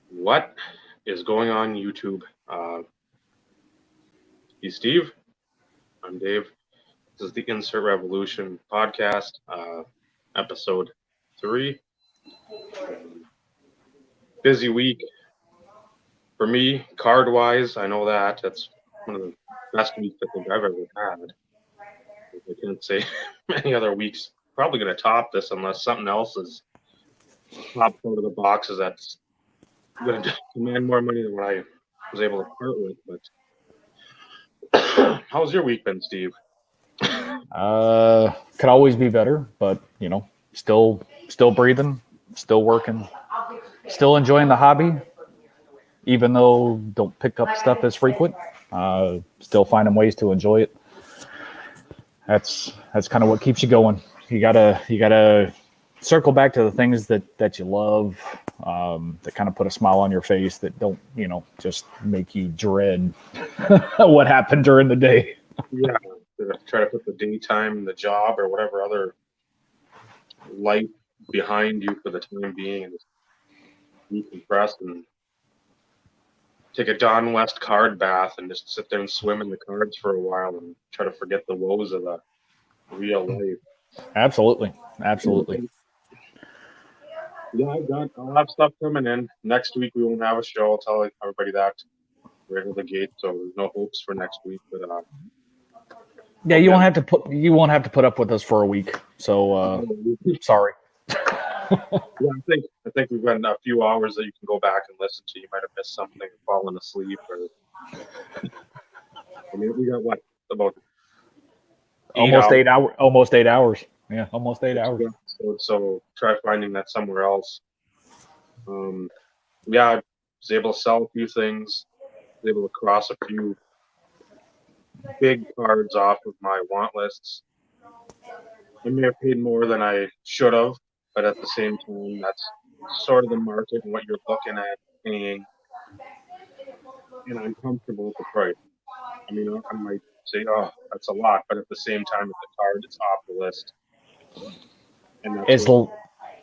What is going on YouTube? He's Steve. I'm Dave. This is the Insert Revolution podcast, episode 3. Busy week for me, card wise. I know that. That's one of the best weeks I think I've ever had. I can't say many other weeks. Probably going to top this unless something else is popped out of the boxes that's going to demand more money than what I was able to part with. But how's your week been, Steve? Could always be better, but still breathing, still working, still enjoying the hobby, even though don't pick up stuff as frequent. Still finding ways to enjoy it. That's kind of what keeps you going. You gotta circle back to the things that you love, that kind of put a smile on your face, that don't just make you dread what happened during the day. Yeah, try to put the daytime, the job, or whatever other life behind you for the time being and just decompress and take a Don West card bath and just sit there and swim in the cards for a while and try to forget the woes of the real life. Absolutely. Yeah, I'll have stuff coming in. Next week we won't have a show. I'll tell everybody that right out of the gate. So there's no hopes for next week. But yeah, you won't have to put up with us for a week. So sorry. Yeah, I think we've got a few hours that you can go back and listen to. You might have missed something or fallen asleep, or I mean, we got what about Almost 8 hours. Almost 8 hours. Yeah, almost 8 hours. So try finding that somewhere else. Yeah, I was able to sell a few things. Was able to cross a few big cards off of my want lists. I may have paid more than I should have, but at the same time, that's sort of the market and what you're looking at paying, and I'm comfortable with the price. I mean, I might say, "Oh, that's a lot," but at the same time, if the card is off the list, and that's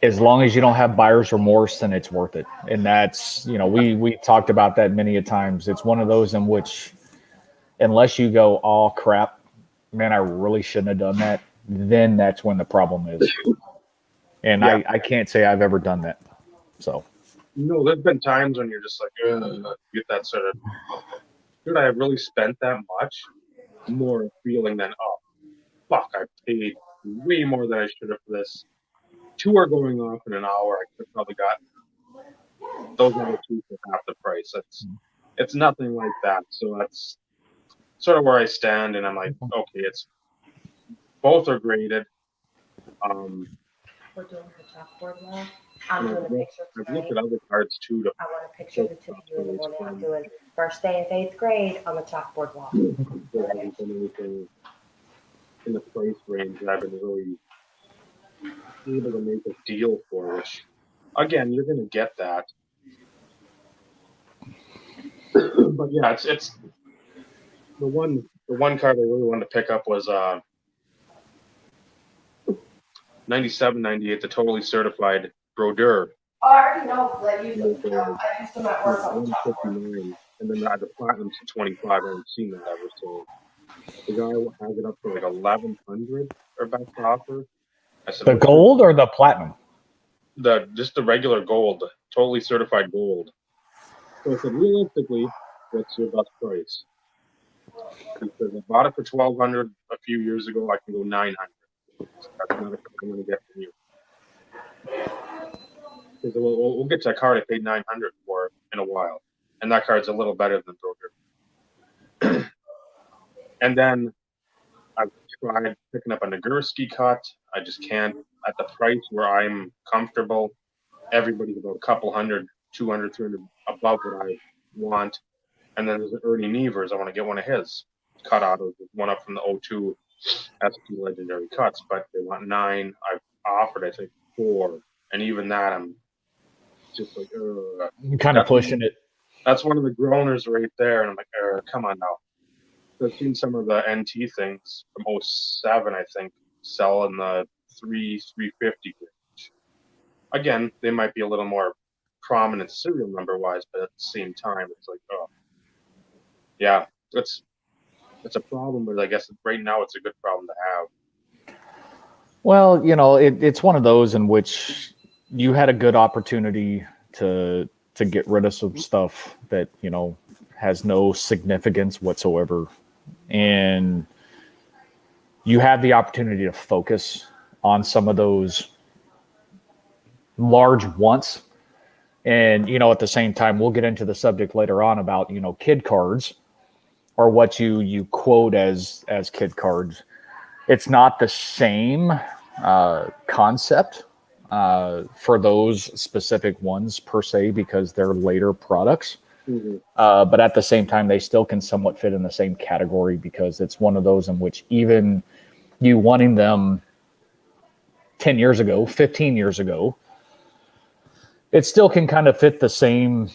As long as you don't have buyer's remorse, then it's worth it. And that's we talked about that many a times. It's one of those in which, unless you go, "Oh crap, man, I really shouldn't have done that," then that's when the problem is. And yeah. I can't say I've ever done that. So There's been times when you're just like, get that sort of, should I have really spent that much? More feeling than, oh, fuck, I paid way more than I should have for this. 2 are going off in an hour. I could have probably got those other 2 for half the price. It's nothing like that. So that's sort of where I stand, and I'm like, okay, it's both are graded. We're doing the chalkboard now. And I'm doing a picture I've looked tonight. at other cards too. I want a picture of the two of you in the morning. I'm doing first day of 8th grade on the chalkboard wall. There hasn't been anything in the price range that I've been really able to make a deal for, which, again, you're going to get that. But yeah, it's the one card I really wanted to pick up was 97, 98, the totally certified Brodeur. I already know because I used them. I used them at work on the chalkboard. 159, and then the platinum to 25. I haven't seen that ever. So the guy has it up for like 1,100 or best offer. I said, the gold or the platinum? Just the regular gold, totally certified gold. So I said, realistically, what's your best price? He says, I bought it for 1,200 a few years ago. I can go 900. That's not a card I'm going to get from you. He said, well, we'll get to that card I paid 900 for in a while, and that card's a little better than Broker. And then I've tried picking up a Nagurski cut. I just can't at the price where I'm comfortable. Everybody's about a couple hundred, 200, 300 above what I want. And then there's Ernie Nevers. I want to get one of his cut autos, one up from the 02 SP Legendary Cuts, but they want 9. I've offered, I think, 4. And even that, I'm just like, You're kind of pushing it. That's one of the groaners right there. And I'm like, come on now. So I've seen some of the NT things from 07, I think, sell in the 350 range. Again, they might be a little more prominent serial number wise, but at the same time, it's like, oh, yeah, it's a problem, but I guess right now it's a good problem to have. Well, it's one of those in which you had a good opportunity to get rid of some stuff that has no significance whatsoever, and you have the opportunity to focus on some of those large wants. And at the same time, we'll get into the subject later on about kid cards, or what you quote as kid cards. It's not the same concept for those specific ones per se, because they're later products. Mm-hmm. But at the same time, they still can somewhat fit in the same category, because it's one of those in which even you wanting them 10 years ago, 15 years ago, it still can kind of fit the same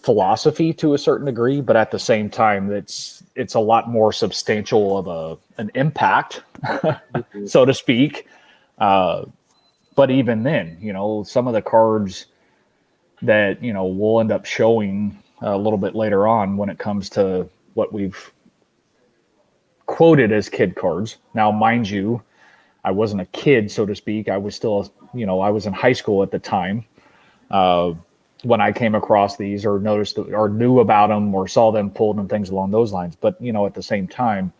philosophy to a certain degree, but at the same time, it's a lot more substantial of an impact, so to speak. But even then, some of the cards that we'll end up showing a little bit later on when it comes to what we've quoted as kid cards. Now, mind you, I wasn't a kid, so to speak. I was still, I was in high school at the time when I came across these, or noticed or knew about them, or saw them pulled and things along those lines. But, at the same time,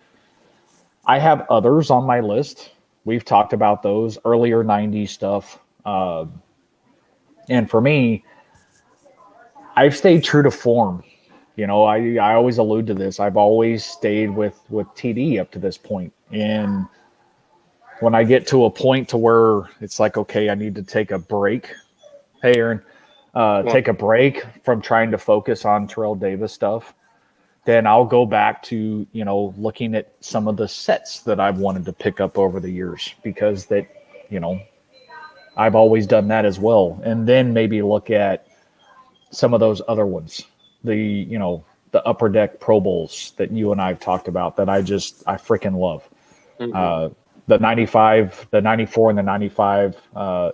I have others on my list. We've talked about those earlier 90s stuff. And for me, I've stayed true to form. I always allude to this. I've always stayed with TD up to this point. And when I get to a point to where it's like, okay, I need to take a break. Hey, Aaron, take a break from trying to focus on Terrell Davis stuff. Then I'll go back to, looking at some of the sets that I've wanted to pick up over the years, because I've always done that as well. And then maybe look at some of those other ones, the Upper Deck Pro Bowls that you and I have talked about, that I freaking love. Mm-hmm. The 95, the 94, and the 95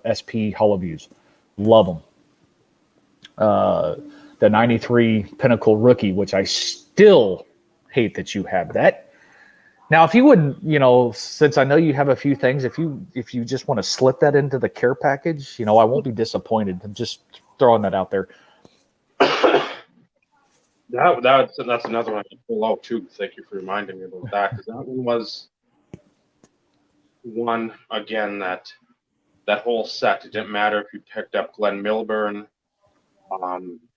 SP Hullabues. Love them. The 93 Pinnacle Rookie, which I still hate that you have that. Now, if you would, since I know you have a few things, if you just want to slip that into the care package, I won't be disappointed. I'm just throwing that out there. That's another one I can pull out too. Thank you for reminding me about that, because that one was one, again, that whole set. It didn't matter if you picked up Glenn Milburn,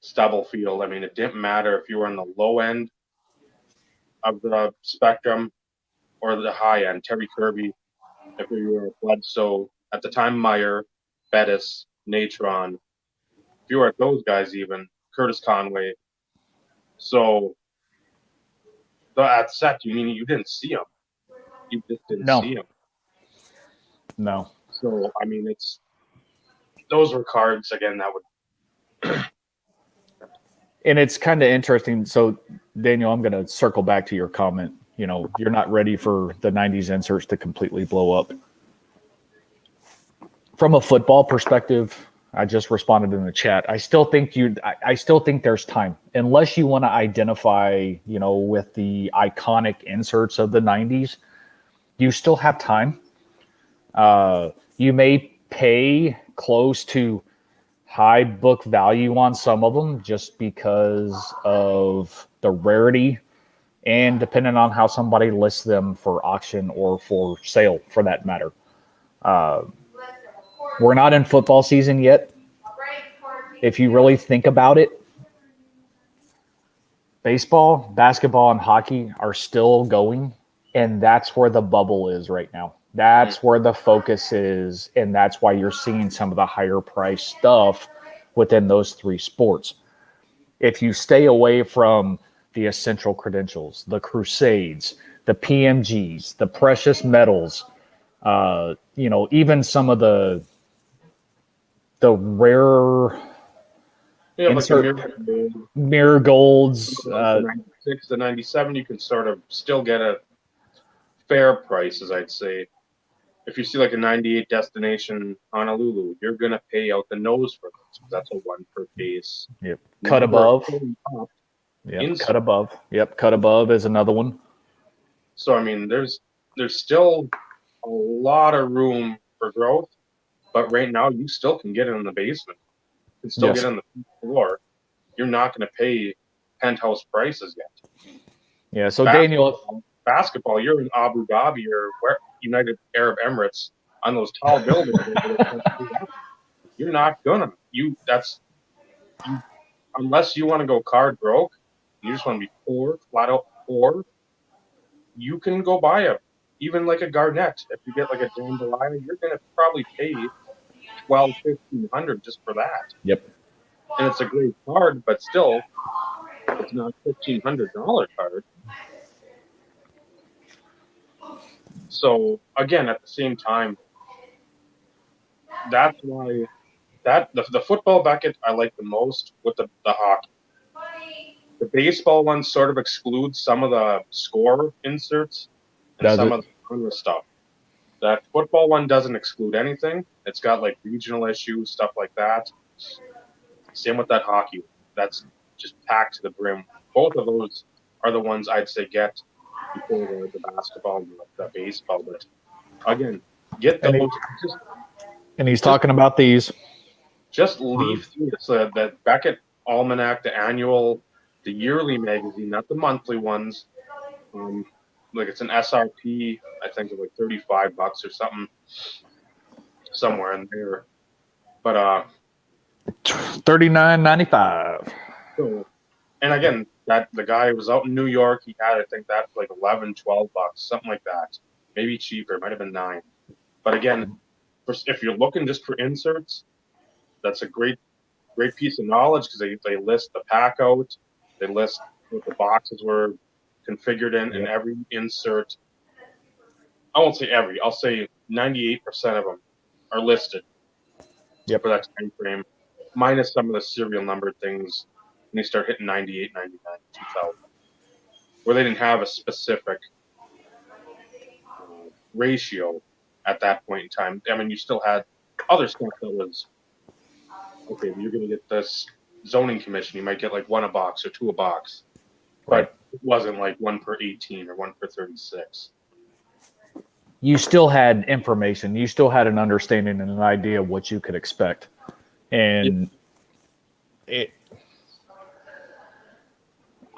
Stubblefield. I mean, it didn't matter if you were on the low end of the spectrum or the high end. Terry Kirby, if you were a Bledsoe at the time, Meyer, Bettis, Natron. If you were at those guys, even Curtis Conway. So that set, you didn't see him. You just didn't see him. No. So I mean, those were cards again that would. And it's kind of interesting. So Daniel, I'm going to circle back to your comment. You're not ready for the 90s inserts to completely blow up. From a football perspective, I just responded in the chat. I still think there's time, unless you want to identify, with the iconic inserts of the 90s. You still have time. You may pay close to high book value on some of them just because of the rarity, and depending on how somebody lists them for auction or for sale, for that matter. We're not in football season yet. If you really think about it, baseball, basketball, and hockey are still going, and that's where the bubble is right now. That's where the focus is, and that's why you're seeing some of the higher price stuff within those three sports. If you stay away from the essential credentials, the Crusades, the PMGs, the precious metals, even some of the rare insert like mirror golds, the 96, the 97, you can sort of still get a fair prices, I'd say. if you see like a 98 destination Honolulu, you're gonna pay out the nose for this. That's a 1 per case. Yep. Cut Never above. fully topped Yep. insert. Cut above. Yep. Cut above is another one. So I mean, there's still a lot of room for growth, but right now you still can get it in the basement. You can still Yes. get on the floor. You're not going to pay penthouse prices yet. Yeah. So Daniel, Basketball, you're in Abu Dhabi or United Arab Emirates on those tall buildings. You're not gonna. Unless you want to go card broke, you just want to be poor, flat out poor. You can go buy even like a Garnett. If you get like a Jambalaya, you're gonna probably pay $1,200-1,500 just for that. Yep. And it's a great card, but still, it's not $1,500 card. So again, at the same time, that's why the football bucket I like the most with the hockey. The baseball one sort of excludes some of the score inserts and some of the genre stuff. That football one doesn't exclude anything. It's got like regional issues, stuff like that. Same with that hockey. That's just packed to the brim. Both of those are the ones I'd say get before the basketball and the baseball. But again, get those. And he's talking about these. Just leaf through this, that Beckett Almanac, the annual, the yearly magazine, not the monthly ones. Like it's an SRP, I think of like $35 or something, somewhere in there. But $39.95. So, and again, that the guy was out in New York. He had, I think, that for like $11-12, something like that. Maybe cheaper. It might have been $9. But again, if you're looking just for inserts, that's a great piece of knowledge because they list the pack out, they list what the boxes were configured in, and every insert. I won't say every. I'll say 98% of them are listed. For that time frame, minus some of the serial number things. And you start hitting 98, 99, 2000, where they didn't have a specific ratio at that point in time. I mean, you still had other stuff that was, okay, you're going to get this zoning commission. You might get like 1 a box or 2 a box. But it wasn't like 1 per 18 or 1 per 36. You still had information. You still had an understanding and an idea of what you could expect. And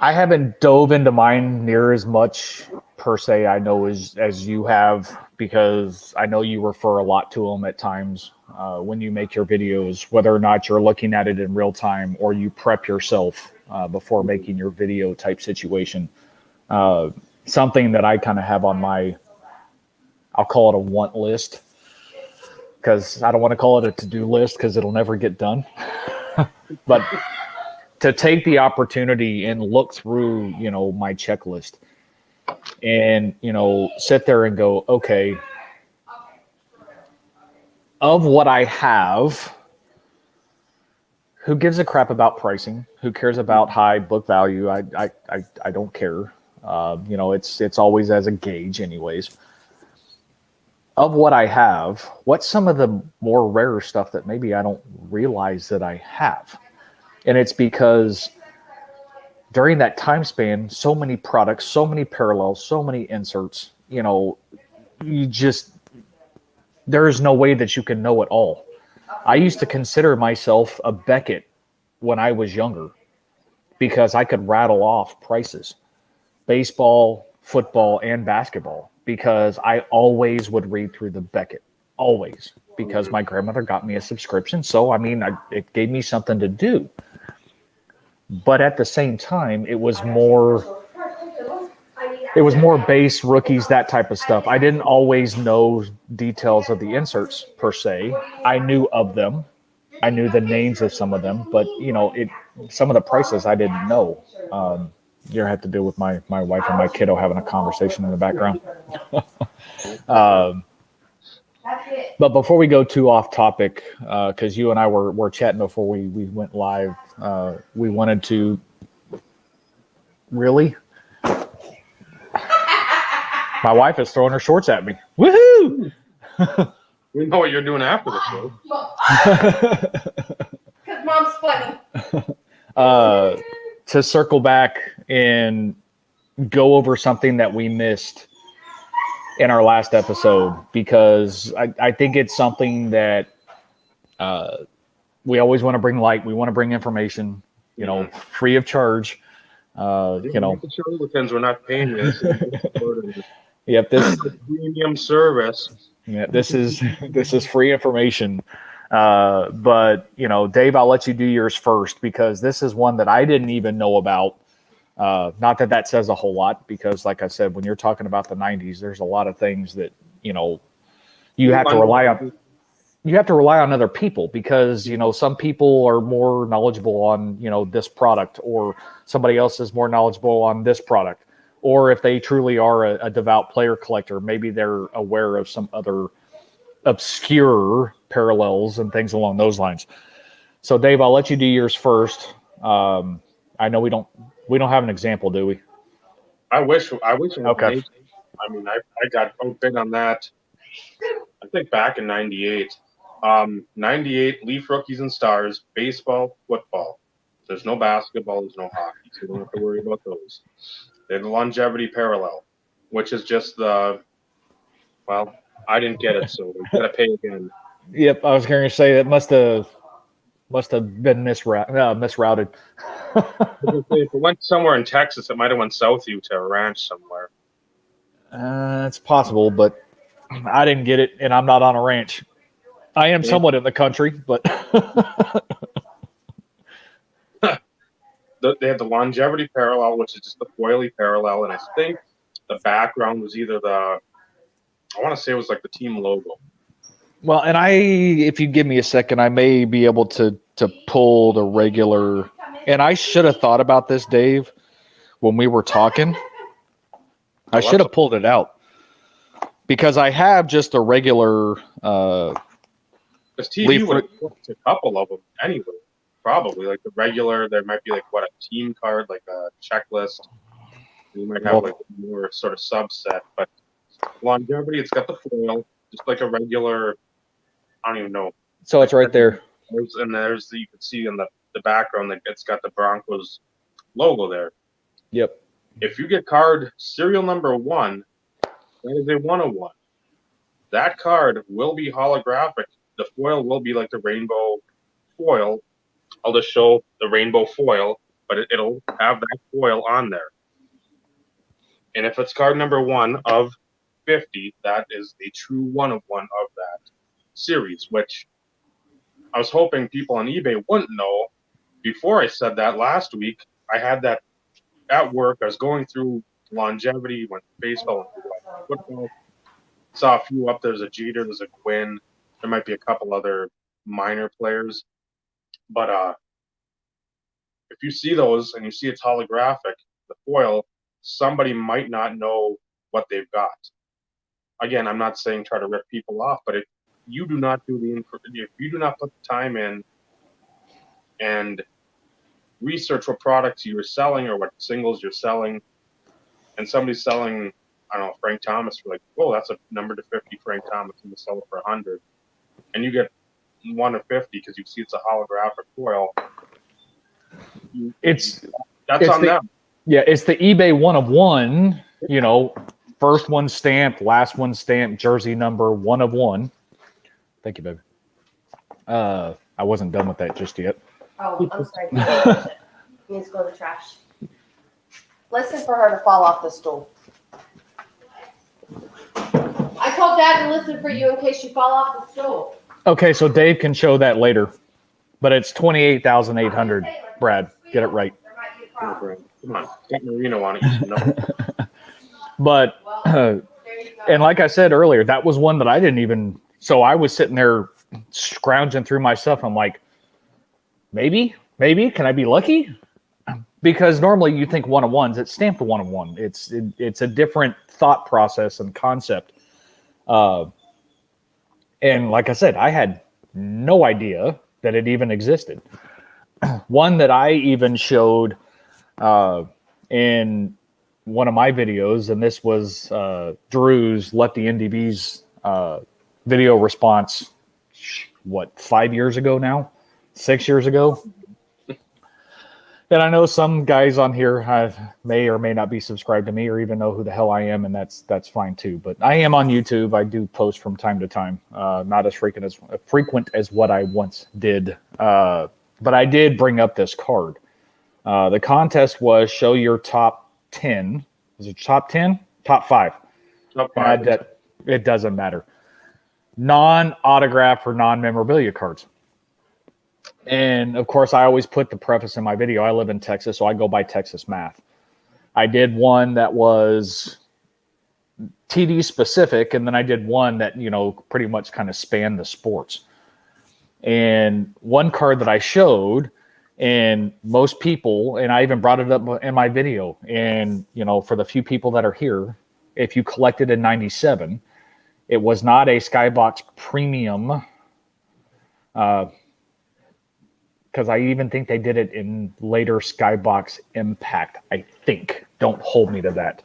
I haven't dove into mine near as much per se, I know, as you have, because I know you refer a lot to them at times when you make your videos, whether or not you're looking at it in real time or you prep yourself before making your video type situation. Something that I kind of have on my, I'll call it a want list, because I don't want to call it a to-do list because it'll never get done. But to take the opportunity and look through, my checklist and, sit there and go, okay, of what I have, who gives a crap about pricing? Who cares about high book value? I don't care. It's always as a gauge anyways. Of what I have, what's some of the more rare stuff that maybe I don't realize that I have? And it's because during that time span, so many products, so many parallels, so many inserts, there is no way that you can know it all. I used to consider myself a Beckett when I was younger because I could rattle off prices, baseball, football, and basketball, because I always would read through the Beckett, always, because my grandmother got me a subscription. So, it gave me something to do. But at the same time, it was more base, rookies, that type of stuff. I didn't always know details of the inserts per se. I knew of them. I knew the names of some of them, but some of the prices I didn't know. You have to deal with my wife and my kiddo having a conversation in the background. But before we go too off topic, because you and I were chatting before we went live, we wanted to really. My wife is throwing her shorts at me. Woohoo! We know what you're doing after the show. Because Mom's funny. To circle back and go over something that we missed in our last episode, because I think it's something that we always want to bring light. We want to bring information, free of charge. The charlatans, we're not paying this. Yep. This premium service. Yeah, this is free information. But Dave, I'll let you do yours first, because this is one that I didn't even know about. Not that says a whole lot, because like I said, when you're talking about the 90s, there's a lot of things that, you have to rely on. You have to rely on other people, because, some people are more knowledgeable on, this product, or somebody else is more knowledgeable on this product. Or if they truly are a devout player collector, maybe they're aware of some other obscure parallels and things along those lines. So, Dave, I'll let you do yours first. I know we don't have an example, do we? I wish. Okay. I got big on that. I think back in '98. 98 Leaf Rookies and Stars, baseball, football. There's no basketball, there's no hockey, so you don't have to worry about those. They have the longevity parallel, which is just I didn't get it, so we got to pay again. Yep, I was going to say that must have been misrouted. If it went somewhere in Texas, it might have went Southview to a ranch somewhere. It's possible, but I didn't get it, and I'm not on a ranch. I am somewhat in the country, but they had the longevity parallel, which is just the foily parallel, and I think the background was either I want to say it was like the team logo. Well, and if you give me a second, I may be able to pull the regular. And I should have thought about this, Dave, when we were talking. I should have pulled it out, because I have just a regular. Because TV would have put a couple of them anyway. Probably like the regular. There might be a team card, like a checklist. You might have more sort of subset, but longevity, it's got the foil, just like a regular. I don't even know. So it's right there. You can see in the background that it's got the Broncos logo there. Yep. If you get card serial number 1, that is a 101. That card will be holographic. The foil will be like the rainbow foil. I'll just show the rainbow foil, but it'll have that foil on there. And if it's card number 1 of 50, that is a true 1 of 1 of that series, which I was hoping people on eBay wouldn't know. Before I said that last week, I had that at work. I was going through longevity, went to baseball, went to football. Saw a few up. There's a Jeter, there's a Gwynn. There might be a couple other minor players. But if you see those and you see it's holographic, the foil, somebody might not know what they've got. Again, I'm not saying try to rip people off, but if you do not put the time in and research what products you're selling or what singles you're selling, and somebody's selling, I don't know, Frank Thomas for that's a number to 50 Frank Thomas, and you sell it for 100, and you get 1 of 50 because you see it's a holographic foil. That's on them. Yeah, it's the eBay 1 of 1. First one stamped, last one stamped, jersey number 1 of 1. Thank you, baby. I wasn't done with that just yet. Oh, I'm sorry. He needs to go to the trash. Listen for her to fall off the stool. I told Dad to listen for you in case you fall off the stool. Okay, so Dave can show that later, but it's 28,800. Brad, get it right. There might be a problem. Come on, got Marino on it. You should know. But and like I said earlier, that was one that I didn't even. So I was sitting there scrounging through my stuff. I'm like, maybe, can I be lucky? Because normally you think 1 of 1s, it's stamped 1 of 1. It's a different thought process and concept. And like I said, I had no idea that it even existed. One that I even showed in one of my videos, and this was Drew's Let the NDBs video response, 5 years ago now? 6 years ago? And I know some guys on here may or may not be subscribed to me or even know who the hell I am, and that's fine too. But I am on YouTube. I do post from time to time, not as frequent as what I once did. But I did bring up this card. The contest was show your top 10. Is it top 10? Top 5. Top 5. It doesn't matter. Non-autograph or non-memorabilia cards. And of course, I always put the preface in my video. I live in Texas, so I go by Texas math. I did one that was TD specific, and then I did one that, pretty much kind of spanned the sports. And one card that I showed, and most people, and I even brought it up in my video, and, for the few people that are here, if you collected in 97, it was not a Skybox Premium, because I even think they did it in later Skybox Impact, I think. Don't hold me to that.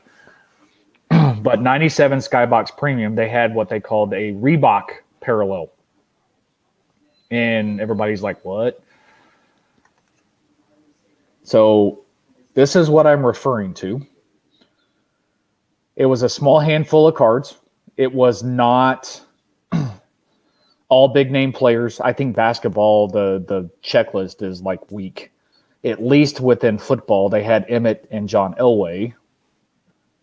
But 97 Skybox Premium, they had what they called a Reebok parallel. And everybody's like, what? So this is what I'm referring to. It was a small handful of cards. It was not all big name players. I think basketball, the checklist is like weak. At least within football, they had Emmett and John Elway,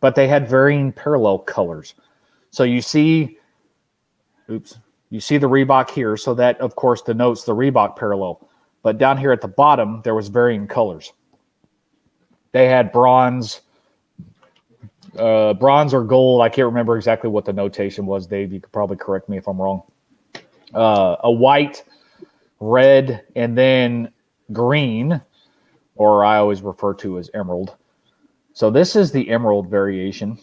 but they had varying parallel colors. So you see the Reebok here. So that, of course, denotes the Reebok parallel. But down here at the bottom, there was varying colors. They had bronze or gold. I can't remember exactly what the notation was, Dave. You could probably correct me if I'm wrong. A white, red, and then green, or I always refer to as emerald. So this is the emerald variation.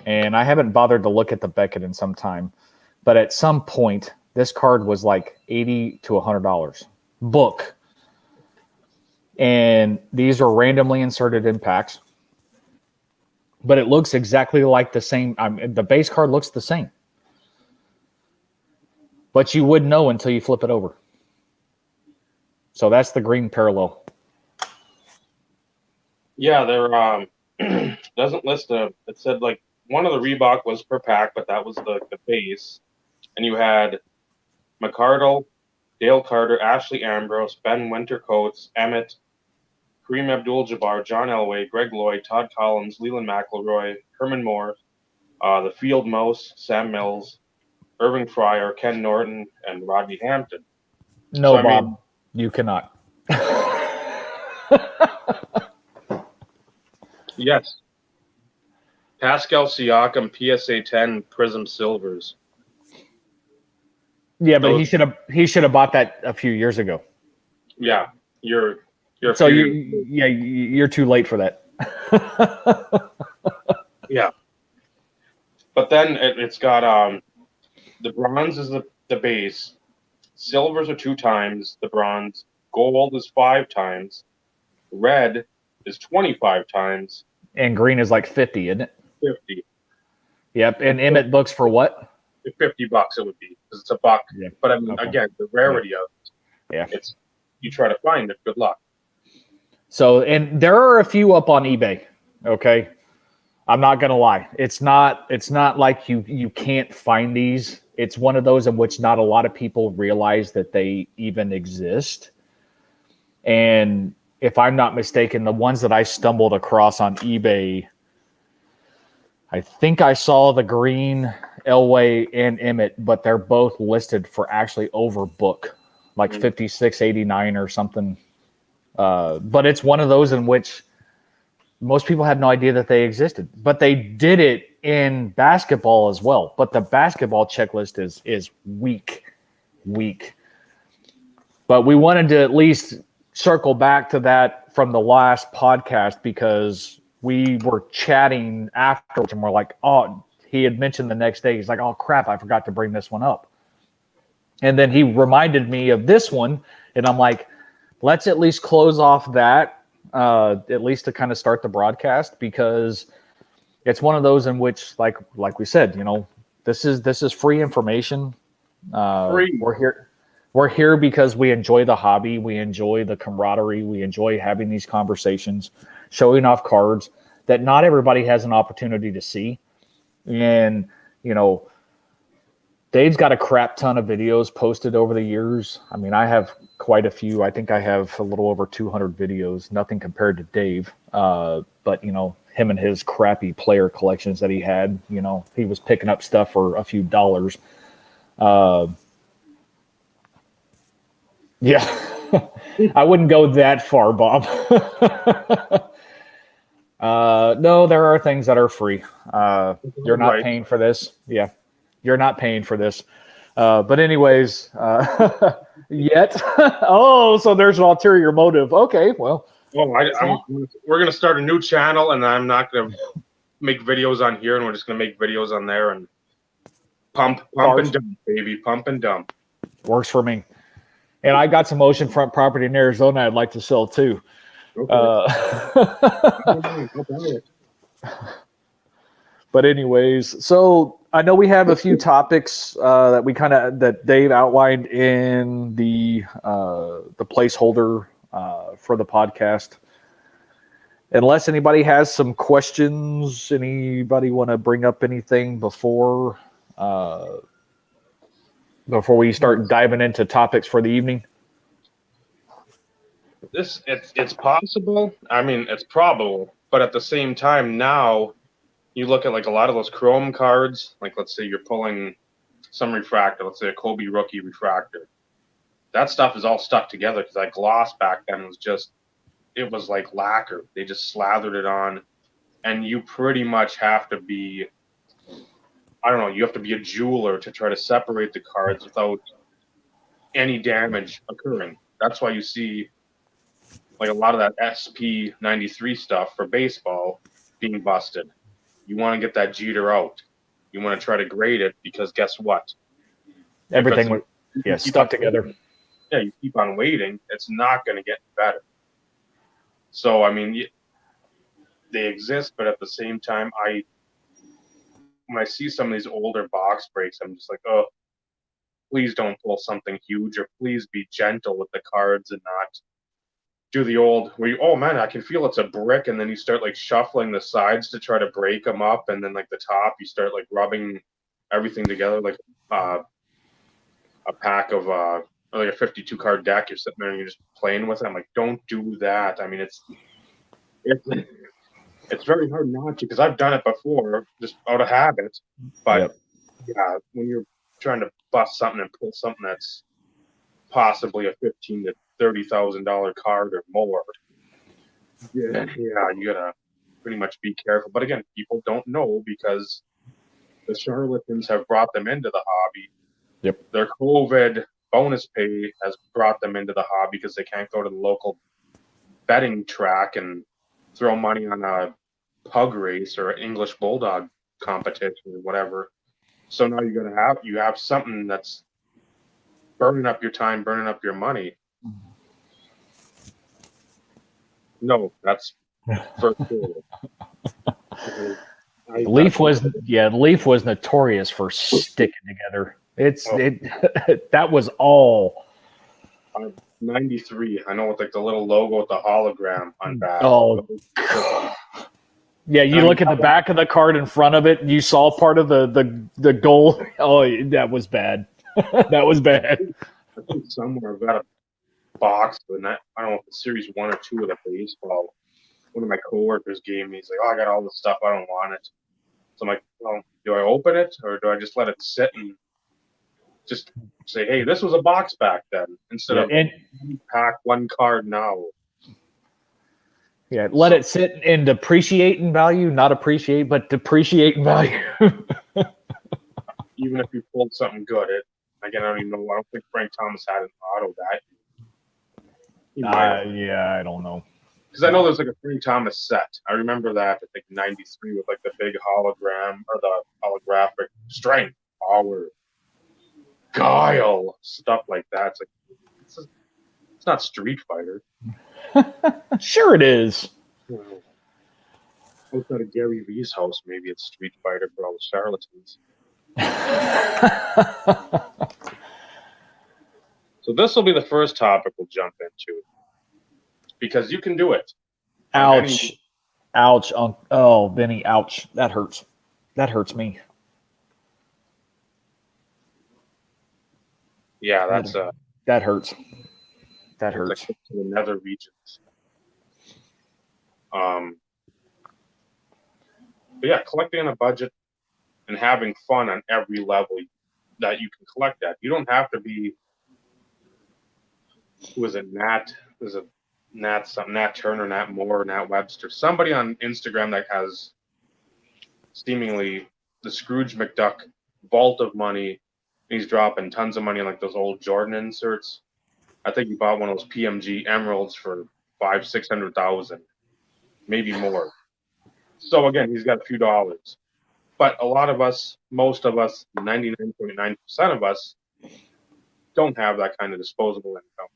And I haven't bothered to look at the Beckett in some time. But at some point, this card was like $80 to $100. Book. And these are randomly inserted in packs. But it looks exactly like the same. The base card looks the same. But you wouldn't know until you flip it over. So that's the green parallel. Yeah, there doesn't list it said like one of the Reebok was per pack, but that was the base. And you had McCardle, Dale Carter, Ashley Ambrose, Ben Wintercoats, Emmett, Kareem Abdul-Jabbar, John Elway, Greg Lloyd, Todd Collins, Leland McElroy, Herman Moore, the Field Mouse, Sam Mills, Irving Fryer, Ken Norton, and Rodney Hampton. No, so, Bob, you cannot. Yes. Pascal Siakam, PSA 10 Prism Silvers. Yeah, but he should have bought that a few years ago. Yeah, you're too late for that. Yeah, but then it's got the bronze is the base, silvers are 2 times the bronze, gold is 5 times, red is 25 times, and green is like 50, isn't it? 50. Yep, and Emmett books for what? $50 it would be because it's a buck. Yeah. But I mean, again, the rarity of it. Yeah. It's you try to find it. Good luck. So, and there are a few up on eBay. Okay, I'm not gonna lie. It's not like you can't find these. It's one of those in which not a lot of people realize that they even exist. And if I'm not mistaken, the ones that I stumbled across on eBay, I think I saw the green Elway and Emmett, but they're both listed for actually over book, like $56.89 or something. But it's one of those in which most people have no idea that they existed. But they did it in basketball as well. But the basketball checklist is weak. But we wanted to at least circle back to that from the last podcast because we were chatting afterwards and we're like, oh, he had mentioned the next day. He's like, oh, crap, I forgot to bring this one up. And then he reminded me of this one. And I'm like, let's at least close off that, at least to kind of start the broadcast, because it's one of those in which, like we said, This is free information. Free. We're here because we enjoy the hobby. We enjoy the camaraderie. We enjoy having these conversations, showing off cards that not everybody has an opportunity to see. And, you know, Dave's got a crap ton of videos posted over the years. I mean, I have quite a few. I think I have a little over 200 videos, nothing compared to Dave. But, you know, him and his crappy player collections that he had, you know, he was picking up stuff for a few dollars. Yeah, I wouldn't go that far, Bob. No, there are things that are free. You're not paying for this. Yeah, you're not paying for this. But anyways, yet. Oh, so there's an ulterior motive. Okay, well. Oh, we're gonna start a new channel, and I'm not gonna make videos on here, and we're just gonna make videos on there and pump and dump, baby, pump and dump. Works for me. And I got some oceanfront property in Arizona I'd like to sell too. Okay. But anyways, so I know we have a few topics that Dave outlined in the placeholder for the podcast. Unless anybody has some questions, anybody want to bring up anything before we start diving into topics for the evening? It's possible. I mean, it's probable, but at the same time, now you look at like a lot of those chrome cards. Like, let's say you're pulling some refractor. Let's say a Kobe rookie refractor. That stuff is all stuck together because that gloss back then it was like lacquer. They just slathered it on, and you pretty much have to be, I don't know, you have to be a jeweler to try to separate the cards without any damage occurring. That's why you see like a lot of that SP 93 stuff for baseball being busted. You want to get that Jeter out. You want to try to grade it because guess what? Everything was stuck together. Yeah, you keep on waiting. It's not going to get better. So, I mean, they exist, but at the same time, when I see some of these older box breaks, I'm just like, oh, please don't pull something huge, or please be gentle with the cards and not do the old where you, oh man, I can feel it's a brick, and then you start like shuffling the sides to try to break them up, and then like the top, you start like rubbing everything together like a pack of like a 52 card deck. You're sitting there and you're just playing with it. I'm like, don't do that. I mean, it's very hard not to, because I've done it before just out of habit. But yeah, when you're trying to bust something and pull something that's possibly a $15,000 to $30,000 card or more, yeah, you gotta pretty much be careful. But again, people don't know because the charlatans have brought them into the hobby. Yep. Their COVID bonus pay has brought them into the hobby because they can't go to the local betting track and throw money on a pug race or an English bulldog competition or whatever. So now you have something that's burning up your time, burning up your money. No, that's for sure. Leaf was notorious for sticking together. That was all. 93. I know, with like the little logo with the hologram on back. Oh, yeah. You look at the back of the card in front of it, and you saw part of the goal. Oh, that was bad. That was bad. I think somewhere I've got a box, but I don't know if it's series 1 or 2 of the baseball. One of my coworkers gave me. He's like, "Oh, I got all this stuff. I don't want it." So I'm like, "Well, do I open it or do I just let it sit and just say, hey, this was a box back then, instead of pack one card now?" Yeah, let it sit and depreciate in value, not appreciate, but depreciate in value. Even if you pulled something good, I don't even know. I don't think Frank Thomas had an auto that. Yeah, I don't know. Because I know there's like a Frank Thomas set. I remember that. I think 93 with like the big hologram or the holographic strength, power, guile, stuff like that. It's like it's not Street Fighter. Sure, it is. Outside of Gary Vee's house, maybe it's Street Fighter for all the charlatans. So this will be the first topic we'll jump into because you can do it. Ouch. Ouch. Oh, Benny, ouch. That hurts. That hurts me. Yeah, that hurts. That hurts. Like to the nether regions. But yeah, collecting on a budget and having fun on every level that you can collect at. You don't have to be. Was it Nat? Was it Nat? Nat Turner, Nat Moore, Nat Webster? Somebody on Instagram that has seemingly the Scrooge McDuck vault of money. He's dropping tons of money on like those old Jordan inserts. I think he bought one of those PMG emeralds for $500,000-$600,000, maybe more. So again, he's got a few dollars. But a lot of us, most of us, 99.9% of us, don't have that kind of disposable income.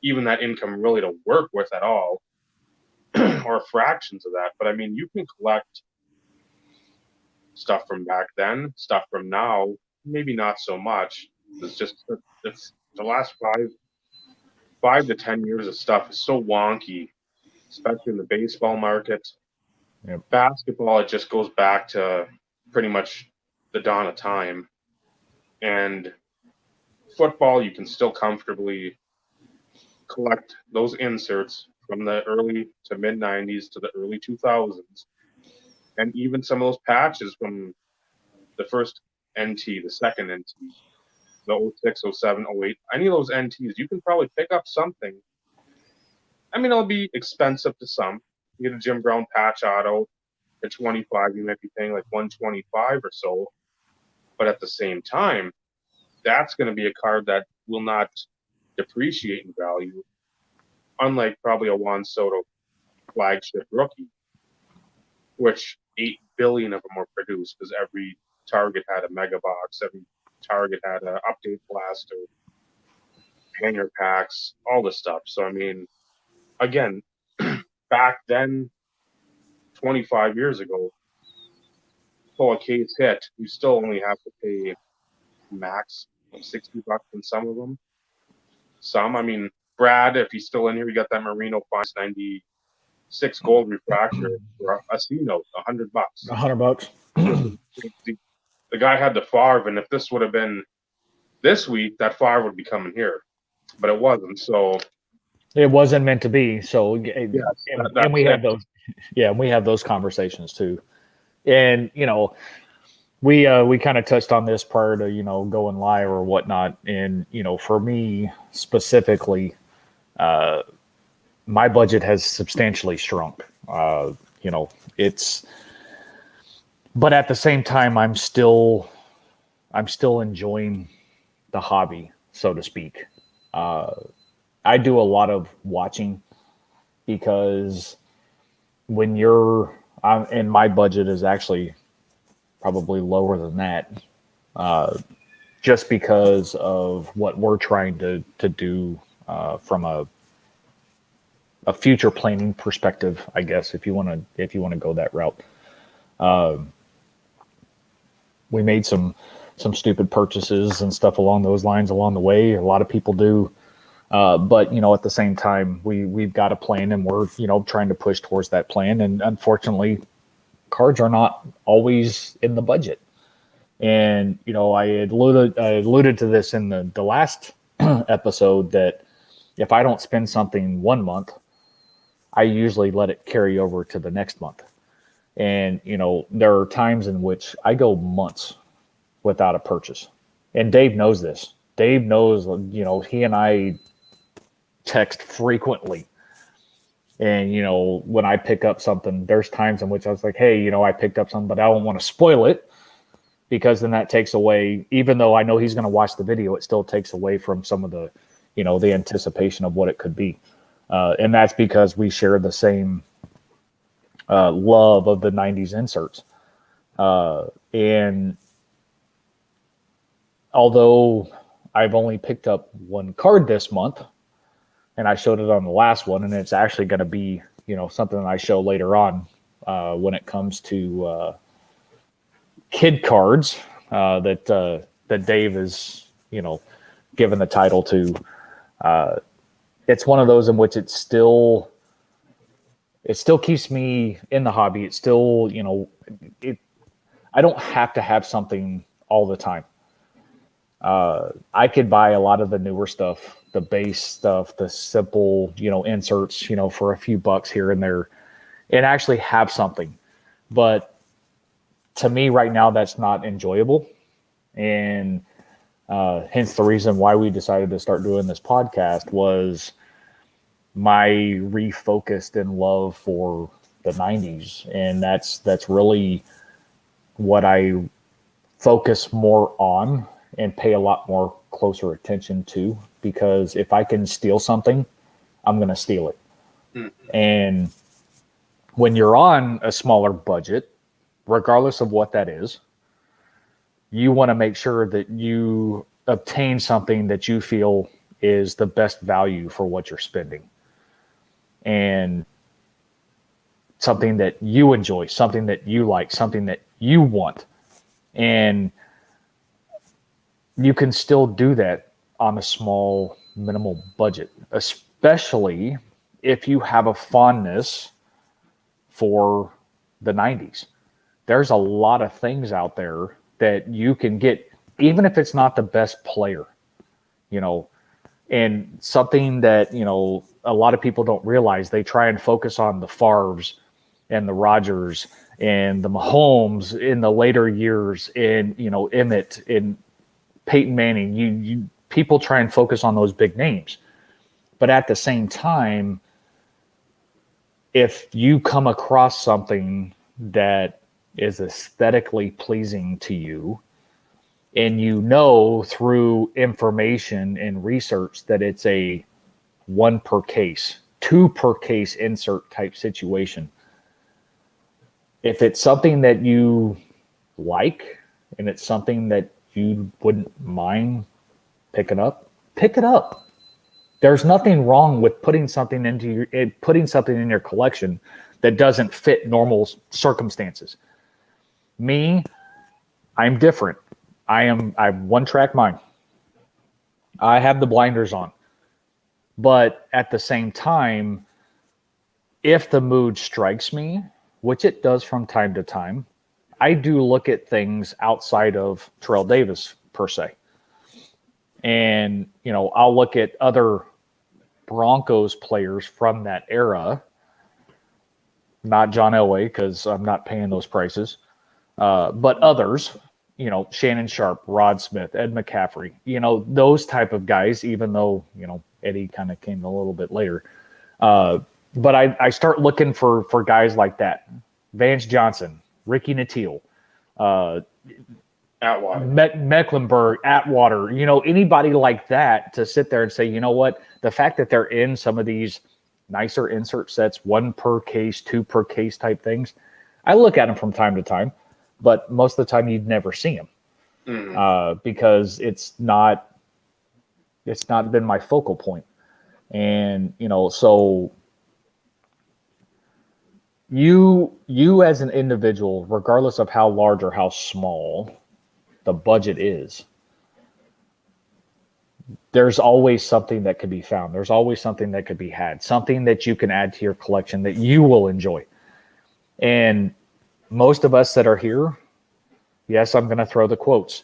Even that income really to work with at all, or fractions of that. But I mean, you can collect stuff from back then, stuff from now, maybe not so much. It's the last 5 to 10 years of stuff is so wonky, especially in the baseball market. Yep. Basketball, it just goes back to pretty much the dawn of time. And football, you can still comfortably collect those inserts from the early to mid 90s to the early 2000s. And even some of those patches from the first NT, the second NT, the 06, 07, 08, any of those NTs, you can probably pick up something. I mean, it'll be expensive to some. You get a Jim Brown patch auto at 25, you might be paying like 125 or so. But at the same time, that's going to be a card that will not depreciate in value, unlike probably a Juan Soto flagship rookie, which 8 billion of them were produced because every Target had a mega box, every Target had an update blaster, hanger packs, all this stuff. So, I mean, again, back then, 25 years ago, pull a case hit, you still only have to pay max $60 in some of them. Some, I mean, Brad, if he's still in here, he got that Merino Finest 96 gold refractor for a C note, $100. $100. The guy had the Favre, and if this would have been this week, that Favre would be coming here, but it wasn't. So it wasn't meant to be. So yeah, and we have those. Yeah, we have those conversations too. And we kind of touched on this prior to going live or whatnot. And for me specifically, my budget has substantially shrunk. But at the same time, I'm still enjoying the hobby, so to speak. I do a lot of watching because when and my budget is actually probably lower than that, just because of what we're trying to do from a future planning perspective, I guess, if you want to go that route. We made some stupid purchases and stuff along those lines along the way. A lot of people do. But at the same time, we've got a plan, and we're trying to push towards that plan. And unfortunately, cards are not always in the budget. And I alluded to this in the last episode that if I don't spend something 1 month, I usually let it carry over to the next month. And there are times in which I go months without a purchase, and Dave knows this. Dave knows, he and I text frequently. And, when I pick up something, there's times in which I was like, hey, I picked up something, but I don't want to spoil it, because then that takes away, even though I know he's going to watch the video, it still takes away from some of the, the anticipation of what it could be. And that's because we share the same love of the 90s inserts. And although I've only picked up one card this month, and I showed it on the last one, and it's actually going to be, something that I show later on when it comes to kid cards, that Dave is, given the title to. It's one of those in which it still keeps me in the hobby. It's still, I don't have to have something all the time. I could buy a lot of the newer stuff, the base stuff, the simple, inserts, for a few bucks here and there, and actually have something. But to me right now, that's not enjoyable. And hence the reason why we decided to start doing this podcast was my refocused in love for the 90s. And that's really what I focus more on and pay a lot more closer attention to, because if I can steal something, I'm going to steal it. And when you're on a smaller budget, regardless of what that is, you want to make sure that you obtain something that you feel is the best value for what you're spending, and something that you enjoy, something that you like, something that you want. And you can still do that on a small, minimal budget, especially if you have a fondness for the 90s. There's a lot of things out there that you can get, even if it's not the best player, and something that, a lot of people don't realize. They try and focus on the Favres and the Rodgers and the Mahomes in the later years, and, Emmett and Peyton Manning. You people try and focus on those big names. But at the same time, if you come across something that is aesthetically pleasing to you, and through information and research that it's a 1 per case, 2 per case insert type situation, if it's something that you like and it's something that you wouldn't mind picking up, pick it up. There's nothing wrong with putting something in your collection that doesn't fit normal circumstances. Me, I'm different. I have one-track mind. I have the blinders on. But at the same time, if the mood strikes me, which it does from time to time, I do look at things outside of Terrell Davis per se. And, I'll look at other Broncos players from that era, not John Elway, because I'm not paying those prices, but others, Shannon Sharp, Rod Smith, Ed McCaffrey, those type of guys, even though, Eddie kind of came a little bit later. But I start looking for guys like that. Vance Johnson, Ricky Nattiel, Atwater. Mecklenburg, Atwater, anybody like that, to sit there and say, you know what, the fact that they're in some of these nicer insert sets, 1 per case, 2 per case type things, I look at them from time to time, but most of the time you'd never see them because it's not been my focal point. And, so you as an individual, regardless of how large or how small the budget is, there's always something that could be found. There's always something that could be had, something that you can add to your collection that you will enjoy. And most of us that are here, yes, I'm going to throw the quotes.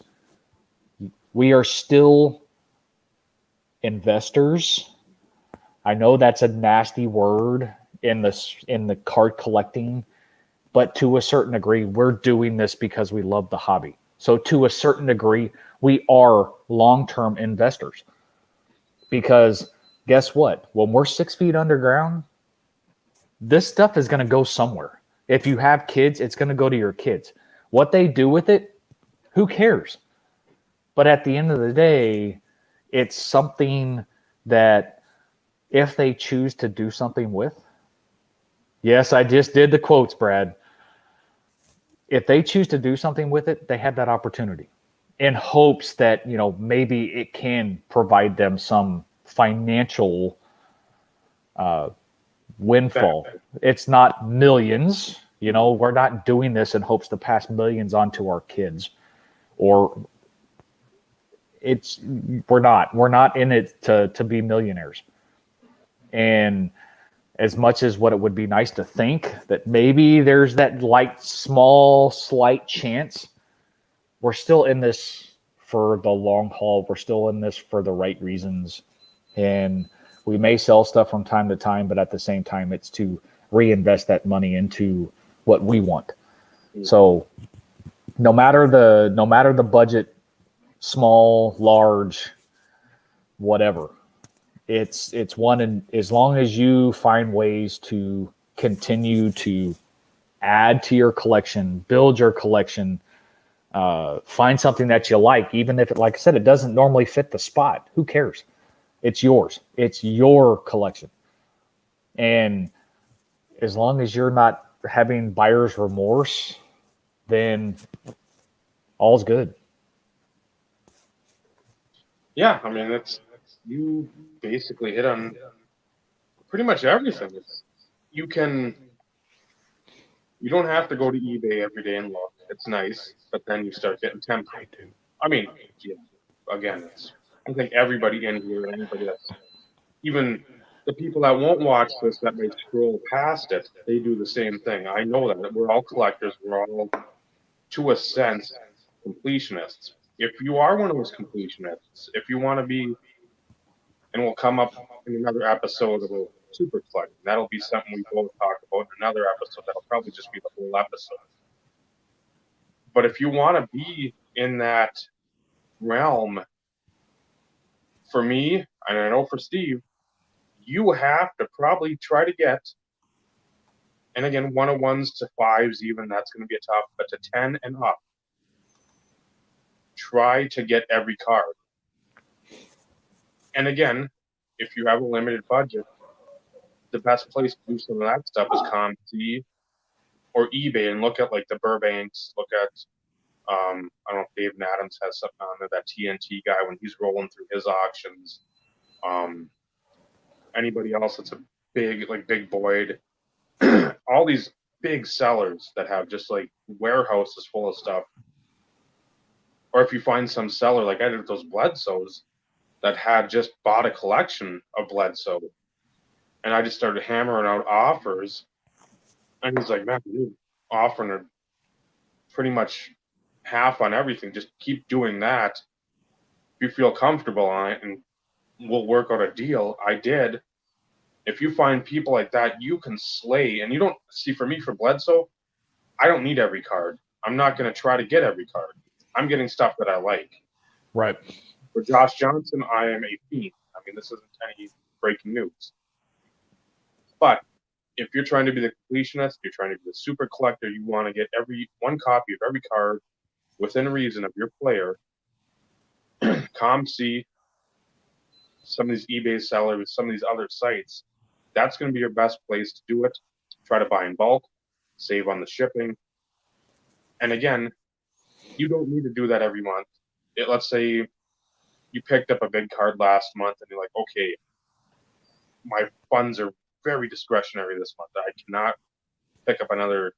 We are still investors. I know that's a nasty word in the card collecting, but to a certain degree, we're doing this because we love the hobby. So to a certain degree, we are long-term investors, because guess what? When we're 6 feet underground, this stuff is going to go somewhere. If you have kids, it's going to go to your kids. What they do with it, who cares? But at the end of the day, it's something that if they choose to do something with, yes, I just did the quotes, Brad. If they choose to do something with it, they have that opportunity, in hopes that, maybe it can provide them some financial windfall. It's not millions. We're not doing this in hopes to pass millions on to our kids. or we're not in it to be millionaires. And as much as what it would be nice to think that maybe there's that small slight chance, we're still in this for the long haul. We're still in this for the right reasons. And we may sell stuff from time to time, but at the same time, it's to reinvest that money into what we want. So no matter the budget, small, large, whatever, it's one. And as long as you find ways to continue to add to your collection, build your collection, find something that you like, even if like I said, it doesn't normally fit the spot, who cares? It's yours. It's your collection. And as long as you're not having buyer's remorse, then all's good. Yeah, I mean, you basically hit on pretty much everything. You don't have to go to eBay every day and look. It's nice, but then you start getting tempted. I mean, yeah, again, I think everybody in here, anybody that's even the people that won't watch this that may scroll past it, they do the same thing. I know that we're all collectors. We're all, to a sense, completionists. If you are one of those completionists, if you want to be, and we'll come up in another episode about super collecting. That'll be something we both talk about in another episode. That'll probably just be the whole episode. But if you want to be in that realm, for me, and I know for Steve, you have to probably try to get, and again, 101s to 5s even, that's going to be a tough, but to 10 and up, try to get every card. And again, if you have a limited budget, the best place to do some of that stuff is ComC or eBay and look at like the Burbanks, look at, I don't know if Dave Adams has something on there, that TNT guy when he's rolling through his auctions. Anybody else that's a big Boyd, all these big sellers that have just like warehouses full of stuff. Or if you find some seller like I did with those Bledsoes that had just bought a collection of Bledsoe, and I just started hammering out offers, and he's like, man, you're offering her pretty much half on everything. Just keep doing that. If you feel comfortable on it, and we'll work out a deal. I did. If you find people like that, you can slay. And you don't see, for me, for Bledsoe, I don't need every card. I'm not going to try to get every card. I'm getting stuff that I like. Right. For Josh Johnson, I am a fiend. I mean, this isn't any breaking news. But if you're trying to be the completionist, you're trying to be the super collector, you want to get one copy of every card within reason of your player, ComC, some of these eBay sellers, some of these other sites, that's going to be your best place to do it. Try to buy in bulk, save on the shipping. And again, you don't need to do that every month. Let's say you picked up a big card last month and you're like, okay, my funds are very discretionary this month. I cannot pick up another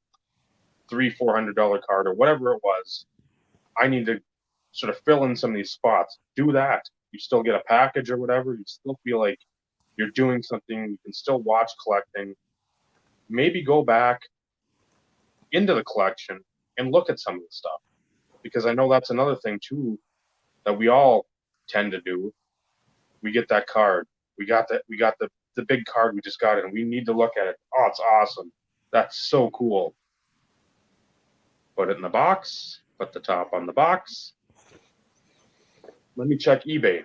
$300-$400 card or whatever it was. I need to sort of fill in some of these spots. Do that. You still get a package or whatever. You still feel like you're doing something. You can still watch collecting. Maybe go back into the collection and look at some of the stuff. Because I know that's another thing too that we all tend to do. We get that card. We got the big card we just got it, and we need to look at it. Oh, it's awesome. That's so cool. Put it in the box. Put the top on the box. Let me check eBay.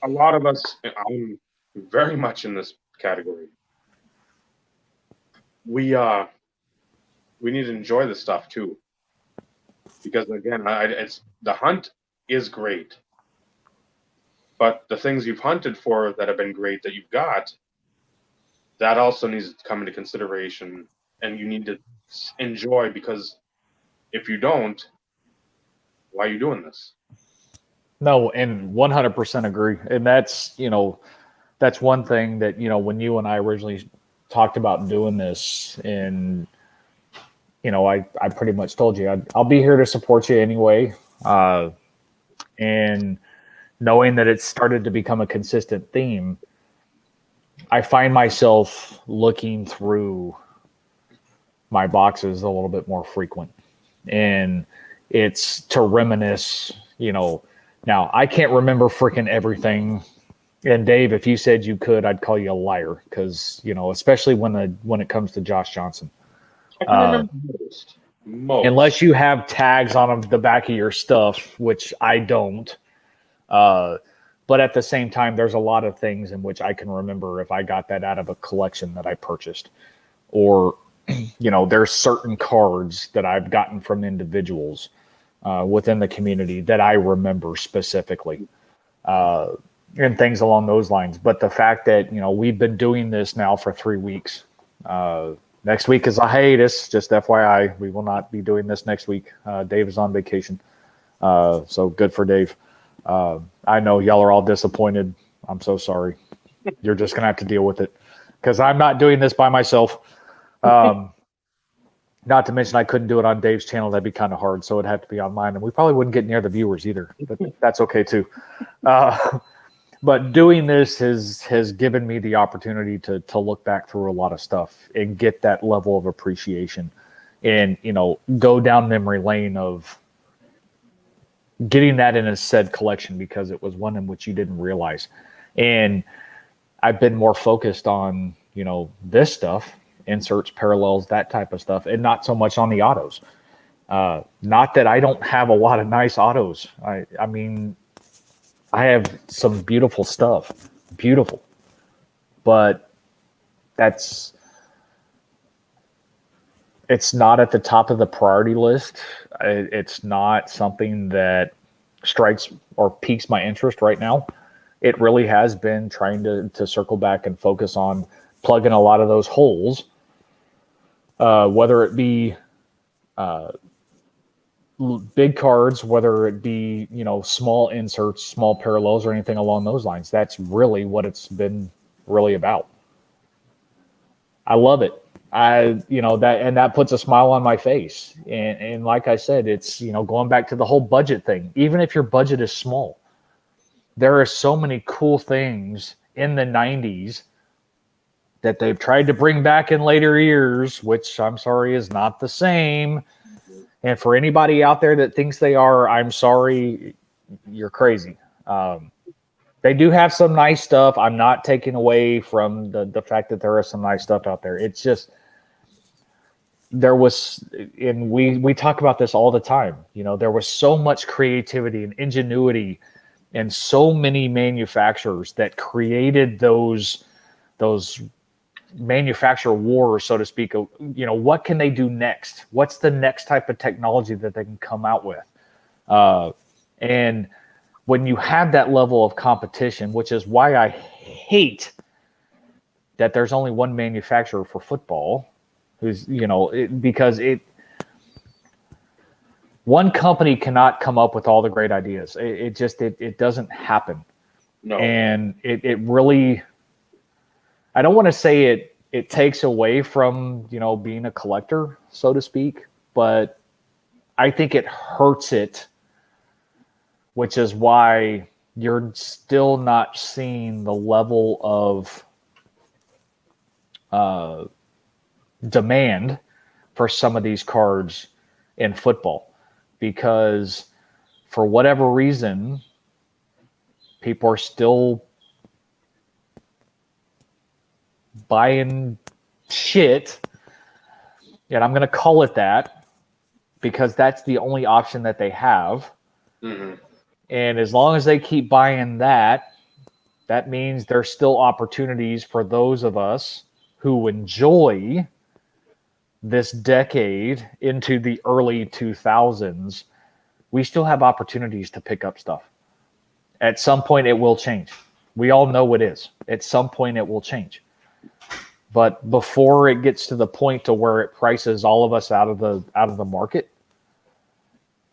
A lot of us, I'm very much in this category. We need to enjoy the stuff too, because again, it's the hunt is great, but the things you've hunted for that have been great that you've got, that also needs to come into consideration, and you need to enjoy, because if you don't, why are you doing this? No, and 100% agree. And that's one thing that, when you and I originally talked about doing this, and I pretty much told you I'll be here to support you anyway. And knowing that it's started to become a consistent theme, I find myself looking through my boxes a little bit more frequent. And it's to reminisce, now I can't remember freaking everything. And Dave, if you said you could, I'd call you a liar because, especially when it comes to Josh Johnson. I can remember most. Unless you have tags on the back of your stuff, which I don't. But at the same time, there's a lot of things in which I can remember if I got that out of a collection that I purchased. Or, there's certain cards that I've gotten from individuals within the community that I remember specifically. And things along those lines. But the fact that, we've been doing this now for 3 weeks. Next week is a hiatus, just FYI. We will not be doing this next week. Dave is on vacation. So good for Dave. I know y'all are all disappointed. I'm so sorry. You're just going to have to deal with it because I'm not doing this by myself. Not to mention I couldn't do it on Dave's channel. That'd be kind of hard. So it'd have to be on mine. And we probably wouldn't get near the viewers either. But that's okay too. But doing this has given me the opportunity to look back through a lot of stuff and get that level of appreciation and, go down memory lane of getting that in a said collection because it was one in which you didn't realize. And I've been more focused on, this stuff, inserts, parallels, that type of stuff, and not so much on the autos. Not that I don't have a lot of nice autos. I mean, I have some beautiful stuff, beautiful, but it's not at the top of the priority list. It's not something that strikes or piques my interest right now. It really has been trying to circle back and focus on plugging a lot of those holes, whether it be big cards, whether it be, small inserts, small parallels, or anything along those lines. That's really what it's been really about. I love it. That puts a smile on my face. And like I said, it's, going back to the whole budget thing. Even if your budget is small, there are so many cool things in the 90s that they've tried to bring back in later years, which I'm sorry is not the same. And for anybody out there that thinks they are, I'm sorry, you're crazy. They do have some nice stuff. I'm not taking away from the fact that there is some nice stuff out there. It's just and we talk about this all the time. There was so much creativity and ingenuity and so many manufacturers that created those manufacturer wars, so to speak. What can they do next? What's the next type of technology that they can come out with? And when you have that level of competition, which is why I hate that there's only one manufacturer for football, because one company cannot come up with all the great ideas. It doesn't happen. No. And it really, I don't want to say it takes away from, being a collector, so to speak, but I think it hurts it, which is why you're still not seeing the level of demand for some of these cards in football, because for whatever reason, people are still buying shit, and I'm going to call it that because that's the only option that they have. Mm-hmm. And as long as they keep buying that means there's still opportunities for those of us who enjoy this decade into the early 2000s. We still have opportunities to pick up stuff. At some point, it will change. We all know it is. At some point, it will change. But before it gets to the point to where it prices all of us out of the market,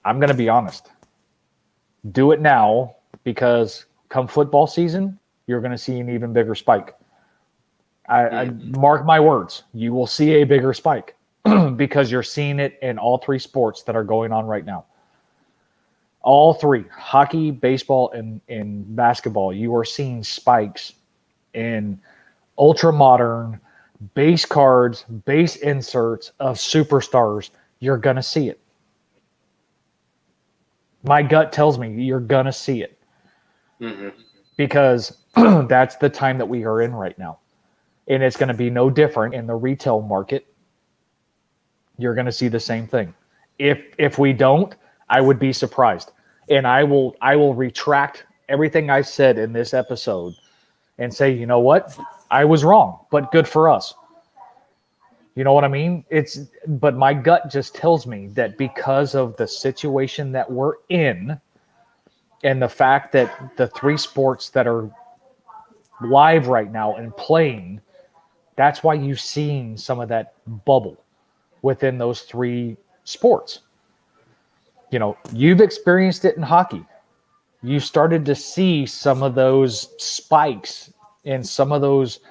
I'm going to be honest. Do it now, because come football season, you're going to see an even bigger spike. I mark my words. You will see a bigger spike. because you're seeing it in all three sports that are going on right now. All three, hockey, baseball, and basketball, you are seeing spikes in ultra modern base cards, base inserts of superstars. You're going to see it. My gut tells me you're going to see it. Mm-hmm. Because that's the time that we are in right now. And it's going to be no different in the retail market. You're going to see the same thing. If we don't, I would be surprised. And I will retract everything I said in this episode and say, you know what? I was wrong, but good for us. You know what I mean? But my gut just tells me that because of the situation that we're in and the fact that the three sports that are live right now and playing, that's why you've seen some of that bubble within those three sports. You know, you've experienced it in hockey. You started to see some of those spikes and some of those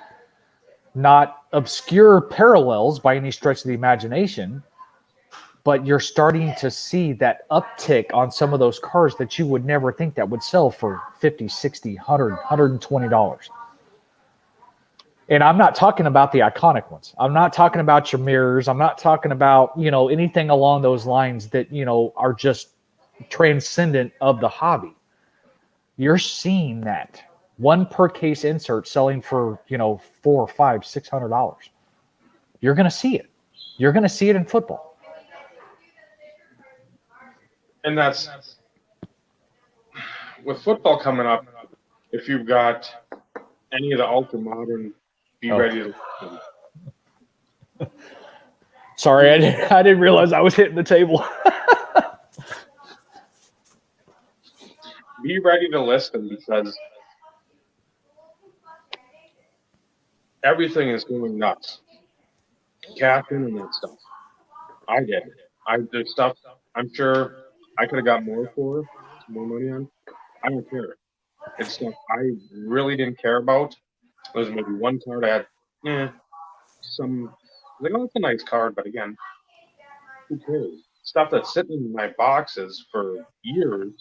not obscure parallels by any stretch of the imagination, but you're starting to see that uptick on some of those cars that you would never think that would sell for $50, $60, $100, $120. And I'm not talking about the iconic ones. I'm not talking about your mirrors. I'm not talking about, you know, anything along those lines that, you know, are just transcendent of the hobby. You're seeing that one per case insert selling for, you know, $400, $500, $600. You're going to see it. You're going to see it in football. And that's with football coming up. If you've got any of the ultra modern, be ready to listen. Sorry, I didn't realize I was hitting the table. Be ready to listen because everything is going nuts. Cash in and that stuff. I get it. There's stuff I'm sure I could have got more for, some more money on. I don't care. It's stuff I really didn't care about. There was maybe one card I had, some, like, oh, it's a nice card, but again, who cares? Stuff that's sitting in my boxes for years,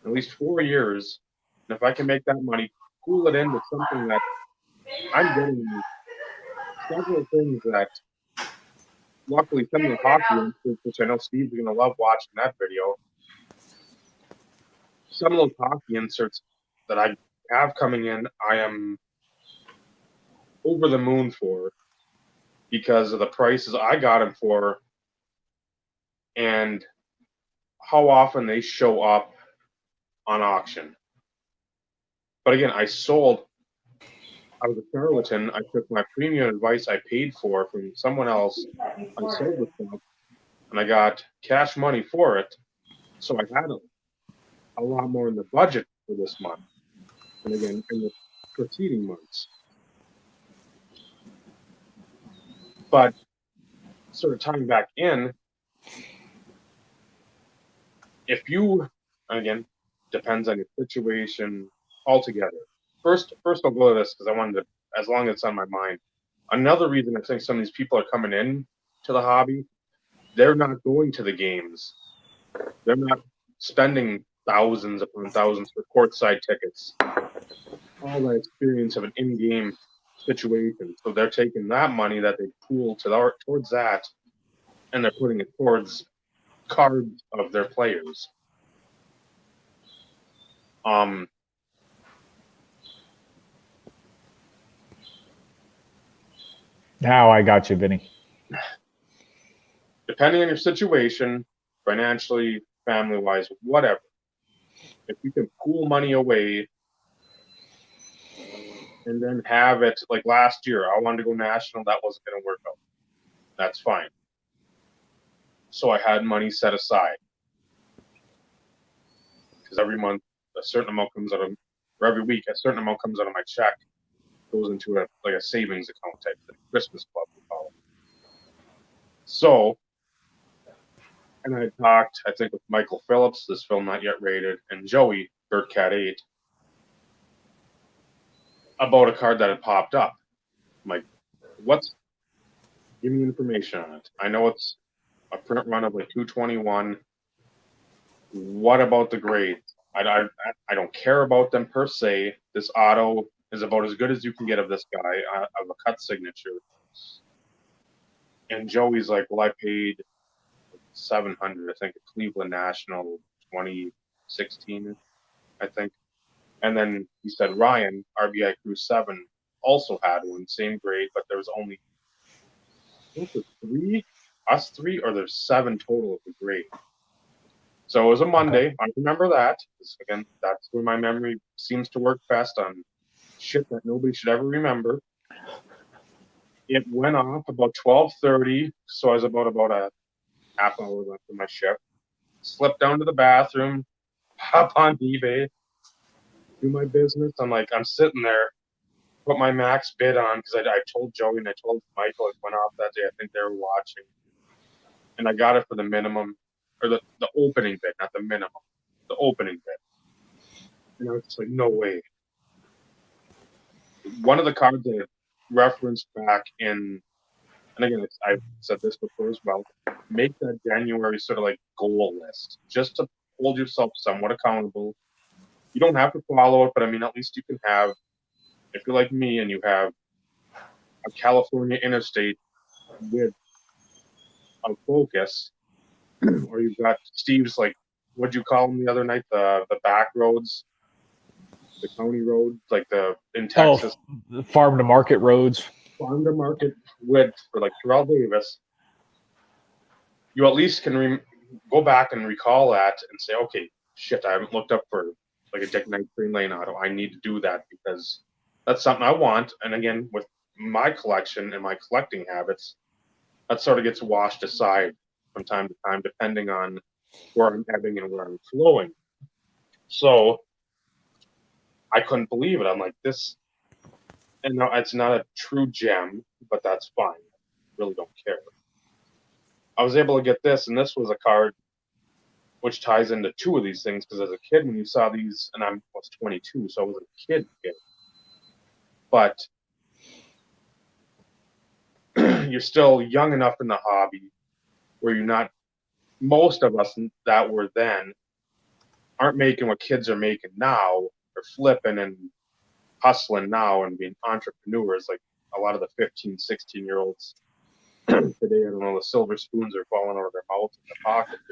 at least 4 years, and if I can make that money, cool it into something that I'm getting several things that, luckily, some of the hockey inserts, which I know Steve's going to love watching that video, some of those hockey inserts that I have coming in, I am over the moon for because of the prices I got them for and how often they show up on auction. But again, I was a charlatan. I took my premium advice I paid for from someone else. I sold the stuff and I got cash money for it. So I had a lot more in the budget for this month. And again, in the preceding months. But sort of tying back in, if you, again, depends on your situation altogether. First I'll go to this because I wanted to, as long as it's on my mind. Another reason I think some of these people are coming in to the hobby, they're not going to the games. They're not spending thousands upon thousands for courtside tickets. All that experience of an in-game situation. So they're taking that money that they pool towards that, and they're putting it towards cards of their players. Now I got you, Vinny. Depending on your situation, financially, family-wise, whatever, if you can pool money away and then have it, like last year, I wanted to go national, that wasn't going to work out. That's fine. So I had money set aside. Because every month, a certain amount comes out of, or every week, a certain amount comes out of my check, goes into a savings account type thing, Christmas club, we call it. So, and I talked, I think, with Michael Phillips, this film not yet rated, and Joey, Birdcat 8, about a card that had popped up. I'm like, Give me information on it. I know it's a print run of like 221. What about the grades? I don't care about them per se. This auto is about as good as you can get of this guy of a cut signature. And Joey's like, well, I paid 700, I think, at Cleveland National 2016, I think. And then he said Ryan, RBI Crew 7, also had one, same grade, but there was only, I think there's us three, or there's 7 total of the grade. So it was a Monday. I remember that. Again, that's where my memory seems to work best on shit that nobody should ever remember. It went off about 12:30, so I was about a half hour left of my shift. Slipped down to the bathroom, hop on eBay, do my business. I'm sitting there, put my max bid on because I told Joey and I told Michael it went off that day. I think they were watching, and I got it for the minimum, or the opening bid, not the minimum, the opening bid. And I was just like, no way. One of the cards that referenced back in, and again, I've said this before as well, make that January sort of like goal list just to hold yourself somewhat accountable. You don't have to follow it, but I mean, at least you can have, if you're like me and you have a California interstate with a focus, or you've got Steve's, like, what'd you call them the other night? The back roads, the county roads, like in Texas. Oh, farm to market roads. Farm to market width for like Terrell Davis. You at least can go back and recall that and say, okay, shit, I haven't looked up for like a Dick Knight Green Lane auto. I need to do that because that's something I want. And again, with my collection and my collecting habits, that sort of gets washed aside from time to time, depending on where I'm ebbing and where I'm flowing. So I couldn't believe it. I'm like, this, and no, it's not a true gem, but that's fine. I really don't care. I was able to get this, and this was a card which ties into 2 of these things, because as a kid, when you saw these, and I was 22, so I was a kid. But you're still young enough in the hobby where you're not, most of us that were then aren't making what kids are making now, or flipping and hustling now and being entrepreneurs like a lot of the 15, 16-year-olds today. I don't know, the silver spoons are falling out of their mouth in their pockets.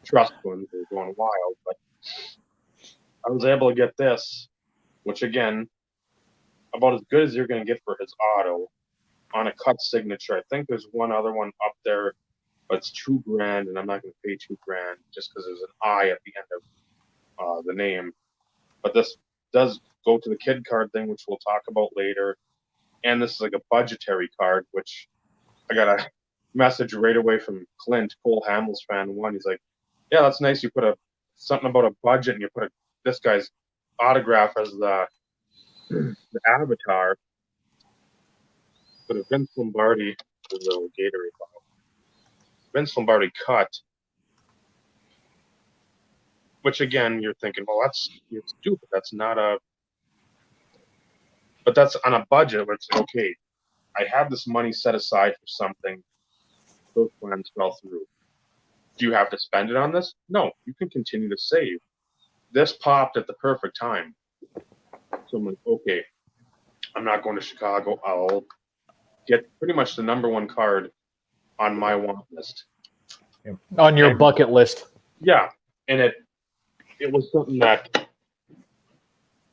Trust funds are going wild. But I was able to get this, which again, about as good as you're going to get for his auto on a cut signature. I think there's one other one up there, but it's $2,000, and I'm not going to pay $2,000 just because there's an I at the end of the name. But this does go to the kid card thing, which we'll talk about later. And this is like a budgetary card, which I got a message right away from Clint, Cole Hamels fan 1. He's like, yeah, that's nice. You put something about a budget, and you put this guy's autograph as the avatar. But a Vince Lombardi, the little Gatorade bottle. Vince Lombardi cut, which again, you're thinking, well, you're stupid. That's not a, but that's on a budget where it's like, okay, I have this money set aside for something. Those plans fell through. Do you have to spend it on this? No, you can continue to save. This popped at the perfect time. So I'm like, okay, I'm not going to Chicago. I'll get pretty much the number 1 card on my want list. On your bucket list. Yeah. And it was something that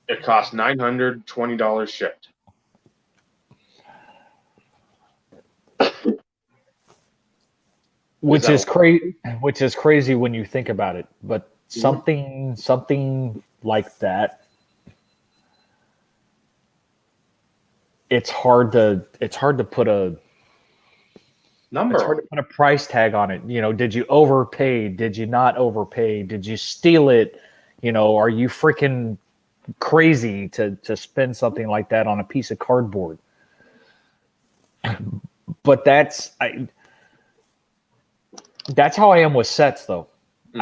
it cost $920 shipped. Which is crazy when you think about it. But something like that, it's hard to put a number. It's hard to put a price tag on it. You know, did you overpay? Did you not overpay? Did you steal it? You know, are you freaking crazy to spend something like that on a piece of cardboard? But that's how I am with sets, though. Mm-hmm.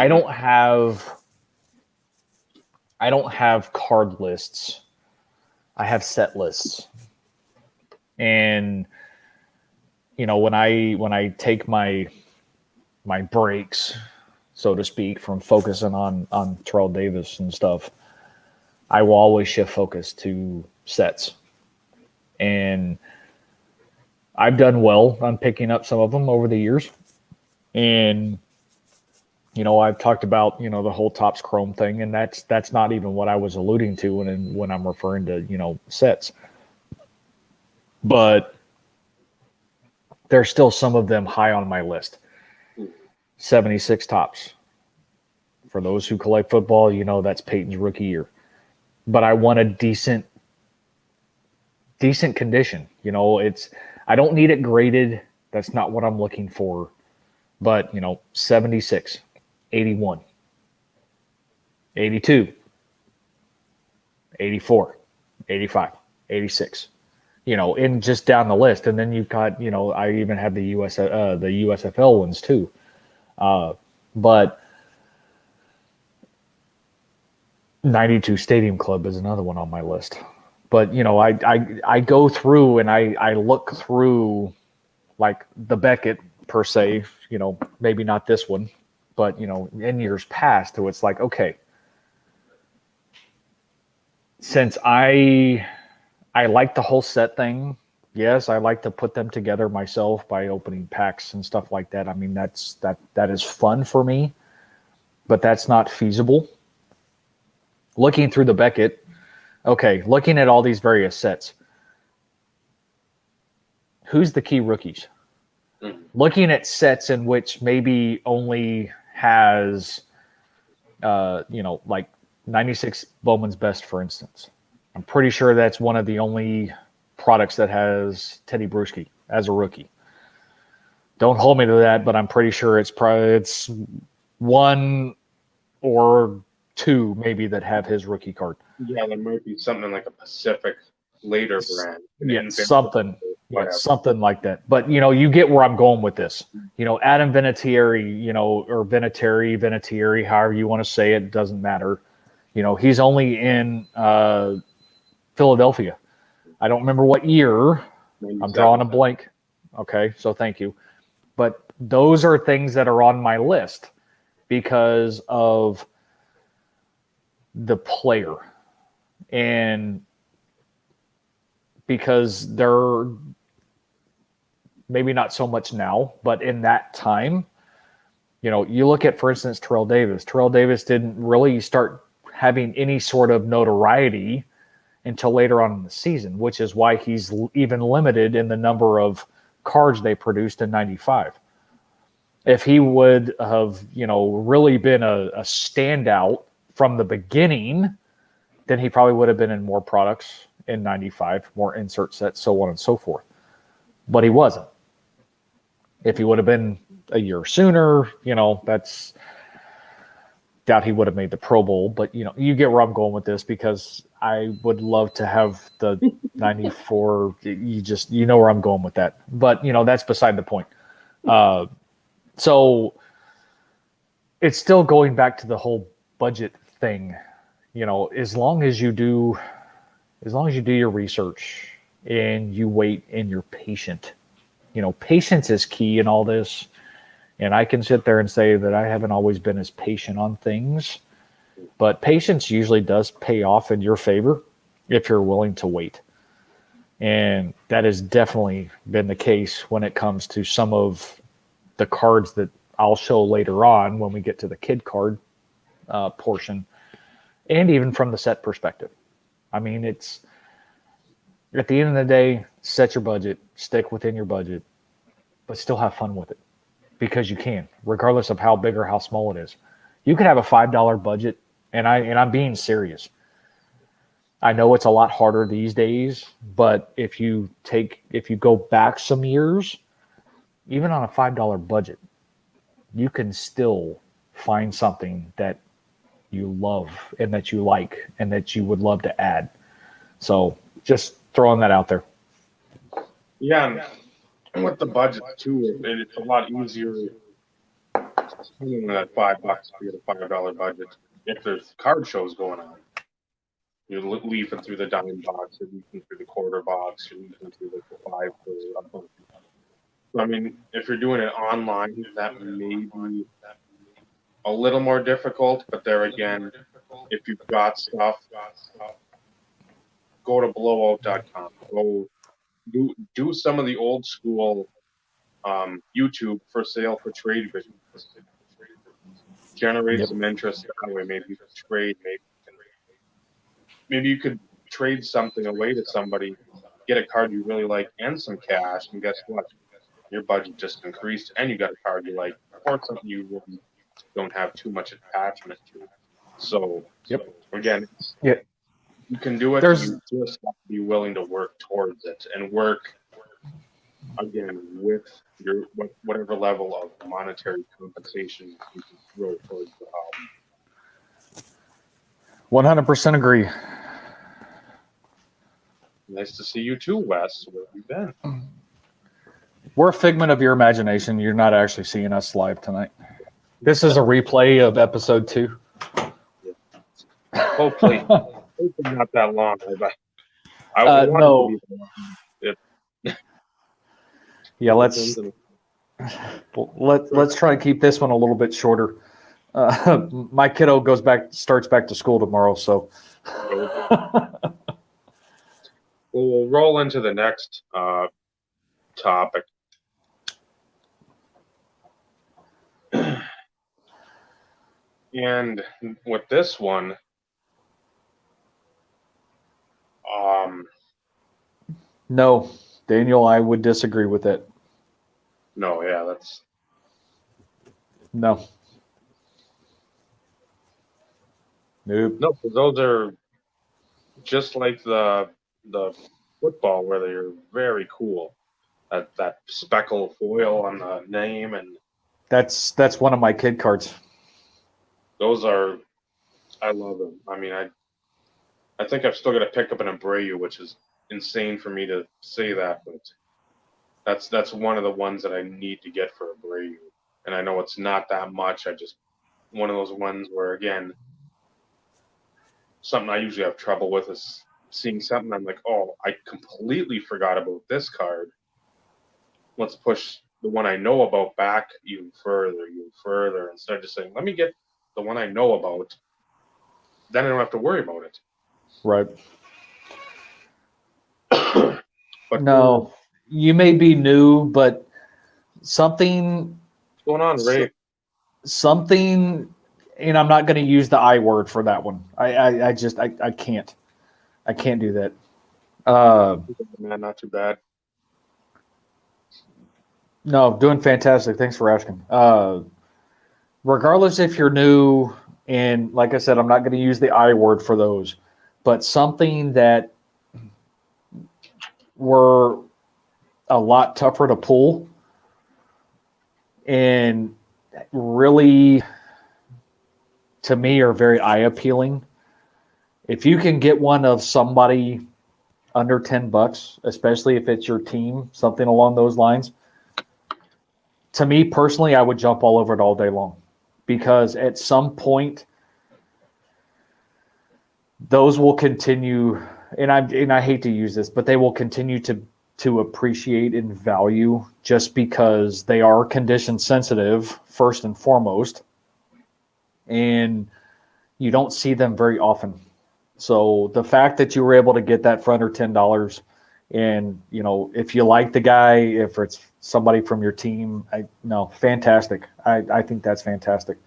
I don't have card lists. I have set lists. And when I take my breaks, so to speak, from focusing on Terrell Davis and stuff, I will always shift focus to sets. And I've done well on picking up some of them over the years. And I've talked about the whole Topps Chrome thing, and that's not even what I was alluding to when I'm referring to sets. But there's still some of them high on my list. 76 Topps. For those who collect football, that's Peyton's rookie year. But I want a decent condition. I don't need it graded. That's not what I'm looking for. But 76, 81, 82, 84, 85, 86. And just down the list. And then you've got, I even have the USFL ones too. But 92 Stadium Club is another one on my list. But, I go through and I look through like the Beckett per se, maybe not this one, but, in years past, so it's like, okay, since I like the whole set thing. Yes, I like to put them together myself by opening packs and stuff like that. I mean, that is fun for me, but that's not feasible. Looking through the Beckett, okay, looking at all these various sets, who's the key rookies? Looking at sets in which maybe only has, like 96 Bowman's Best, for instance. I'm pretty sure that's one of the only products that has Teddy Bruschi as a rookie. Don't hold me to that, but I'm pretty sure it's one or two maybe that have his rookie card. Yeah, there might be something like a Pacific later brand. Yeah, something like that. But you get where I'm going with this. Adam Vinatieri, or Vinatieri, however you want to say it, doesn't matter. He's only in Philadelphia. I don't remember what year. I'm drawing a blank. Okay, so thank you. But those are things that are on my list because of the player and because they're maybe not so much now, but in that time, you look at, for instance, Terrell Davis. Terrell Davis didn't really start having any sort of notoriety until later on in the season, which is why he's even limited in the number of cards they produced in 95. If he would have, really been a standout from the beginning, then he probably would have been in more products in 95, more insert sets, so on and so forth. But he wasn't. If he would have been a year sooner, that's doubt he would have made the Pro Bowl. But, you get where I'm going with this because I would love to have the 94. You know where I'm going with that. But, that's beside the point. So it's still going back to the whole budget thing. As long as you do your research and you wait and you're patient, patience is key in all this. And I can sit there and say that I haven't always been as patient on things, but patience usually does pay off in your favor if you're willing to wait. And that has definitely been the case when it comes to some of the cards that I'll show later on when we get to the kid card portion, and even from the set perspective. I mean, it's at the end of the day, set your budget, stick within your budget, but still have fun with it because you can, regardless of how big or how small it is. You could have a $5 budget, and I'm being serious. I know it's a lot harder these days, but if you go back some years, even on a $5 budget, you can still find something that you love and that you like and that you would love to add. So just throwing that out there. Yeah, and with the budget too, it's a lot easier spending that $5 to get a $5 budget if there's card shows going on. You're leafing through the dime box, you're leafing through the quarter box, you're leafing through the 5 for a bunch. I mean, if you're doing it online, that may be a little more difficult. But there again, if you've got stuff, go to blowout.com. Go do some of the old school YouTube for sale for trade videos. Generate Yep. some interest that way. Maybe you could trade. Maybe you could trade something away to somebody, get a card you really like, and some cash. And guess what? Your budget just increased, and you got a card you like, or something you really don't have too much attachment to. So, Yep. Again, Yeah. you can do it. There's- You just have to be willing to work towards it and work again with your whatever level of monetary compensation you can throw towards the hobby. 100% agree. Nice to see you too, Wes. Where have you been? We're a figment of your imagination. You're not actually seeing us live tonight. This is a replay of episode 2. Hopefully not that long. I want no. it to be that long. Yeah, let's try to keep this one a little bit shorter. My kiddo starts back to school tomorrow, so We'll roll into the next topic. And with this one, no, Daniel, I would disagree with that. no, yeah, that's No. Nope. no. Those are just like the football, where they're very cool. That speckle foil on the name, and That's one of my kid cards. those are, I love them. I mean, I think I've still got to pick up an Abreu, which is insane for me to say that, but that's one of the ones that I need to get for Abreu. And I know it's not that much. I just, one of those ones where, again, something I usually have trouble with is seeing something I'm like, oh, I completely forgot about this card. Let's push the one I know about back even further, instead of just saying, let me get the one I know about. Then I don't have to worry about it. Right. But No, you may be new, but something, what's going on, Ray? something, and I'm not going to use the I word for that one. I just can't. I can't do that. Man, not too bad. No, doing fantastic. Thanks for asking. Regardless if you're new, and like I said, I'm not going to use the I word for those, but something that were a lot tougher to pull and really, to me, are very eye appealing. If you can get one of somebody under $10, especially if it's your team, something along those lines, to me personally, I would jump all over it all day long, because at some point those will continue, and I hate to use this, but they will continue to appreciate in value, just because they are condition sensitive first and foremost, and you don't see them very often. So the fact that you were able to get that for under $10, and if you like the guy, if it's somebody from your team, fantastic. I think that's fantastic.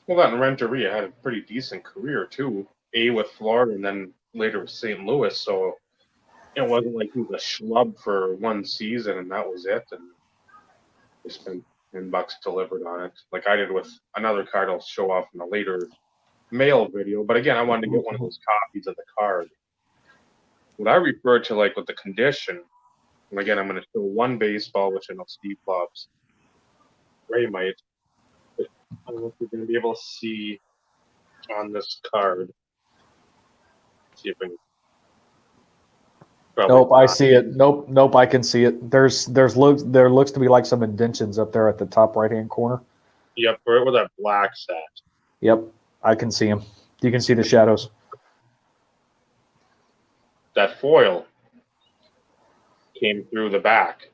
Well, that Renteria had a pretty decent career too. With Florida, and then later with St. Louis. So it wasn't like he was a schlub for one season and that was it. And they spent $10 delivered on it, like I did with another card I'll show off in a later mail video. But again, I wanted to get one of those copies of the card. What I refer to, like with the condition, and again, I'm going to show one baseball, which I know Steve loves. Ray might. But I don't know if you're going to be able to see on this card. See if I can. Nope, I see it. Nope, I can see it. There looks to be like some indentions up there at the top right hand corner. Yep, right where that black's at. Yep, I can see them. You can see the shadows. That foil came through the back.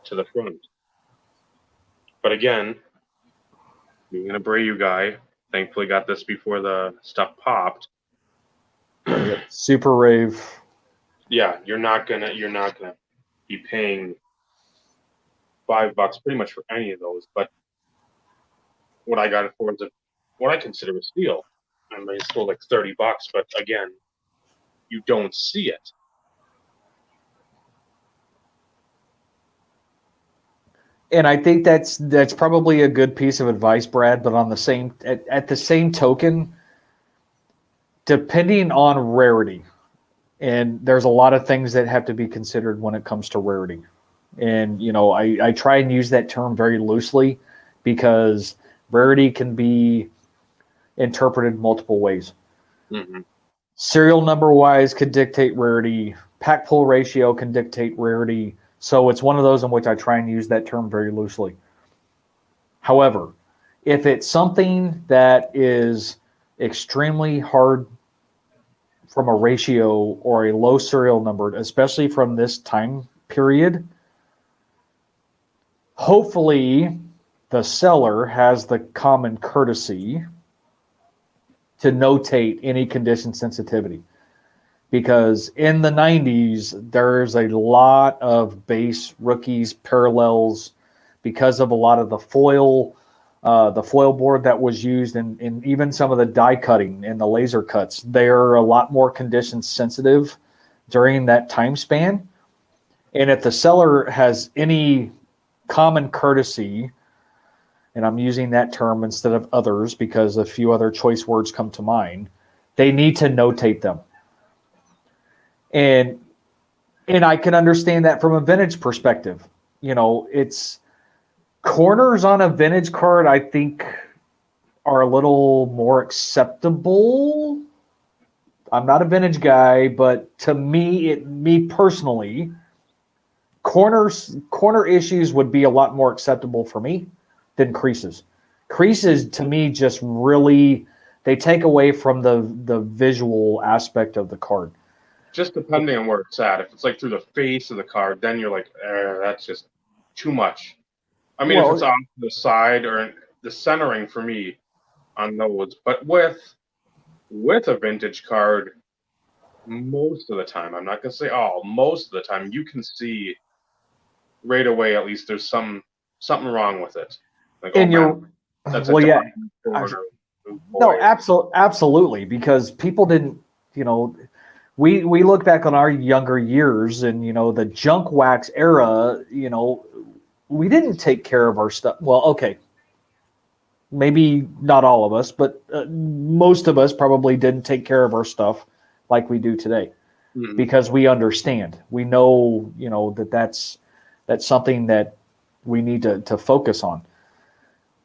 to the front. But again, being an Abreu guy, thankfully got this before the stuff popped. Super Rave. Yeah, you're not gonna be paying $5 pretty much for any of those. But what I got it for is what I consider a steal. I mean, it's still like $30, but again, you don't see it. And I think that's probably a good piece of advice, Brad. But on the same at the same token, depending on rarity, and there's a lot of things that have to be considered when it comes to rarity. And I try and use that term very loosely because rarity can be interpreted multiple ways. Mm-hmm. Serial number wise could dictate rarity. Pack pull ratio can dictate rarity. So it's one of those in which I try and use that term very loosely. However, if it's something that is extremely hard from a ratio or a low serial number, especially from this time period, hopefully the seller has the common courtesy to notate any condition sensitivity. Because in the 90s, there's a lot of base rookies, parallels, because of a lot of the foil board that was used, and even some of the die cutting and the laser cuts. They're a lot more condition sensitive during that time span. And if the seller has any common courtesy, and I'm using that term instead of others because a few other choice words come to mind, they need to notate them. And I can understand that from a vintage perspective. It's corners on a vintage card, I think, are a little more acceptable. I'm not a vintage guy, but to me personally, corner issues would be a lot more acceptable for me than creases. Creases to me just really, they take away from the visual aspect of the card. Just depending on where it's at. If it's like through the face of the card, then you're like, that's just too much. I mean, if it's off to the side or the centering for me on those, but with a vintage card, most of the time, I'm not gonna say all, most of the time, you can see right away. At least there's something wrong with it. Like, and that's well, yeah, no, absolutely, because people didn't, we look back on our younger years and the junk wax era, we didn't take care of our stuff. Well, okay, maybe not all of us, but most of us probably didn't take care of our stuff like we do today. Mm-hmm. Because we understand, we know, that's something that we need to focus on.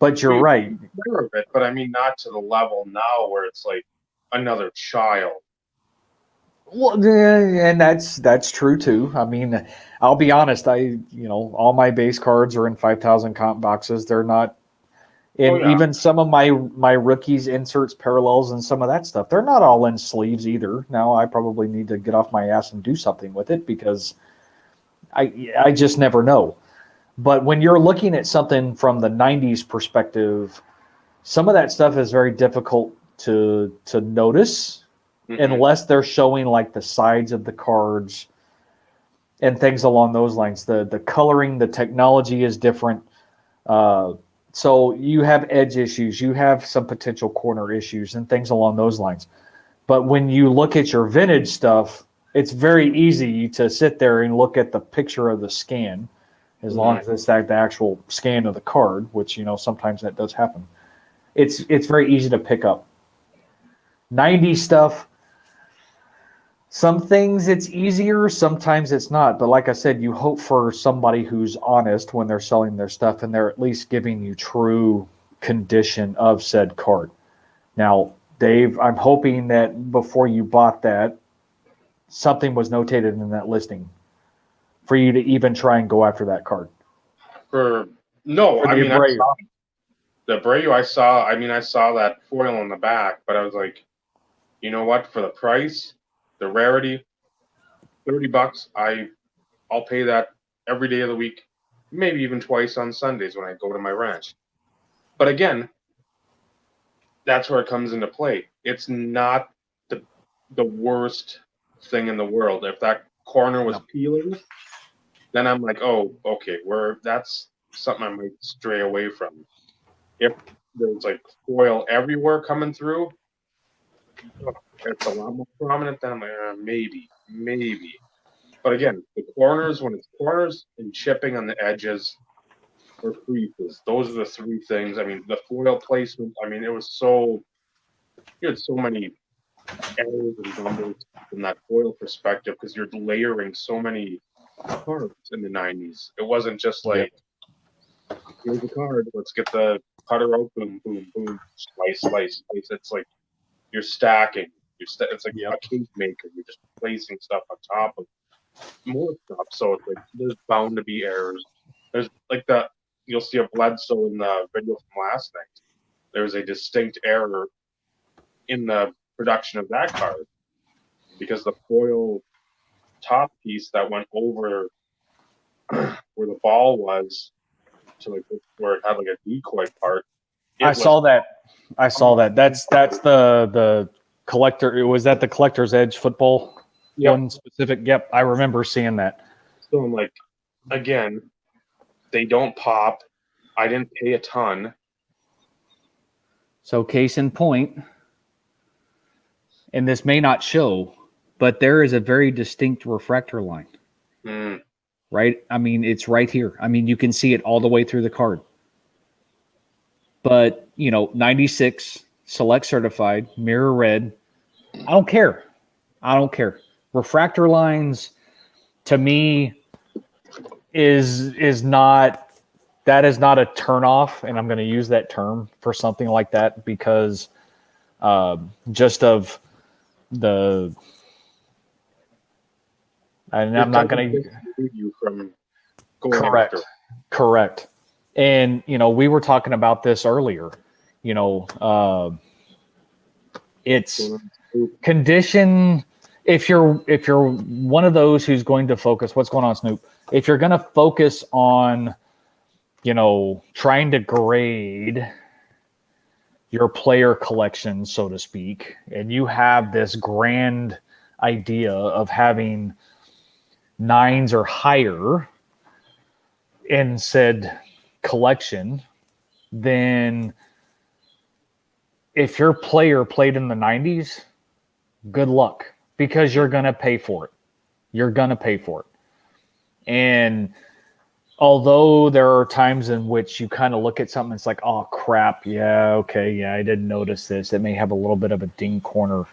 But you're right. But I mean, not to the level now where it's like another child. Well, and that's true too. I mean, I'll be honest. All my base cards are in 5,000 comp boxes. They're not, and even some of my rookies, inserts, parallels, and some of that stuff, they're not all in sleeves either. Now I probably need to get off my ass and do something with it because I just never know. But when you're looking at something from the 90s perspective, some of that stuff is very difficult to notice. Mm-hmm. Unless they're showing like the sides of the cards and things along those lines. The coloring, the technology is different. So you have edge issues, you have some potential corner issues and things along those lines. But when you look at your vintage stuff, it's very easy to sit there and look at the picture of the scan, as long as it's the actual scan of the card, which, sometimes that does happen. It's very easy to pick up. 90s stuff, some things it's easier, sometimes it's not. But like I said, you hope for somebody who's honest when they're selling their stuff and they're at least giving you true condition of said card. Now, Dave, I'm hoping that before you bought that, something was notated in that listing for you to even try and go after that card. I mean, the Abreu I saw that foil on the back, but I was like, you know what? For the price, the rarity, $30, I'll pay that every day of the week. maybe even twice on Sundays when I go to my ranch. But again, that's where it comes into play. It's not the worst thing in the world. If that corner was peeling, then I'm like, oh, okay, that's something I might stray away from. If there's like foil everywhere coming through, it's a lot more prominent. Then I'm like, maybe. But again, the corners, when it's corners and chipping on the edges or creases, those are the three things. I mean, the foil placement. I mean, you had so many errors and numbers from that foil perspective because you're layering so many cards in the 90s. It wasn't just like, here's a card, let's get the cutter out, boom, boom, boom, slice. It's like you're stacking. It's like a cake maker. You're just placing stuff on top of more stuff. So it's like there's bound to be errors. There's like you'll see a Bledsoe in the video from last night. There's a distinct error in the production of that card because the foil top piece that went over where the ball was to like where it had like a decoy part. I saw that. That's the collector. Was that the collector's edge football one specific? Yep, I remember seeing that. So I'm like, again, they don't pop. I didn't pay a ton. So case in point, and this may not show, but there is a very distinct refractor line. Right? I mean, it's right here. I mean, you can see it all the way through the card. But, 96, select certified, mirror red. I don't care. Refractor lines, to me, is not a turnoff, and I'm going to use that term for something like that because just of the... And I'm not going to you from going correct. And we were talking about this earlier. It's condition. If you're one of those who's going to focus, what's going on, Snoop? If you're going to focus on, trying to grade your player collection, so to speak, and you have this grand idea of having 9s or higher in said collection, then if your player played in the 90s, good luck because you're going to pay for it. And although there are times in which you kind of look at something, it's like, oh crap, I didn't notice this. It may have a little bit of a ding corner.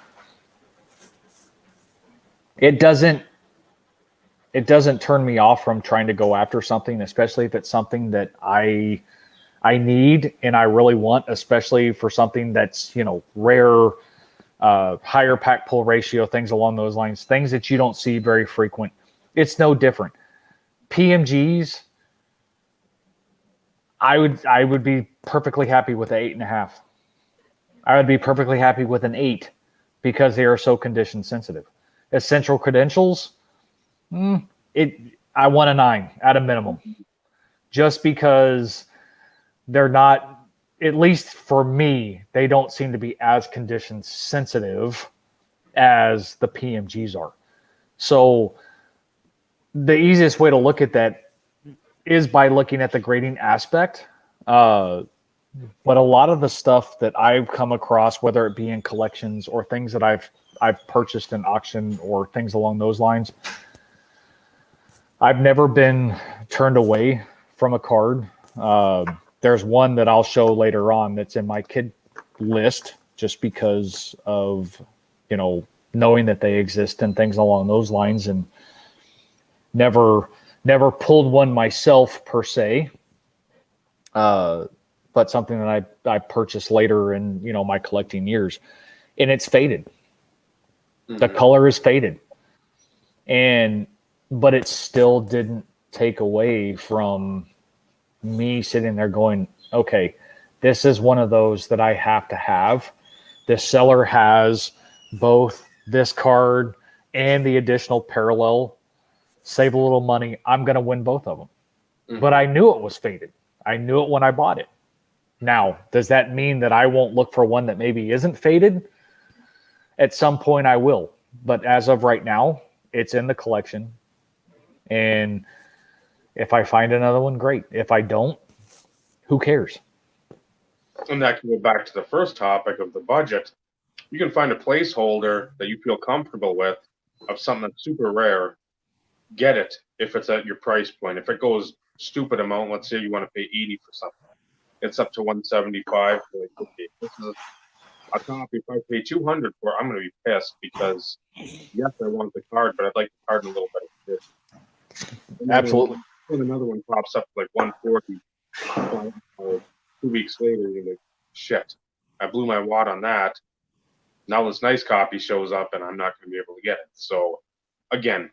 It doesn't turn me off from trying to go after something, especially if it's something that I need and I really want, especially for something that's, rare, higher pack pull ratio, things along those lines, things that you don't see very frequent. It's no different. PMGs, I would be perfectly happy with an 8.5. I would be perfectly happy with an 8 because they are so condition sensitive. Essential credentials, I want a 9 at a minimum, just because they're not, at least for me, they don't seem to be as condition sensitive as the PMGs are. So the easiest way to look at that is by looking at the grading aspect. But a lot of the stuff that I've come across, whether it be in collections or things that I've purchased in auction or things along those lines, I've never been turned away from a card. There's one that I'll show later on that's in my kid list just because of, knowing that they exist and things along those lines, and never pulled one myself per se. But something that I purchased later in, my collecting years, and it's faded. Mm-hmm. The color is faded. But it still didn't take away from me sitting there going, okay, this is one of those that I have to have. This seller has both this card and the additional parallel. Save a little money. I'm going to win both of them. but I knew it was faded. I knew it when I bought it. Now, does that mean that I won't look for one that maybe isn't faded? At some point I will. But as of right now, it's in the collection. And if I find another one, great. If I don't, who cares? And that can go back to the first topic of the budget. You can find a placeholder that you feel comfortable with of something that's super rare. Get it if it's at your price point. If it goes stupid amount, let's say you want to pay 80 for something, it's up to 175. Like, okay, this is a copy. If I pay 200 for it, I'm going to be pissed because yes, I want the card, but I'd like the card in a little better condition. Absolutely. When another one pops up like 140, 2 weeks later, you're like, shit, I blew my wad on that. Now this nice copy shows up and I'm not going to be able to get it. So again,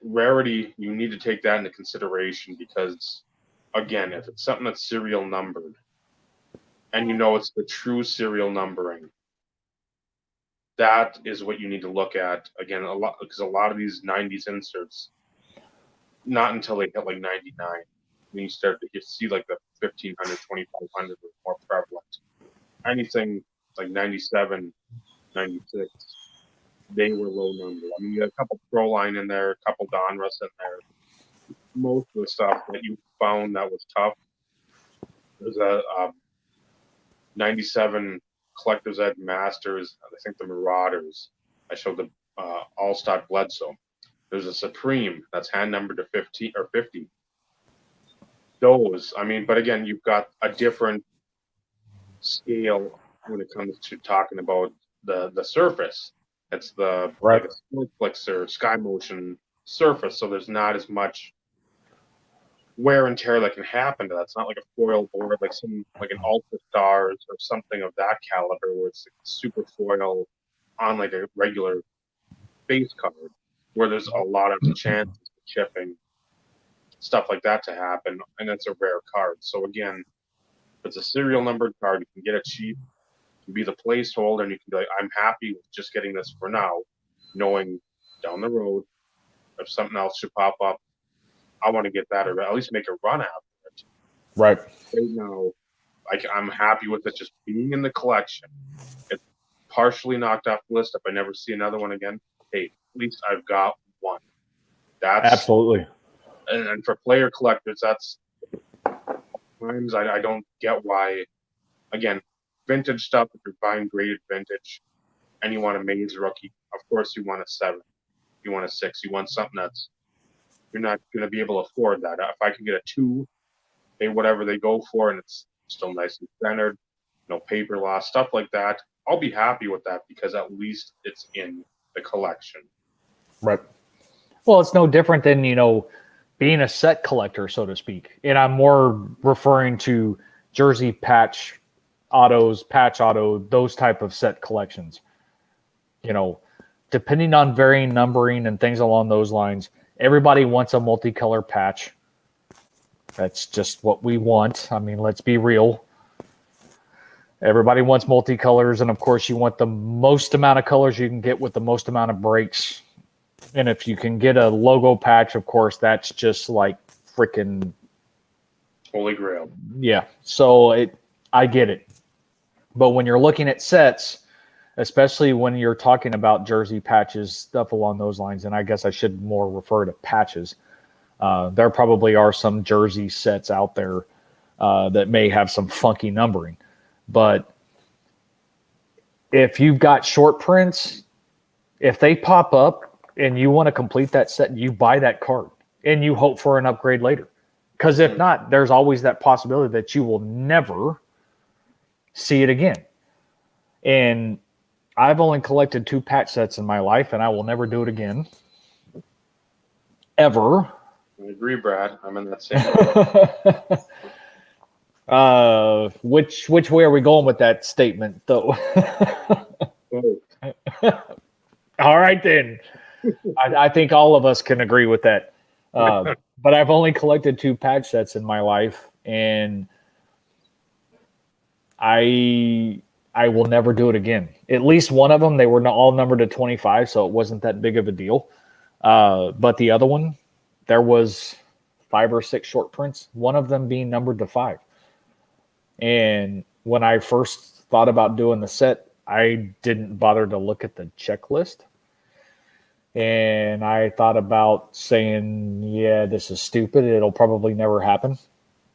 rarity, you need to take that into consideration because, again, if it's something that's serial numbered and you know it's the true serial numbering, that is what you need to look at. Again, because a lot of these 90s inserts, not until they hit like 99, when you start to see like the 1500, 2500 was more prevalent. Anything like 97, 96, they were low number. I mean, you had a couple Proline in there, a couple Donruss in there. Most of the stuff that you found that was tough. There's a 97 Collector's Ed Masters, I think the Marauders. I showed the All-Stock Bledsoe. There's a Supreme that's hand numbered to 50 or 50. Those, I mean, but again, you've got a different scale when it comes to talking about the surface. It's the Right. like a Sportflix or Sky Motion surface, so there's not as much wear and tear that can happen to that. It's not like a foil board, like an Ultra Stars or something of that caliber, where it's like super foil on like a regular base card, where there's a lot of chances of chipping, stuff like that to happen, and it's a rare card. So again, if it's a serial numbered card, you can get it cheap. You can be the placeholder, and you can be like, I'm happy with just getting this for now, knowing down the road if something else should pop up, I want to get that, or at least make a run after it. Right. Right now, I'm happy with it just being in the collection. It's partially knocked off the list. If I never see another one again, hey, at least I've got one. That's Absolutely. And for player collectors, that's times I don't get why. Again, vintage stuff. If you're buying graded vintage, and you want a Maze rookie, of course you want a 7. You want a 6. You want something that's you're not going to be able to afford that. If I can get a 2, pay whatever they go for, and it's still nice and centered, no paper loss, stuff like that, I'll be happy with that because at least it's in the collection. Right. Well, it's no different than, being a set collector, so to speak. And I'm more referring to jersey patch autos, patch auto, those type of set collections. Depending on varying numbering and things along those lines, everybody wants a multicolor patch. That's just what we want. I mean, let's be real. Everybody wants multicolors, and of course you want the most amount of colors you can get with the most amount of breaks. And if you can get a logo patch, of course, that's just like freaking Holy Grail. Yeah. So I get it. But when you're looking at sets, especially when you're talking about jersey patches, stuff along those lines, and I guess I should more refer to patches. There probably are some jersey sets out there that may have some funky numbering. But if you've got short prints, if they pop up and you want to complete that set, you buy that card and you hope for an upgrade later. Because if not, there's always that possibility that you will never see it again. And I've only collected 2 patch sets in my life, and I will never do it again. Ever. I agree, Brad. I'm in that same Which way are we going with that statement, though? All right, then. I think all of us can agree with that. But I've only collected 2 patch sets in my life, and I will never do it again. At least one of them, they were all numbered to 25, so it wasn't that big of a deal. But the other one, there was 5 or 6 short prints, one of them being numbered to 5. And when I first thought about doing the set, I didn't bother to look at the checklist. And I thought about saying, yeah, this is stupid. It'll probably never happen.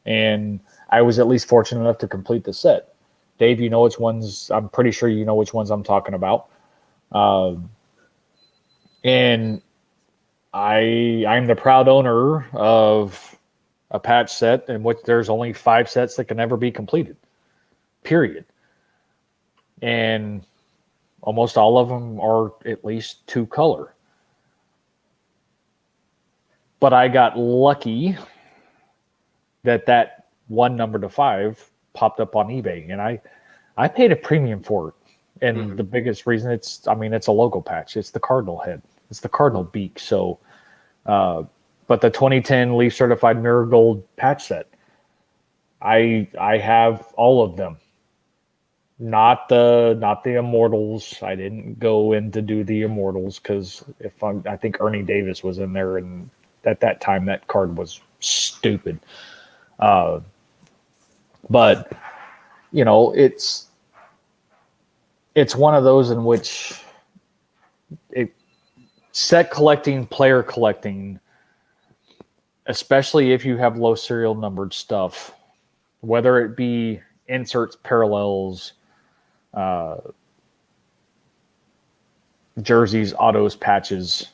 And I was at least fortunate enough to complete the set. Dave, you know which ones, I'm pretty sure you know which ones I'm talking about. And I'm the proud owner of a patch set in which there's only 5 sets that can ever be completed, period. And almost all of them are at least 2 color. But I got lucky that one number to 5 popped up on eBay, and I paid a premium for it. And the biggest reason it's a logo patch. It's the cardinal head. It's the cardinal beak. So, but the 2010 Leaf Certified Mirror Gold patch set, I have all of them. Not the Immortals. I didn't go in to do the Immortals because I think Ernie Davis was in there, and at that time that card was stupid. But you know, it's one of those in which set collecting, player collecting, especially if you have low serial numbered stuff, whether it be inserts, parallels, jerseys, autos, patches.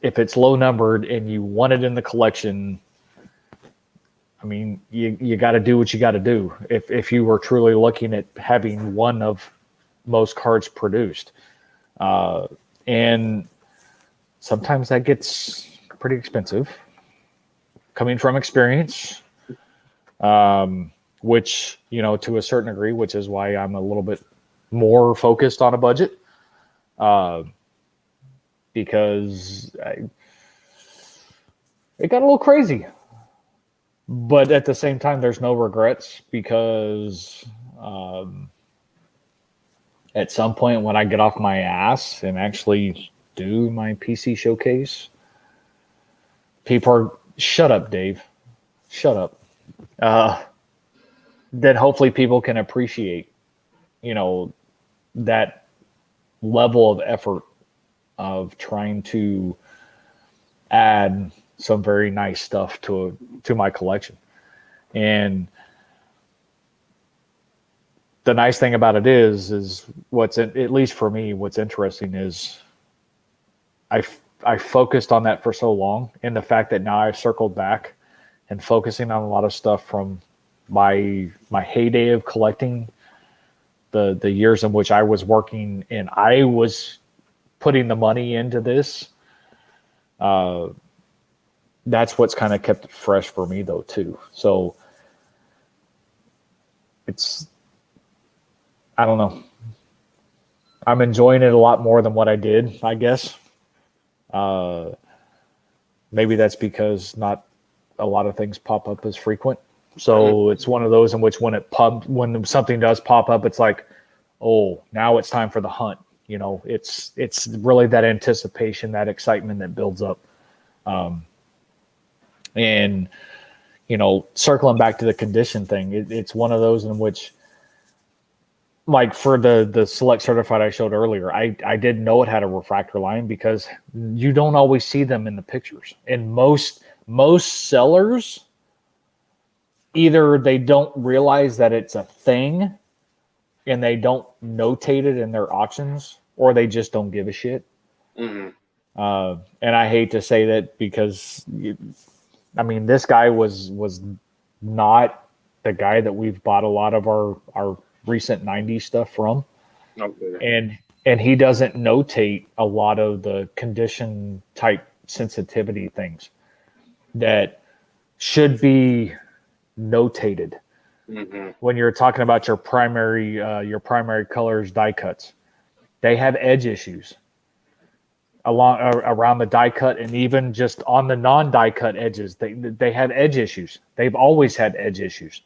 If it's low numbered and you want it in the collection, I mean, you got to do what you got to do. If you were truly looking at having one of most cards produced, and sometimes that gets pretty expensive. Coming from experience, which, you know, to a certain degree, which is why I'm a little bit more focused on a budget, because it got a little crazy. But at the same time, there's no regrets because at some point when I get off my ass and actually do my PC showcase, people are, shut up, Dave. Shut up. Then hopefully people can appreciate, you know, that level of effort of trying to add some very nice stuff to my collection. And the nice thing about it is at least for me, what's interesting is I focused on that for so long, and the fact that now I've circled back and focusing on a lot of stuff from my heyday of collecting, the years in which I was working and I was putting the money into this. That's what's kind of kept it fresh for me though too. So I don't know. I'm enjoying it a lot more than what I did, I guess. Maybe that's because not a lot of things pop up as frequent. So it's one of those in which when something does pop up, it's like, oh, now it's time for the hunt. You know, it's really that anticipation, that excitement that builds up. And, you know, circling back to the condition thing, it's one of those in which, like for the Select Certified I showed earlier, I didn't know it had a refractor line because you don't always see them in the pictures. And most sellers, either they don't realize that it's a thing and they don't notate it in their auctions, or they just don't give a shit. Mm-hmm. And I hate to say that because, this guy was not the guy that we've bought a lot of our recent 90s stuff from. Okay. And he doesn't notate a lot of the condition type sensitivity things that should be notated. Mm-hmm. When you're talking about your primary colors die cuts, they have edge issues around the die cut, and even just on the non-die cut edges, they have edge issues. They've always had edge issues.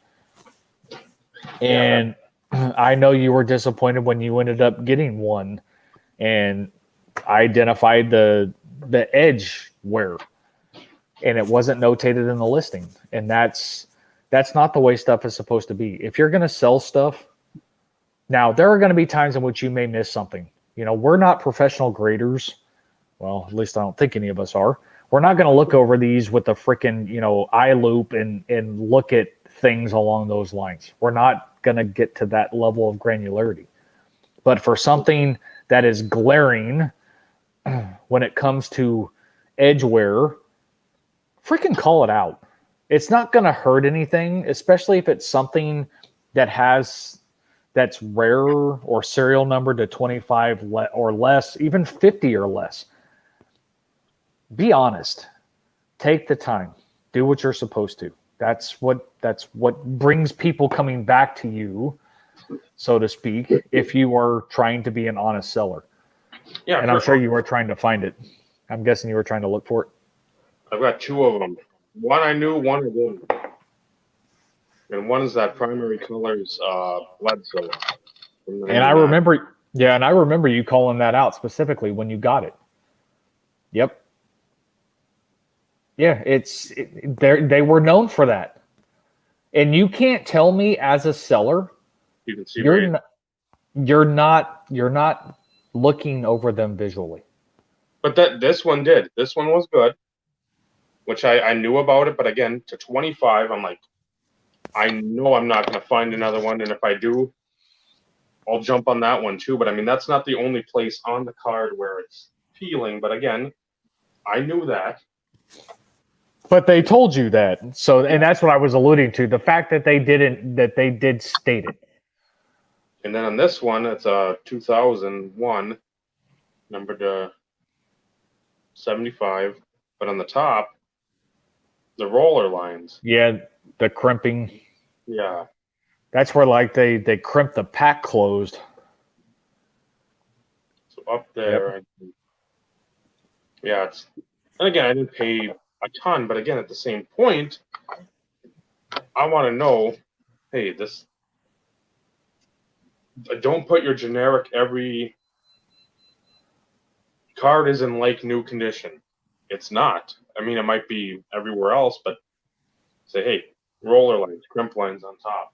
And I know you were disappointed when you ended up getting one, and I identified the edge where, and it wasn't notated in the listing. And that's not the way stuff is supposed to be. If you're going to sell stuff, now there are going to be times in which you may miss something. You know, we're not professional graders. Well, at least I don't think any of us are. We're not going to look over these with a freaking, you know, eye loop and look at things along those lines. We're not going to get to that level of granularity. But for something that is glaring when it comes to edge wear, freaking call it out. It's not going to hurt anything, especially if it's something that's rare or serial number to 25 or less, even 50 or less. Be honest. Take the time. Do what you're supposed to. That's what brings people coming back to you, so to speak, if you are trying to be an honest seller. Yeah, and I'm sure you were trying to find it. I'm guessing you were trying to look for it. I've got two of them. One I knew, one I didn't. And one is that primary colors blood silver. And I remember you calling that out specifically when you got it. Yep. Yeah, they were known for that. And you can't tell me as a seller, you can see you're not looking over them visually. But this one did. This one was good, which I knew about it. But again, to 25, I'm like, I know I'm not going to find another one. And if I do, I'll jump on that one too. But I mean, that's not the only place on the card where it's peeling. But again, I knew that. But they told you that. So, and that's what I was alluding to. The fact that they did state it. And then on this one, it's a 2001, numbered to 75. But on the top, the roller lines. Yeah, the crimping. Yeah. That's where like they crimp the pack closed. So up there, yep. Yeah, and again, I didn't pay a ton, but again, at the same point, I want to know, hey, don't put your generic every card is in like new condition. It's not. I mean, it might be everywhere else, but say, hey, roller lines, crimp lines on top.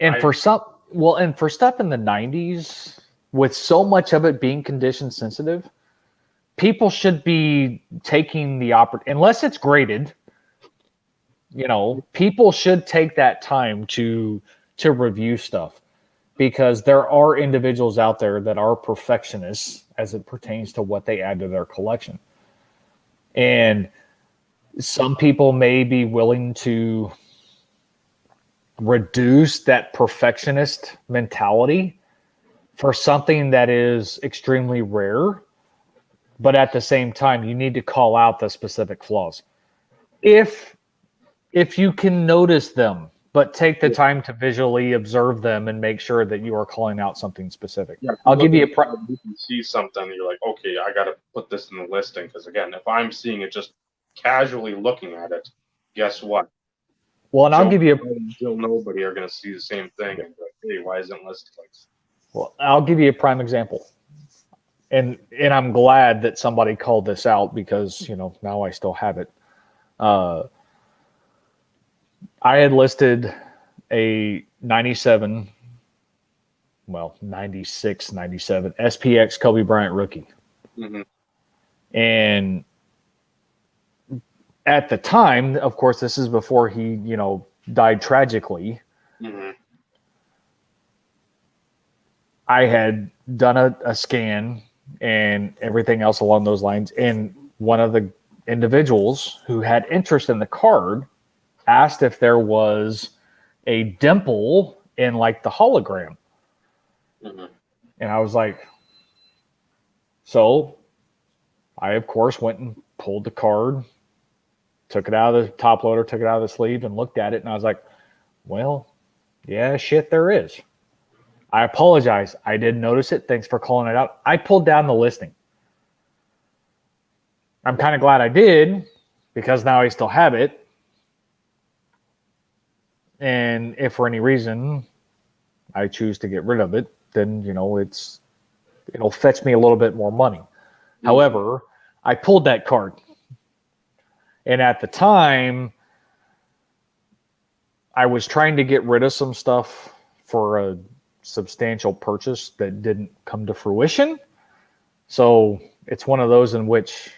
And for stuff in the 90s, with so much of it being condition sensitive, people should be taking the opportunity, unless it's graded, you know, people should take that time to review stuff, because there are individuals out there that are perfectionists as it pertains to what they add to their collection. And some people may be willing to reduce that perfectionist mentality for something that is extremely rare. But at the same time, you need to call out the specific flaws. If you can notice them, but take the time to visually observe them and make sure that you are calling out something specific. Yeah, I'll give you you can see something and you're like, okay, I got to put this in the listing. Because again, if I'm seeing it just casually looking at it, guess what? Well, and I'll give you nobody are going to see the same thing and be like, hey, why isn't it listed like this? Well, I'll give you a prime example. And I'm glad that somebody called this out, because, you know, now I still have it. I had listed a 96, 97 SPX Kobe Bryant rookie. Mm-hmm. And at the time, of course, this is before he, you know, died tragically. Mm-hmm. I had done a scan and everything else along those lines. And one of the individuals who had interest in the card asked if there was a dimple in like the hologram. Mm-hmm. And I was like, so I, of course, went and pulled the card, took it out of the top loader, took it out of the sleeve and looked at it. And I was like, well, yeah, shit, there is. I apologize. I didn't notice it. Thanks for calling it out. I pulled down the listing. I'm kind of glad I did, because now I still have it. And if for any reason I choose to get rid of it, then, you know, it'll fetch me a little bit more money. Mm-hmm. However, I pulled that card. And at the time, I was trying to get rid of some stuff for a substantial purchase that didn't come to fruition. So it's one of those in which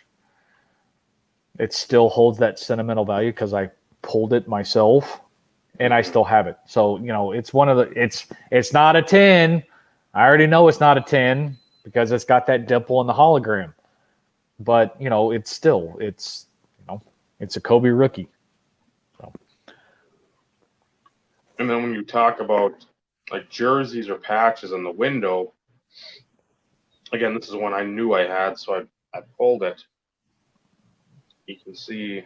it still holds that sentimental value because I pulled it myself and I still have it. So, it's one of the, it's not a 10. I already know it's not a 10 because it's got that dimple in the hologram. But, it's still, it's a Kobe rookie. So. And then when you talk about like jerseys or patches on the window, again, this is one I knew I had, so I pulled it. You can see.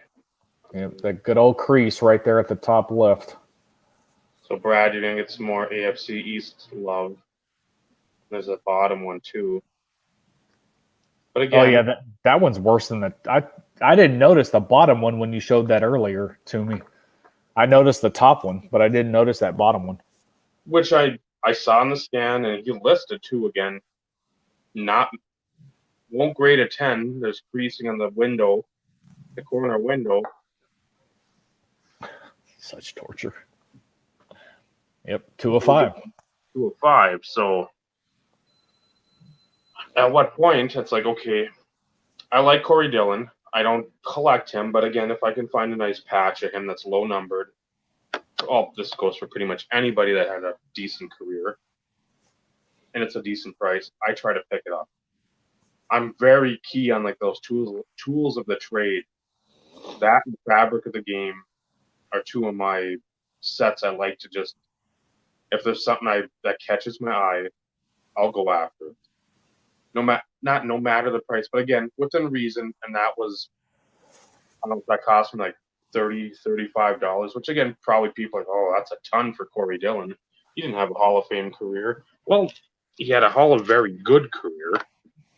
Yeah, that good old crease right there at the top left. So Brad, you're gonna get some more AFC East love. There's a bottom one too. But again, oh yeah, that one's worse than I didn't notice the bottom one when you showed that earlier to me. I noticed the top one, but I didn't notice that bottom one. Which I saw in the scan, and he listed too again. Won't grade a 10. There's creasing on the window, the corner window. Such torture. Yep, 2 of 5. 2 of 5. So at what point it's like, okay, I like Corey Dillon. I don't collect him, but again, if I can find a nice patch of him that's low numbered, this goes for pretty much anybody that had a decent career, and it's a decent price, I try to pick it up. I'm very key on like those tools of the trade. That and Fabric of the Game are 2 of my sets I like to just, if there's something that catches my eye, I'll go after it. No matter the price, but again, within reason, and that was, I don't know if that cost me like $35, which again, probably people are like, oh, that's a ton for Corey Dillon. He didn't have a Hall of Fame career. Well, he had a Hall of Very Good career.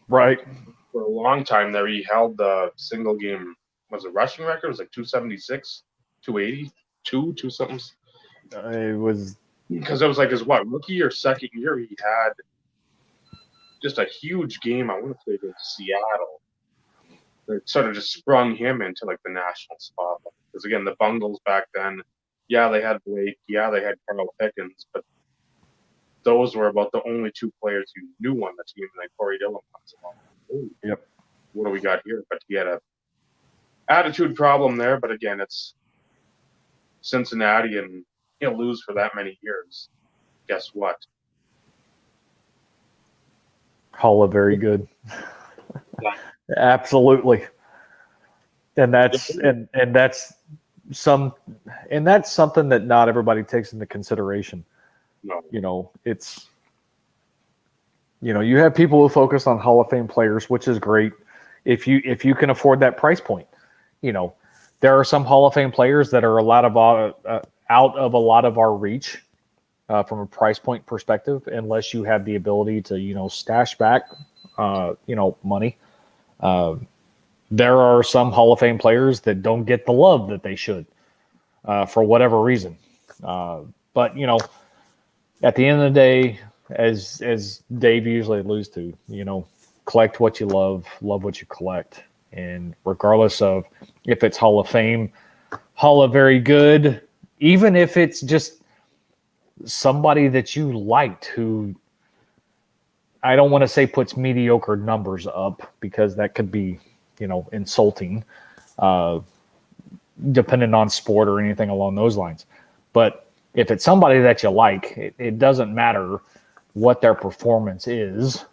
Right. For a long time there, he held the single game, was it rushing record? It was like 276, 280, 2 something. It was, because it was like his rookie or second year, he had just a huge game. I want to say against Seattle. That sort of just sprung him into like the national spotlight. Because again, the Bungles back then, yeah, they had Blake, yeah, they had Carl Pickens, but those were about the only 2 players you knew on the team. And then Corey Dillon comes along. Ooh, yep. What do we got here? But he had a attitude problem there. But again, it's Cincinnati, and he'll lose for that many years. Guess what? Hall of Very Good. Absolutely. And that's that's something that not everybody takes into consideration. No. It's you have people who focus on Hall of Fame players, which is great if you can afford that price point. There are some Hall of Fame players that are out of a lot of our reach from a price point perspective, unless you have the ability to stash back money. There are some Hall of Fame players that don't get the love that they should for whatever reason. But at the end of the day, as Dave usually alludes to, collect what you love what you collect. And regardless of if it's Hall of Fame, Hall of Very Good, even if it's just somebody that you liked who, I don't want to say puts mediocre numbers up, because that could be, insulting, depending on sport or anything along those lines. But if it's somebody that you like, it doesn't matter what their performance is.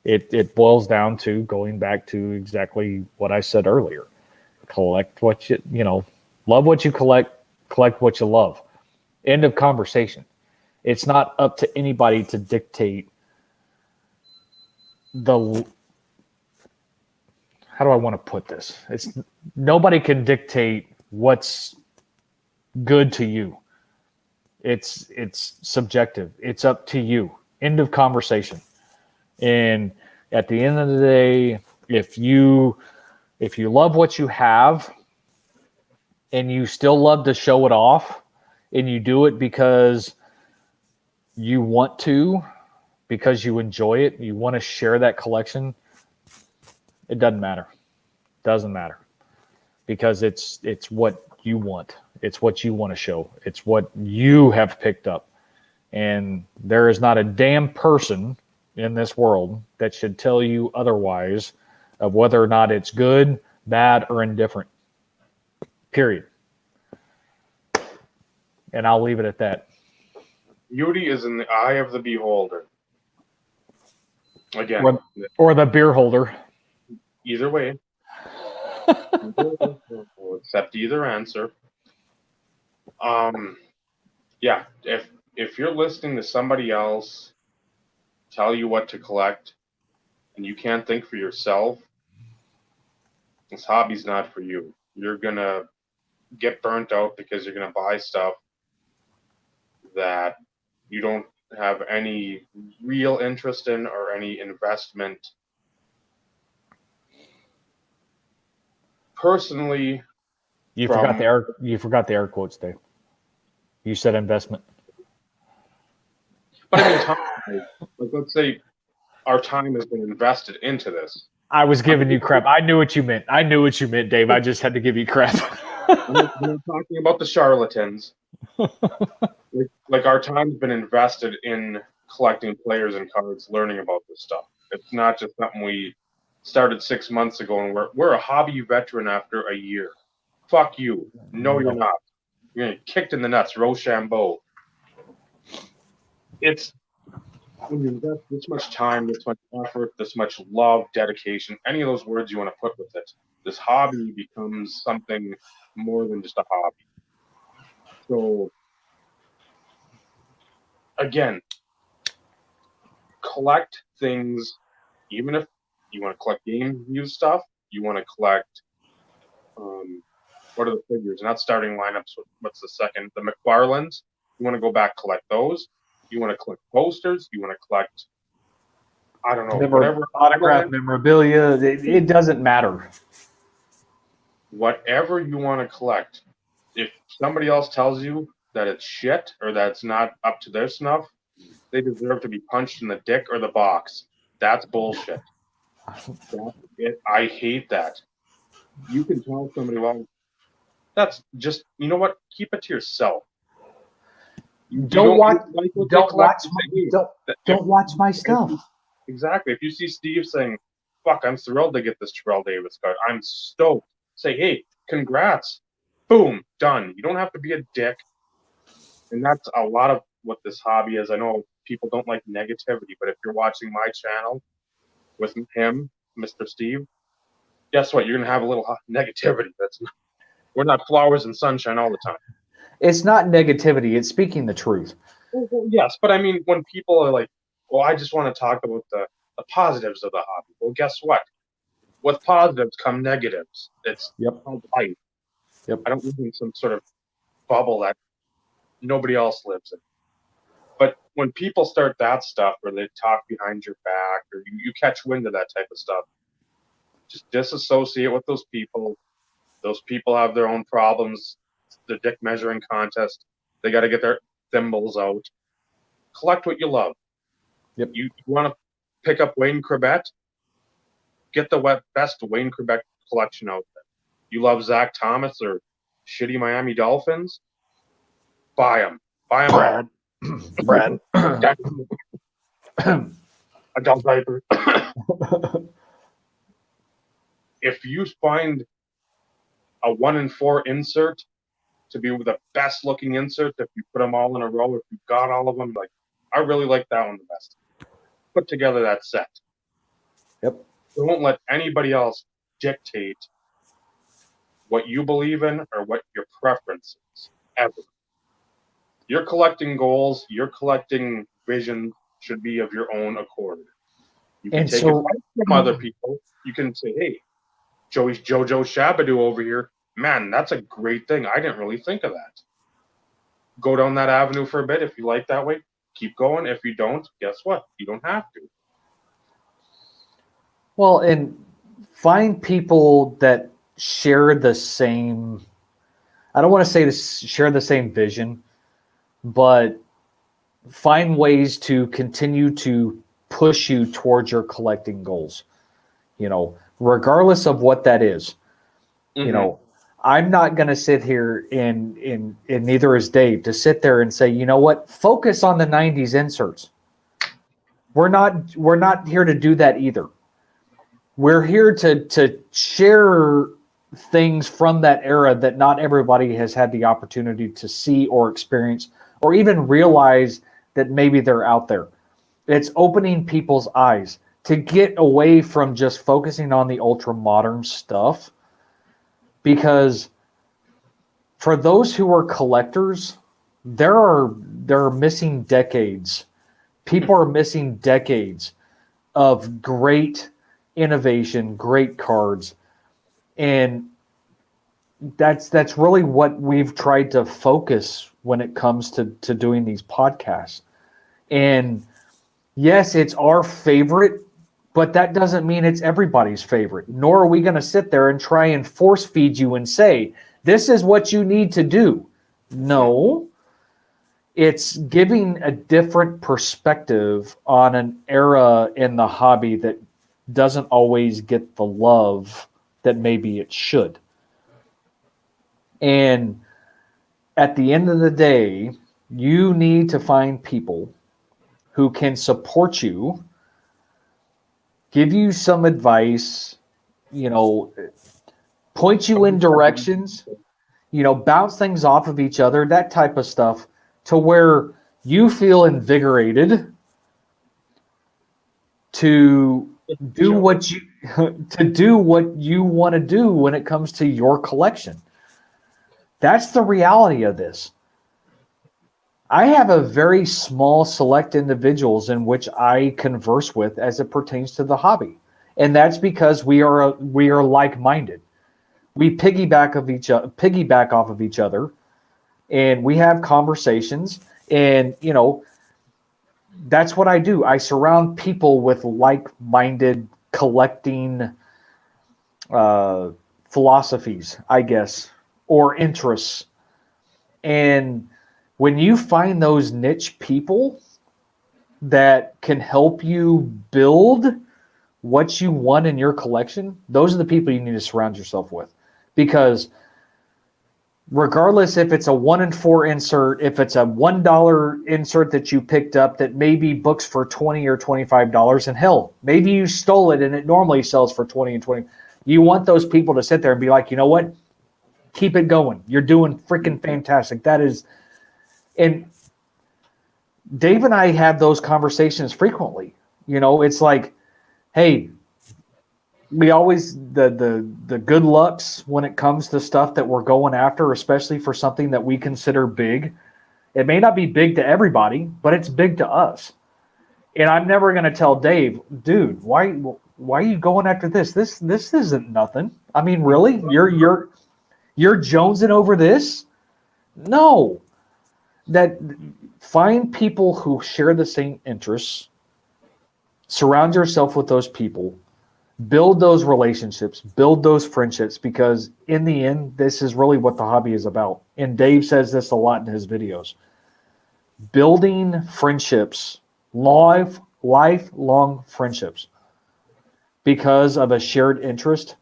It boils down to going back to exactly what I said earlier. Collect what love what you collect what you love. End of conversation. It's not up to anybody to dictate how do I want to put this? Nobody can dictate what's good to you. It's subjective. It's up to you. End of conversation. And at the end of the day, if you love what you have and you still love to show it off, and you do it because you want to, because you enjoy it, you want to share that collection, it doesn't matter. Doesn't matter, because it's what you want. It's what you want to show. It's what you have picked up. And there is not a damn person in this world that should tell you otherwise of whether or not it's good, bad, or indifferent. Period. And I'll leave it at that. Beauty is in the eye of the beholder. Again, or the beer holder. Either way. We'll accept either answer. Yeah, if you're listening to somebody else tell you what to collect and you can't think for yourself, this hobby's not for you. You're gonna get burnt out because you're gonna buy stuff that you don't have any real interest in or any investment. Personally, you forgot the air quotes, Dave. You said investment. But I mean, time, like, let's say our time has been invested into this. I was giving you crap. I knew what you meant. Dave. I just had to give you crap. I'm not talking about the charlatans. Like our time's been invested in collecting players and cards, learning about this stuff. It's not just something we started 6 months ago and we're a hobby veteran after a year. Fuck you. No, you're not. You're gonna get kicked in the nuts, Rochambeau. It's when you invest this much time, this much effort, this much love, dedication, any of those words you want to put with it, this hobby becomes something more than just a hobby. So, again, collect things, even if you want to collect game used stuff, you want to collect, what are the figures? Not starting lineups, what's the second? The McFarlanes. You want to go back, collect those. You want to collect posters. You want to collect, I don't know, whatever. Autograph memorabilia. It doesn't matter. Whatever you want to collect. If somebody else tells you that it's shit or that it's not up to their snuff, they deserve to be punched in the dick or the box. That's bullshit. I hate that. You can tell somebody, well, that's just, you know what? Keep it to yourself. Don't watch my stuff. Exactly. If you see Steve saying, fuck, I'm thrilled to get this Terrell Davis card, I'm stoked. Say, hey, congrats. Boom, done. You don't have to be a dick. And that's a lot of what this hobby is. I know people don't like negativity, but if you're watching my channel with him, Mr. Steve, guess what? You're going to have a little negativity. We're not flowers and sunshine all the time. It's not negativity. It's speaking the truth. Well, yes, but I mean, when people are like, well, I just want to talk about the positives of the hobby. Well, guess what? With positives come negatives. It's called life. Yep. I don't live in some sort of bubble that nobody else lives in. But when people start that stuff, or they talk behind your back, or you catch wind of that type of stuff, just disassociate with those people. Those people have their own problems. The dick measuring contest. They got to get their thimbles out. Collect what you love. Yep. You want to pick up Wayne Corbett? Get the best Wayne Corbett collection out there. You love Zach Thomas or shitty Miami Dolphins? Buy them. Buy them. Brad. Adult diaper. If you find a 1 in 4 insert to be the best looking insert, if you put them all in a row, if you've got all of them, like, I really like that one the best. Put together that set. Yep. Don't let anybody else dictate what you believe in or what your preference is, ever. Your collecting goals, your collecting vision should be of your own accord. You can take advice from other people. You can say, hey, Jojo Shabadoo over here, man, that's a great thing. I didn't really think of that. Go down that avenue for a bit. If you like that way, keep going. If you don't, guess what? You don't have to. Well, and find people that share the same, I don't want to say share the same vision, but find ways to continue to push you towards your collecting goals. regardless of what that is. Mhm. I'm not going to sit here and neither is Dave to sit there and say, you know what, focus on the 90s inserts. We're not here to do that either. We're here to share things from that era that not everybody has had the opportunity to see or experience or even realize that maybe they're out there. It's opening people's eyes to get away from just focusing on the ultra modern stuff, because for those who are collectors, there are missing decades. People are missing decades of great innovation, great cards, and that's really what we've tried to focus when it comes to doing these podcasts. And yes, it's our favorite, but that doesn't mean it's everybody's favorite. Nor are we going to sit there and try and force feed you and say, this is what you need to do. No, it's giving a different perspective on an era in the hobby that doesn't always get the love that maybe it should. And at the end of the day, you need to find people who can support you, give you some advice, point you in directions, bounce things off of each other, that type of stuff, to where you feel invigorated to do what you want to do when it comes to your collection. That's the reality of this. I have a very small select individuals in which I converse with as it pertains to the hobby. And that's because we are like-minded. We piggyback off of each other, and we have conversations, and that's what I do. I surround people with like-minded collecting philosophies, I guess, or interests. And when you find those niche people that can help you build what you want in your collection, those are the people you need to surround yourself with. Because regardless if it's a 1 in 4 insert, if it's a $1 insert that you picked up that maybe books for $20 or $25, and hell, maybe you stole it and it normally sells for $20 and $20, you want those people to sit there and be like, you know what? Keep it going. You're doing freaking fantastic. That is, and Dave and I have those conversations frequently. It's like, hey, we always the good lucks when it comes to stuff that we're going after, especially for something that we consider big. It may not be big to everybody, but it's big to us. And I'm never going to tell Dave, dude, why are you going after this? This isn't nothing. I mean, really? You're jonesing over this? No. That find people who share the same interests. Surround yourself with those people. Build those relationships, build those friendships, because in the end, this is really what the hobby is about. And Dave says this a lot in his videos. Building friendships, lifelong friendships, because of a shared interest,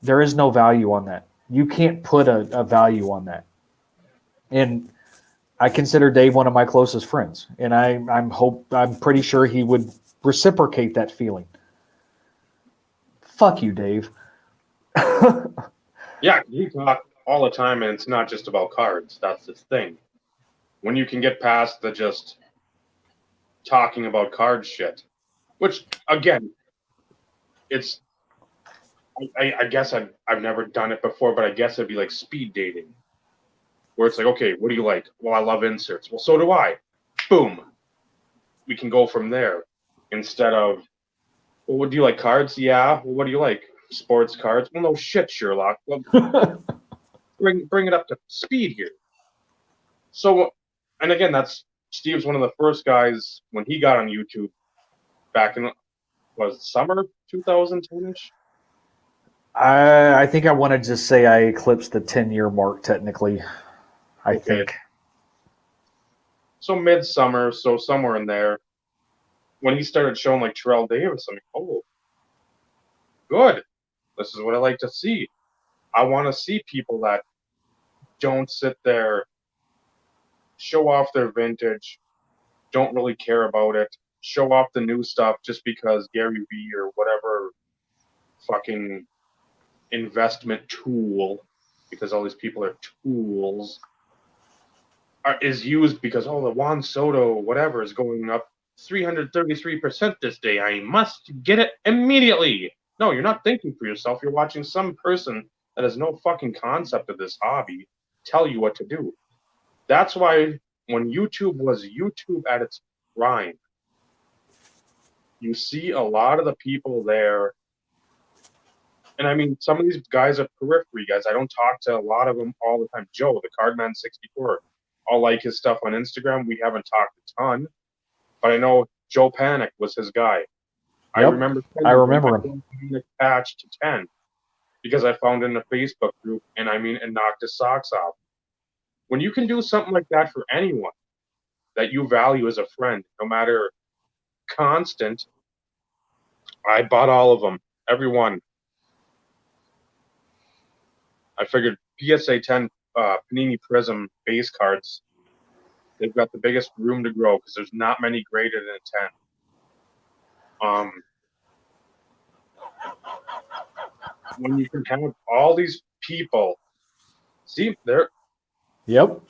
there is no value on that. You can't put a value on that. And I consider Dave one of my closest friends, and I'm pretty sure he would reciprocate that feeling. Fuck you, Dave. Yeah, we talk all the time, and it's not just about cards. That's the thing. When you can get past the just talking about card shit, which again, it's I guess I've never done it before, but I guess it'd be like speed dating, where it's like, okay, what do you like? Well, I love inserts. Well, so do I. Boom. We can go from there instead of, well, what do you like? Cards? Yeah. Well, what do you like? Sports cards? Well, no shit, Sherlock. Well, bring it up to speed here. So, and again, Steve's one of the first guys when he got on YouTube back in, was summer 2010-ish? I think I want to just say I eclipsed the 10-year mark technically. I think. So midsummer, so somewhere in there, when he started showing like Terrell Davis, I'm like, oh, Good. This is what I like to see. I want to see people that don't sit there, show off their vintage, don't really care about it, show off the new stuff just because Gary Vee or whatever fucking investment tool, because all these people are tools, is used because, oh, the Juan Soto whatever is going up 333% this day. I must get it immediately. No, you're not thinking for yourself. You're watching some person that has no fucking concept of this hobby tell you what to do. That's why when YouTube was YouTube at its prime, you see a lot of the people there. And I mean, some of these guys are periphery guys. I don't talk to a lot of them all the time. Joe, the Cardman64, I'll like his stuff on Instagram. We haven't talked a ton, but I know Joe Panic was his guy. Yep, I remember him. Patch to 10 because I found it in a Facebook group, and I mean, it knocked his socks off. When you can do something like that for anyone that you value as a friend, no matter constant, I bought all of them, every one. I figured PSA 10 Panini Prism base cards, they've got the biggest room to grow because there's not many greater than a 10. When you can have all these people, see, they're. Yep.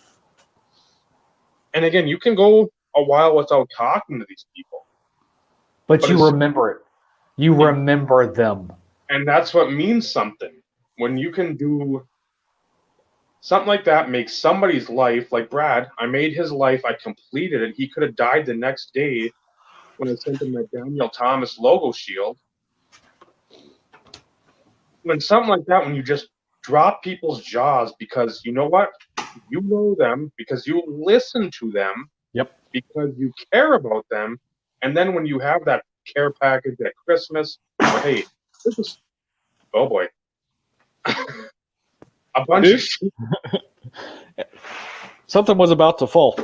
And again, you can go a while without talking to these people. But you remember it. You remember them. And that's what means something. When you can do something like that, make somebody's life, like Brad, I made his life, I completed it. He could have died the next day when I sent him that Daniel Thomas logo shield. When something like that, when you just drop people's jaws because you know what? You know them, because you listen to them, yep, because you care about them, and then when you have that care package at Christmas, or hey, this is, oh boy, a bunch of shit. Something was about to fall.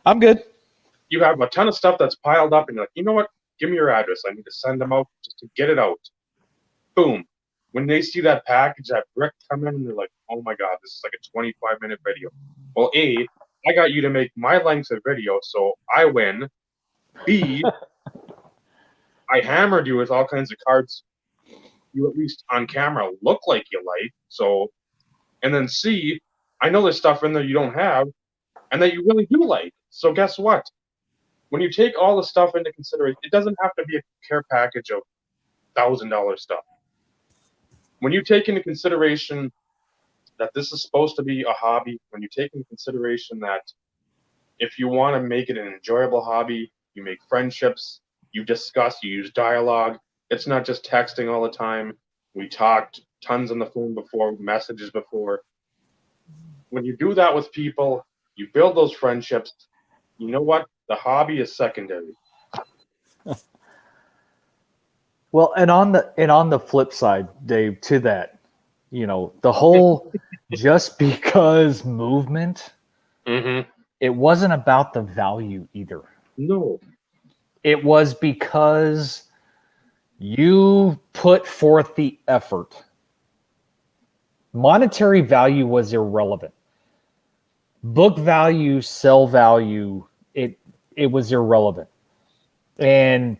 I'm good. You have a ton of stuff that's piled up, and you're like, you know what? Give me your address. I need to send them out just to get it out. Boom. When they see that package, that brick come in, they're like, oh my God, this is like a 25-minute video. Well, A, I got you to make my length of video, so I win. B, I hammered you with all kinds of cards you at least on camera look like you like. So, and then C, I know there's stuff in there you don't have and that you really do like. So guess what? When you take all the stuff into consideration, it doesn't have to be a care package of $1,000 stuff. When you take into consideration that this is supposed to be a hobby, when you take into consideration that if you want to make it an enjoyable hobby, you make friendships, you discuss, you use dialogue. It's not just texting all the time. We talked tons on the phone before, messages before. When you do that with people, you build those friendships. You know what? The hobby is secondary. Well, and on the flip side, Dave, to that, you know, the whole just because movement, it wasn't about the value either. No. It was because you put forth the effort. Monetary value was irrelevant. Book value, sell value, it was irrelevant. And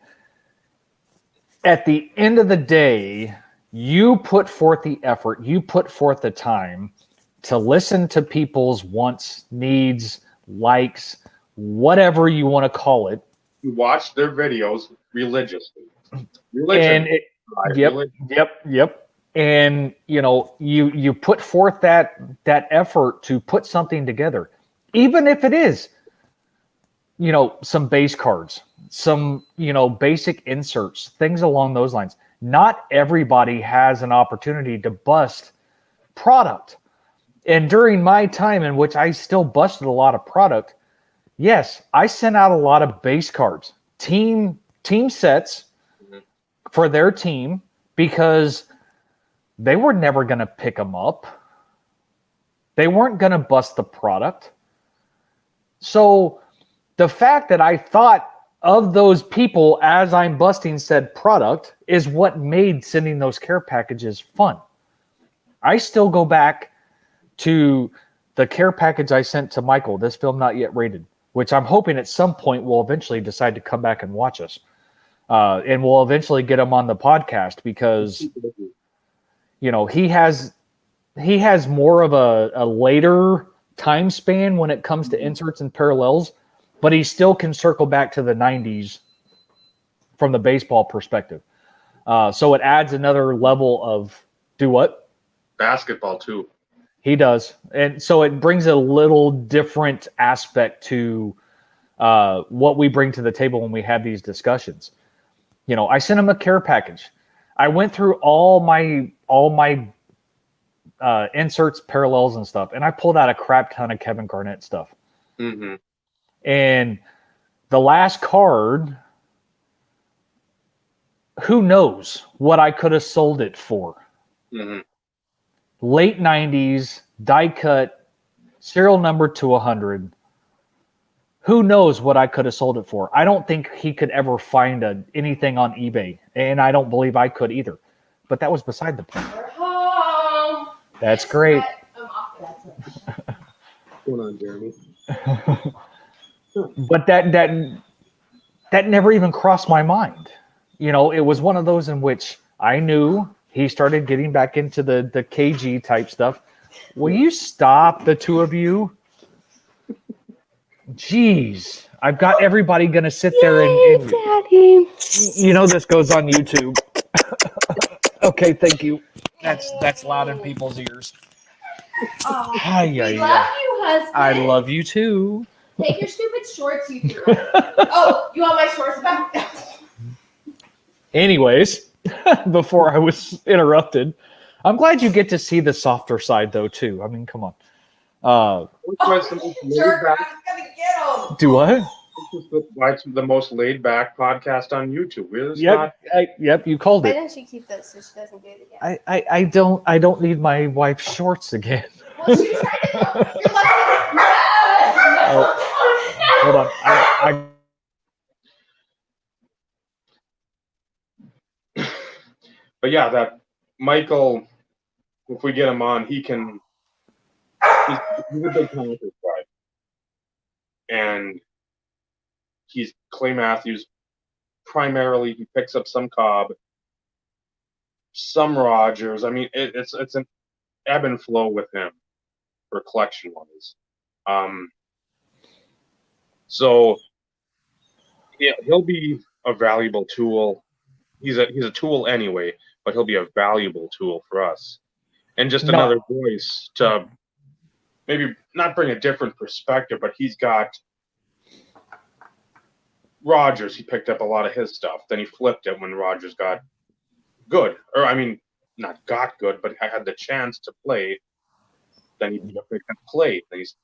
at the end of the day, you put forth the effort, you put forth the time to listen to people's wants, needs, likes, whatever you want to call it. You watch their videos religiously. And yep. And you know, you put forth that effort to put something together, even if it is, you know, some base cards, some, you know, basic inserts, things along those lines. Not everybody has an opportunity to bust product. And during my time in which I still busted a lot of product, yes, I sent out a lot of base cards, team sets for their team, because they were never going to pick them up. They weren't going to bust the product. So the fact that I thought of those people, as I'm busting said product, is what made sending those care packages fun. I still go back to the care package I sent to Michael, this film not yet rated, which I'm hoping at some point will eventually decide to come back and watch us. And we'll eventually get him on the podcast because, you know, he has more of a later time span when it comes to inserts and parallels, but he still can circle back to the 90s from the baseball perspective. So it adds another level of do what? Basketball too. He does. And so it brings a little different aspect to what we bring to the table when we have these discussions. You know, I sent him a care package. I went through all my inserts, parallels, and stuff, and I pulled out a crap ton of Kevin Garnett stuff. Mm-hmm. And the last card, who knows what I could have sold it for? Mm-hmm. Late 90s, die cut, serial number to 100. Who knows what I could have sold it for? I don't think he could ever find anything on eBay, and I don't believe I could either. But that was beside the point. We're home. That's great. I'm off that. What's going on, Jeremy? But that never even crossed my mind. You know, it was one of those in which I knew he started getting back into the KG type stuff. Will you stop, the two of you? Jeez, I've got everybody going to sit there and Daddy. you know this goes on YouTube. Okay, thank you. That's loud in people's ears. Oh, Hi, we love you, husband. I love you too. Take your stupid shorts you threw. Oh, you want my shorts back? Anyways, before I was interrupted, I'm glad you get to see the softer side though too. I mean, come on. Which was the most laid Jerk, back? I was gonna get him. Do what? This is the most laid back podcast on YouTube. Really? Yep, you called Why it. didn't she keep this so she doesn't do it again? I don't need my wife's shorts again. Well, she tried to. You're like, Hold on. But yeah, that Michael, if we get him on, he's a big comic book guy. And he's Clay Matthews. Primarily, he picks up some Cobb, some Rogers. I mean, it's an ebb and flow with him for collection wise. So yeah, he'll be a valuable tool. He's a tool anyway, but he'll be a valuable tool for us. And just another voice to maybe not bring a different perspective, but he's got Rogers. He picked up a lot of his stuff. Then he flipped it when Rogers got good. Or, I mean, not got good, but had the chance to play. Then he picked up Clay. Then he's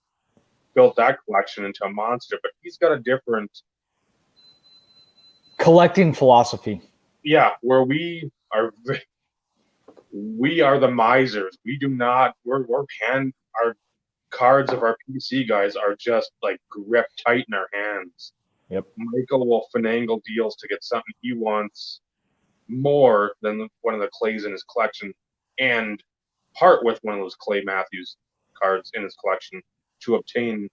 built that collection into a monster. But he's got a different collecting philosophy. Yeah, where we are the misers. We do not. Our cards of our PC guys are just like gripped tight in our hands. Yep. Michael will finagle deals to get something he wants more than one of the Clays in his collection, and part with one of those Clay Matthews cards in his collection to obtain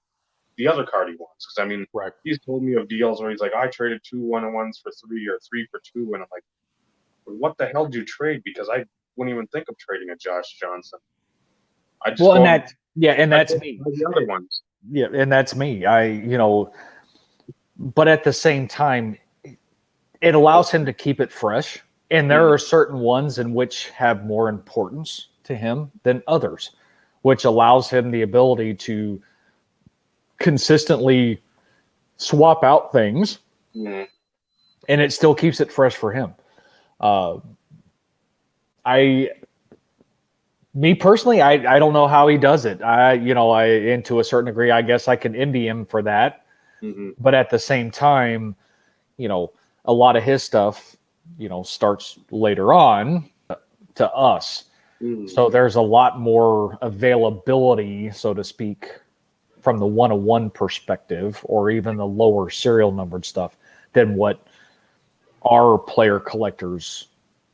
the other card he wants. Because, I mean, right. He's told me of deals where he's like, I traded 2 1-on-1s for 3 or 3 for 2, and I'm like, what the hell did you trade? Because I wouldn't even think of trading a Josh Johnson. I just and that's me. The other ones. Yeah, and that's me. But at the same time, it allows him to keep it fresh. And there are certain ones in which have more importance to him than others, which allows him the ability to consistently swap out things, and it still keeps it fresh for him. Me personally, I don't know how he does it. And to a certain degree, I guess I can envy him for that. Mm-hmm. But at the same time, a lot of his stuff, starts later on to us. Mm-hmm. So there's a lot more availability, so to speak, from the 101 perspective, or even the lower serial numbered stuff than what our player collectors,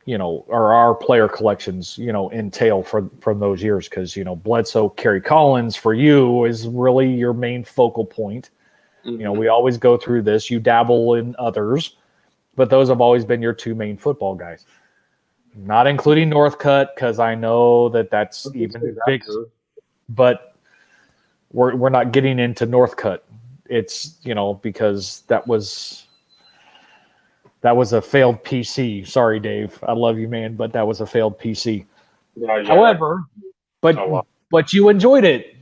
or our player collections, entail from those years. Because, Bledsoe, Kerry Collins for you is really your main focal point. Mhm. We always go through this. You dabble in others, but those have always been your two main football guys. Not including Northcutt, because I know that's Okay, even so bigger. But we're not getting into Northcutt. It's because that was a failed PC. Sorry, Dave. I love you, man, but that was a failed PC. yeah, yeah, However, but a lot. but you enjoyed it.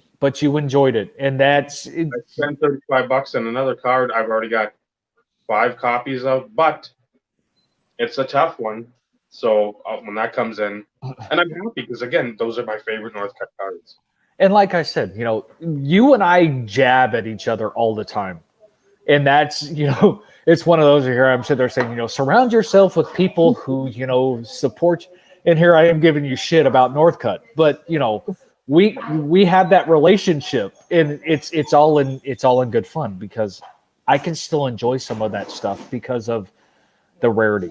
And that's I spent $35 on another card I've already got 5 copies of, but it's a tough one. So when that comes in, and I'm happy because again, those are my favorite Northcutt cards. and like I said, you and I jab at each other all the time. And that's, it's one of those here I'm sitting there saying, surround yourself with people who, support you. And here I am giving you shit about Northcutt. But, we have that relationship, and it's all in good fun, because I can still enjoy some of that stuff because of the rarity.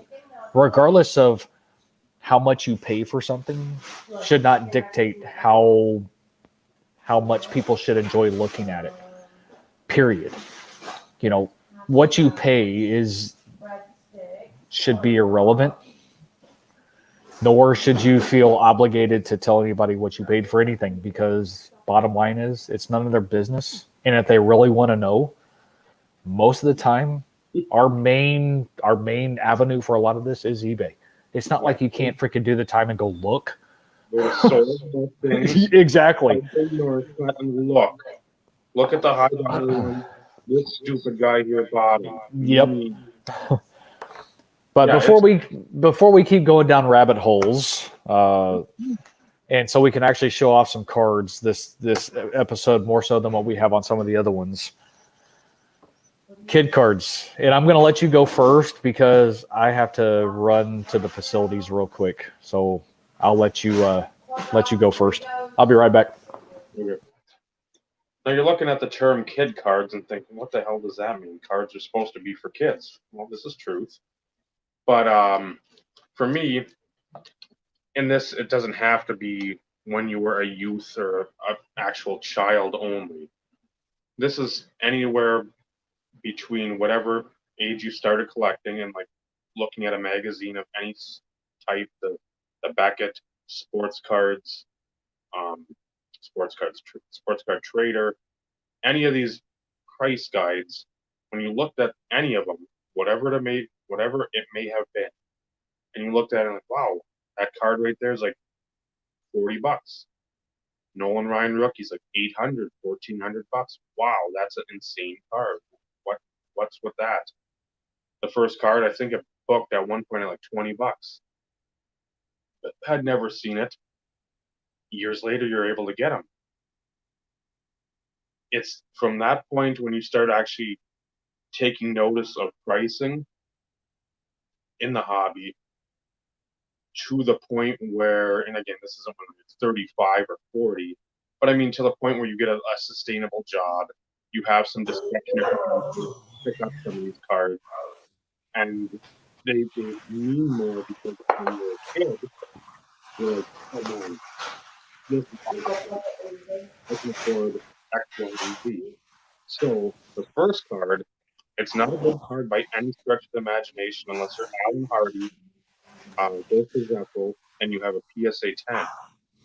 Regardless of how much you pay for something should not dictate how much people should enjoy looking at it. Period. What you pay should be irrelevant, nor should you feel obligated to tell anybody what you paid for anything, because bottom line is it's none of their business. And if they really want to know, most of the time our main avenue for a lot of this is eBay. It's not like you can't freaking do the time and go look. Go to sold things. Exactly. Northcutt and look at the high dollar one. This stupid guy here bought him. Yep. But Yeah, before we keep going down rabbit holes, and so we can actually show off some cards this episode more so than what we have on some of the other ones. Kid cards, and I'm going to let you go first because I have to run to the facilities real quick. So I'll let you go first. I'll be right back. Okay. Now you're looking at the term kid cards and thinking, what the hell does that mean? Cards are supposed to be for kids. Well, this is truth. But for me, in this, it doesn't have to be when you were a youth or an actual child only. This is anywhere between whatever age you started collecting and like looking at a magazine of any type, the Beckett, sports cards, um, sports card trader, any of these price guides. When you looked at any of them, whatever it may have been, and you looked at it and like, wow, that card right there is like $40. Nolan Ryan rookie's like 800, 1,400 bucks. Wow, that's an insane card. What's with that? The first card I think it booked at one point at like $20. But had never seen it. Years later, you're able to get them. It's from that point when you start actually taking notice of pricing in the hobby to the point where, and again, this isn't when it's 35 or 40, but I mean to the point where you get a sustainable job, you have some discretionary to pick up some of these cards, and they mean more because when you're a kid, you're like, oh man, this is I can afford X, Y, and Z. So the first card, it's not a good card by any stretch of the imagination unless you're Alan Hardy, Bill Zephyr, and you have a PSA 10.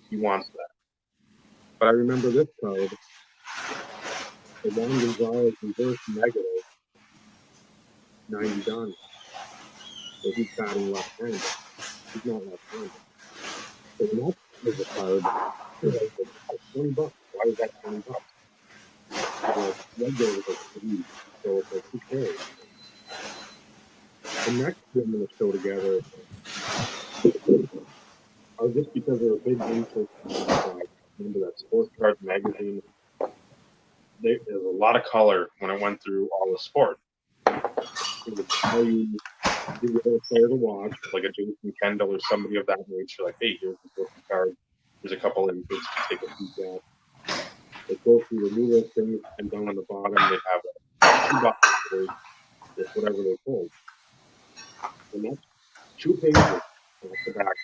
He wants that. But I remember this card, the Juan Gonzalez reverse negative, 90 done. So he's batting left-handed. He's not left-handed. So the next is a card, like $20. Why is that $20? The regular was like 3, so it's like, who cares? The next two I'm going to show together are just because they're a big interest in remember that sports cards magazine. There's a lot of color when I went through all the sport. It would tell you give you a player to watch, like a Jason Kendall or somebody of that nature, like, hey, here's the rookie card. There's a couple of inputs to take a peek at. They go through the new listings, and down on the bottom they have a $2 code. with whatever they pulled. And that's 2 pages off the back.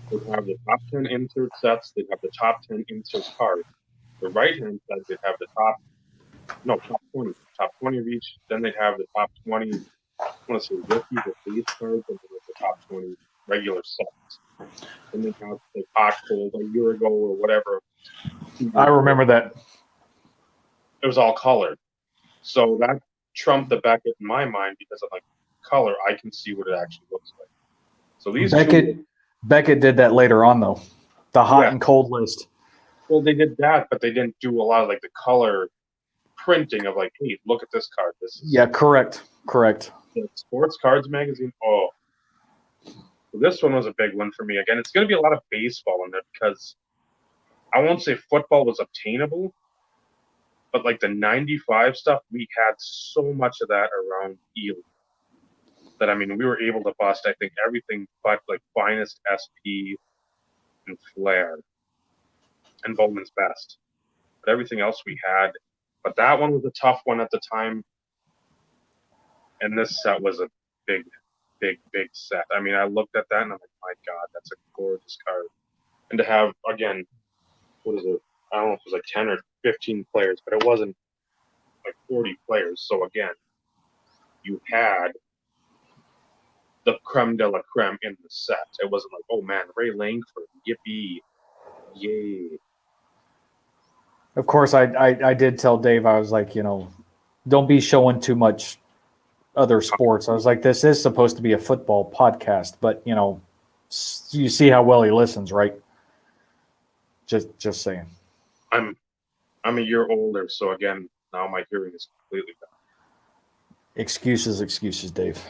They'd have the top 10 insert sets. They'd have the top 10 insert cards. The right-hand side, they'd have the top 20 of each. Then they'd have the top 20, I want to say rookies or base cards, and then the top 20 regular sets. And then have the hot cold a year ago or whatever. I remember that. It was all colored. So that trumped the Beckett in my mind because of like color, I can see what it actually looks like. So these Beckett did that later on though. The hot Yeah. and cold list. Well, they did that, but they didn't do a lot of like the color printing of like, hey, look at this card. This is Correct. the Sports Cards magazine. Oh, this one was a big one for me. Again, it's going to be a lot of baseball in there because I won't say football was obtainable, but like the 95 stuff, we had so much of that around Ely that, I mean, we were able to bust, I think, everything but like Finest SP and Flair and Bowman's Best. But everything else we had. But that one was a tough one at the time. And this set was a big set. I mean, I looked at that and I'm like, my God, that's a gorgeous card. And to have, again, what is it? I don't know if it was like 10 or 15 players, but it wasn't like 40 players. So again, you had the creme de la creme in the set. It wasn't like, oh man, Ray Langford, yippee, yay. Of course, I did tell Dave, I was like, don't be showing too much other sports. I was like, this is supposed to be a football podcast, but you see how well he listens, right? Just saying. I'm a year older, so again, now my hearing is completely bad. Excuses, Dave.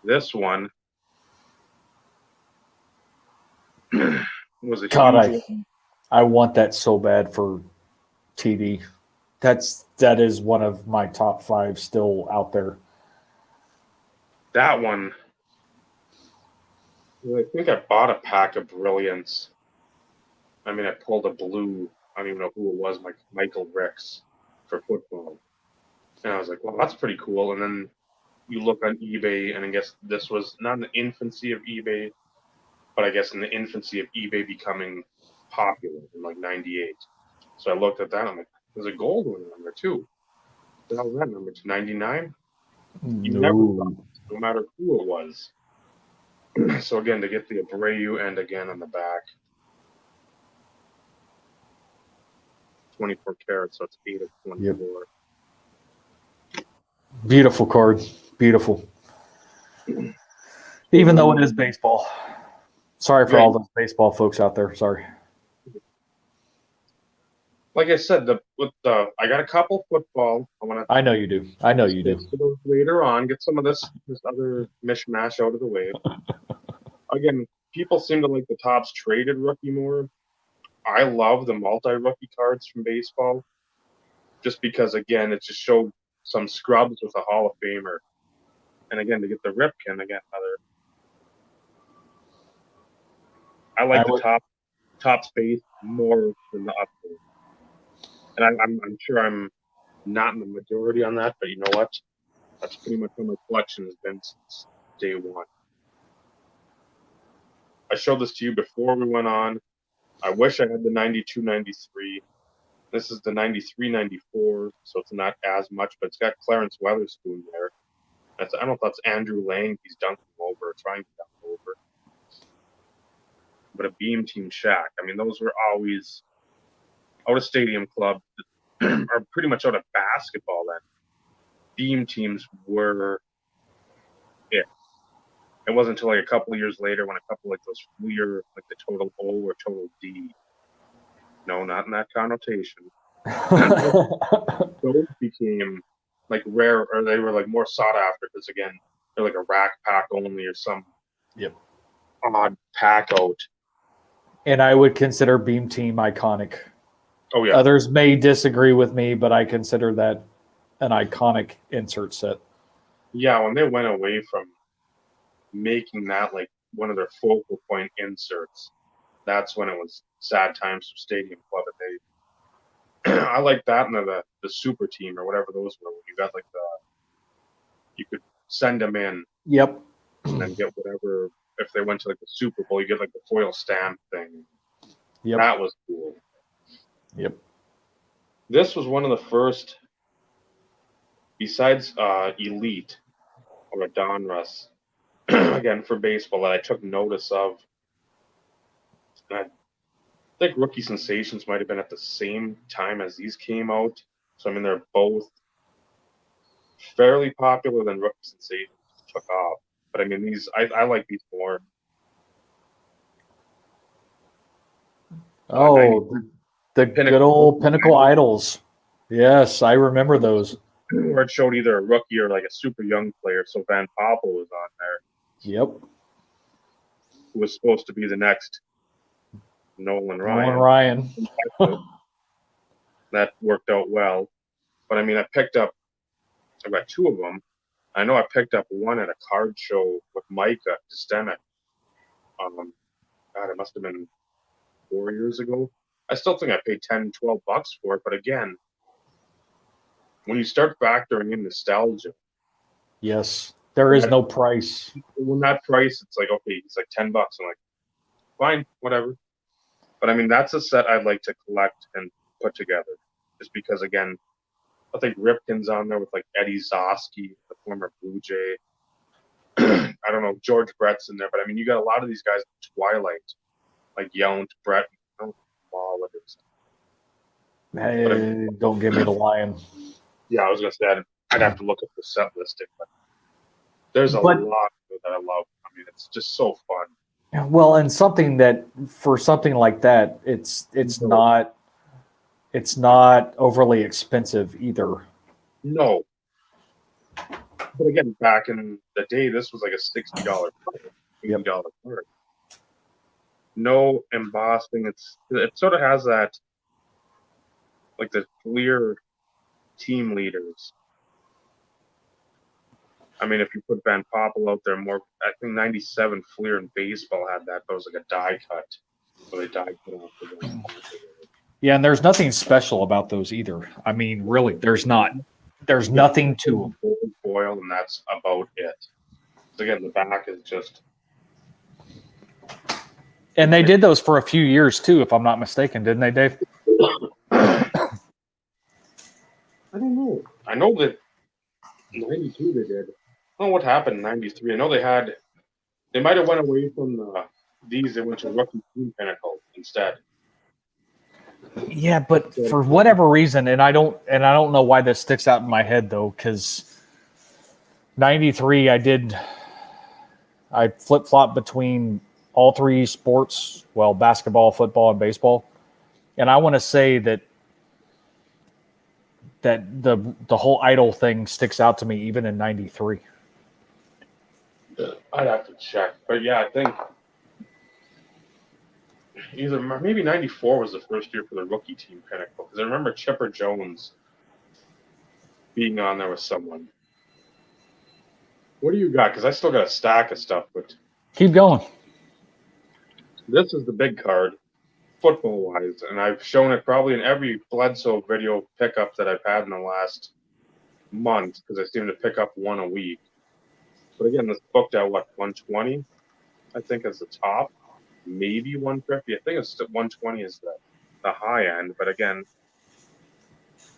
This one was a God, huge I want that so bad for TD. That is one of my top 5 still out there. That one, I think I bought a pack of Brilliance. I mean, I pulled a blue. I don't even know who it was, like Michael Ricks for football. And I was like, well, that's pretty cool. And then you look on eBay, and I guess this was not in the infancy of eBay, but I guess in the infancy of eBay becoming popular in like 98. So I looked at that, and I'm like, there's a gold one on there too. What the hell was that number? 299? You never thought, no matter who it was. So again, to get the Abreu and again on the back, 24 carats, so it's 8 of 24. Yep. Beautiful card. Beautiful. Even though it is baseball. Sorry for all those baseball folks out there. Sorry. Like I said, I got a couple football. I know you do. Later on, get some of this other mishmash out of the way. Again, people seem to like the Topps traded rookie more. I love the multi-rookie cards from baseball, just because again, it just showed some scrubs with a Hall of Famer, and again to get the Ripken again I like the top space more than the upgrade. And I'm sure I'm not in the majority on that, but you know what? That's pretty much how my collection has been since day one. I showed this to you before we went on. I wish I had the 92-93. This is the 93-94, so it's not as much, but it's got Clarence Weatherspoon there. I don't know if that's Andrew Lang. He's dunking over, trying to dunk over. But a Beam Team Shack. I mean, those were always out of Stadium Club, or pretty much out of basketball then. Beam teams were it. It wasn't until like a couple of years later when a couple like those Fleer, like the Total O or Total D. No, not in that connotation. Those became like rare, or they were like more sought after because again, they're like a rack pack only or some odd pack out. And I would consider Beam Team iconic. Oh yeah. Others may disagree with me, but I consider that an iconic insert set. Yeah, when they went away from making that like one of their focal point inserts, that's when it was sad times for Stadium Club. And I like that and the super team or whatever those were. When you got like you could send them in Yep. and then get whatever. If they went to like the Super Bowl, you get like the foil stamp thing. Yep. That was cool. Yep. This was one of the first, besides Elite or Donruss, again for baseball, that I took notice of. And I think Rookie Sensations might have been at the same time as these came out. So I mean, they're both fairly popular. Then Rookie Sensations took off, but I mean, these I like these more. Oh, the good old Pinnacle Idols. Yes, I remember those. Where it showed either a rookie or like a super young player. So Van Poppel was on there. Yep. Who was supposed to be the next Nolan Ryan. Ryan. That worked out well. But I mean, I've got two of them. I know I picked up one at a card show with Micah Distemic. God, it must have been 4 years ago. I still think I paid $10-12 for it. But again, when you start factoring in nostalgia, Yes, there is no price. when that price, it's like, okay, it's like $10. I'm like, fine, whatever. But I mean, that's a set I'd like to collect and put together. Just because, again, I think Ripken's on there with like Eddie Zosky, the former Blue Jay. I don't know, George Brett's in there. But I mean, you got a lot of these guys in Twilight, like Yount, Brett, Wallace. Hey, don't give me the lion. Yeah, I was going to say I'd have to look at the set listing. But there's a lot that I love. I mean, it's just so fun. Well, and something that for something like that, it's not overly expensive either. No. But again, back in the day, this was like a $60 card, $80 card. No embossing. It sort of has that, like the clear team leaders. I mean, if you put Van Poppel out there more, I think 97 Fleer in baseball had that, but it was like a die cut. So they die cut off the Van Poppel. Yeah, and there's nothing special about those either. I mean, really, there's not. There's nothing to them. Foil, and that's about it. So again, the back is just. And they did those for a few years too, if I'm not mistaken, didn't they, Dave? I don't know. I know that 92 they did. I don't know what happened in 93. I know they might have went away from these. They went to Rookie Team Pinnacle instead. Yeah, but for whatever reason, and I don't know why this sticks out in my head though, because 93 I flip-flop between all three sports, well, basketball, football, and baseball. And I want to say that the whole idol thing sticks out to me even in 93. I'd have to check. But yeah, I think maybe 94 was the first year for the Rookie Team Pinnacle. Because I remember Chipper Jones being on there with someone. What do you got? Because I still got a stack of stuff, but keep going. This is the big card, football-wise, and I've shown it probably in every Bledsoe video pickup that I've had in the last month, because I seem to pick up one a week. But again, this booked at, 120? I think is the top. Maybe 150. I think it's 120 is the high end. But again,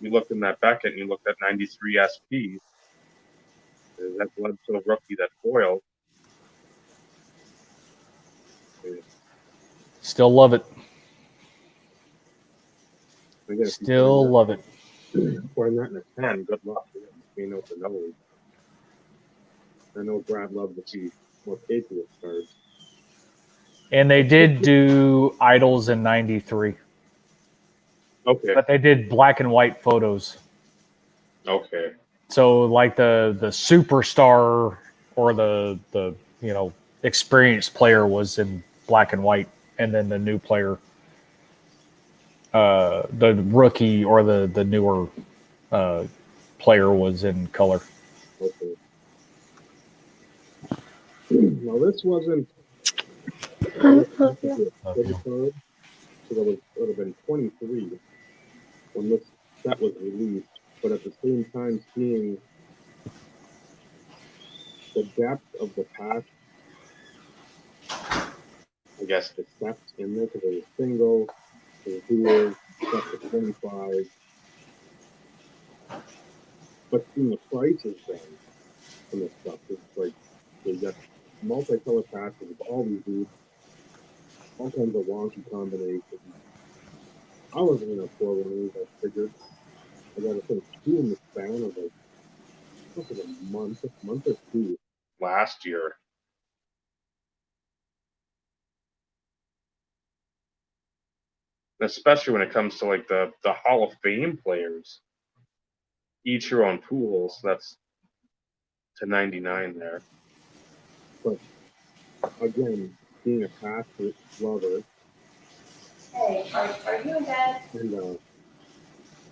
you looked in that Beckett and you looked at 93 SP. There's that Bledsoe rookie, that foil. Still love it. Again, Still love it. Find that in a 10, good luck. You know, to know. I know Brad loved to see more Patriots cards. And they did do idols in 93. Okay. But they did black and white photos. Okay. So like the superstar or the experienced player was in black and white, and then the new player, the rookie or the newer player was in color. Okay. Well, this wasn't. So that would have been 23 when this set was released. But at the same time, seeing the depth of the patch, I guess, the steps in there, because there's a single, there's dual, stuff to 25. But seeing the prices then from this stuff, it's like they got multicolored patches of all these dudes, all kinds of wonky combinations. I wasn't gonna pour one of these, I figured. I got to think two in the span of like, what's it, a month or two last year. Especially when it comes to like the Hall of Fame players. Each your own pools, that's to 99 there. But again, being a passionate lover. Hey, are you in bed? And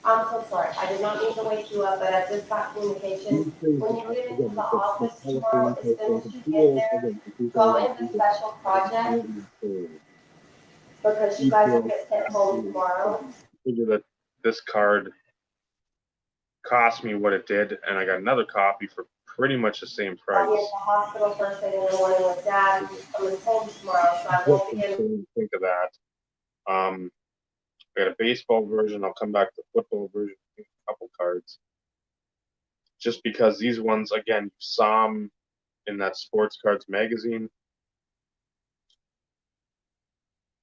I'm so sorry. I did not mean to wake you up, but I just got communication. When you get into the office tomorrow, as soon as you get there, go into special project because you guys will get sent home tomorrow. Figure that this card cost me what it did, and I got another copy for pretty much the same price. I'll be at the hospital first thing in the morning with Dad. He's coming home tomorrow, so I won't be in. Think of that. I got a baseball version. I'll come back to the football version. A couple cards. Just because these ones, again, you saw them in that Sports Cards magazine.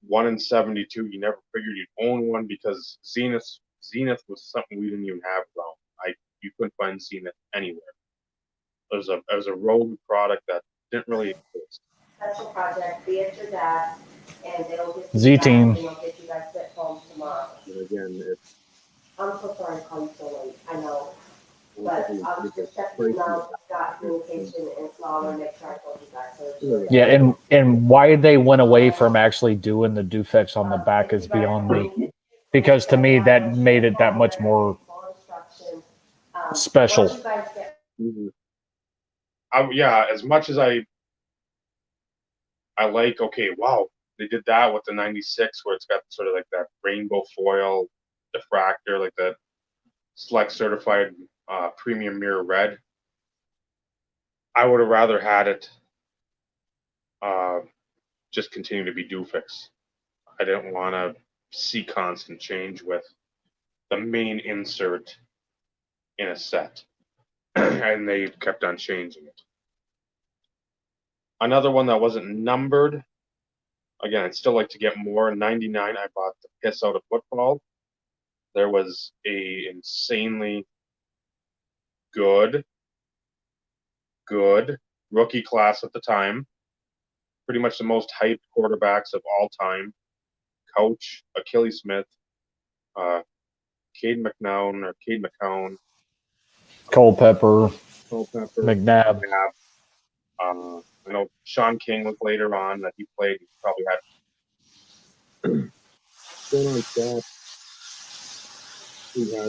1 in 72. You never figured you'd own one because Zenith was something we didn't even have around. You couldn't find Zenith anywhere. It was a rogue product that didn't really exist. Special project, be at your dad, and they'll get Z-Team. and they'll get you guys sent home tomorrow. And again, it's I'm so sorry to call you so late. I know. But I was just checking out, got communication, and so I want to make sure I told you guys. So Yeah, and why they went away from actually doing the Dufex on the back is beyond me. Because to me, that made it that much more special. mm-hmm. Yeah, as much as I like, okay, wow, they did that with the 96 where it's got sort of like that rainbow foil diffractor, like the Select Certified Premium Mirror Red. I would have rather had it just continue to be Dufix. I didn't want to see constant change with the main insert in a set. And they kept on changing it. Another one that wasn't numbered. Again, I'd still like to get more. 99, I bought the piss out of football. There was a insanely good rookie class at the time. Pretty much the most hyped quarterbacks of all time. Coach, Achilles Smith, Cade McCown, Culpepper, McNabb. I know Sean King was later on that he played. He probably had going on stats.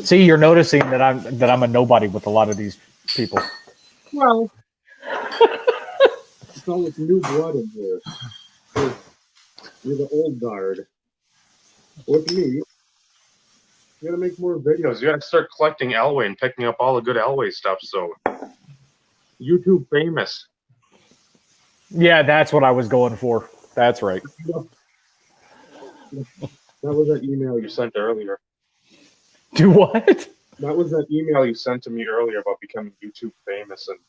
See, you're noticing that I'm a nobody with a lot of these people. Well, it's all this new blood in here. You're the old guard. With me, you gotta make more videos. You gotta start collecting Elway and picking up all the good Elway stuff. So, YouTube famous. Yeah, that's what I was going for. That's right. That was that email you sent earlier. Do what? That was that email you sent to me earlier about becoming YouTube famous. And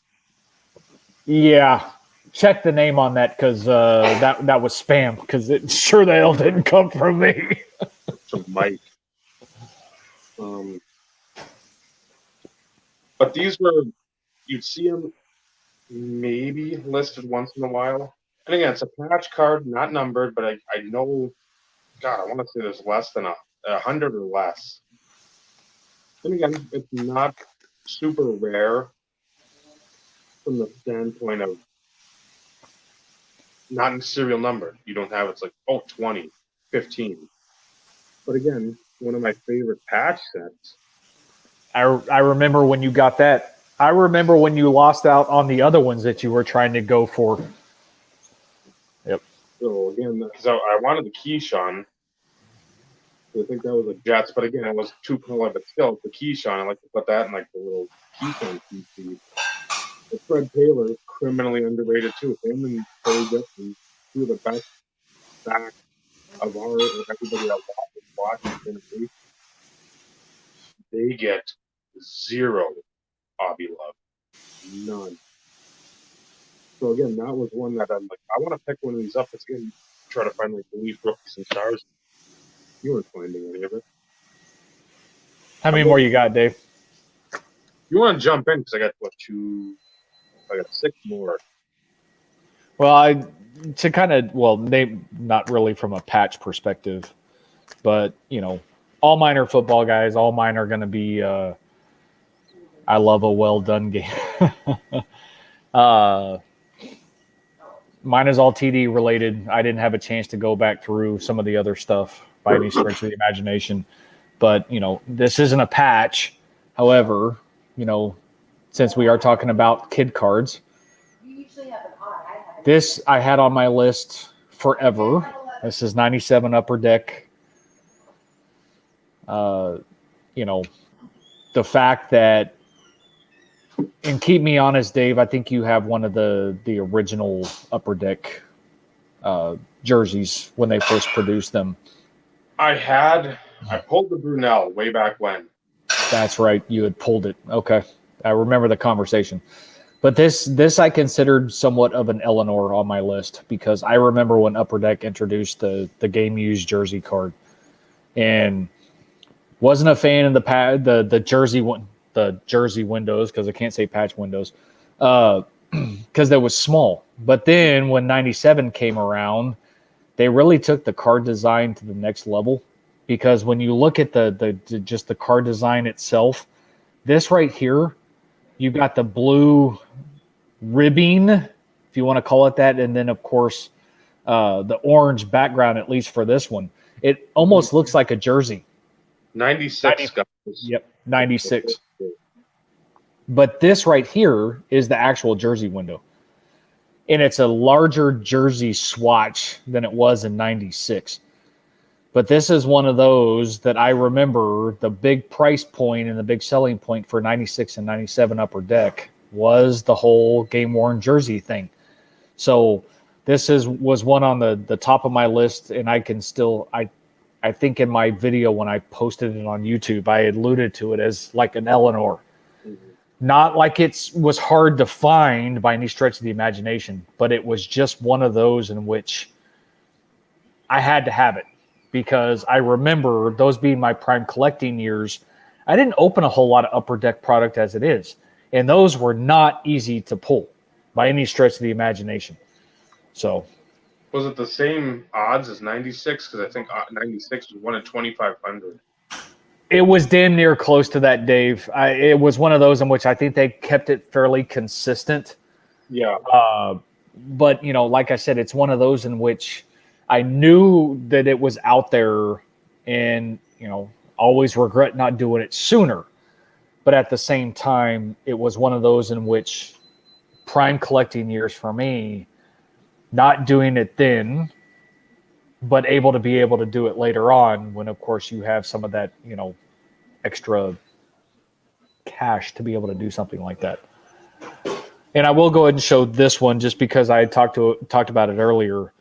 yeah, check the name on that because that was spam because it sure the hell didn't come from me. From Mike. But these were, you'd see them maybe listed once in a while. And again, it's a patch card, not numbered, but I know, God, I want to say there's less than 100 or less. And again, it's not super rare from the standpoint of not in serial number. You don't have, it's like, 20, 15. But again, one of my favorite patch sets. I remember when you got that. I remember when you lost out on the other ones that you were trying to go for. Yep. So again, so I wanted the Keyshawn. I think that was a Jets, but again, it was too color, but still, the Keyshawn, I like to put that in like the little Keyshawn PC. The Fred Taylor criminally underrated too. Him and Corey Dixon, two of the best backs of everybody that watches generation. They get zero hobby love, none. So again, that was one that I'm like, I want to pick one of these up again, try to find like the Leaf rookies and stars. You weren't finding any of it. How many more you got, Dave? You want to jump in because I got I got 6 more. Well, they not really from a patch perspective, but all mine are football guys. All mine are going to be. I love a well done game. Mine is all TD related. I didn't have a chance to go back through some of the other stuff by any stretch of the imagination, but this isn't a patch. However, since we are talking about kid cards. This I had on my list forever. This is 97 Upper Deck. The fact that, and keep me honest, Dave, I think you have one of the original Upper Deck jerseys when they first produced them. I pulled the Brunel way back when. That's right. You had pulled it. Okay. I remember the conversation. But this I considered somewhat of an Eleanor on my list because I remember when Upper Deck introduced the game used jersey card, and wasn't a fan of the jersey windows because I can't say patch windows because that was small. But then when 97 came around, they really took the card design to the next level because when you look at just the card design itself, this right here. You got the blue ribbing, if you want to call it that, and then, of course, the orange background, at least for this one. It almost looks like a jersey. 96, guys. Yep, 96. But this right here is the actual jersey window. And it's a larger jersey swatch than it was in 96. But this is one of those that I remember the big price point and the big selling point for 96 and 97 Upper Deck was the whole game-worn jersey thing. So this was one on the top of my list, and I can still I think in my video when I posted it on YouTube, I alluded to it as like an Eleanor. Mm-hmm. Not like it was hard to find by any stretch of the imagination, but it was just one of those in which I had to have it. Because I remember those being my prime collecting years, I didn't open a whole lot of Upper Deck product as it is. And those were not easy to pull by any stretch of the imagination. So, was it the same odds as 96? Because I think 96 was 1 in 2,500. It was damn near close to that, Dave. It was one of those in which I think they kept it fairly consistent. Yeah. But, like I said, it's one of those in which I knew that it was out there and, always regret not doing it sooner. But at the same time, it was one of those in which prime collecting years for me, not doing it then, but able to do it later on when, of course, you have some of that, extra cash to be able to do something like that. And I will go ahead and show this one just because I talked about it earlier.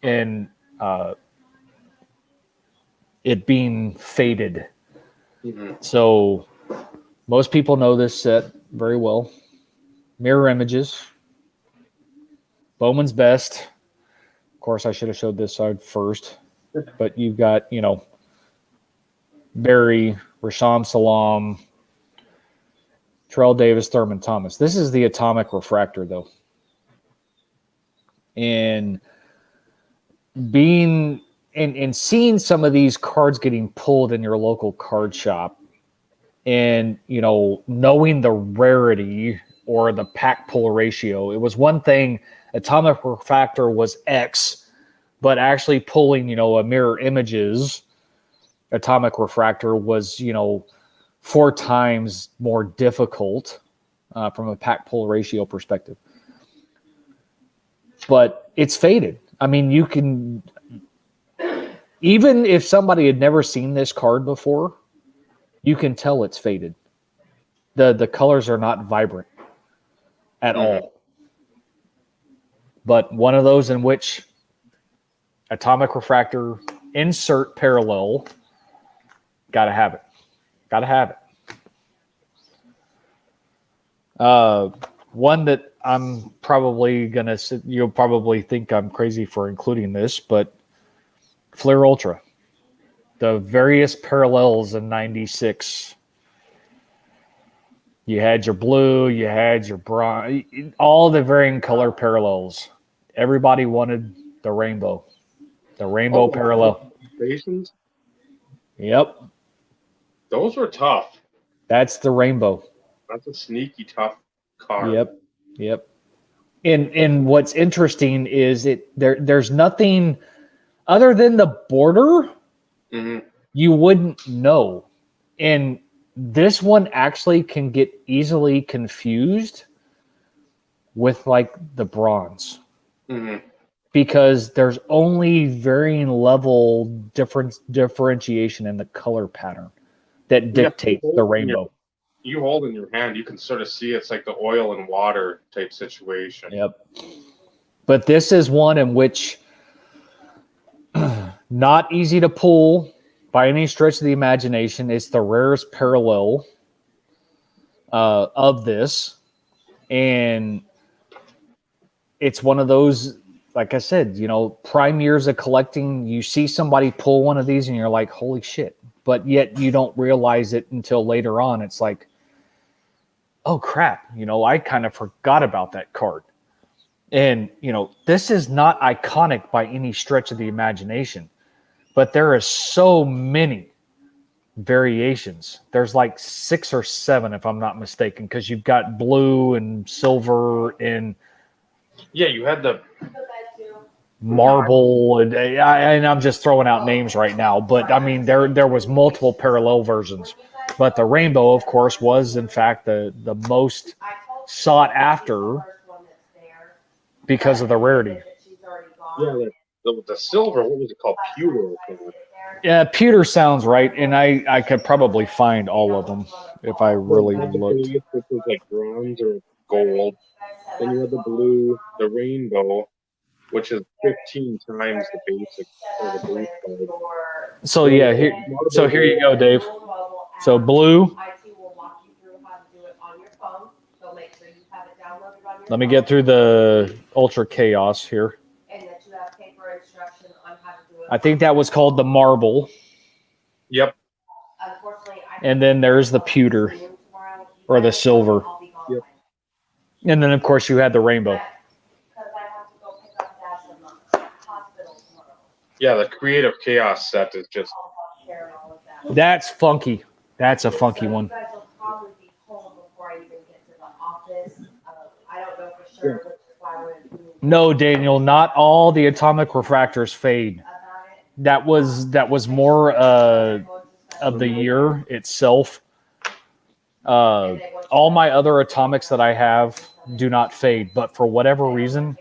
And it being faded. Mm-hmm. So most people know this set very well. Mirror images. Bowman's Best. Of course, I should have showed this side first. But you've got, Barry, Rasham Salam, Terrell Davis, Thurman Thomas. This is the atomic refractor, though. And being and seeing some of these cards getting pulled in your local card shop and knowing the rarity or the pack pull ratio, it was one thing. Atomic refractor was X, but actually pulling a mirror images atomic refractor was 4 times more difficult from a pack pull ratio perspective. But it's faded. I mean, you can, even if somebody had never seen this card before, you can tell it's faded. The colors are not vibrant at all. but one of those in which atomic refractor insert parallel, gotta have it. Gotta have it. One that I'm probably gonna, you'll probably think I'm crazy for including this, but Flair Ultra, the various parallels in '96. You had your blue, you had your bronze, all the varying color parallels. Everybody wanted the rainbow parallel. Stations? Yep, Those were tough. that's the rainbow. That's a sneaky tough car. Yep. And what's interesting is there's nothing other than the border you wouldn't know. And this one actually can get easily confused with like the bronze. Because there's only varying level differentiation in the color pattern that dictates the rainbow. You hold in your hand, you can sort of see it's like the oil and water type situation. Yep. But this is one in which not easy to pull by any stretch of the imagination. It's the rarest parallel of this. And it's one of those, like I said, you know, prime years of collecting, you see somebody pull one of these and you're like, holy shit. But yet you don't realize it until later on. It's like, oh crap, you know, I kind of forgot about that card. And, you know, this is not iconic by any stretch of the imagination, but there are so many variations. There's like 6 or 7, if I'm not mistaken, because you've got blue and silver and you had the marble, and I'm just throwing out names right now, but I mean there was multiple parallel versions, but the rainbow, of course, was in fact the most sought after because of the rarity. The silver, what was it called? Pewter. Yeah, pewter sounds right, and I could probably find all of them if I really looked. It was like bronze or gold. Then you had the blue, the rainbow, which is 15 times the basic or the base card. So yeah, here you go, Dave. So blue. Let me get through the Ultra Chaos here. I think that was called the marble. Yep. And then there's the pewter or the silver. Yep. And then of course you had the rainbow. Yeah, the Creative Chaos set is just... That's funky. That's a funky one. No, Daniel, not all the atomic refractors fade. That was more of the year itself. All my other atomics that I have do not fade, but for whatever reason,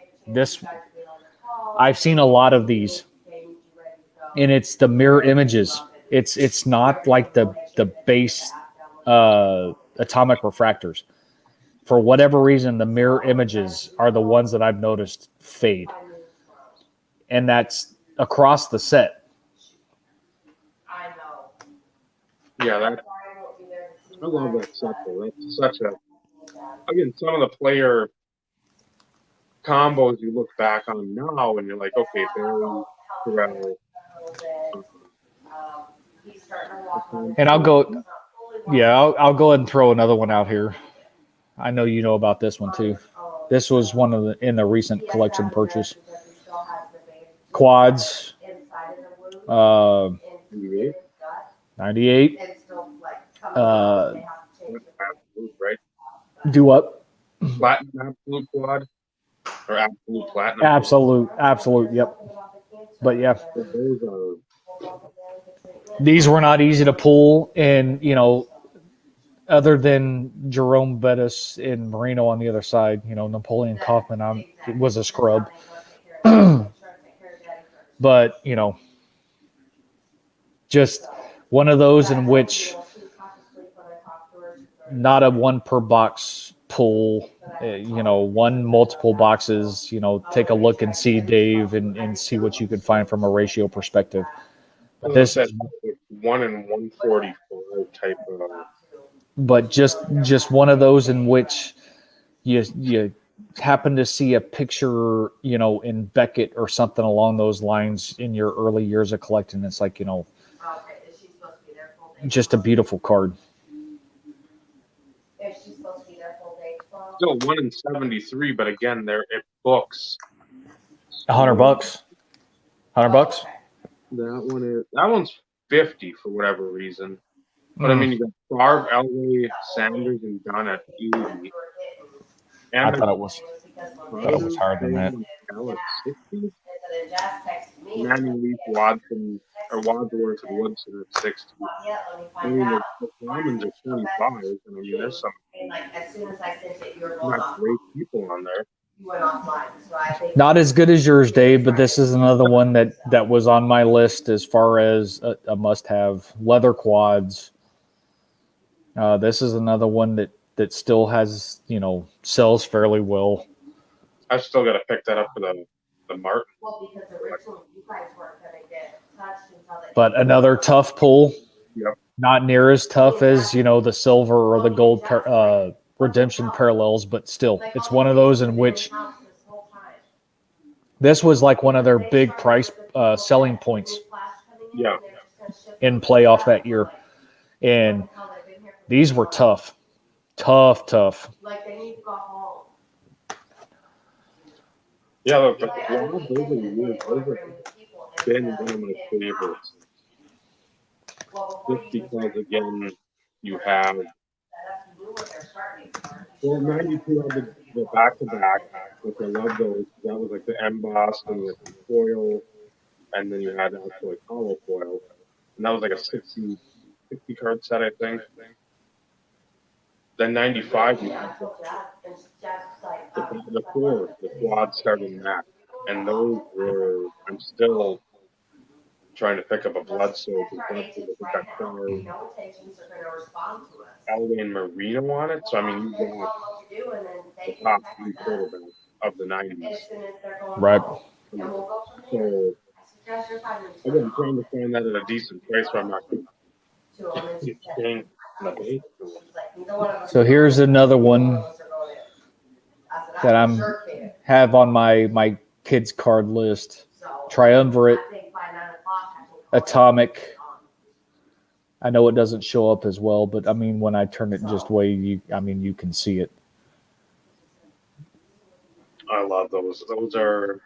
I've seen a lot of these, and it's the mirror images. It's not like the base atomic refractors. For whatever reason, the mirror images are the ones that I've noticed fade, and that's across the set. Yeah, I love that set though. That's such a, again, some of the player combos you look back on now and you're like, okay, Barry, Terrell. And I'll go ahead and throw another one out here. I know you know about this one too. This was one of in the recent collection purchase. Quads. 98. Right? Do what? Platinum absolute quad or absolute platinum? Absolute. Yep. But yeah, these were not easy to pull, and you know, other than Jerome Bettis and Marino on the other side, you know, Napoleon Kaufman was a scrub. But, you know, just one of those in which not a one per box pull, one multiple boxes, take a look and see, Dave, and see what you could find from a ratio perspective. But this is 1 in 145 type of. But just one of those in which you happen to see a picture, in Beckett or something along those lines in your early years of collecting. It's like, just a beautiful card. Still 1 in 73, but again, it books. $100. $100. That one's 50 for whatever reason. But I mean, you got Favre, Elway, Sanders, and Dunn at 80. I thought it was higher than that. 60. Manny Leaf, Watson, or Wadsworth, and Woodson at 60. I mean, the Commons are 25, and I mean, there's some not great people on there. Not as good as yours, Dave, but this is another one that was on my list as far as a must-have. Leather quads. This is another one that still has, sells fairly well. I've still got to pick that up for the Martin. Well, because originally you guys weren't going to get touched until they. But another tough pull. Yep. Not near as tough as, the silver or the gold redemption parallels, but still, it's one of those in which this was like one of their big price selling points. Yeah. In playoff that year. And these were tough. Tough. Like they need to go home. Yeah, look, but those are been one of my favorites. Just because, again, you have 92 of the back-to-back, which I love those. That was like the embossed and the foil, and then you had actually hollow foil. And that was like a 60 card set, I think. Then 95, you had the quad starting that. And those were, I'm still trying to pick up a blood soul because that Elway and Marino on it. So, I mean, you got the top 3 quarterbacks of the 90s. Right. So, again, I'm trying to find that at a decent price, so I'm not paying the base. So here's another one that I'm have on my kids card list. Triumvirate, Atomic. I know it doesn't show up as well, but I mean, when I turn it just way, you can see it. I love those. Those are.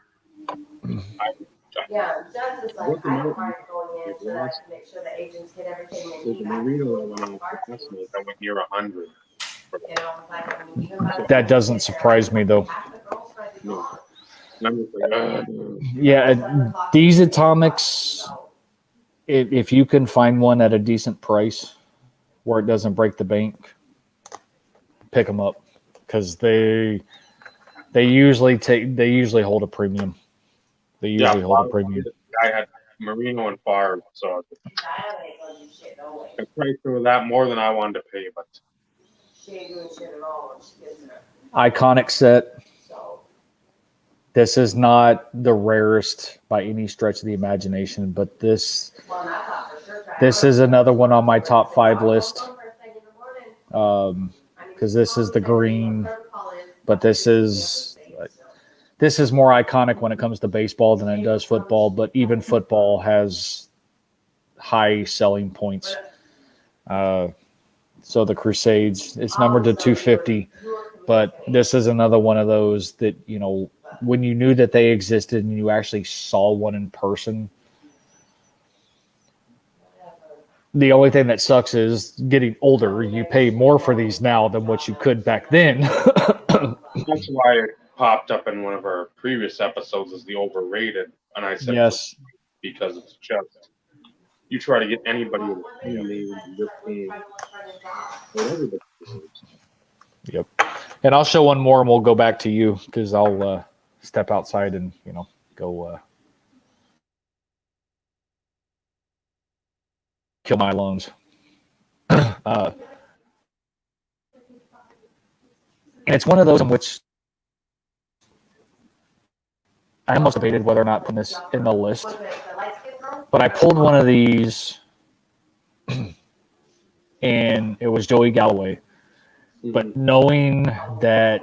Yeah, Judge is like, I don't mind going in so that I can make sure the agents get everything they need. There's a Marino that went near 100. That doesn't surprise me, though. No. I'm just like, yeah, these Atomics, if you can find one at a decent price where it doesn't break the bank, pick them up because they usually hold a premium. They usually hold a premium. I had Marino and Favre, so I priced for that more than I wanted to pay, but she ain't doing shit at all when she gets there. Iconic set. This is not the rarest by any stretch of the imagination, but this is another one on my top 5 list. Because this is the green, but this is more iconic when it comes to baseball than it does football. But even football has high selling points. So the Crusades, it's numbered to 250, but this is another one of those that, when you knew that they existed and you actually saw one in person. The only thing that sucks is getting older. You pay more for these now than what you could back then. That's why it popped up in one of our previous episodes as the overrated. And I said, yes, because it's just, you try to get anybody with a name, you're paying whatever the Yep. And I'll show one more and we'll go back to you because I'll step outside and, go kill my lungs. And it's one of those in which I almost debated whether or not putting this in the list, but I pulled one of these, and it was Joey Galloway. But knowing that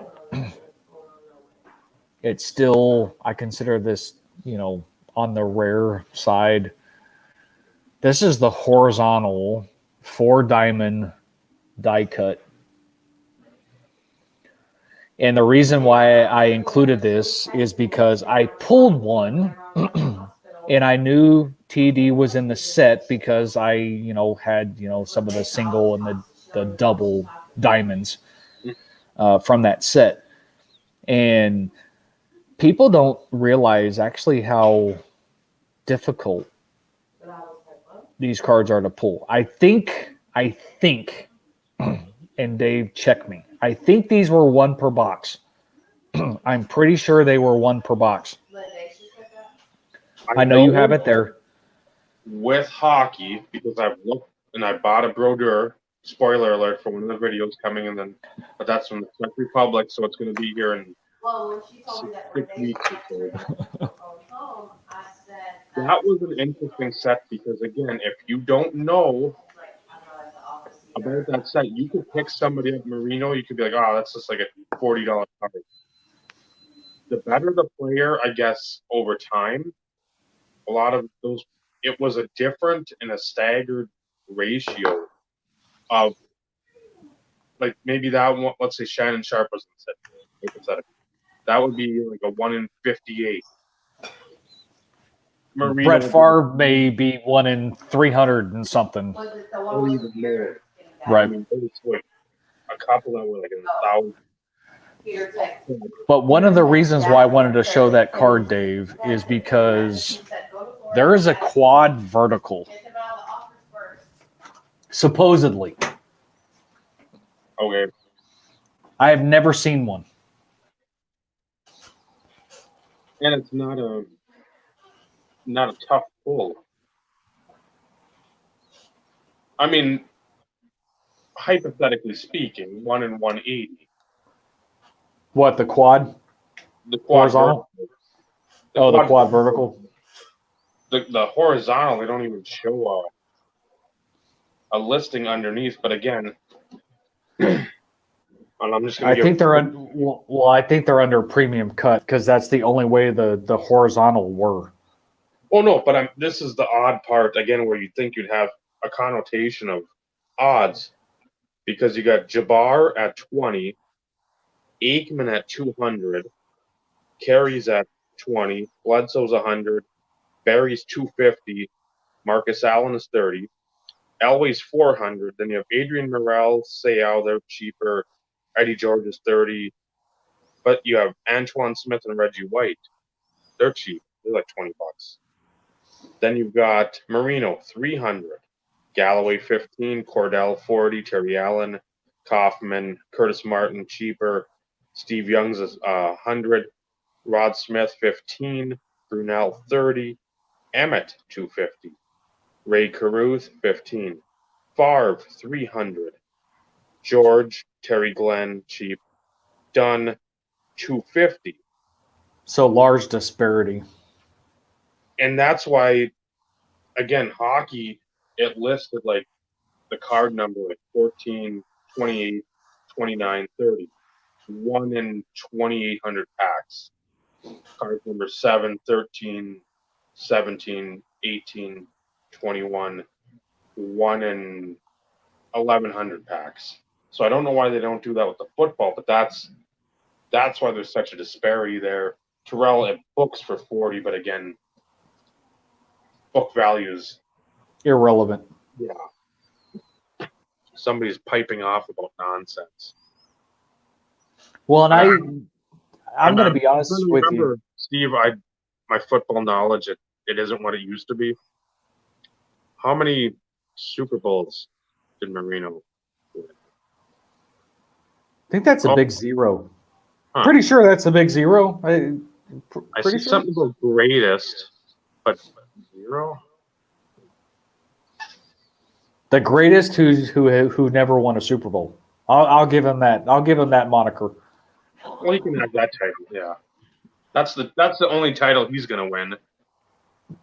it's still, I consider this, on the rare side. This is the horizontal 4-diamond die cut. And the reason why I included this is because I pulled one and I knew TD was in the set because I, had, some of the single and the double diamonds from that set. And people don't realize actually how difficult these cards are to pull. I think, and Dave, check me. I think these were 1 per box. I'm pretty sure they were 1 per box. I know you have it there. With hockey, because I've looked and I bought a brodeur. Spoiler alert for one of the videos coming, and then, but that's from the Czech Republic, so it's going to be here in 6 weeks or so. That was an interesting set because, again, if you don't know about that set, you could pick somebody at Merino. You could be like, oh, that's just like a $40 card. The better the player, I guess, over time, a lot of those, it was a different and a staggered ratio of, like, maybe that one, let's say Shannon Sharp was in the set. That would be like a 1 in 58. Marino, Brett Favre may be 1 in 300 and something. Or even more. Right. I mean, there was like a couple that were like in the 1,000. But one of the reasons why I wanted to show that card, Dave, is because there is a quad vertical. Supposedly. Okay. I have never seen one. And it's not a tough pull. I mean, hypothetically speaking, 1 in 180. What, the quad? The quad horizontal? vertical. The quad vertical. The horizontal, they don't even show a listing underneath. But again, and I'm just going to. I think they're under premium cut because that's the only way the horizontal were. Oh no, but this is the odd part again, where you think you'd have a connotation of odds, because you got Jabbar at 20, Aikman at 200, Carey's at 20, Bledsoe's 100, Barry's 250, Marcus Allen is 30, Elway's 400. Then you have Adrian Morel, Sayal, they're cheaper. Eddie George is 30, but you have Antoine Smith and Reggie White. They're cheap. They're like $20. Then you've got Marino 300, Galloway 15, Cordell 40, Terry Allen, Kaufman, Curtis Martin cheaper, Steve Young's is 100, Rod Smith 15, Brunel 30, Emmett 250, Ray Caruth 15, Favre 300, George, Terry Glenn cheap, Dunn 250. So large disparity. And that's why, again, hockey, it listed like the card number like 14, 28, 29, 30. 1 in 2,800 packs. Card number 7, 13, 17, 18, 21. 1 in 1,100 packs. So I don't know why they don't do that with the football, but that's why there's such a disparity there. Terrell, it books for 40, but again, book values Irrelevant. Yeah. Somebody's piping off about nonsense. Well, and I'm going to be honest with you, Steve. My football knowledge, it isn't what it used to be. How many Super Bowls did Marino win? I think that's a big zero. Huh. Pretty sure that's a big zero. I see something about greatest, but zero. The greatest who never won a Super Bowl. I'll give him that. I'll give him that moniker. Well, he can have that title. Yeah, that's the only title he's gonna win.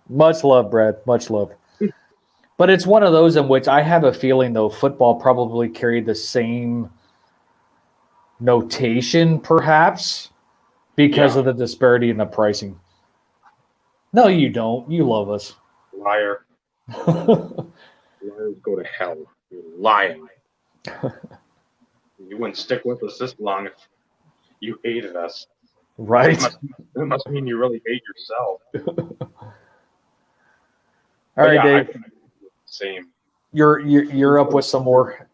Much love, Brad. Much love. But it's one of those in which I have a feeling, though, football probably carried the same notation, perhaps, because Yeah. of the disparity in the pricing. No, you don't. You love us. Liar. Liars go to hell. You're lying. You wouldn't stick with us this long if you hated us. Right. It must mean you really hate yourself. All right, yeah, Dave. Same. You're up with some more.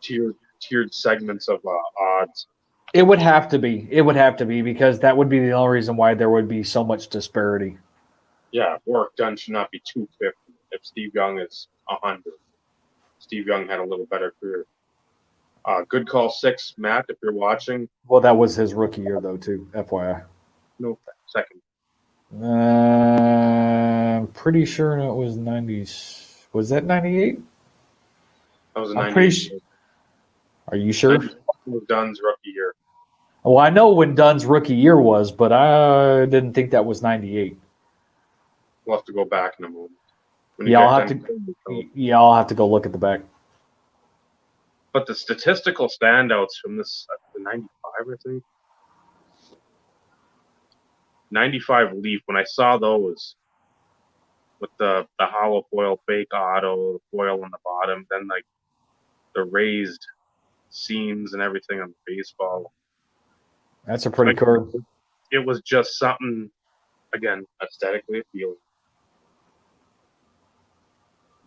Tiered segments of odds. It would have to be. It would have to be because that would be the only reason why there would be so much disparity. Yeah, work done should not be 250 if Steve Young is 100. Steve Young had a little better career. Good call 6, Matt, if you're watching. Well, that was his rookie year, though, too, FYI. No, second. I'm pretty sure it was 90s. Was that 98? That was a I'm 98. pretty sure. Are you sure? It was Dunn's rookie year. Well, I know when Dunn's rookie year was, but I didn't think that was 98. We'll have to go back in a moment. I'll have to go look at the back. But the statistical standouts from this, the 95, I think. 95 Leaf, when I saw those with the hollow foil fake auto, the foil on the bottom, then like the raised seams and everything on the baseball. That's a pretty card. It was just something, again, aesthetically appealing.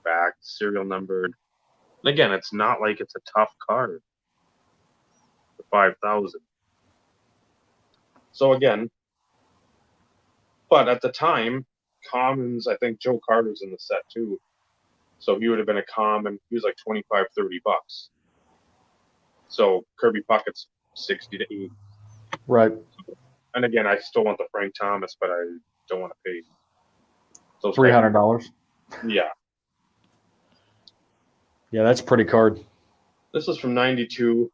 Back, serial numbered. And again, it's not like it's a tough card. For 5,000. So again, but at the time, commons, I think Joe Carter's in the set too. So he would have been a common. He was like $25, $30. So Kirby Puckett's 60 to 80. Right. And again, I still want the Frank Thomas, but I don't want to pay those $300. Yeah. Yeah, that's a pretty card. This is from 92.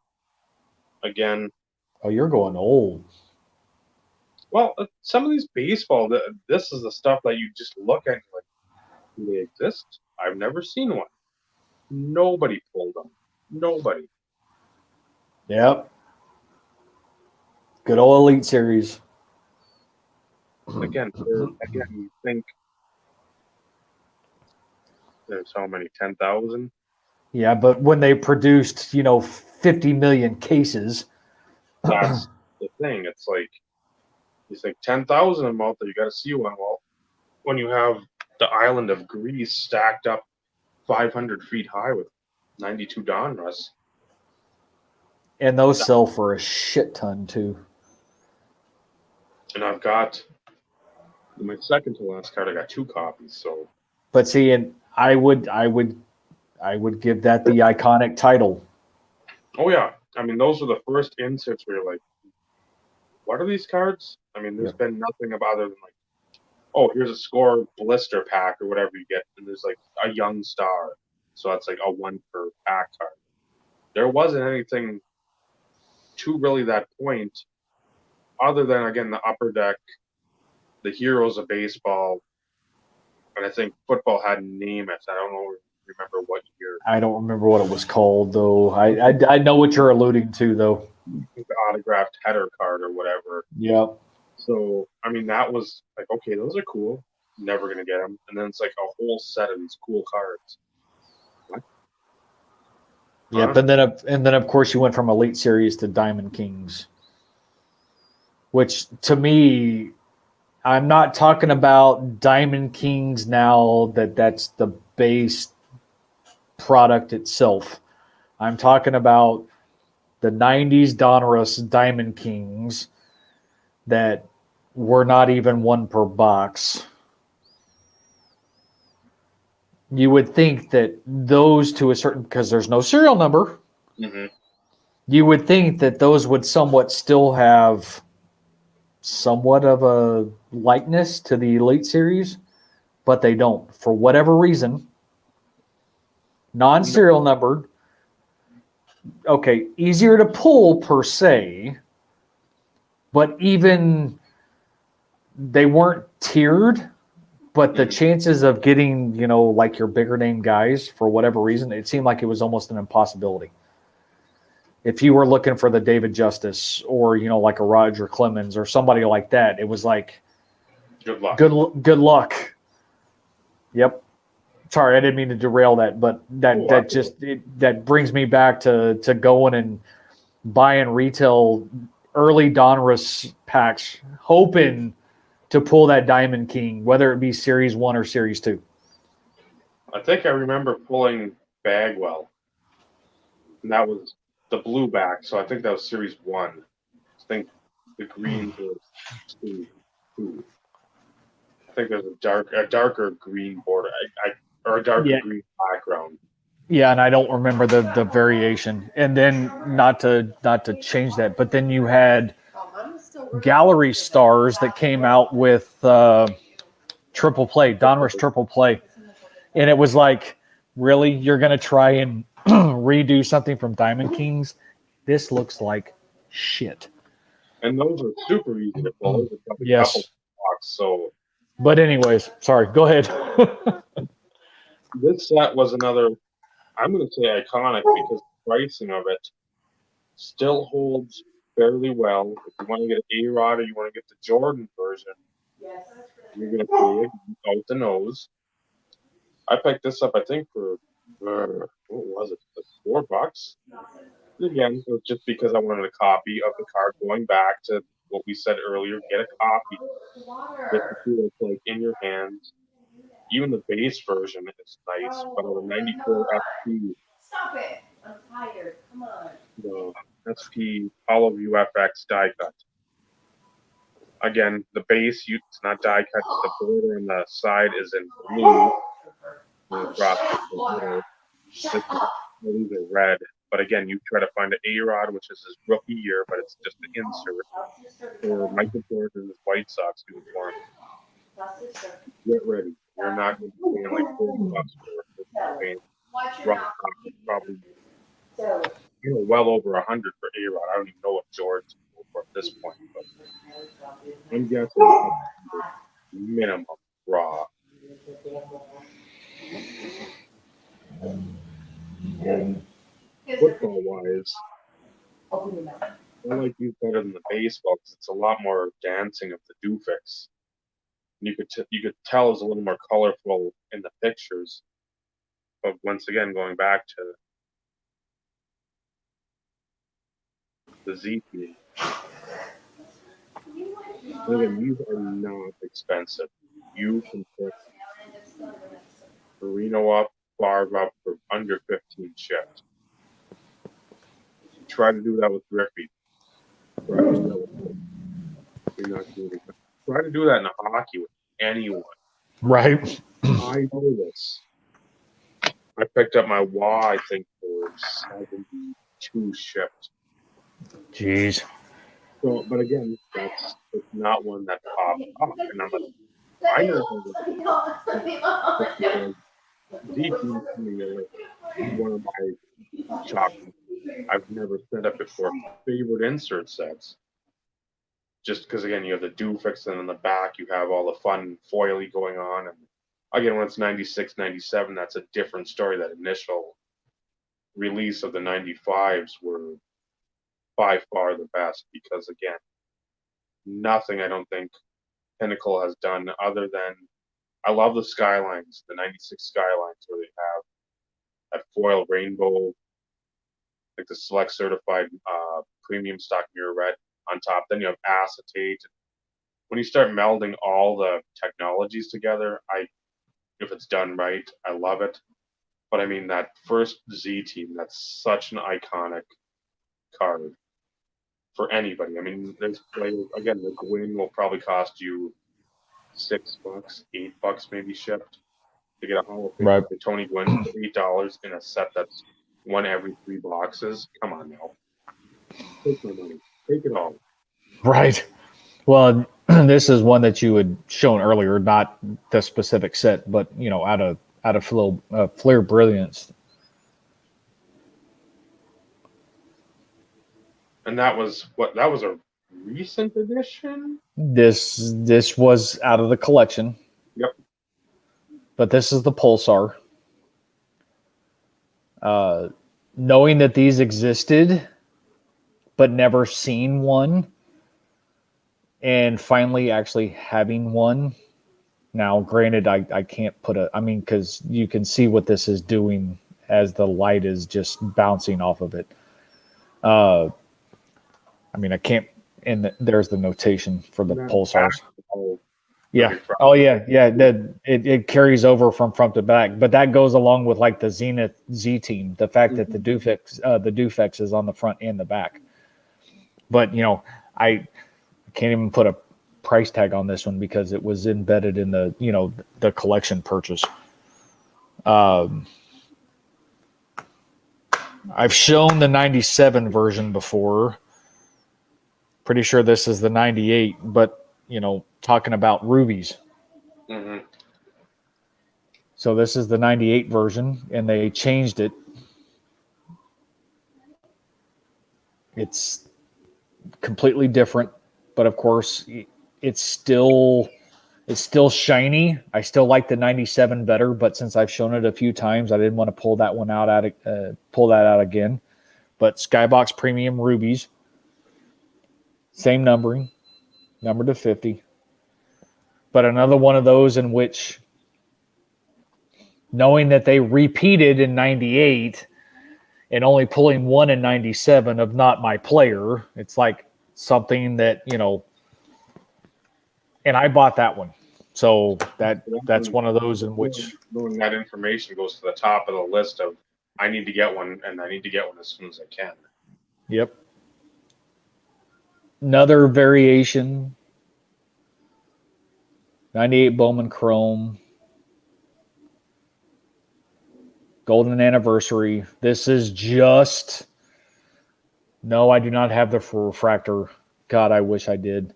Again. Oh, you're going old. Well, some of these baseball, this is the stuff that you just look at and like, do they exist? I've never seen one. Nobody pulled them. Nobody. Yep. Good old Elite Series. Again, you think there's how many? 10,000? Yeah, but when they produced, 50 million cases. That's the thing. It's like, you think 10,000 a month, you got to see one. Well, when you have the island of Greece stacked up 500 feet high with 92 Donruss. And those sell for a shit ton, too. And I've got my second to last card. I got 2 copies. So, but see, and I would give that the iconic title. Oh yeah, I mean those were the first inserts where you're like, what are these cards? I mean, there's been nothing about other than like, oh, here's a score blister pack or whatever you get, and there's like a young star, so that's like a 1 per pack card. There wasn't anything to really that point, other than again the upper deck, the heroes of baseball, and I think football had name it. I don't remember what year. I don't remember what it was called though. I know what you're alluding to though. The autographed header card or whatever. Yep. So I mean that was like, okay, those are cool. Never gonna get them, and then it's like a whole set of these cool cards. What? Yep, and then of course you went from Elite Series to Diamond Kings, which to me, I'm not talking about Diamond Kings now that's the base product itself. I'm talking about the 90s Donruss Diamond Kings that were not even 1 per box. You would think that those to a certain, because there's no serial number, you would think that those would somewhat still have somewhat of a likeness to the Elite Series, but they don't. For whatever reason, non-serial numbered, okay, easier to pull per se, but even they weren't tiered, but the chances of getting, like your bigger name guys, for whatever reason, it seemed like it was almost an impossibility. If you were looking for the David Justice or, like a Roger Clemens or somebody like that, it was like, Good luck. Good luck. Yep. Sorry, I didn't mean to derail that, but that brings me back to going and buying retail early Donruss packs, hoping to pull that Diamond King, whether it be Series 1 or Series 2. I think I remember pulling Bagwell, and that was the blue back, so I think that was Series 1. I think the green was 2. I think there's a darker green border, or a darker green background. Yeah, and I don't remember the variation. And then not to change that, but then you had Gallery Stars that came out with triple play, Donruss triple play, and it was like, really, you're gonna try and redo something from Diamond Kings? This looks like shit. And those are super easy to pull. Yes. Couple blocks, so. But anyways, sorry. Go ahead. This set was another, I'm going to say iconic, because the pricing of it still holds fairly well. If you want to get an A-Rod or you want to get the Jordan version, you're going to pay out the nose. I picked this up, I think, for, what was it, $4? Again, it was just because I wanted a copy of the card, going back to what we said earlier, get a copy. Get to see what it's like in your hands. Even the base version is nice, but on the 94 SP. Stop it! I'm tired. Come on. The SP Hollow UFX die cut. Again, the base, it's not die cut. The border on the side is in blue. These are red. But again, you try to find an A-Rod, which is his rookie year, but it's just an insert. Or Michael Jordan's White Sox uniform. Get ready. You're not going to be paying like $40 for it. Probably well over 100 for A-Rod. I don't even know what Jordan's for at this point, but I'm guessing minimum raw. Football wise, I like these better than the baseball because it's a lot more dancing of the doofix. You could tell it's a little more colorful in the pictures. But once again, going back to the ZP, again, these are not expensive. You can put Merino up, Barb up for under 15 shipped. Try to do that with Griffey. Try to do that in hockey with anyone. Right. I know this. I picked up my WA, I think, for 72 shipped. Jeez. So, but again, it's not one that popped up. And I'm like, I know one of my shocking, I've never set up before, favorite insert sets. Just because, again, you have the doofix, and in the back you have all the fun foily going on. And again, when it's 96, 97, that's a different story. That initial release of the 95s were by far the best because, again, nothing I don't think Pinnacle has done other than, I love the Skylines, the 96 Skylines, where they have that foil rainbow, like the select certified premium stock mirror red on top. Then you have acetate. When you start melding all the technologies together, if it's done right, I love it. But I mean, that first Z team, that's such an iconic card for anybody. I mean, there's players, again, the Gwyn will probably cost you $6, $8 maybe shipped to get a Hall of Fame. Right. The Tony Gwyn for $8 in a set that's one every 3 boxes. Come on now. Take my money. Take it all. Right. Well, this is one that you had shown earlier, not the specific set, but out of Flair Brilliance. And that was a recent edition? This was out of the collection. Yep. But this is the Pulsar. Knowing that these existed, but never seen one, and finally actually having one. Now, granted, I can't put because you can see what this is doing as the light is just bouncing off of it. I can't, and there's the notation for the Pulsars. Yeah. Oh, yeah. Yeah. It carries over from front to back, but that goes along with like the Zenith Z team. The fact that the Dufex is on the front and the back. But I can't even put a price tag on this one because it was embedded in the collection purchase. I've shown the 97 version before. Pretty sure this is the 98, but talking about rubies. Mm-hmm. So this is the 98 version, and they changed it. It's completely different, but of course, it's still shiny. I still like the 97 better, but since I've shown it a few times, I didn't want to pull that out again. But Skybox Premium Rubies, same numbering, numbered to 50. But another one of those in which, knowing that they repeated in 98 and only pulling one in 97 of Not My Player, it's like something that, and I bought that one. So that's one of those in which knowing that information goes to the top of the list of I need to get one, and I need to get one as soon as I can. Yep. Another variation, 98 Bowman Chrome, Golden Anniversary. This is just, no, I do not have the refractor. God, I wish I did.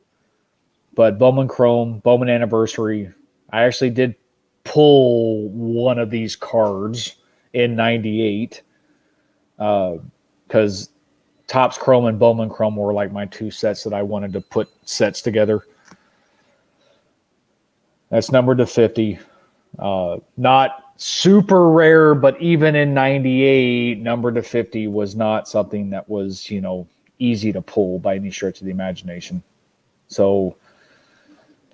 But Bowman Chrome, Bowman Anniversary. I actually did pull one of these cards in 98 because Topps Chrome and Bowman Chrome were like my two sets that I wanted to put sets together. That's numbered to 50. Not super rare, but even in 98, numbered to 50 was not something that was, easy to pull by any stretch of the imagination. So,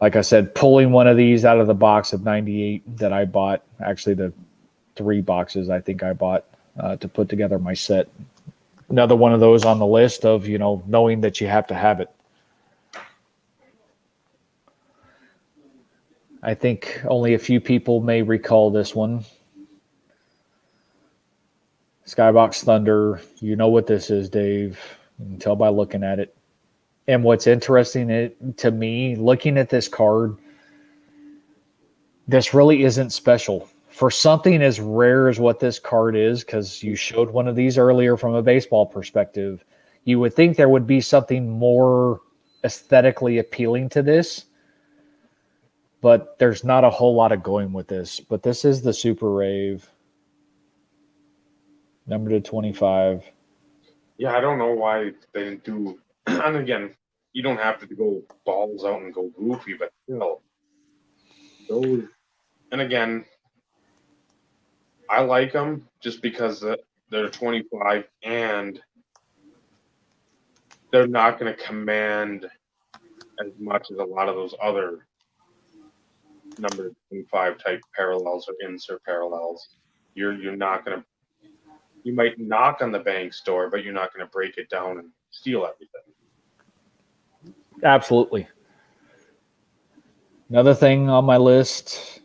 like I said, pulling one of these out of the box of 98 that I bought, actually the 3 boxes I think I bought to put together my set. Another one of those on the list of, knowing that you have to have it. I think only a few people may recall this one. Skybox Thunder. You know what this is, Dave. You can tell by looking at it. And what's interesting to me, looking at this card, this really isn't special. For something as rare as what this card is, because you showed one of these earlier from a baseball perspective, you would think there would be something more aesthetically appealing to this. But there's not a whole lot of going with this. But this is the Super Rave. Number to 25. Yeah, I don't know why they didn't do. And again, you don't have to go balls out and go goofy, but still, those. And again, I like them just because they're 25 and they're not going to command as much as a lot of those other number 25 type parallels or insert parallels. You're not going to. You might knock on the bank store, but you're not going to break it down and steal everything. Absolutely. Another thing on my list.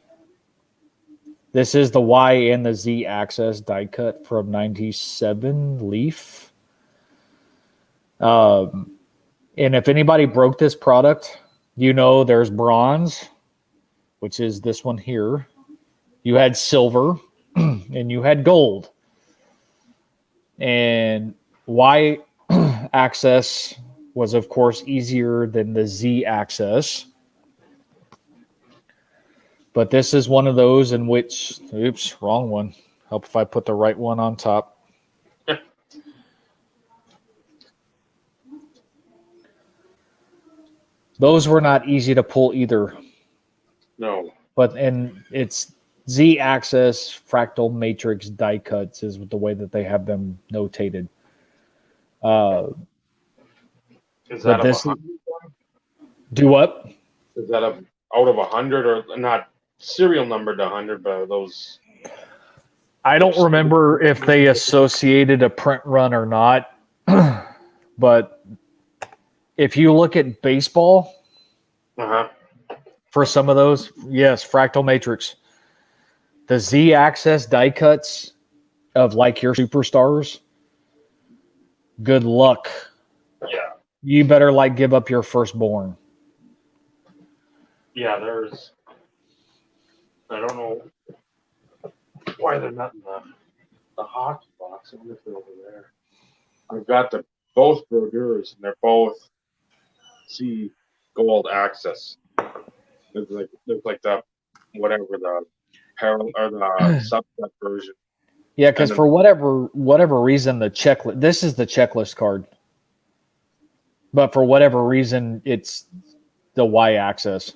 This is the Y and the Z axis die cut from 97 Leaf. And if anybody broke this product, there's bronze, which is this one here. You had silver and you had gold. And Y axis was, of course, easier than the Z axis. But this is one of those in which, oops, wrong one. Help if I put the right one on top. Those were not easy to pull either. No. And it's Z-axis fractal matrix die cuts is the way that they have them notated. Is that But of this 100? do what? Is that out of 100 or not serial numbered to 100, but are those? I don't remember if they associated a print run or not, but if you look at baseball, for some of those, yes, fractal matrix. The Z-axis die cuts of like your superstars, good luck. Yeah. You better like give up your firstborn. Yeah, I don't know why they're not in the hockey box. I wonder if they're over there. I've got both brodeurs, and they're both C gold access. There's like the whatever the parallel or the subset version. Yeah, because for whatever reason, this is the checklist card, but for whatever reason, it's the Y-axis.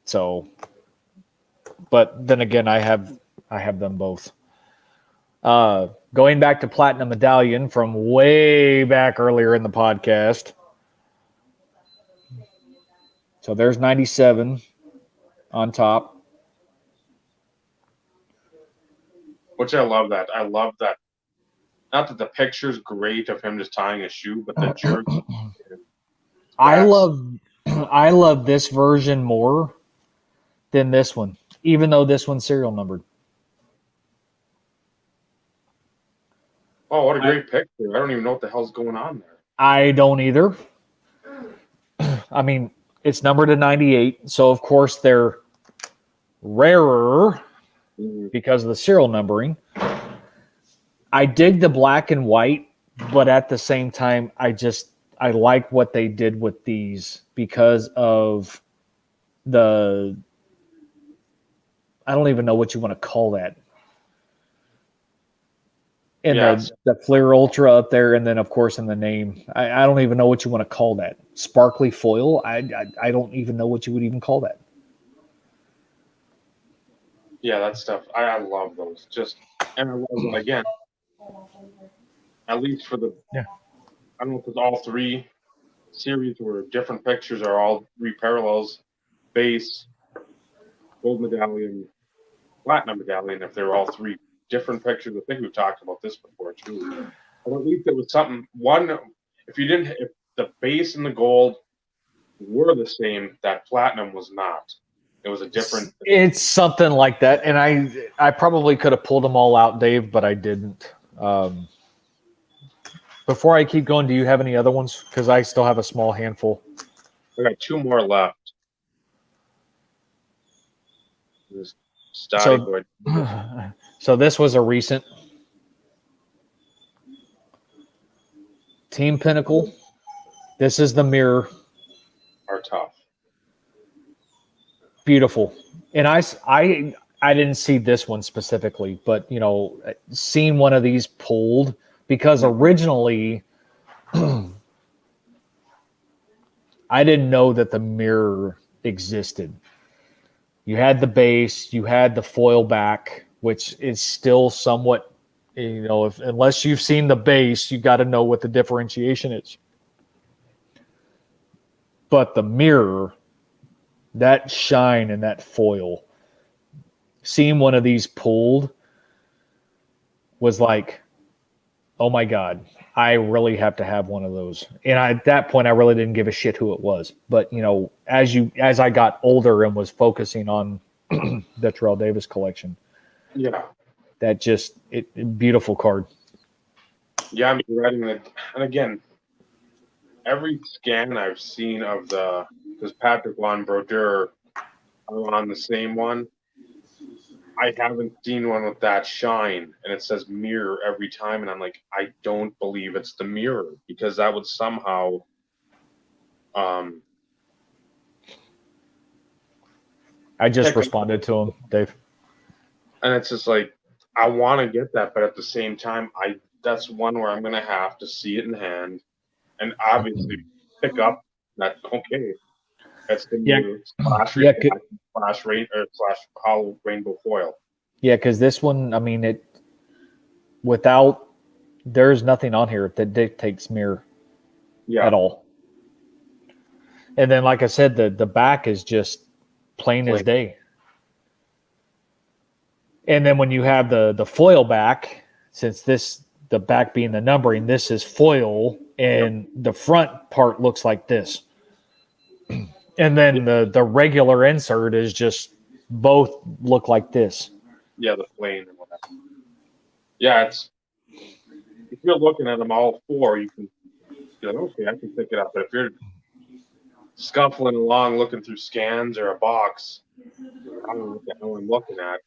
So, but then again, I have them both. Going back to Platinum Medallion from way back earlier in the podcast. So there's 97 on top. Which I love that. I love that. Not that the picture's great of him just tying a shoe, but the jersey. I love this version more than this one, even though this one's serial numbered. Oh, what a great picture. I don't even know what the hell's going on there. I don't either. I mean, it's numbered to 98, so of course they're rarer because of the serial numbering. I dig the black and white, but at the same time, I like what they did with these because of I don't even know what you want to call that. And the Fleer Ultra up there, and then of course in the name, I don't even know what you want to call that. Sparkly foil. I don't even know what you would even call that. Yeah, that stuff. I love those. And I love them again. At least for I don't know if it's all three series where different pictures are all three parallels, base, gold medallion, platinum medallion. If they're all three different pictures, I think we've talked about this before too. But at least it was something. If the base and the gold were the same, that platinum was not. It was a different. It's something like that, and I probably could have pulled them all out, Dave, but I didn't. Before I keep going, do you have any other ones? Because I still have a small handful. I got two more left. So this was a recent Team Pinnacle. This is the mirror. Are tough. Beautiful. And I didn't see this one specifically, but seeing one of these pulled, because originally I didn't know that the mirror existed. You had the base, you had the foil back, which is still somewhat, unless you've seen the base, you got to know what the differentiation is. But the mirror, that shine and that foil, seeing one of these pulled was like, oh my God, I really have to have one of those. And at that point, I really didn't give a shit who it was. But, as I got older and was focusing on the Terrell Davis collection, that beautiful card. Yeah, I mean, writing it, and again, every scan I've seen of because Patrick Von Brodeur are on the same one. I haven't seen one with that shine, and it says mirror every time, and I'm like, I don't believe it's the mirror, because that would somehow I just responded to him, Dave. And it's just like, I want to get that, but at the same time, that's one where I'm going to have to see it in hand and obviously pick up that, okay. That's the Yeah. new slash Yeah, reflect, slash rain or slash hollow rainbow foil. yeah, because this one, I mean, it without there's nothing on here that dictates mirror Yeah, at all. And then, like I said, the back is just plain as plain. day. And then when you have the foil back, since the back being the numbering, this is foil, and the front part looks like this. And then the regular insert is just both look like this. Yeah, the plain and whatever. Yeah, it's if you're looking at them all four, you can be like, okay, I can pick it up. But if you're scuffling along looking through scans or a box, I don't know what the hell I'm looking at.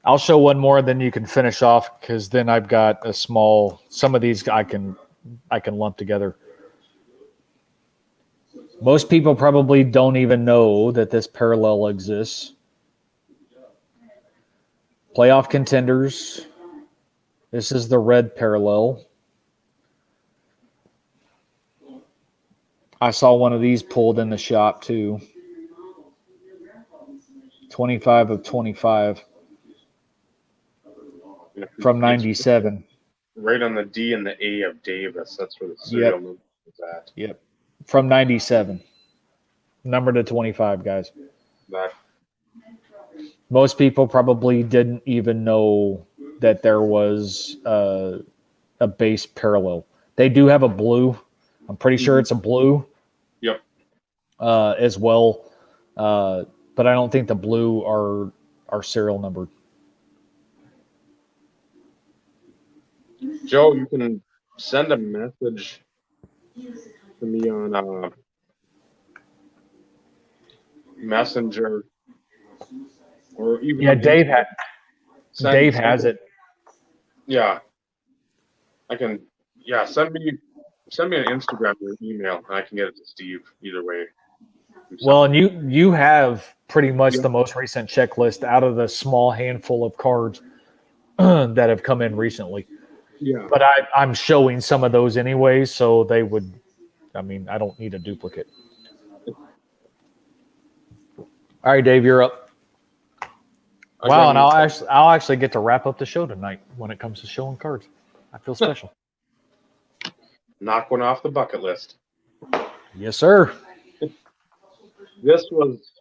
I'll show one more, then you can finish off because then I've got a small. Some of these I can lump together. Most people probably don't even know that this parallel exists. Playoff contenders. This is the red parallel. I saw one of these pulled in the shop too. 25 of 25 from 97. Right on the D and the A of Davis. That's where the serial number is at. Yep. From 97. Number to 25, guys. That Most people probably didn't even know that there was a base parallel. They do have a blue. I'm pretty sure it's a blue. Yep. As well. But I don't think the blue are serial numbered. Joe, you can send a message to me on Messenger, or even Yeah, on Dave Instagram. Dave has it. Yeah, I can. Yeah, send me an Instagram or an email, and I can get it to Steve. Either way. Well, and you have pretty much Yeah. the most recent checklist out of the small handful of cards that have come in recently. Yeah. But I'm showing some of those anyway, so they would. I mean, I don't need a duplicate. All right, Dave, you're up. Wow, and I'll actually get to wrap up the show tonight when it comes to showing cards. I feel special. Knock one off the bucket list. Yes, sir. This was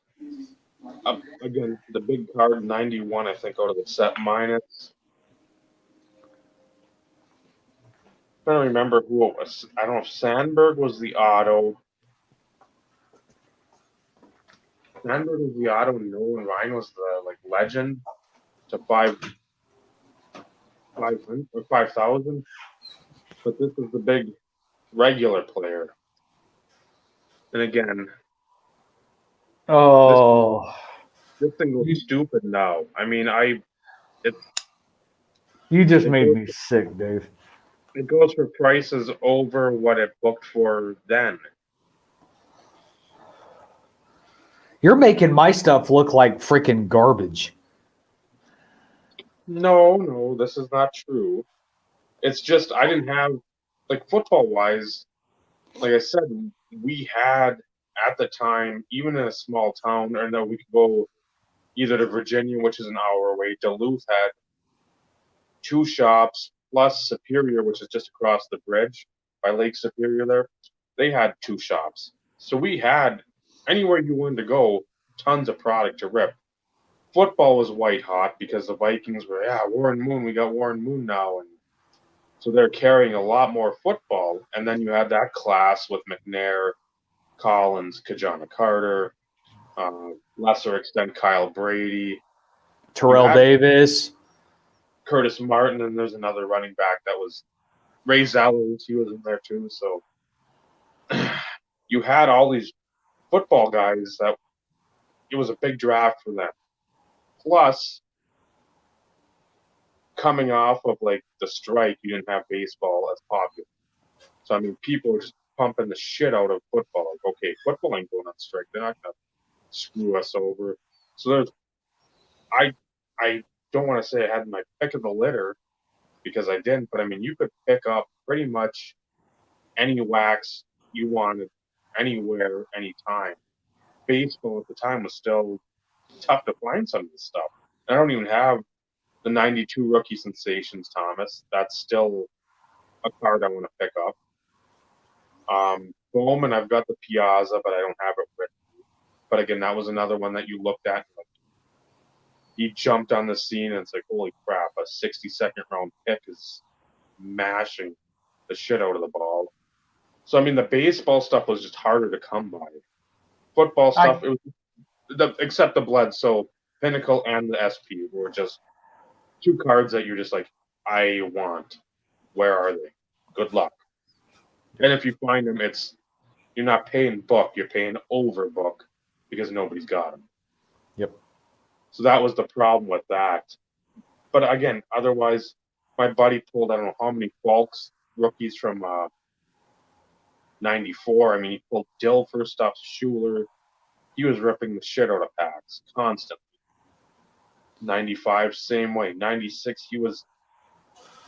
again the big card 91, I think, out of the set minus. I don't remember who it was. I don't know if Sandberg was the auto. Sandberg was the auto, and Nolan Ryan was the legend to 500 or 5,000. But this is the big regular player. And again, this thing goes stupid now. I mean, you just made me sick, Dave. It goes for prices over what it booked for then. You're making my stuff look like freaking garbage. No, this is not true. It's just I didn't have, football-wise, like I said, we had at the time, even in a small town, or no, we could go either to Virginia, which is an hour away. Duluth had 2 shops, plus Superior, which is just across the bridge by Lake Superior there. They had 2 shops. So we had, anywhere you wanted to go, tons of product to rip. Football was white hot because the Vikings were, Warren Moon, we got Warren Moon now. And so they're carrying a lot more football. And then you had that class with McNair, Collins, Kajana Carter, lesser extent Kyle Brady, Terrell Davis, Curtis Martin, and there's another running back that was Ray Zellers. He was in there too. So you had all these football guys that it was a big draft for them. Plus, coming off of the strike, you didn't have baseball as popular. So I mean, people were just pumping the shit out of football. Like, okay, football ain't going on strike. They're not gonna screw us over. So there's, I don't want to say I had my pick of the litter because I didn't, but I mean, you could pick up pretty much any wax you wanted anywhere, anytime. Baseball at the time was still tough to find some of this stuff. I don't even have the 92 rookie sensations, Thomas. That's still a card I want to pick up. Bowman, I've got the Piazza, but I don't have it written. But again, that was another one that you looked at. Like, he jumped on the scene, and it's like, holy crap, a 62nd round pick is mashing the shit out of the ball. So, I mean, the baseball stuff was just harder to come by. Football stuff, it was except the Bledsoe, Pinnacle, and the SP were just two cards that you're just like, I want. Where are they? Good luck. And if you find them, you're not paying book, you're paying over book because nobody's got them. Yep. So that was the problem with that. But again, otherwise, my buddy pulled, I don't know how many Falks rookies from 94. I mean, he pulled Dilfer stuff, Schuler. He was ripping the shit out of packs constantly. 95, same way. 96, he was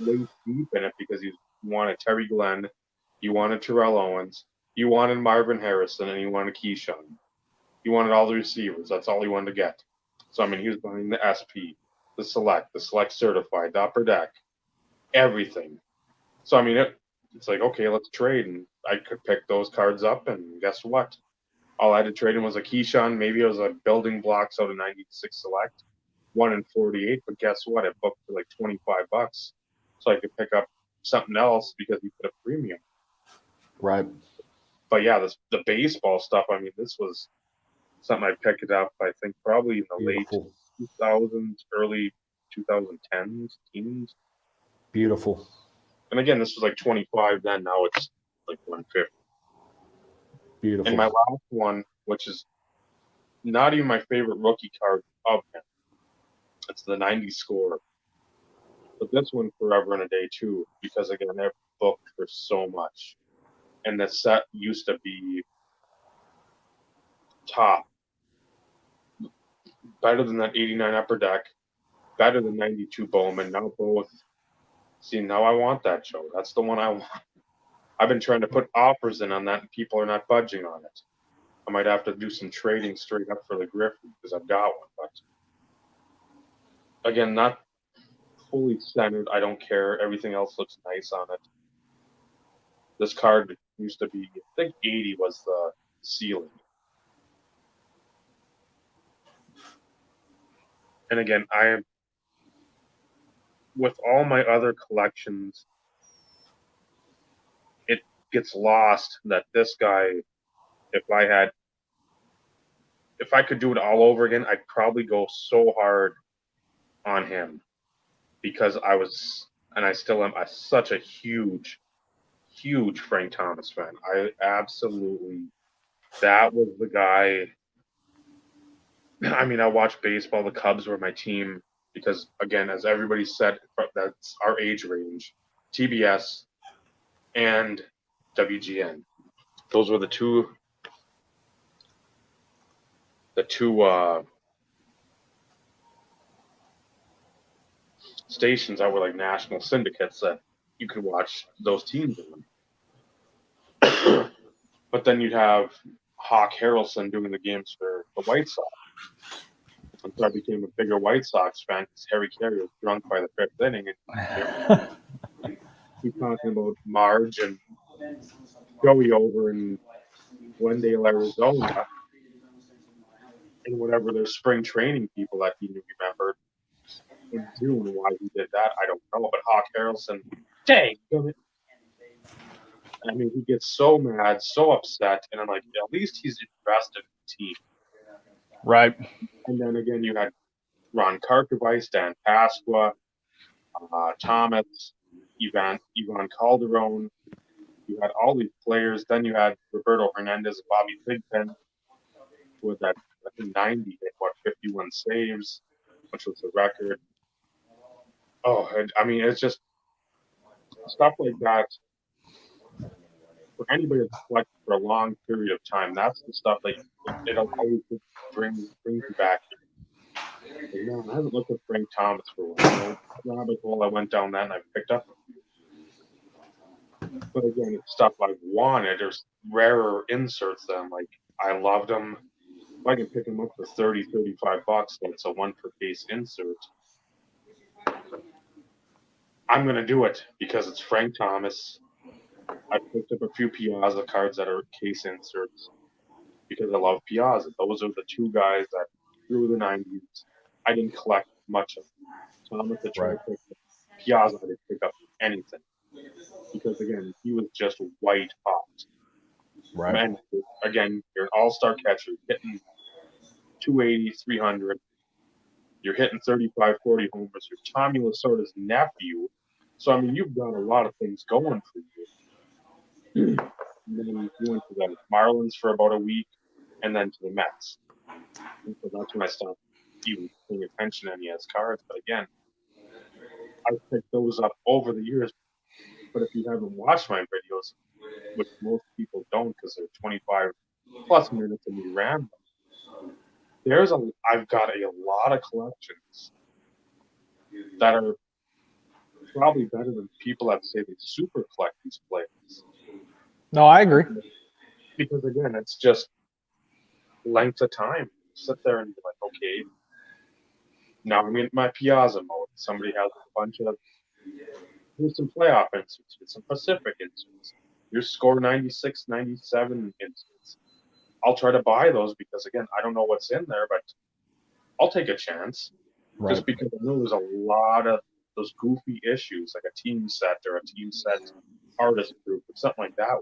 way deep in it because he wanted Terry Glenn, he wanted Terrell Owens, he wanted Marvin Harrison, and he wanted Keyshawn. He wanted all the receivers. That's all he wanted to get. So, I mean, he was buying the SP, the Select Certified, the Upper Deck, everything. So, I mean, it's like, okay, let's trade. And I could pick those cards up, and guess what? All I had to trade in was a Keyshawn. Maybe it was a building blocks out of 96 Select, 1 in 48. But guess what? It booked for like $25. So I could pick up something else because he put a premium. Right. But yeah, the baseball stuff, I mean, this was something I picked up, I think, probably in the Beautiful. late 2000s, early 2010s, teens. Beautiful. And again, this was like 25 then. Now it's like 150. Beautiful. And my last one, which is not even my favorite rookie card of him, it's the 90 score. But this one, Forever and a Day, too, because again, they're booked for so much. And the set used to be top. Better than that 89 Upper Deck, better than 92 Bowman. Now both. See, now I want that, Joe. That's the one I want. I've been trying to put offers in on that, and people are not budging on it. I might have to do some trading straight up for the Griffin because I've got one. But again, not fully centered. I don't care. Everything else looks nice on it. This card used to be, I think 80 was the ceiling. And again, with all my other collections, it gets lost that this guy, if I could do it all over again, I'd probably go so hard on him because I still am, such a huge Frank Thomas fan. That was the guy. I mean, I watched baseball. The Cubs were my team because, again, as everybody said, that's our age range. TBS and WGN. Those were the two stations that were like national syndicates that you could watch those teams on. But then you'd have Hawk Harrelson doing the games for the White Sox. And so I became a bigger White Sox fan because Harry Carey was drunk by the fifth inning. And he's talking about Marge and Joey over in Glendale, Arizona, and whatever their spring training people that he remembered in June. Why he did that, I don't know. But Hawk Harrelson, dang, I mean, he gets so mad, so upset, and I'm like, at least he's invested in the team. Right. And then again, you had Ron Karkovice, Dan Pasqua, Thomas, Ivan Calderon. You had all these players. Then you had Roberto Hernandez, Bobby Thigpen, who had that, I think, 90, 51 saves, which was the record. Oh, and, I mean, it's just stuff like that. For anybody that's collected for a long period of time, that's the stuff that it'll always bring you back. Like, man, I haven't looked at Frank Thomas for a while. Rabbit hole, I went down that and I picked up. But again, it's stuff I wanted. There's rarer inserts that I'm like, I loved them. If I can pick them up for 30, $35, that's a one per case insert. I'm going to do it because it's Frank Thomas. I picked up a few Piazza cards that are case inserts because I love Piazza. Those are the two guys that through the 90s, I didn't collect much of. Thomas, the Right. trifecta. Piazza, I didn't pick up anything. Because again, he was just white hot. Right. Man, again, you're an all-star catcher, hitting 280, 300. You're hitting 35, 40 homers. You're Tommy Lasorda's nephew. So, I mean, you've got a lot of things going for you. And then you went to the Marlins for about a week and then to the Mets. And so that's when I stopped even paying attention to any of his cards. But again, I picked those up over the years. But if you haven't watched my videos, which most people don't because they're 25 plus minutes of me rambling, I've got a lot of collections that are probably better than people that say they super collect these players. No, I agree. Because again, it's just length of time. Sit there and be like, okay, now I'm in my Piazza mode. Somebody has a bunch of here's some playoff inserts, here's some Pacific inserts, here's score 96, 97 inserts. I'll try to buy those because again, I don't know what's in there, but I'll take a chance. Right. Just because I know there's a lot of those goofy issues, like a team set or a team set artist group or something like that.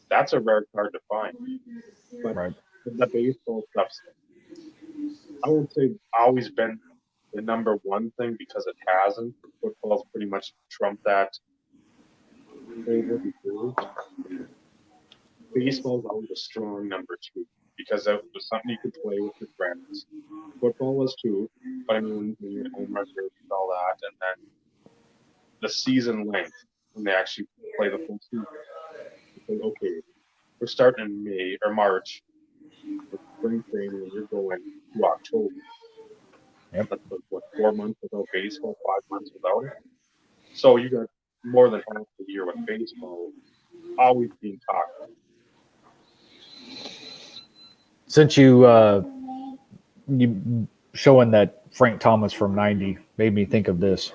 That's a rare card to find. But Right. the baseball stuff's, I won't say always been the number one thing because it hasn't. Football's pretty much trumped that over the years. Baseball's always a strong number two because it was something you could play with your friends. Football was too, but I mean, when you're at home run derby and all that, and then the season length when they actually play the full season. Say, okay, we're starting in May or March with spring training, and you're going to October. Yep. That's what 4 months without baseball, 5 months without it. So you got more than half the year with baseball always being talked about. Since you showing that Frank Thomas from 90 made me think of this.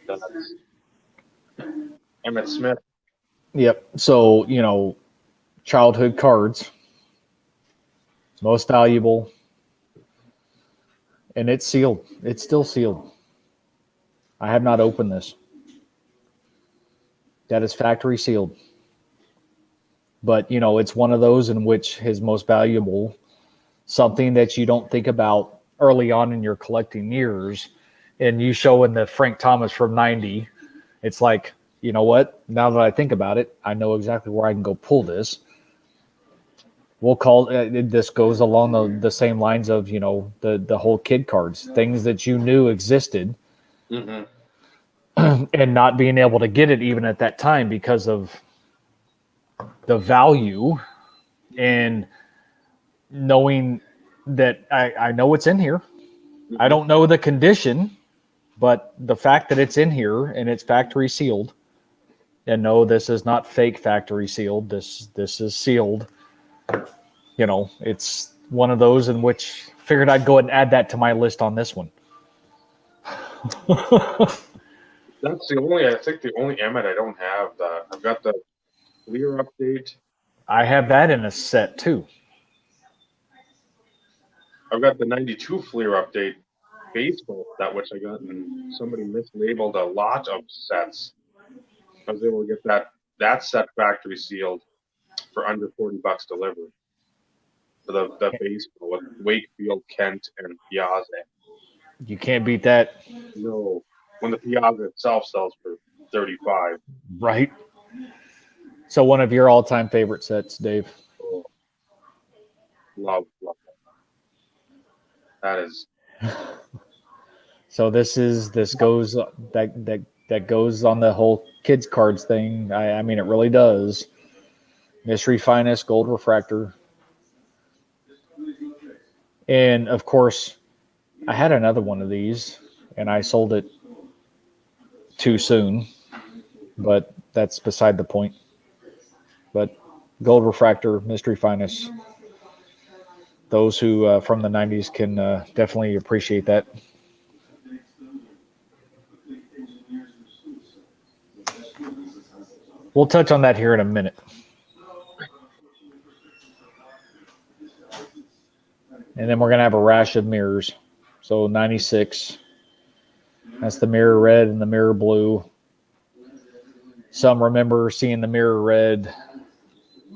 That's Emmett Smith. Yep. So, childhood cards, most valuable, and it's sealed. It's still sealed. I have not opened this. That is factory sealed. But, it's one of those in which his most valuable, something that you don't think about early on in your collecting years, and you show in the Frank Thomas from 90, it's like, you know what? Now that I think about it, I know exactly where I can go pull this. We'll call this goes along the same lines of, the whole kid cards, things that you knew existed, Mm-hmm. and not being able to get it even at that time because of the value and knowing that I know it's in here. Mm-hmm. I don't know the condition, but the fact that it's in here and it's factory sealed, and no, this is not fake factory sealed. This is sealed. It's one of those in which figured I'd go ahead and add that to my list on this one. That's the only Emmett I don't have. I've got the Clear update. I have that in a set too. I've got the 92 Fleer update baseball set, which I got, and somebody mislabeled a lot of sets. I was able to get that set factory sealed for under $40 delivered. For the baseball with Wakefield, Kent, and Piazza. You can't beat that. No, when the Piazza itself sells for 35. Right. So one of your all-time favorite sets, Dave. Oh, love that. That is. So this goes that goes on the whole kids cards thing. I mean, it really does. Mystery Finest Gold Refractor. And of course, I had another one of these and I sold it too soon. but that's beside the point. But gold refractor, mystery finest. Those who from the 90s can definitely appreciate that. We'll touch on that here in a minute. And then we're going to have a rash of mirrors. So 96, that's the mirror red and the mirror blue. Some remember seeing the mirror red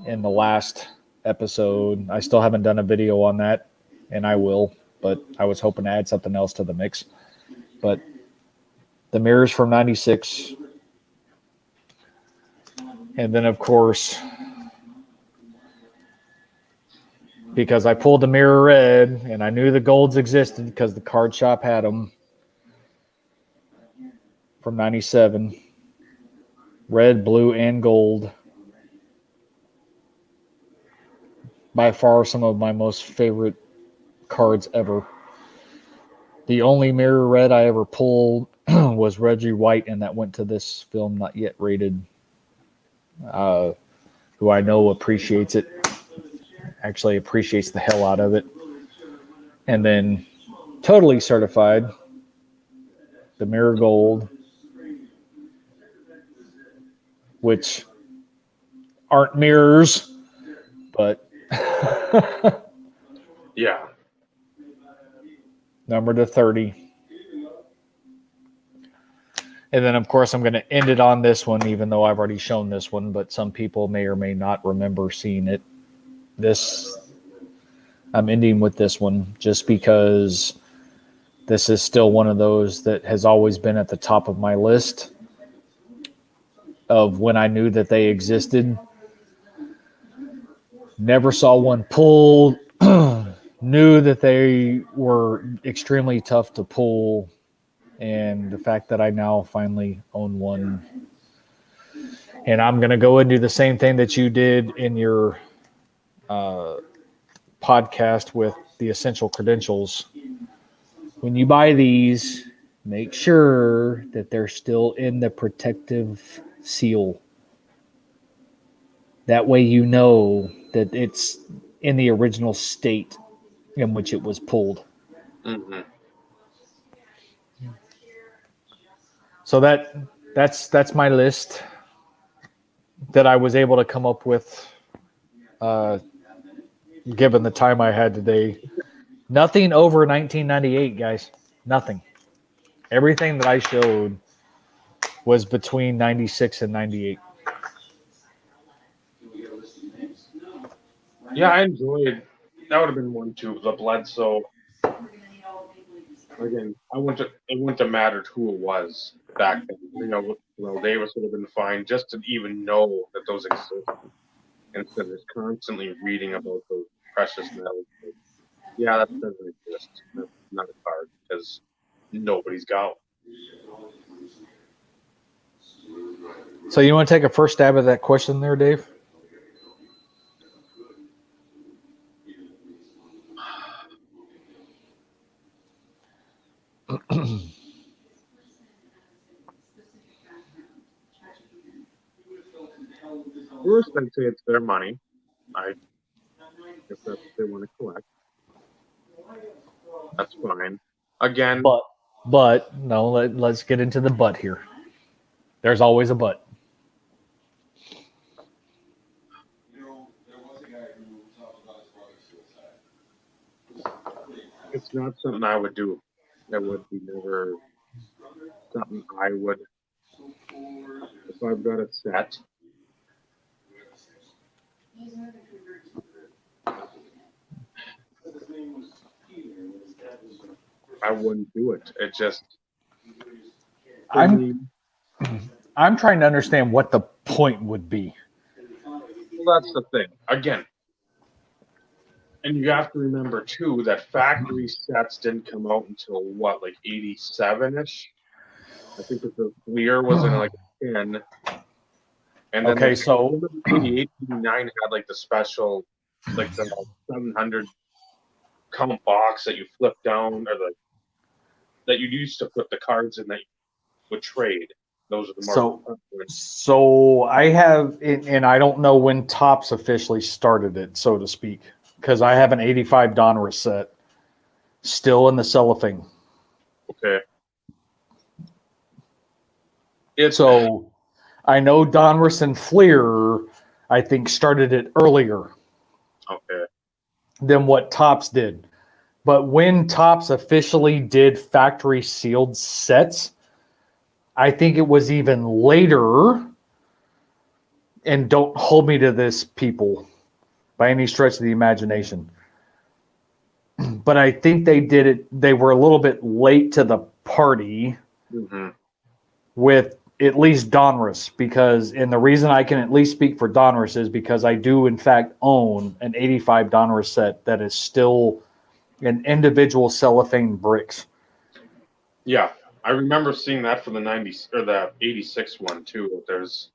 in the last episode. I still haven't done a video on that, and I will, but I was hoping to add something else to the mix. But the mirrors from 96. And then, of course, because I pulled the mirror red and I knew the golds existed because the card shop had them from 97. Red, blue, and gold. By far some of my most favorite cards ever. The only mirror red I ever pulled was Reggie White, and that went to this film not yet rated, who I know appreciates it. Actually appreciates the hell out of it. And then totally certified, the mirror gold, which aren't mirrors, but yeah. Number to 30. And then, of course, I'm going to end it on this one, even though I've already shown this one, but some people may or may not remember seeing it. I'm ending with this one just because this is still one of those that has always been at the top of my list of when I knew that they existed. Never saw one pulled. Knew that they were extremely tough to pull, and the fact that I now finally own one. And I'm going to go and do the same thing that you did in your podcast with the essential credentials. When you buy these, make sure that they're still in the protective seal. That way you know that it's in the original state in which it was pulled. Mm-hmm. So that's my list that I was able to come up with, given the time I had today. Nothing over 1998, guys. Nothing. Everything that I showed was between 96 and 98. Yeah, I enjoyed. That would have been one too. The Bledsoe. Again, it wouldn't have mattered who it was back then. Davis would have been fine just to even know that those exist, instead of constantly reading about those precious metals. Yeah, that doesn't exist. That's not a card because nobody's got one. So you want to take a first stab at that question there, Dave? First, I'd say it's their money. If that's what they want to collect, that's fine. Again, but no, let's get into the but here. There's always a but. it's not something I would do. That would be never something I would. If I've got it set, I wouldn't do it. It just. I'm trying to understand what the point would be. Well, that's the thing. Again, and you have to remember too that factory sets didn't come out until what, like 87-ish. I think that the clear was in like 10. And then okay, so 88, 89 had like the special, like the 700 count box that you flip down, or that you used to put the cards in that you would trade. Those are the more. So I have, and I don't know when Topps officially started it, so to speak, because I have an 85 Donruss set still in the cellophane. Okay. So I know Donruss and Fleer, I think, started it earlier Okay. than what Topps did. But when Topps officially did factory sealed sets, I think it was even later. And don't hold me to this, people, by any stretch of the imagination. But I think they did it. They were a little bit late to the party with at least Donruss, because, and the reason I can at least speak for Donruss is because I do in fact own an 85 Donruss set that is still an individual cellophane bricks. Yeah, I remember seeing that for the 90s or the 86 one too. There's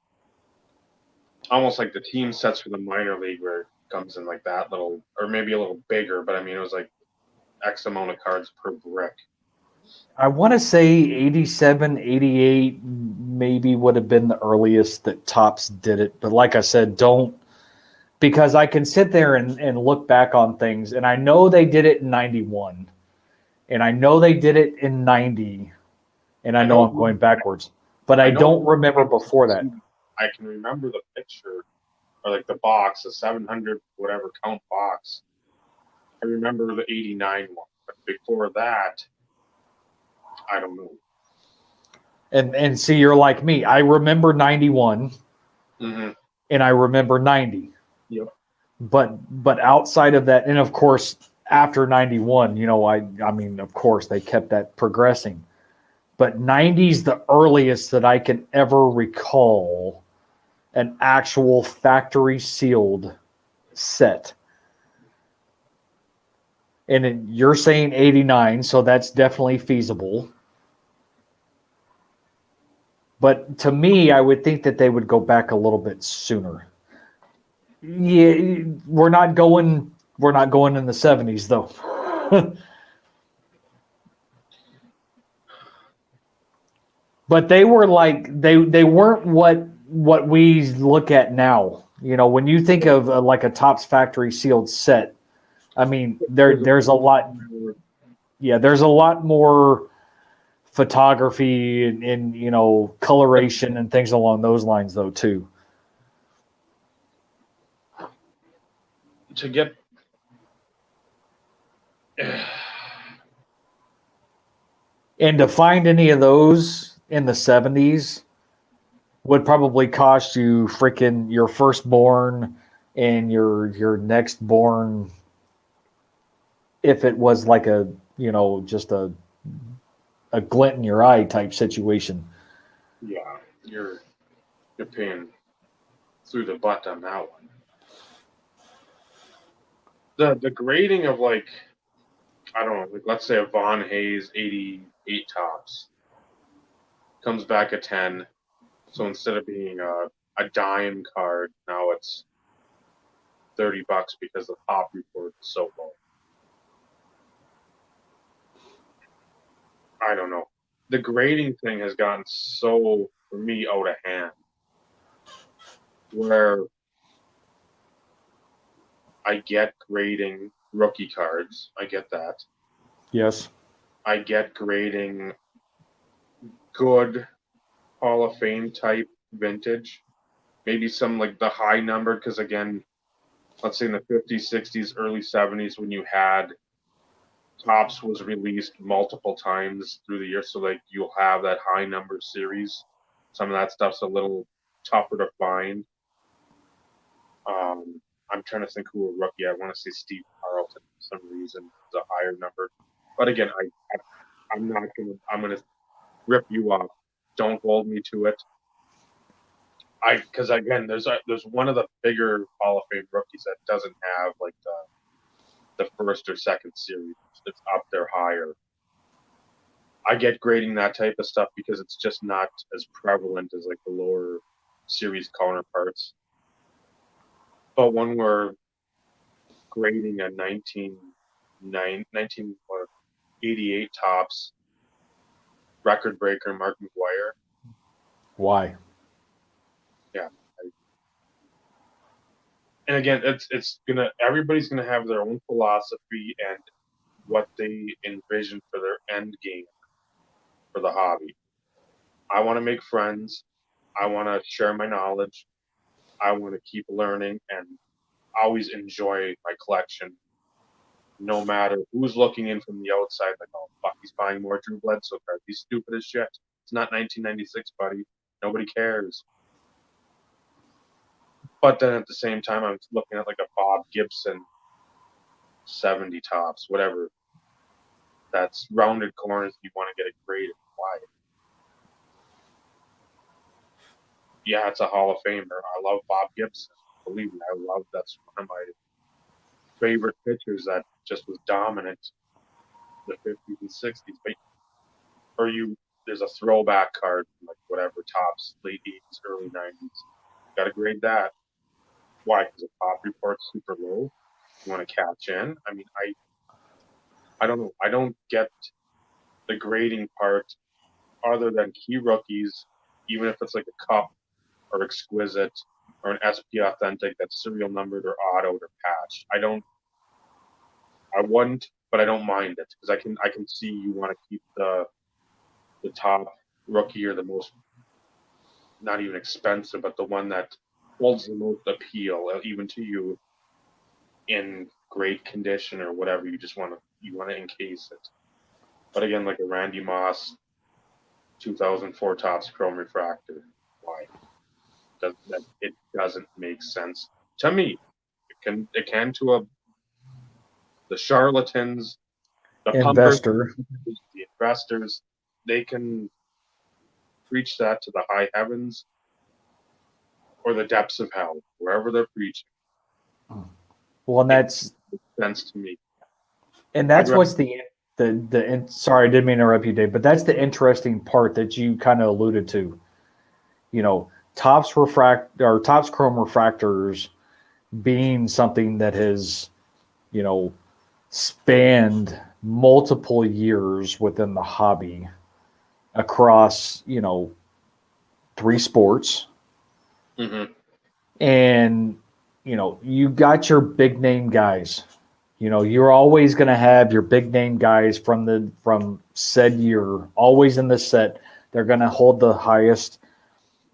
almost like the team sets for the minor league where it comes in like that little, or maybe a little bigger, but I mean, it was like X amount of cards per brick. I want to say 87, 88 maybe would have been the earliest that Topps did it. But like I said, don't, because I can sit there and look back on things, and I know they did it in 91, and I know they did it in 90, and I know I'm going backwards, but I don't remember before that. I can remember the picture, or like the box, the 700 whatever count box. I remember the 89 one, but before that, I don't know. And see, you're like me. I remember 91, and I remember 90. Yep. But outside of that, and of course after 91, you know, I mean, of course they kept that progressing. But 90's the earliest that I can ever recall an actual factory sealed set. And you're saying 89, so that's definitely feasible. But to me, I would think that they would go back a little bit sooner. Yeah, we're not going in the 70s though. But they were like they weren't what we look at now. You know, when you think of like a Topps factory sealed set, I mean, there's a lot. Yeah, there's a lot more photography and you know, coloration and things along those lines though too. To get and to find any of those in the 70s would probably cost you freaking your firstborn and your next born, if it was like a, you know, just a glint in your eye type situation. Yeah, you're paying through the butt on that one. The grading of like, I don't know, like let's say a Von Hayes 88 Topps comes back a 10. So instead of being a dime card, now it's $30 because the top report is so low. I don't know. The grading thing has gotten so, for me, out of hand. Where I get grading rookie cards. I get that. Yes. I get grading good Hall of Fame type vintage. Maybe some like the high number, because again, let's say in the 50s, 60s, early 70s, when you had Topps was released multiple times through the year, so like you'll have that high number series. Some of that stuff's a little tougher to find. I'm trying to think who a rookie. I want to say Steve Carlton for some reason, the higher number. But again, I'm not gonna. I'm gonna rip you off. Don't hold me to it. Because again, there's one of the bigger Hall of Fame rookies that doesn't have like the first or second series. It's up there higher. I get grading that type of stuff because it's just not as prevalent as like the lower series counterparts. But when we're grading a 1988 Topps record breaker Mark McGuire, Why? Yeah. And again, everybody's gonna have their own philosophy and what they envision for their end game for the hobby. I want to make friends. I want to share my knowledge. I want to keep learning and always enjoy my collection, no matter who's looking in from the outside. Like, oh fuck, he's buying more Drew Bledsoe cards. He's stupid as shit. It's not 1996, buddy. Nobody cares. But then at the same time, I'm looking at like a Bob Gibson 70 tops, whatever. That's rounded corners. You want to get it graded. Why? Yeah, it's a Hall of Famer. I love Bob Gibson. Believe me, that's one of my favorite pitchers that just was dominant in the 50s and 60s. But there's a throwback card from like whatever tops, late 80s, early 90s. Got to grade that. Why? Because the pop report's super low. You want to catch in. I mean, I don't know. I don't get the grading part other than key rookies, even if it's like a cup or exquisite or an SP authentic that's serial numbered or autoed or patched. I wouldn't, but I don't mind it because I can see you want to keep the top rookie or the most, not even expensive, but the one that holds the most appeal, even to you, in great condition or whatever. You want to encase it. But again, like a Randy Moss 2004 Topps Chrome Refractor, why? It doesn't make sense to me. It can to the charlatans, the Investor. pumpers, the investors. They can preach that to the high heavens or the depths of hell, wherever they're preaching. Well, and that's makes sense to me. And that's what's the sorry, I didn't mean to interrupt you, Dave, but that's the interesting part that you kind of alluded to. You know, Topps Chrome refractors being something that has, you know, spanned multiple years within the hobby across, you know, 3 sports. Mm-hmm. And, you know, you got your big name guys. You know, you're always going to have your big name guys from said year, always in the set. They're going to hold the highest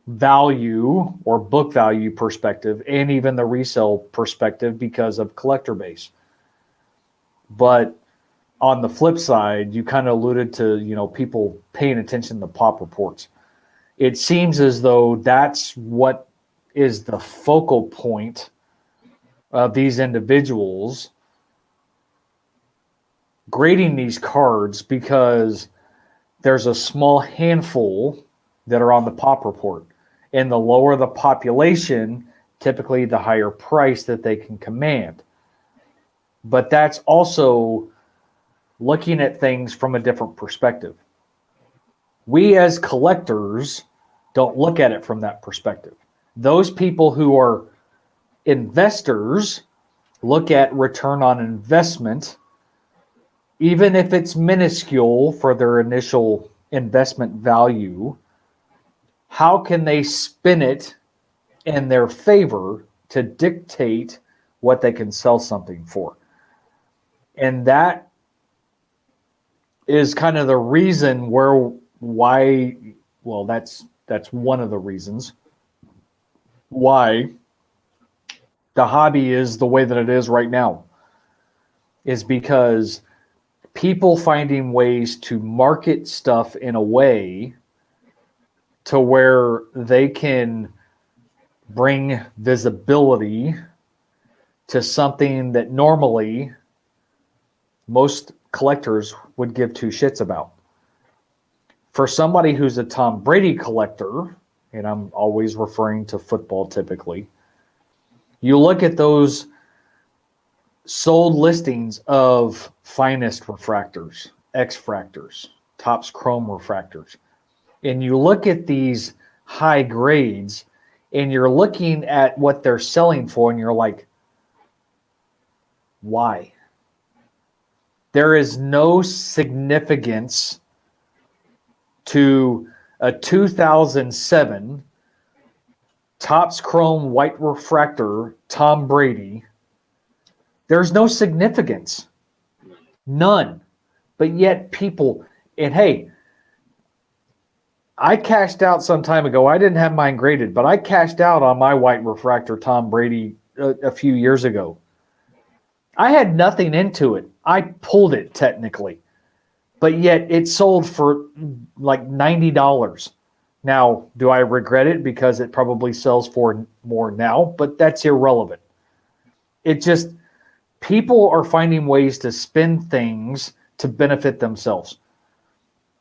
value or book value perspective and even the resale perspective because of collector base. But on the flip side, you kind of alluded to, you know, people paying attention to pop reports. It seems as though that's what is the focal point of these individuals grading these cards, because there's a small handful that are on the pop report. And the lower the population, typically the higher price that they can command. But that's also looking at things from a different perspective. We as collectors don't look at it from that perspective. Those people who are investors look at return on investment, even if it's minuscule for their initial investment value. How can they spin it in their favor to dictate what they can sell something for? And that is kind of the reason why that's one of the reasons why the hobby is the way that it is right now, is because people finding ways to market stuff in a way to where they can bring visibility to something that normally most collectors would give 2 shits about. For somebody who's a Tom Brady collector, and I'm always referring to football typically, you look at those sold listings of finest refractors, X-fractors, Topps Chrome refractors, and you look at these high grades and you're looking at what they're selling for and you're like, why? There is no significance to a 2007 Topps Chrome white refractor Tom Brady, there's no significance. None. But yet people, and hey, I cashed out some time ago. I didn't have mine graded, but I cashed out on my white refractor Tom Brady a few years ago. I had nothing into it. I pulled it technically, but yet it sold for like $90. Now, do I regret it because it probably sells for more now? But that's irrelevant. It just, people are finding ways to spin things to benefit themselves.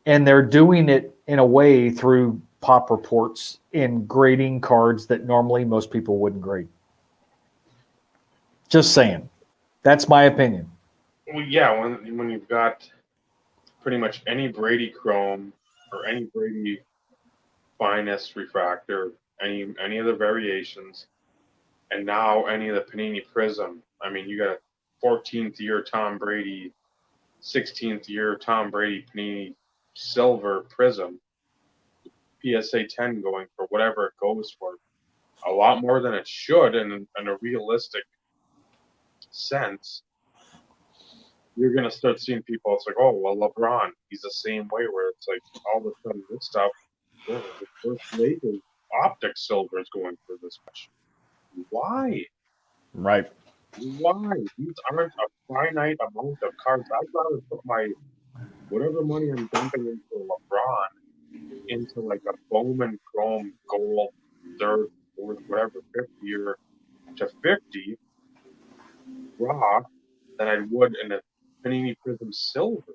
And they're doing it in a way through pop reports in grading cards that normally most people wouldn't grade. Just saying. That's my opinion. Well, yeah, when you've got pretty much any Brady Chrome or any Brady Finest refractor, any of the variations, and now any of the Panini Prism. I mean, you got a 14th year Tom Brady, 16th year Tom Brady Panini Silver Prism, PSA 10 going for whatever it goes for. A lot more than it should in a realistic sense. You're going to start seeing people, it's like, oh, well, LeBron, he's the same way, where it's like all of a sudden this stuff, the first Lakers optic silver is going for this much. Why? Right. Why? These aren't a finite amount of cards. I'd rather put my whatever money I'm dumping into LeBron into like a Bowman Chrome Gold third, fourth, whatever, 50 to 50 raw than I would in a Panini Prism Silver.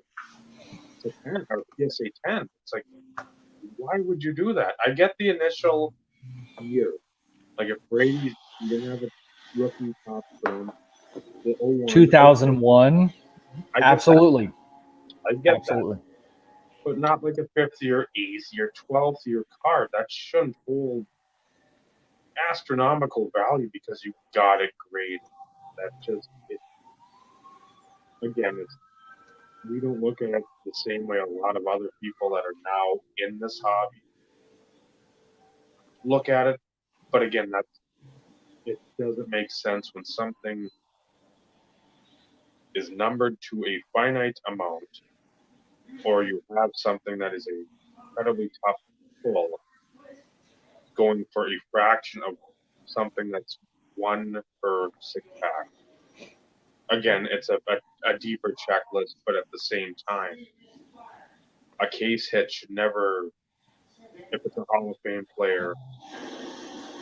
It's a 10 or PSA 10. It's like, why would you do that? I get the initial year. Like if Brady's gonna have a rookie top from the 01, 2001. Absolutely. I get Absolutely. that. But not like a 5th year, 8th year, 12th year card. That shouldn't hold astronomical value because you got it graded. That just, again, we don't look at it the same way a lot of other people that are now in this hobby look at it. But again, it doesn't make sense when something is numbered to a finite amount, or you have something that is a incredibly tough pull, going for a fraction of something that's 1 per 6-pack. Again, it's a deeper checklist, but at the same time, a case hit should never, if it's a Hall of Fame player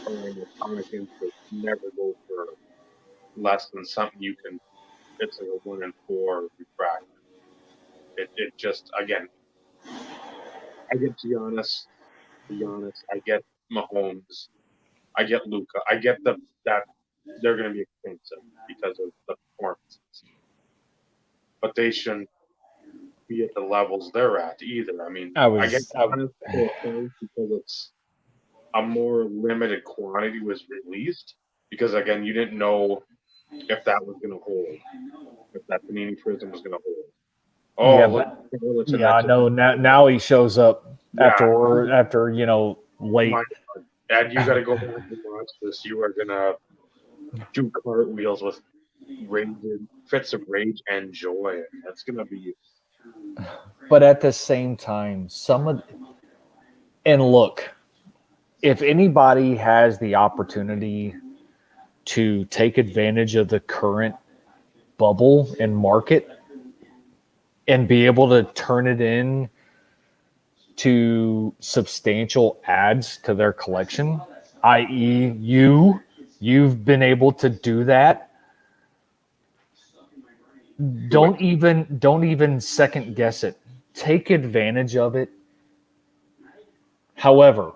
or an atomic interest, never go for less than something you can. It's like a 1 in 4 refractor. It just, again, I get Giannis. I get Mahomes. I get Luka. I get that they're going to be expensive because of the performances, but they shouldn't be at the levels they're at either. I mean, I get Giannis because it's a more limited quantity was released, because again, you didn't know if that was going to hold, if that Panini Prism was going to hold. Oh, yeah, yeah, I know. Now he shows up after late. And you got to go back and watch this. You are gonna do cartwheels with fits of rage and joy. That's gonna be. But at the same time, and look, if anybody has the opportunity to take advantage of the current bubble and market and be able to turn it in to substantial adds to their collection, i.e. you've been able to do that, don't even second guess it. Take advantage of it. However,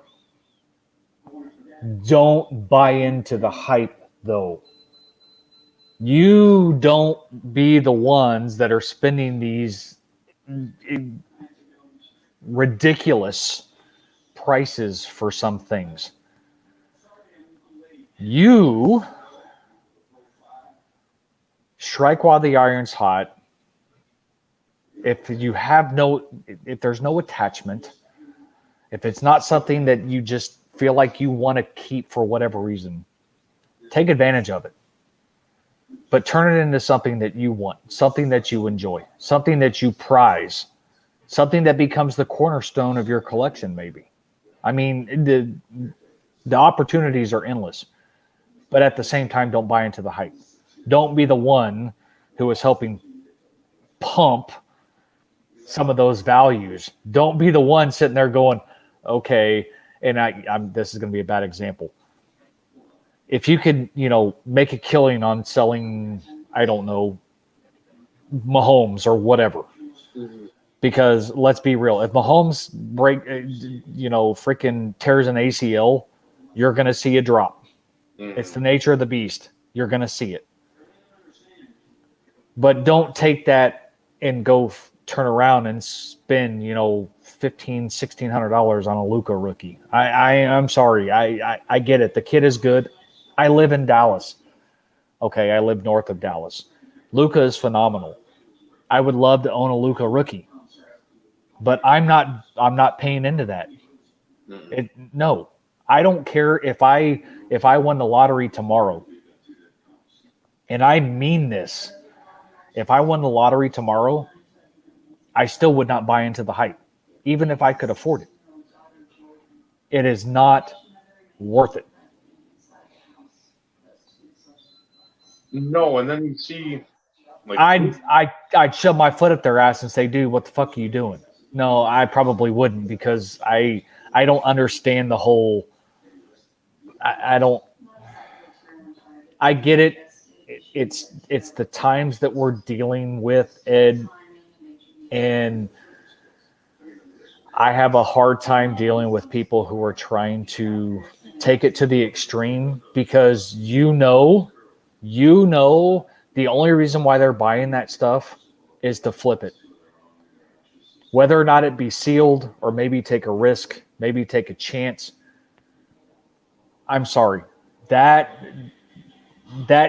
don't buy into the hype though. You don't be the ones that are spending these ridiculous prices for some things. You strike while the iron's hot. If there's no attachment, If it's not something that you just feel like you want to keep for whatever reason, take advantage of it. But turn it into something that you want, something that you enjoy, something that you prize, something that becomes the cornerstone of your collection, maybe. I mean, the opportunities are endless, but at the same time, don't buy into the hype. Don't be the one who is helping pump some of those values. Don't be the one sitting there going, okay, and I'm this is going to be a bad example. If you could, make a killing on selling, I don't know, Mahomes or whatever. Mm-hmm. Because let's be real, if Mahomes freaking tears an ACL, you're going to see a drop. Mm-hmm. It's the nature of the beast. You're going to see it. But don't take that and go turn around and spend, $1,500-$1,600 on a Luka rookie. I'm sorry. I get it. The kid is good. I live in Dallas. Okay, I live north of Dallas. Luka is phenomenal. I would love to own a Luka rookie. But I'm not paying into that. No, I don't care if I won the lottery tomorrow. And I mean this. If I won the lottery tomorrow, I still would not buy into the hype, even if I could afford it. It is not worth it. No, and then you see, like, I'd shove my foot up their ass and say, dude, what the fuck are you doing? No, I probably wouldn't, because I don't understand the whole. I don't. I get it. It's the times that we're dealing with, Ed, and I have a hard time dealing with people who are trying to take it to the extreme, because the only reason why they're buying that stuff is to flip it. Whether or not it be sealed, or maybe take a risk, maybe take a chance. I'm sorry. That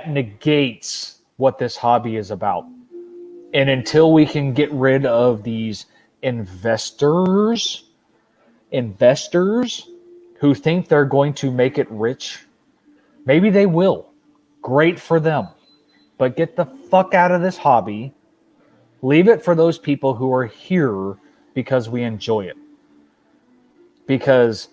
negates what this hobby is about. And until we can get rid of these investors who think they're going to make it rich, maybe they will. Great for them. But get the fuck out of this hobby. Leave it for those people who are here because we enjoy it. Because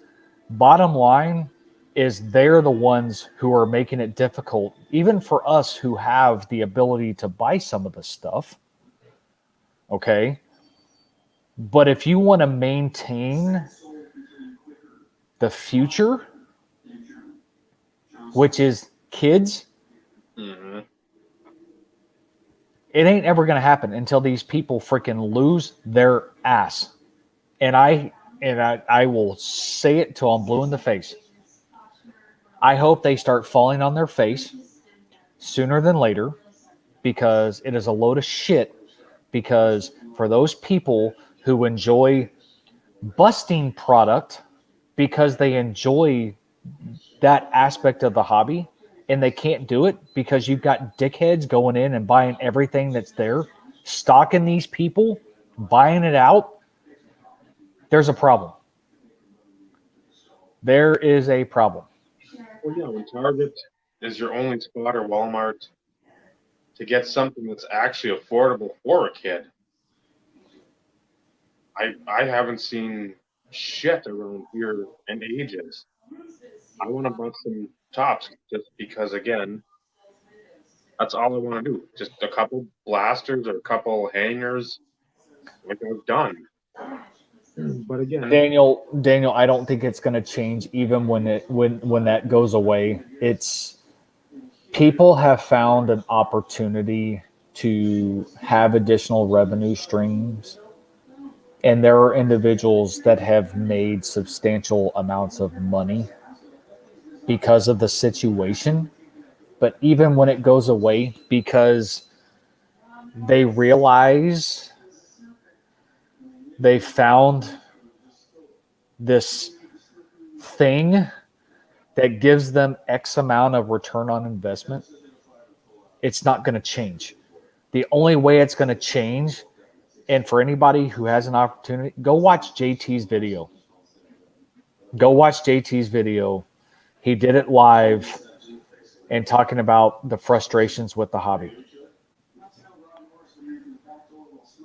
bottom line is, they're the ones who are making it difficult, even for us who have the ability to buy some of the stuff. Okay? But if you want to maintain the future, which is kids, mm-hmm. it ain't ever going to happen until these people freaking lose their ass. And I will say it till I'm blue in the face. I hope they start falling on their face sooner than later, because it is a load of shit. Because for those people who enjoy busting product because they enjoy that aspect of the hobby, and they can't do it because you've got dickheads going in and buying everything that's there, stocking these people, buying it out, there's a problem. There is a problem. Well, yeah, when Target is your only spot, or Walmart, to get something that's actually affordable for a kid, I haven't seen shit around here in ages. I want to bust some tops just because, again, that's all I want to do. Just a couple blasters or a couple hangers, like I was done. But again, Daniel, I don't think it's going to change even when that goes away. It's people have found an opportunity to have additional revenue streams, and there are individuals that have made substantial amounts of money because of the situation. But even when it goes away, because they realize they found this thing that gives them X amount of return on investment, it's not going to change. The only way it's going to change, and for anybody who has an opportunity, go watch JT's video. Go watch JT's video. He did it live and talking about the frustrations with the hobby.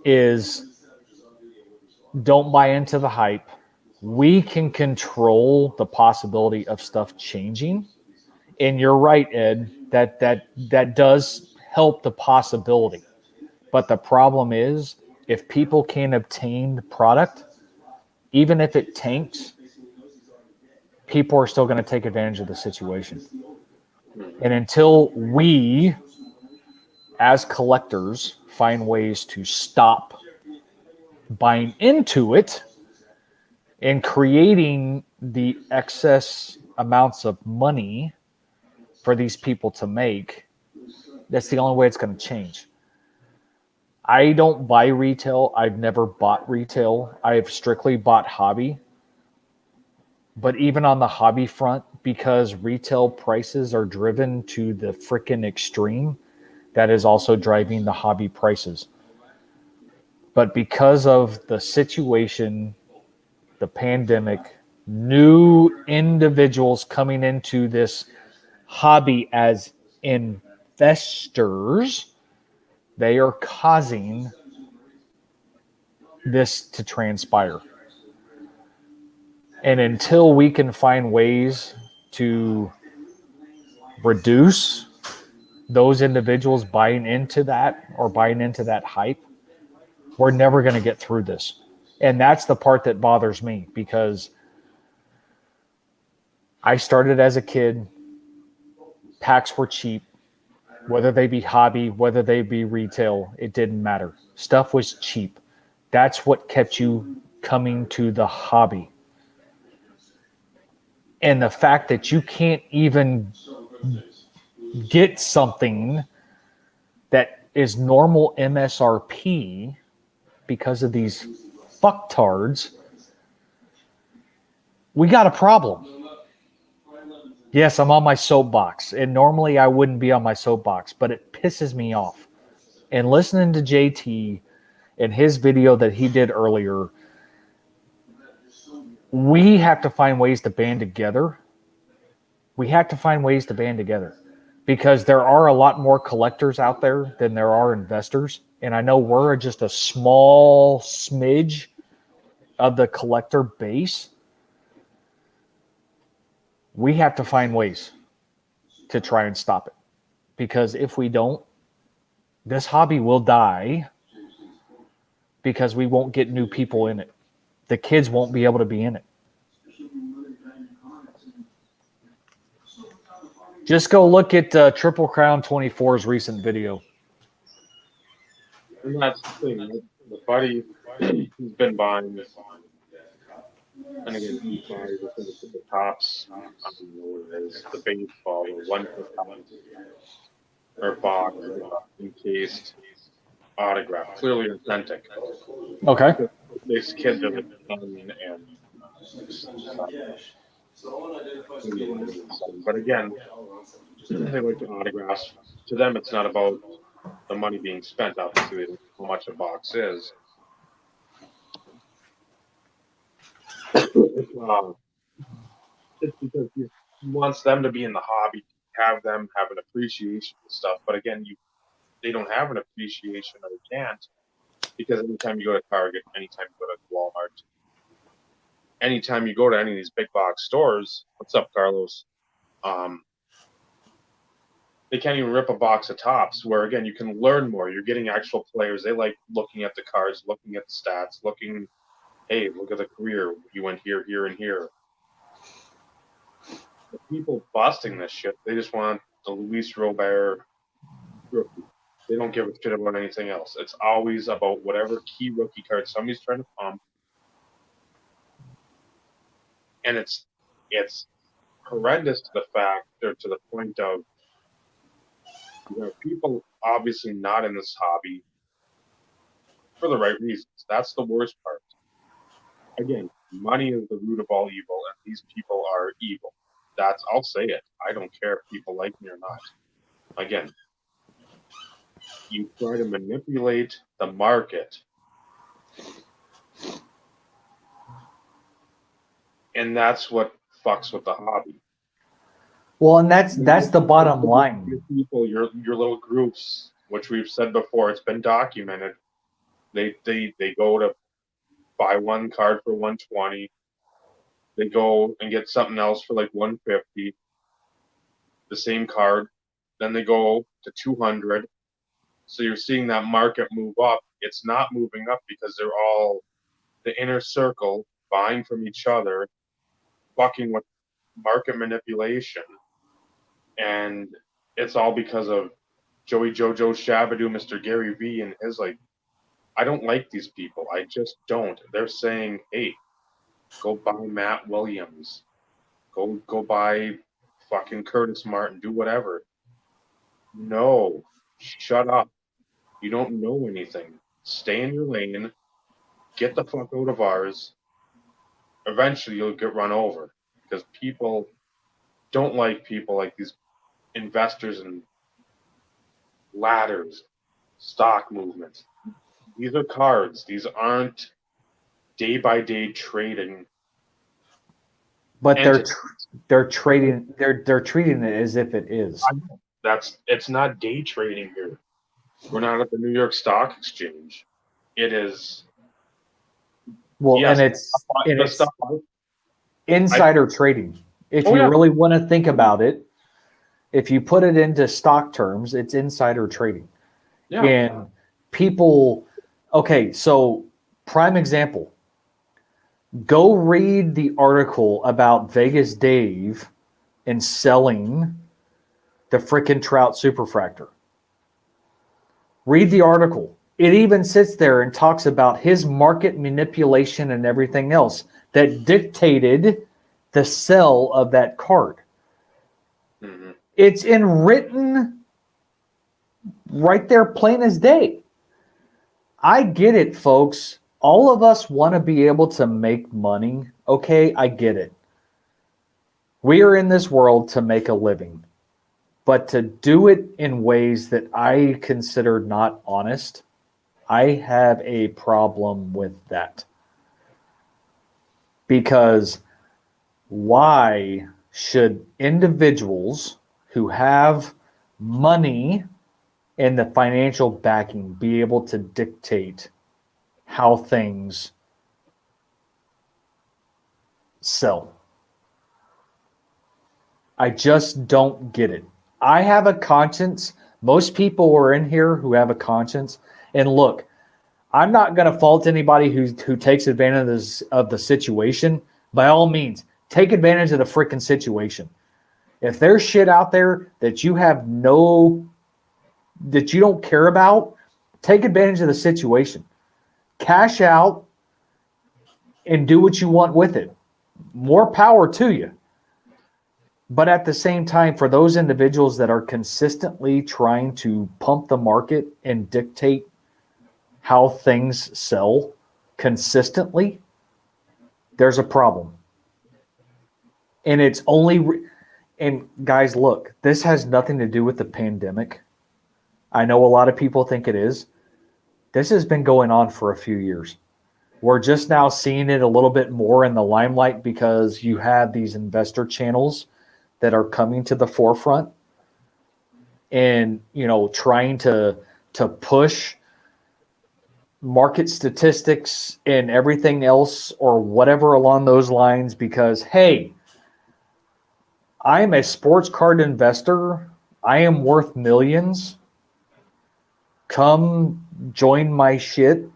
Is don't buy into the hype. We can control the possibility of stuff changing. And you're right, Ed, that does help the possibility. But the problem is if people can't obtain the product, even if it tanks, people are still going to take advantage of the situation. And until we, as collectors, find ways to stop buying into it and creating the excess amounts of money for these people to make, that's the only way it's going to change. I don't buy retail. I've never bought retail. I've strictly bought hobby. But even on the hobby front, because retail prices are driven to the freaking extreme, that is also driving the hobby prices. But because of the situation, the pandemic, new individuals coming into this hobby as investors, they are causing this to transpire. And until we can find ways to reduce those individuals buying into that or buying into that hype, we're never going to get through this. And that's the part that bothers me, because I started as a kid. Packs were cheap, whether they be hobby, whether they be retail, it didn't matter. Stuff was cheap. That's what kept you coming to the hobby. And the fact that you can't even get something that is normal MSRP because of these fucktards, we got a problem. Yes, I'm on my soapbox, and normally I wouldn't be on my soapbox, but it pisses me off. And listening to JT and his video that he did earlier, we have to find ways to band together. We have to find ways to band together, because there are a lot more collectors out there than there are investors. And I know we're just a small smidge of the collector base. We have to find ways to try and stop it, because if we don't, this hobby will die, because we won't get new people in it. The kids won't be able to be in it. Just go look at Triple Crown 24's recent video. And that's the thing. The buddy who's been buying this, and again, he buys the tops. I don't know what it is. The baseball, or one for tops, or box, encased, autograph, clearly authentic. Okay. This kid doesn't and but again, they like the autographs. To them, it's not about the money being spent. Obviously, they don't know how much a box is. It's because he wants them to be in the hobby, have them have an appreciation and stuff. But again, they don't have an appreciation, or they can't, because anytime you go to Target, anytime you go to Walmart, anytime you go to any of these big box stores, what's up, Carlos? They can't even rip a box of tops, where again you can learn more. You're getting actual players. They like looking at the cards, looking at the stats, looking, hey, look at the career. You went here, here, and here. The people busting this shit, they just want the Luis Robert rookie. They don't give a shit about anything else. It's always about whatever key rookie card somebody's trying to pump. And it's horrendous to the fact, or to the point of, people obviously not in this hobby for the right reasons. That's the worst part. Again, money is the root of all evil, and these people are evil. I'll say it. I don't care if people like me or not. Again, you try to manipulate the market And that's what fucks with the hobby. Well, and that's the bottom Your line. people, your little groups, which we've said before, it's been documented. They go to buy one card for 120. They go and get something else for like 150, the same card. Then they go to 200. So you're seeing that market move up. It's not moving up because they're all the inner circle buying from each other, fucking with market manipulation. And it's all because of Joey Jojo Shabadoo, Mr. Gary V, and his like, I don't like these people. I just don't. They're saying, hey, go buy Matt Williams. Go buy fucking Curtis Martin. Do whatever. No. Shut up. You don't know anything. Stay in your lane. Get the fuck out of ours. Eventually you'll get run over. Because people don't like people like these investors and ladders, stock movements. These are cards. These aren't day by day trading. But they're trading they're treating it as if it is. It's not day trading here. We're not at the New York Stock Exchange. It is. Well, yes, and it's stuff. insider trading. If you really want to think about it, if you put it into stock terms, it's insider trading. Yeah. And people, okay, so prime example, go read the article about Vegas Dave and selling the frickin' Trout Superfractor. Read the article. It even sits there and talks about his market manipulation and everything else that dictated the sell of that card. Mm-hmm. It's in written right there, plain as day. I get it, folks. All of us want to be able to make money. Okay, I get it. We are in this world to make a living. But to do it in ways that I consider not honest, I have a problem with that. Because why should individuals who have money and the financial backing be able to dictate how things sell? I just don't get it. I have a conscience. Most people are in here who have a conscience. And look, I'm not going to fault anybody who takes advantage of the situation. By all means, take advantage of the freaking situation. If there's shit out there that you don't care about, take advantage of the situation. Cash out and do what you want with it. More power to you. But at the same time, for those individuals that are consistently trying to pump the market and dictate how things sell consistently, there's a problem. And it's only, and guys, look, this has nothing to do with the pandemic. I know a lot of people think it is. This has been going on for a few years. We're just now seeing it a little bit more in the limelight because you have these investor channels that are coming to the forefront and, trying to push market statistics and everything else or whatever along those lines because, hey, I am a sports card investor. I am worth millions. Come join my shit,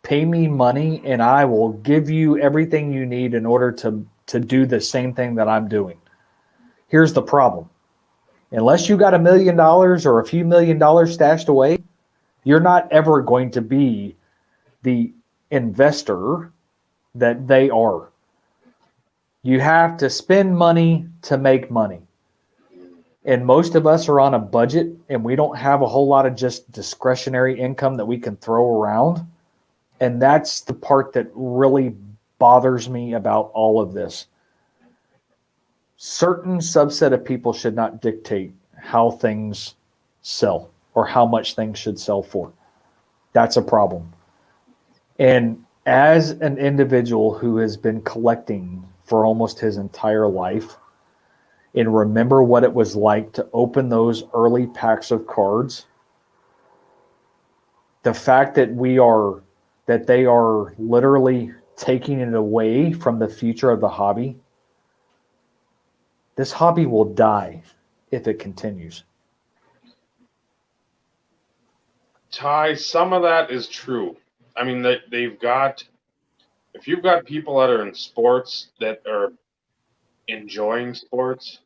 pay me money, and I will give you everything you need in order to do the same thing that I'm doing. Here's the problem. Unless you got $1 million or a few $1 million stashed away, you're not ever going to be the investor that they are. You have to spend money to make money. And most of us are on a budget and we don't have a whole lot of just discretionary income that we can throw around. And that's the part that really bothers me about all of this. Certain subset of people should not dictate how things sell or how much things should sell for. That's a problem. And as an individual who has been collecting for almost his entire life and remember what it was like to open those early packs of cards, the fact that they are literally taking it away from the future of the hobby, this hobby will die if it continues. Ty, some of that is true. I mean, they've got, if you've got people that are in sports that are enjoying sports,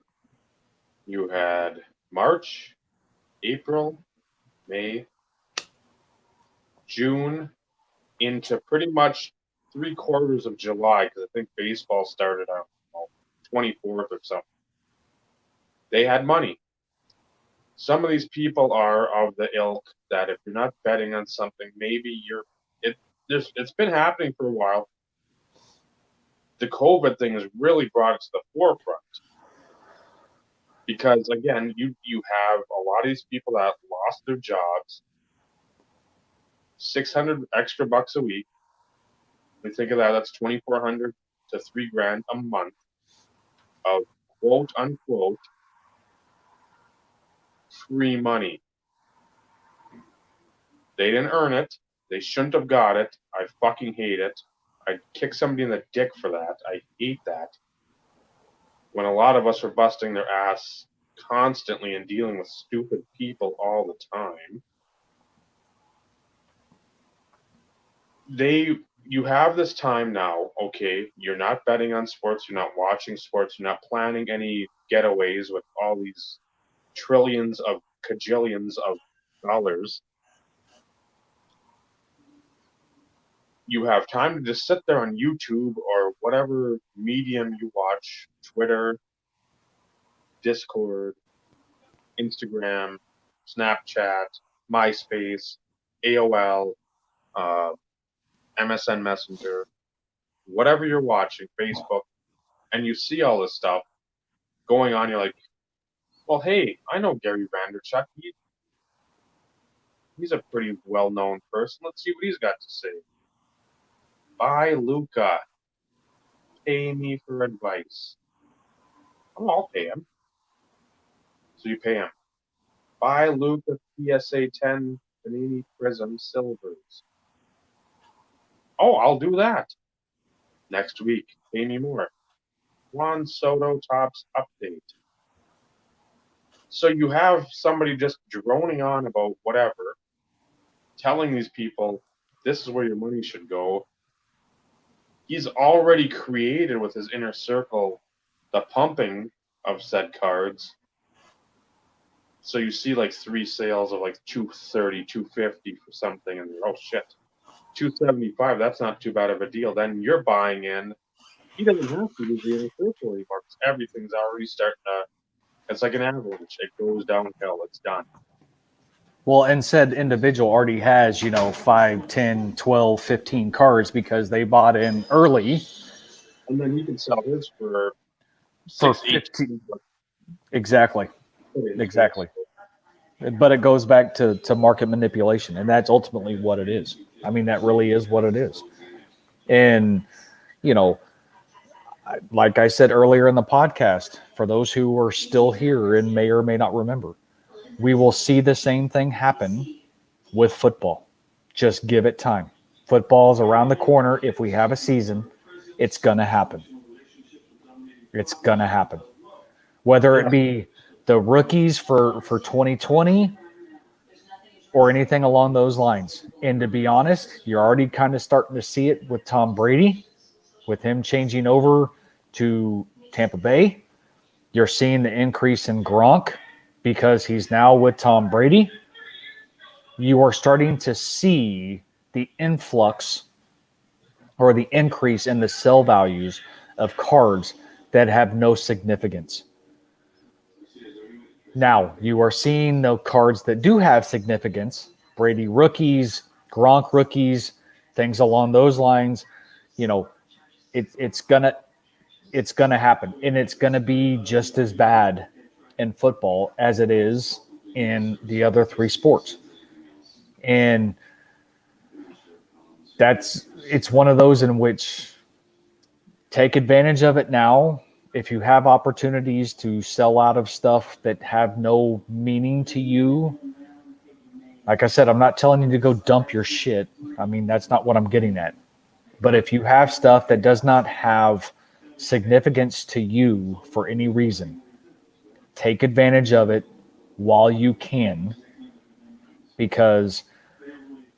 you had March, April, May, June, into pretty much 3/4 of July, because I think baseball started on 24th or something. They had money. Some of these people are of the ilk that if you're not betting on something, maybe it's been happening for a while. The COVID thing has really brought it to the forefront. Because again, you have a lot of these people that lost their jobs, 600 extra bucks a week. When you think of that, that's 2,400 to $3,000 a month of quote unquote free money. They didn't earn it. They shouldn't have got it. I fucking hate it. I'd kick somebody in the dick for that. I hate that. When a lot of us are busting their ass constantly and dealing with stupid people all the time. You have this time now, okay, you're not betting on sports, you're not watching sports, you're not planning any getaways with all these trillions of cajillions of dollars. You have time to just sit there on YouTube or whatever medium you watch, Twitter, Discord, Instagram, Snapchat, MySpace, AOL, MSN Messenger, whatever you're watching, Facebook, and you see all this stuff going on, you're like, well, hey, I know Gary Vaynerchuk. He's a pretty well-known person. Let's see what he's got to say. Buy Luca. Pay me for advice. Oh, I'll pay him. So you pay him. Buy Luca PSA 10 Panini Prism Silvers. Oh, I'll do that. Next week, pay me more. Juan Soto Topps update. So you have somebody just droning on about whatever, telling these people, this is where your money should go. He's already created with his inner circle the pumping of said cards. So you see like 3 sales of like 230, 250 for something, and oh shit, 275, that's not too bad of a deal. Then you're buying in. He doesn't have to use the inner circle anymore because everything's already starting to, it's like an avalanche. It goes downhill. It's done. Well, and said individual already has, 5, 10, 12, 15 cards because they bought in early. And then you can sell his for 15. Exactly. But it goes back to market manipulation, and that's ultimately what it is. I mean, that really is what it is. And, like I said earlier in the podcast, for those who are still here and may or may not remember, we will see the same thing happen with football. Just give it time. Football's around the corner. If we have a season, it's going to happen. It's going to happen. Whether it be the rookies for 2020 or anything along those lines. And to be honest, you're already kind of starting to see it with Tom Brady, with him changing over to Tampa Bay. You're seeing the increase in Gronk because he's now with Tom Brady. You are starting to see the influx or the increase in the sell values of cards that have no significance. Now, you are seeing the cards that do have significance, Brady rookies, Gronk rookies, things along those lines. It's gonna happen, and it's gonna be just as bad in football as it is in the other 3 sports. And it's one of those in which Take advantage of it now. If you have opportunities to sell out of stuff that have no meaning to you, like I said, I'm not telling you to go dump your shit. I mean, that's not what I'm getting at. But if you have stuff that does not have significance to you for any reason, take advantage of it while you can, because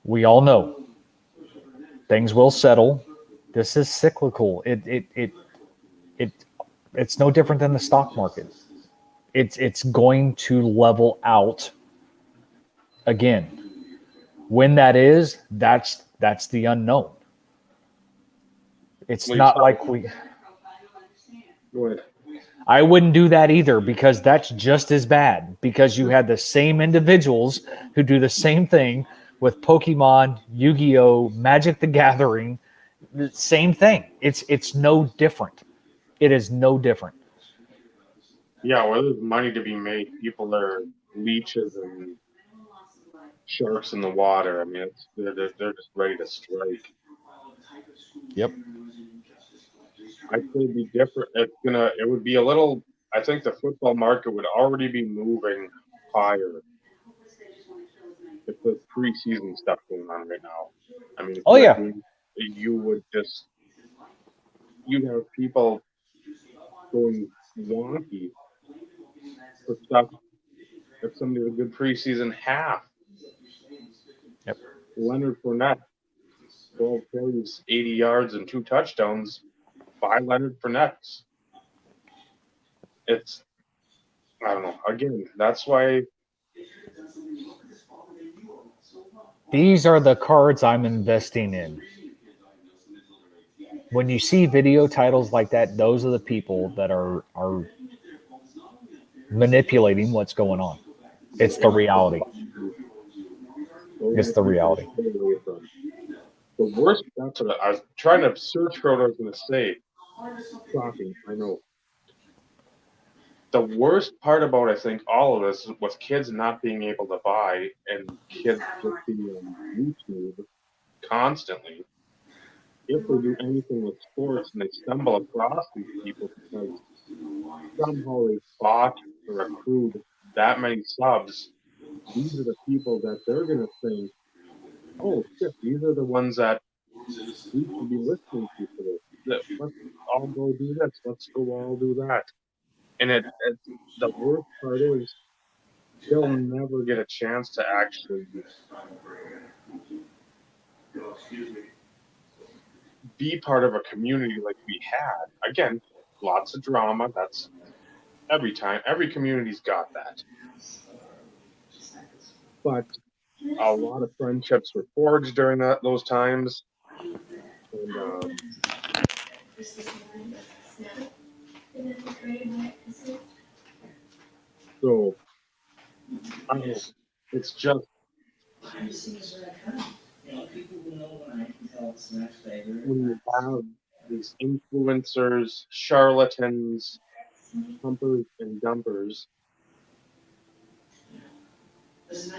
we all know things will settle. This is cyclical. It's no different than the stock market. It's going to level out again. When that is, that's the unknown. It's Well, not like go ahead. I wouldn't do that either, because that's just as bad, because you had the same individuals who do the same thing with Pokemon, Yu-Gi-Oh, Magic the Gathering, the same thing. It's no different. It is no different. Yeah, where there's money to be made, people are leeches and sharks in the water. I mean, they're just ready to strike. Yep. I think it'd be different. It would be a little. I think the football market would already be moving higher if there's preseason stuff going on right now. I mean, if Oh you had yeah. games, you'd have people going wonky for stuff. If somebody had a good preseason half, Yep. Leonard Fournette, 12 carries, 80 yards, and 2 touchdowns by Leonard Fournette. It's, I don't know. Again, that's why. These are the cards I'm investing in. When you see video titles like that, those are the people that are manipulating what's going on. It's the reality. It's the reality. The worst, that's what I was trying to search for what I was going to say. Shocking, I know. The worst part about, I think, all of this was kids not being able to buy and kids just being on YouTube constantly. If they do anything with sports and they stumble across these people because somehow they bought or accrued that many subs, these are the people that they're going to think, oh shit, these are the ones that we should be listening to for this. Let's all go do this. Let's go all do that. And it's the worst part is they'll never get a chance to actually be part of a community like we had. Again, lots of drama. That's every time. Every community's got that. But a lot of friendships were forged during those times. And so, I don't know. It's just when you have these influencers, charlatans, pumpers, and dumpers as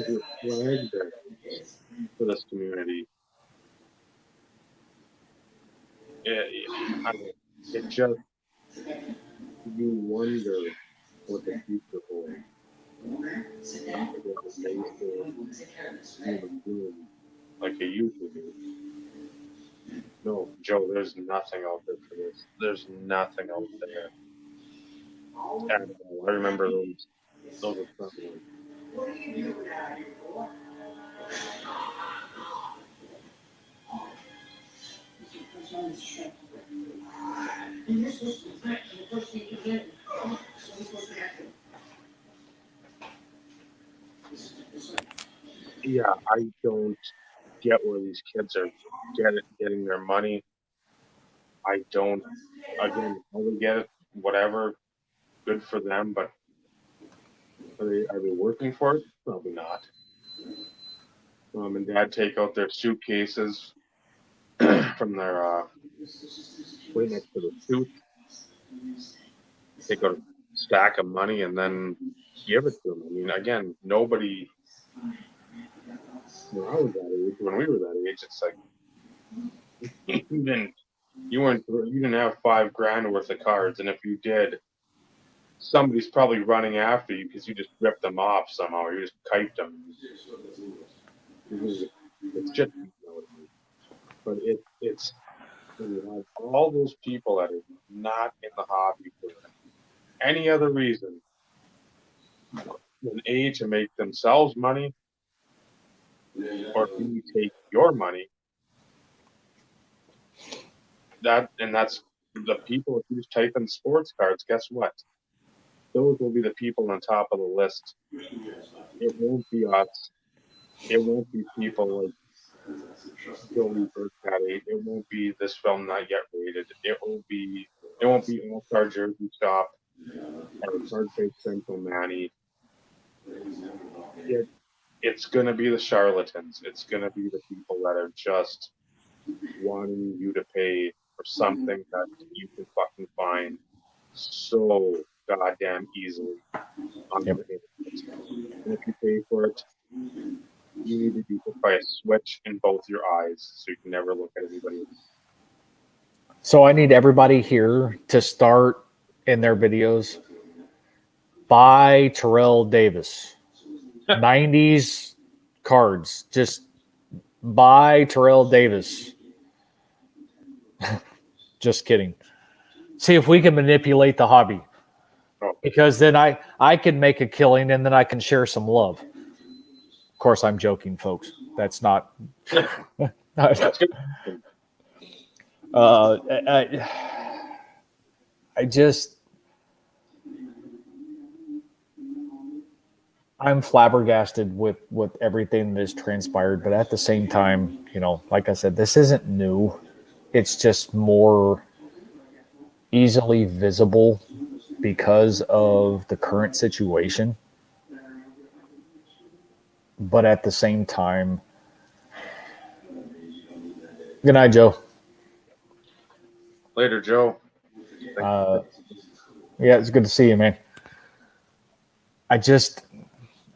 your flag bearers for this community, it just, you wonder what the future holds. Again, the basic human being, like a YouTuber. No, Joe, there's nothing out there for this. There's nothing out there at all. I remember those are tough ones. Yeah, I don't get where these kids are getting their money. I don't. Again, how they get it, whatever, good for them. But are they working for it? Probably not. Mom and Dad take out their suitcases from their right next to the suit, take out a stack of money, and then give it to them. I mean, again, nobody. When I was that age, when we were that age, it's like even You didn't have $5,000 worth of cards, and if you did, somebody's probably running after you because you just ripped them off somehow, or you just kiped them. It's just, but it's you have all those people that are not in the hobby for any other reason than A, to make themselves money, or B, take your money. That's the people. If you just type in sports cards, guess what? Those will be the people on top of the list. It won't be us. It won't be people like Joey Burkhead. It won't be this film not yet rated. It won't be All Star Jersey Shop or Card Face Central Manny. It's gonna be the charlatans. It's gonna be the people that are just wanting you to pay for something that you can fucking find so goddamn easily on the internet. And if you pay for it, you need to be by a switch in both your eyes so you can never look at anybody else. So I need everybody here to start in their videos. Buy Terrell Davis. 90s cards. Just buy Terrell Davis. Just kidding. See if we can manipulate the hobby. Because then I can make a killing and then I can share some love. Of course, I'm joking, folks. That's not. That's good. I'm flabbergasted with everything that has transpired, but at the same time, like I said, this isn't new. It's just more easily visible because of the current situation. But at the same time, good night, Joe. Later, Joe. Yeah, it's good to see you, man. I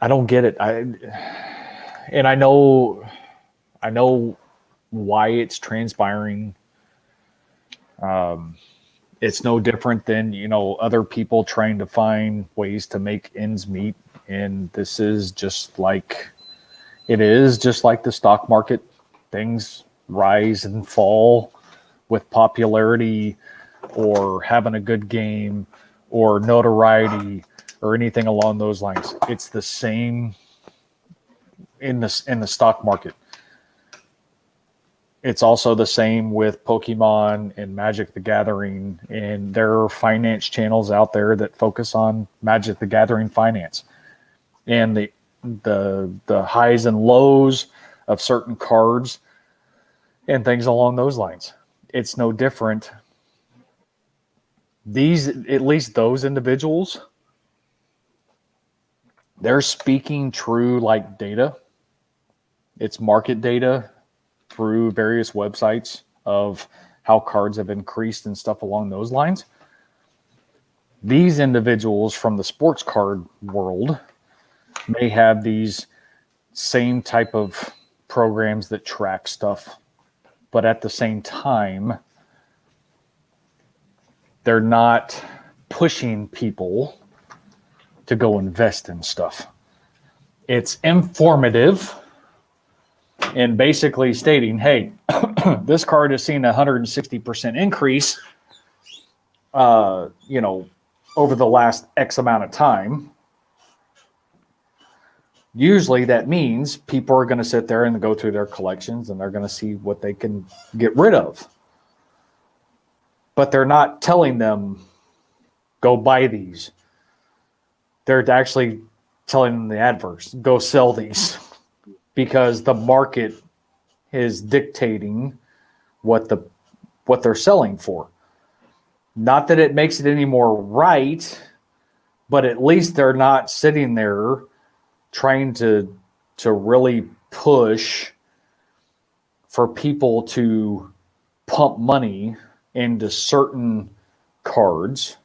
don't get it. I know why it's transpiring. It's no different than, other people trying to find ways to make ends meet. And this is just like the stock market. Things rise and fall with popularity or having a good game or notoriety or anything along those lines. It's the same in the stock market. It's also the same with Pokemon and Magic the Gathering, and there are finance channels out there that focus on Magic the Gathering finance and the highs and lows of certain cards and things along those lines. It's no different. At least those individuals, they're speaking true like data. It's market data through various websites of how cards have increased and stuff along those lines. These individuals from the sports card world may have these same type of programs that track stuff, but at the same time, they're not pushing people to go invest in stuff. It's informative and basically stating, hey, this card has seen 160% increase, over the last X amount of time. Usually that means people are going to sit there and go through their collections and they're going to see what they can get rid of. But they're not telling them, go buy these. They're actually telling them the adverse, go sell these, because the market is dictating what they're selling for. Not that it makes it any more right, but at least they're not sitting there trying to really push for people to pump money into certain cards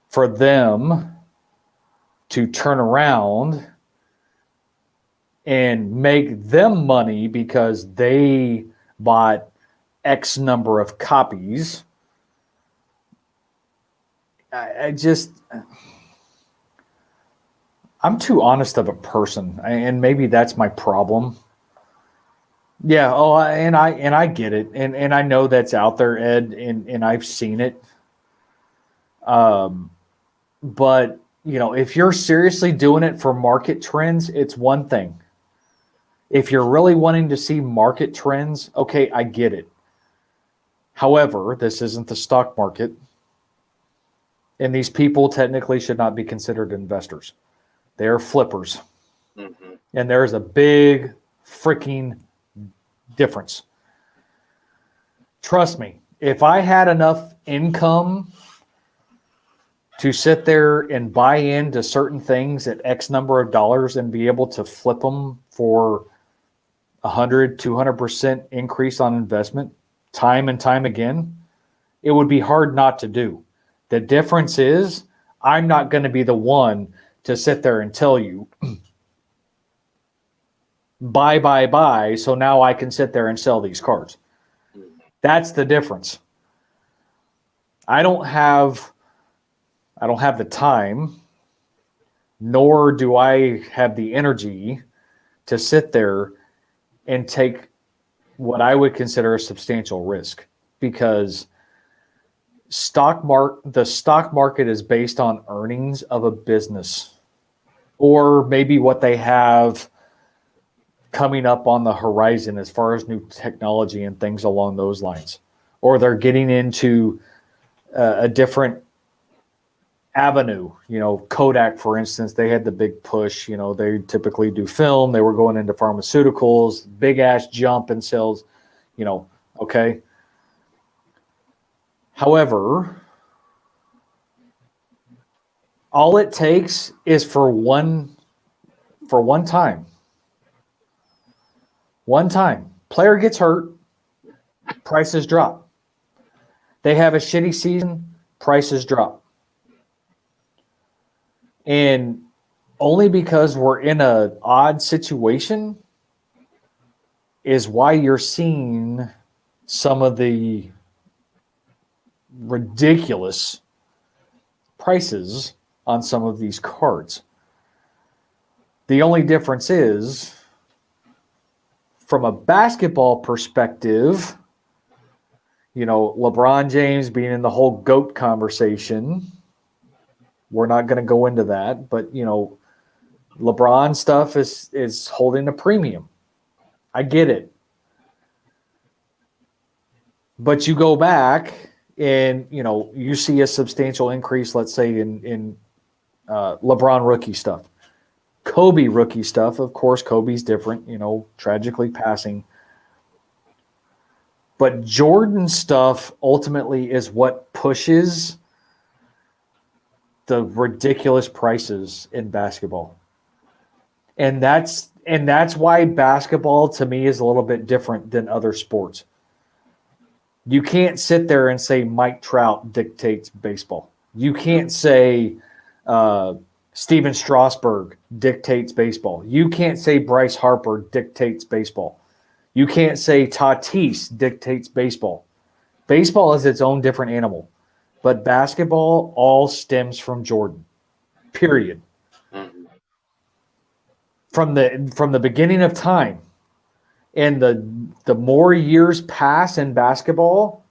for them to turn around and make them money because they bought X number of copies. I just, I'm too honest of a person, and maybe that's my problem. Yeah. Oh, and I get it, and I know that's out there, Ed, and I've seen it. But if you're seriously doing it for market trends, it's one thing. If you're really wanting to see market trends, okay, I get it. However, this isn't the stock market, and these people technically should not be considered investors. They are flippers. Mm-hmm. And there's a big freaking difference. Trust me, if I had enough income to sit there and buy into certain things at X number of dollars and be able to flip them for 100, 200% increase on investment time and time again, it would be hard not to do. The difference is I'm not going to be the one to sit there and tell you buy, so now I can sit there and sell these cards. That's the difference. I don't have the time, nor do I have the energy to sit there and take what I would consider a substantial risk, because the stock market is based on earnings of a business, or maybe what they have coming up on the horizon as far as new technology and things along those lines, or they're getting into a different avenue. Kodak, for instance, they had the big push. They typically do film. They were going into pharmaceuticals, big ass jump in sales. Okay. However, all it takes is for one time. One time, player gets hurt, prices drop. They have a shitty season, prices drop. And only because we're in an odd situation is why you're seeing some of the ridiculous prices on some of these cards. The only difference is, from a basketball perspective, LeBron James being in the whole GOAT conversation. We're not going to go into that, but LeBron stuff is holding a premium. I get it. But you go back and you see a substantial increase, let's say in LeBron rookie stuff. Kobe rookie stuff, of course, Kobe's different, tragically passing. But Jordan stuff ultimately is what pushes the ridiculous prices in basketball. And that's why basketball to me is a little bit different than other sports. You can't sit there and say Mike Trout dictates baseball. You can't say Steven Strasburg dictates baseball. You can't say Bryce Harper dictates baseball. You can't say Tatis dictates baseball. Baseball is its own different animal. But basketball all stems from Jordan. Period. Mm-hmm. From the beginning of time. And the more years pass in basketball,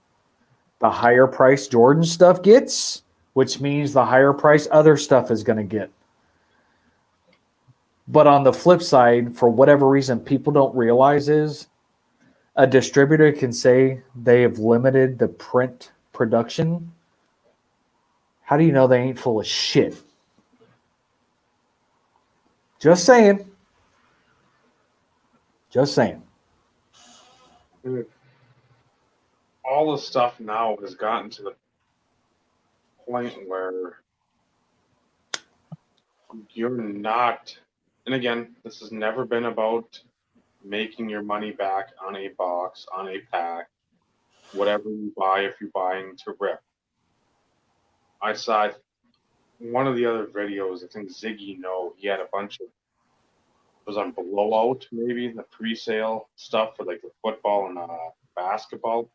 the higher price Jordan stuff gets, which means the higher price other stuff is going to get. But on the flip side, for whatever reason, people don't realize is a distributor can say they have limited the print production. How do you know they ain't full of shit? Just saying. Just saying. All the stuff now has gotten to the point where you're not, and again, this has never been about making your money back on a box, on a pack, whatever you buy, if you're buying to rip. I saw one of the other videos, I think Ziggy No, he had a bunch of, it was on blowout maybe, the pre-sale stuff for like the football and basketball.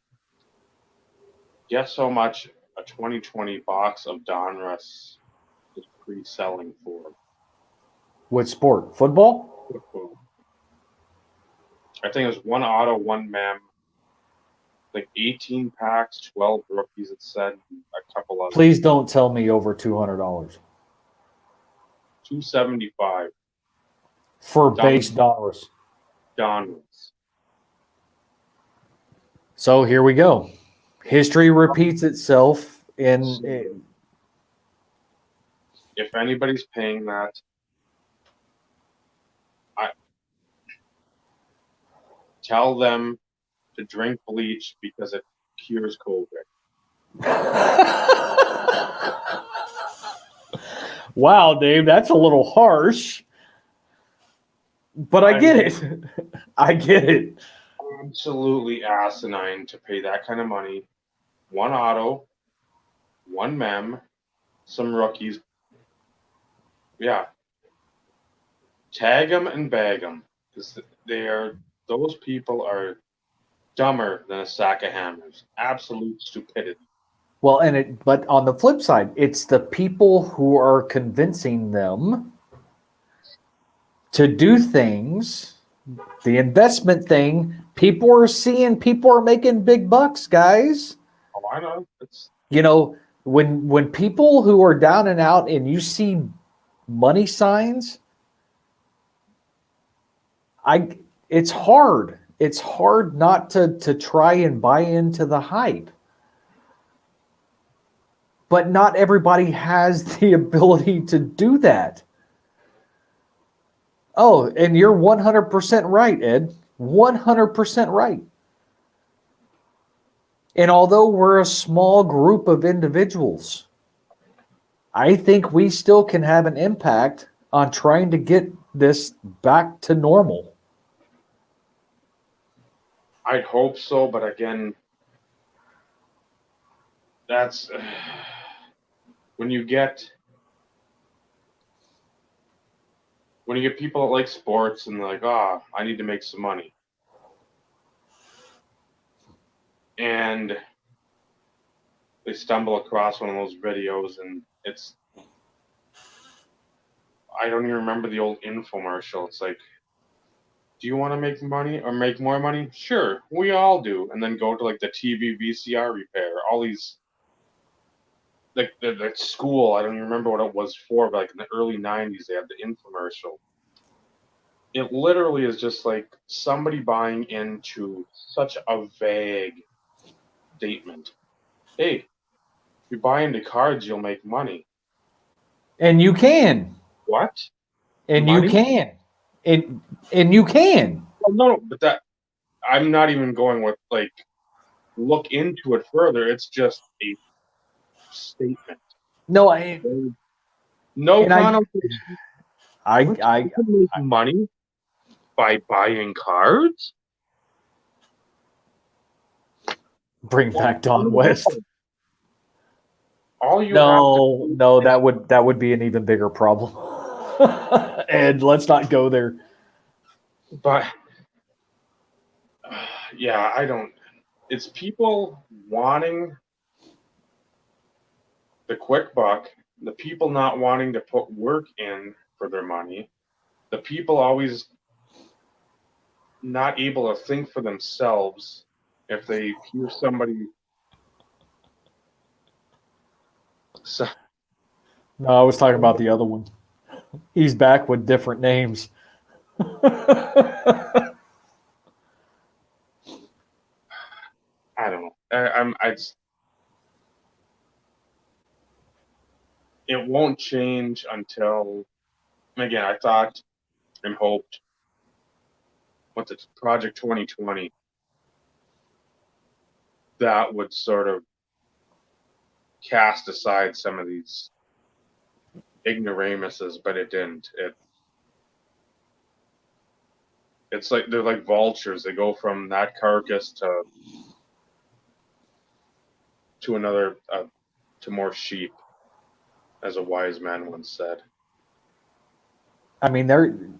Guess how much a 2020 box of Donruss is pre-selling for? What sport? Football? Football. I think it was one auto, one mem, like 18 packs, 12 rookies. It said a couple of Please don't tell me over $200 $275. for base dollars. Donruss. So here we go. History repeats itself in If anybody's paying that, I tell them to drink bleach because it cures COVID. Wow, Dave, that's a little harsh. But I get it. I get it. Absolutely asinine to pay that kind of money. One auto, one mem, some rookies. Yeah. Tag them and bag them. Because those people are dumber than a sack of hammers. Absolute stupidity. Well, but on the flip side, it's the people who are convincing them to do things, the investment thing. People are making big bucks, guys. Oh, I know. When people who are down and out and you see money signs, it's hard. It's hard not to try and buy into the hype. But not everybody has the ability to do that. Oh, and you're 100% right, Ed. 100% right. And although we're a small group of individuals, I think we still can have an impact on trying to get this back to normal. I'd hope so, but again, that's when you get people that like sports and they're like, I need to make some money. And they stumble across one of those videos and I don't even remember the old infomercial. It's like, do you want to make money or make more money? Sure, we all do. And then go to like the TV VCR repair, all these, like the school, I don't even remember what it was for, but like in the early 90s, they had the infomercial. It literally is just like somebody buying into such a vague statement. Hey, if you buy into cards, you'll make money. And you can. What? And money? You can. And you can. Well, no, but that I'm not even going with like look into it further. It's just a statement. No, no connotation. I can make money by buying cards. Bring back Don West. All you no, that would be an even bigger problem. And let's not go there. But yeah, I don't. It's people wanting the quick buck, the people not wanting to put work in for their money, the people always not able to think for themselves if they hear somebody. So, No, I was talking about the other one. He's back with different names. I don't know. It won't change until, again, I thought and hoped, what's it, Project 2020, that would sort of cast aside some of these ignoramuses, but it didn't. It's like they're like vultures. They go from that carcass to another, to more sheep, as a wise man once said. I mean,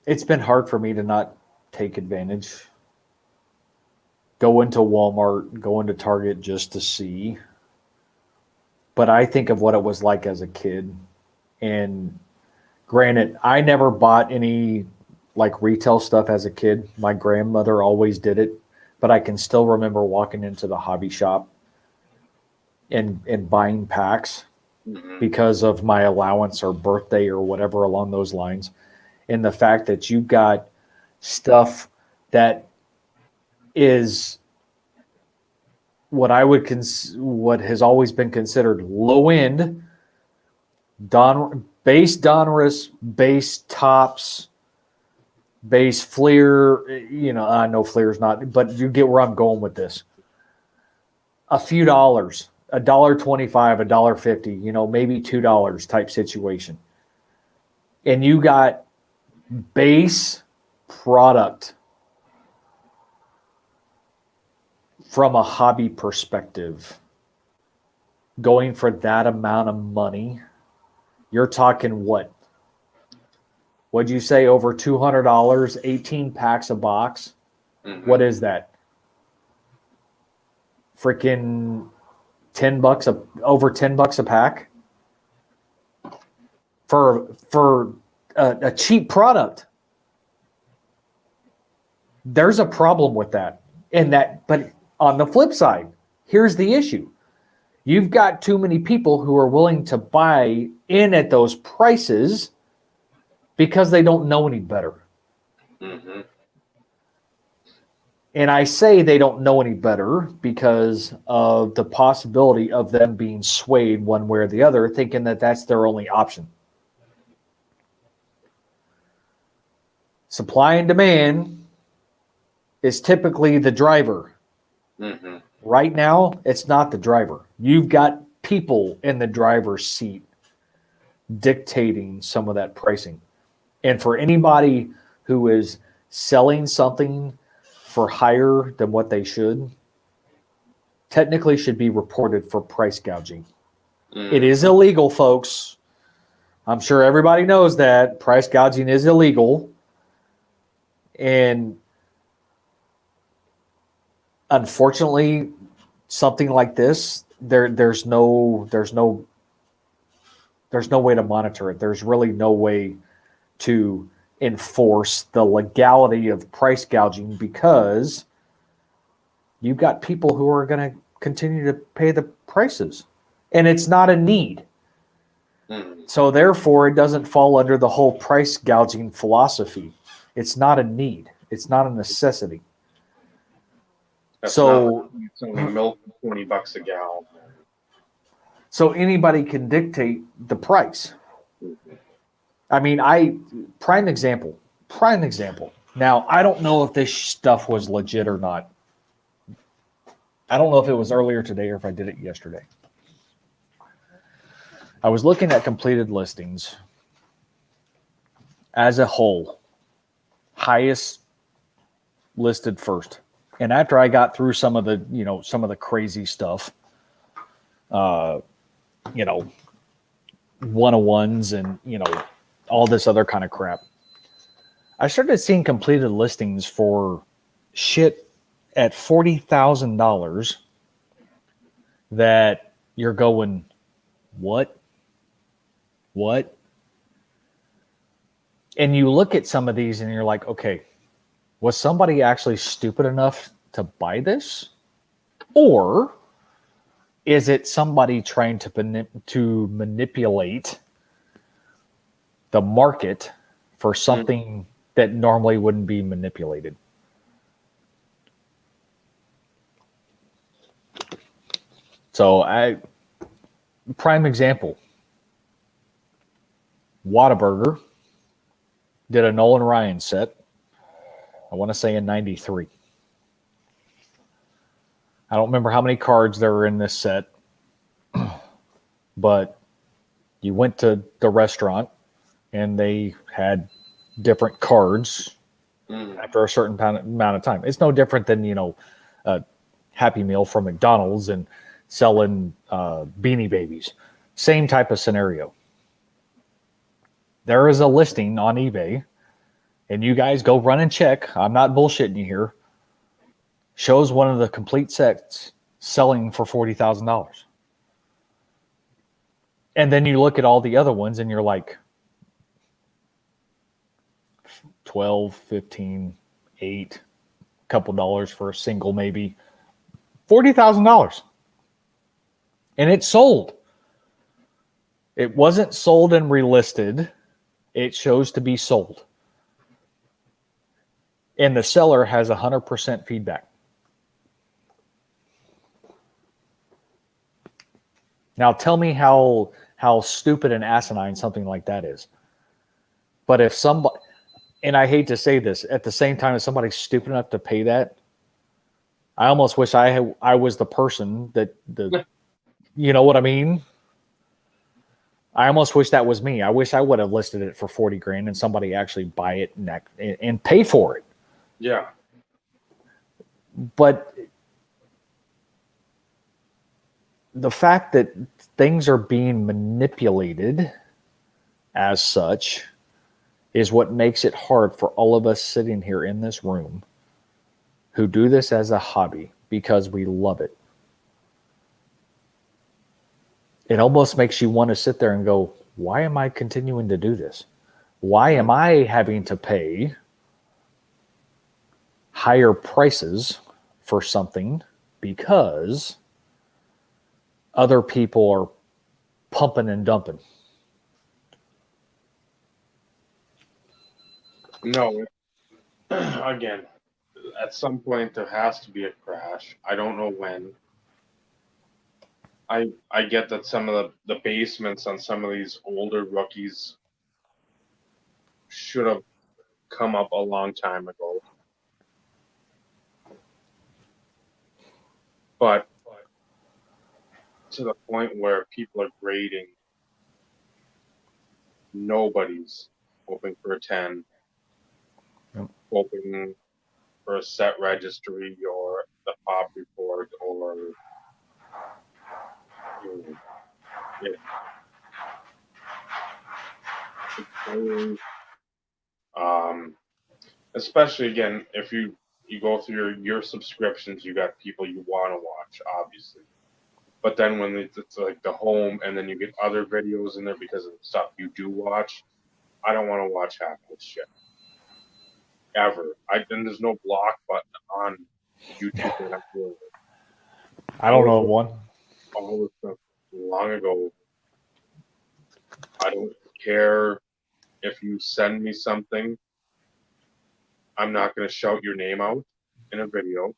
it's been hard for me to not take advantage go into Walmart, go into Target just to see. But I think of what it was like as a kid. And granted, I never bought any like retail stuff as a kid. My grandmother always did it. But I can still remember walking into the hobby shop and buying packs because of my allowance or birthday or whatever along those lines. And the fact that you got stuff that is what I would what has always been considered low end, base Donruss, base tops, base Fleer. You know, I know Fleer's not, but you get where I'm going with this. A few dollars, $1.25, $1.50, you know, maybe $2 type situation. And you got base product from a hobby perspective, going for that amount of money, you're talking what? What'd you say? Over $200, 18 packs a box. What is that? Freaking $10 over $10 a pack for a cheap product. There's a problem with that. But on the flip side, here's the issue. You've got too many people who are willing to buy in at those prices because they don't know any better. And I say they don't know any better because of the possibility of them being swayed one way or the other, thinking that that's their only option. Supply and demand is typically the driver. Right now, it's not the driver. You've got people in the driver's seat dictating some of that pricing. And for anybody who is selling something for higher than what they technically should be reported for price gouging. It is illegal, folks. I'm sure everybody knows that. Price gouging is illegal. And unfortunately, something like this, there's no way to monitor it. There's really no way to enforce the legality of price gouging because you've got people who are going to continue to pay the prices, and it's not a need. So therefore, it doesn't fall under the whole price gouging philosophy. It's not a need. It's not a necessity. That's so it's only milk $20 a gallon. So anybody can dictate the price. I mean, prime example. Now, I don't know if this stuff was legit or not. I don't know if it was earlier today or if I did it yesterday. I was looking at completed listings as a whole, highest listed first. And after I got through some of the crazy stuff, 101s and, all this other kind of crap, I started seeing completed listings for shit at $40,000 that you're going, what? And you look at some of these and you're like, okay, was somebody actually stupid enough to buy this? Or is it somebody trying to manipulate the market for something that normally wouldn't be manipulated? So prime example, Whataburger did a Nolan Ryan set, I want to say in 93. I don't remember how many cards there were in this set, but you went to the restaurant and they had different cards after a certain amount of time. It's no different than, a Happy Meal from McDonald's and selling Beanie Babies. Same type of scenario. There is a listing on eBay, and you guys go run and check. I'm not bullshitting you here. shows one of the complete sets selling for $40,000. And then you look at all the other ones and you're like 12, 15, 8, couple dollars for a single, maybe $40,000. And it sold. It wasn't sold and relisted. It shows to be sold. And the seller has 100% feedback. Now tell me how stupid and asinine something like that is. But if somebody, and I hate to say this, at the same time, if somebody's stupid enough to pay that, I almost wish I was the person that you know what I mean? I almost wish that was me. I wish I would have listed it for 40 grand and somebody actually buy it and pay for it. Yeah. But the fact that things are being manipulated as such is what makes it hard for all of us sitting here in this room who do this as a hobby because we love it. It almost makes you want to sit there and go, why am I continuing to do this? Why am I having to pay higher prices for something because other people are pumping and dumping? No. Again, at some point there has to be a crash. I don't know when. I get that some of the basements on some of these older rookies should have come up a long time ago. But to the point where people are grading, nobody's hoping for a 10, hoping for a set registry or the pop report or especially again if you go through your subscriptions, you got people you want to watch, obviously. But then when it's like the home and then you get other videos in there because of the stuff you do watch, I don't want to watch half this shit. Ever. And there's no block button on YouTube that I'm doing. I don't know one. All this stuff long ago. I don't care if you send me something. I'm not going to shout your name out in a video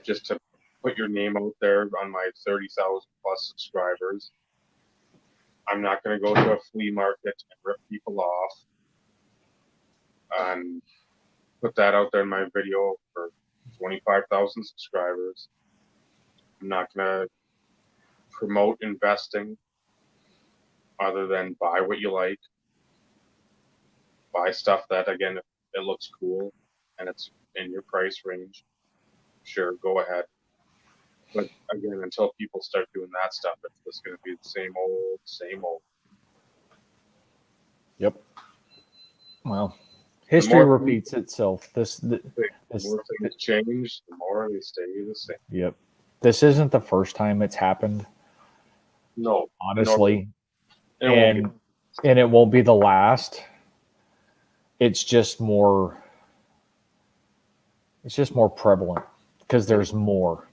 just to put your name out there on my 30,000 plus subscribers. I'm not going to go to a flea market and rip people off and put that out there in my video for 25,000 subscribers. I'm not going to promote investing other than buy what you like. Buy stuff that, again, if it looks cool and it's in your price range, sure, go ahead. But again, until people start doing that stuff, it's just going to be the same old. Yep. Well, history repeats itself. The more things change, the more they stay the same. Yep. This isn't the first time it's happened. No. Honestly. And it won't be the last. It's just more prevalent because there's more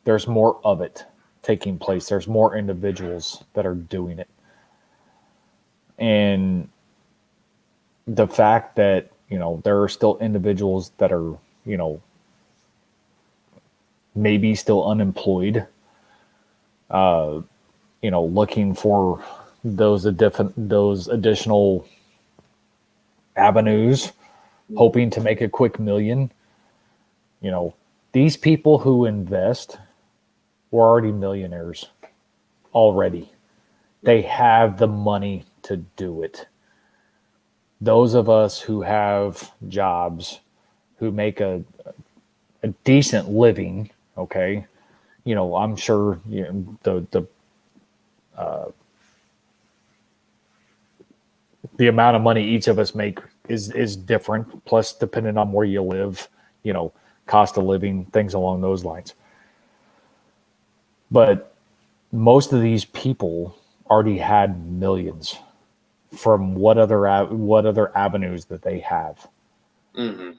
of it taking place. There's more individuals that are doing it. And the fact that, there are still individuals that are, maybe still unemployed, looking for those additional avenues, hoping to make a quick million. These people who invest were already millionaires already. They have the money to do it. Those of us who have jobs, who make a decent living, okay, I'm sure the amount of money each of us make is different. Plus, depending on where you live, cost of living, things along those lines. But most of these people already had millions from what other avenues that they have. Mm-hmm.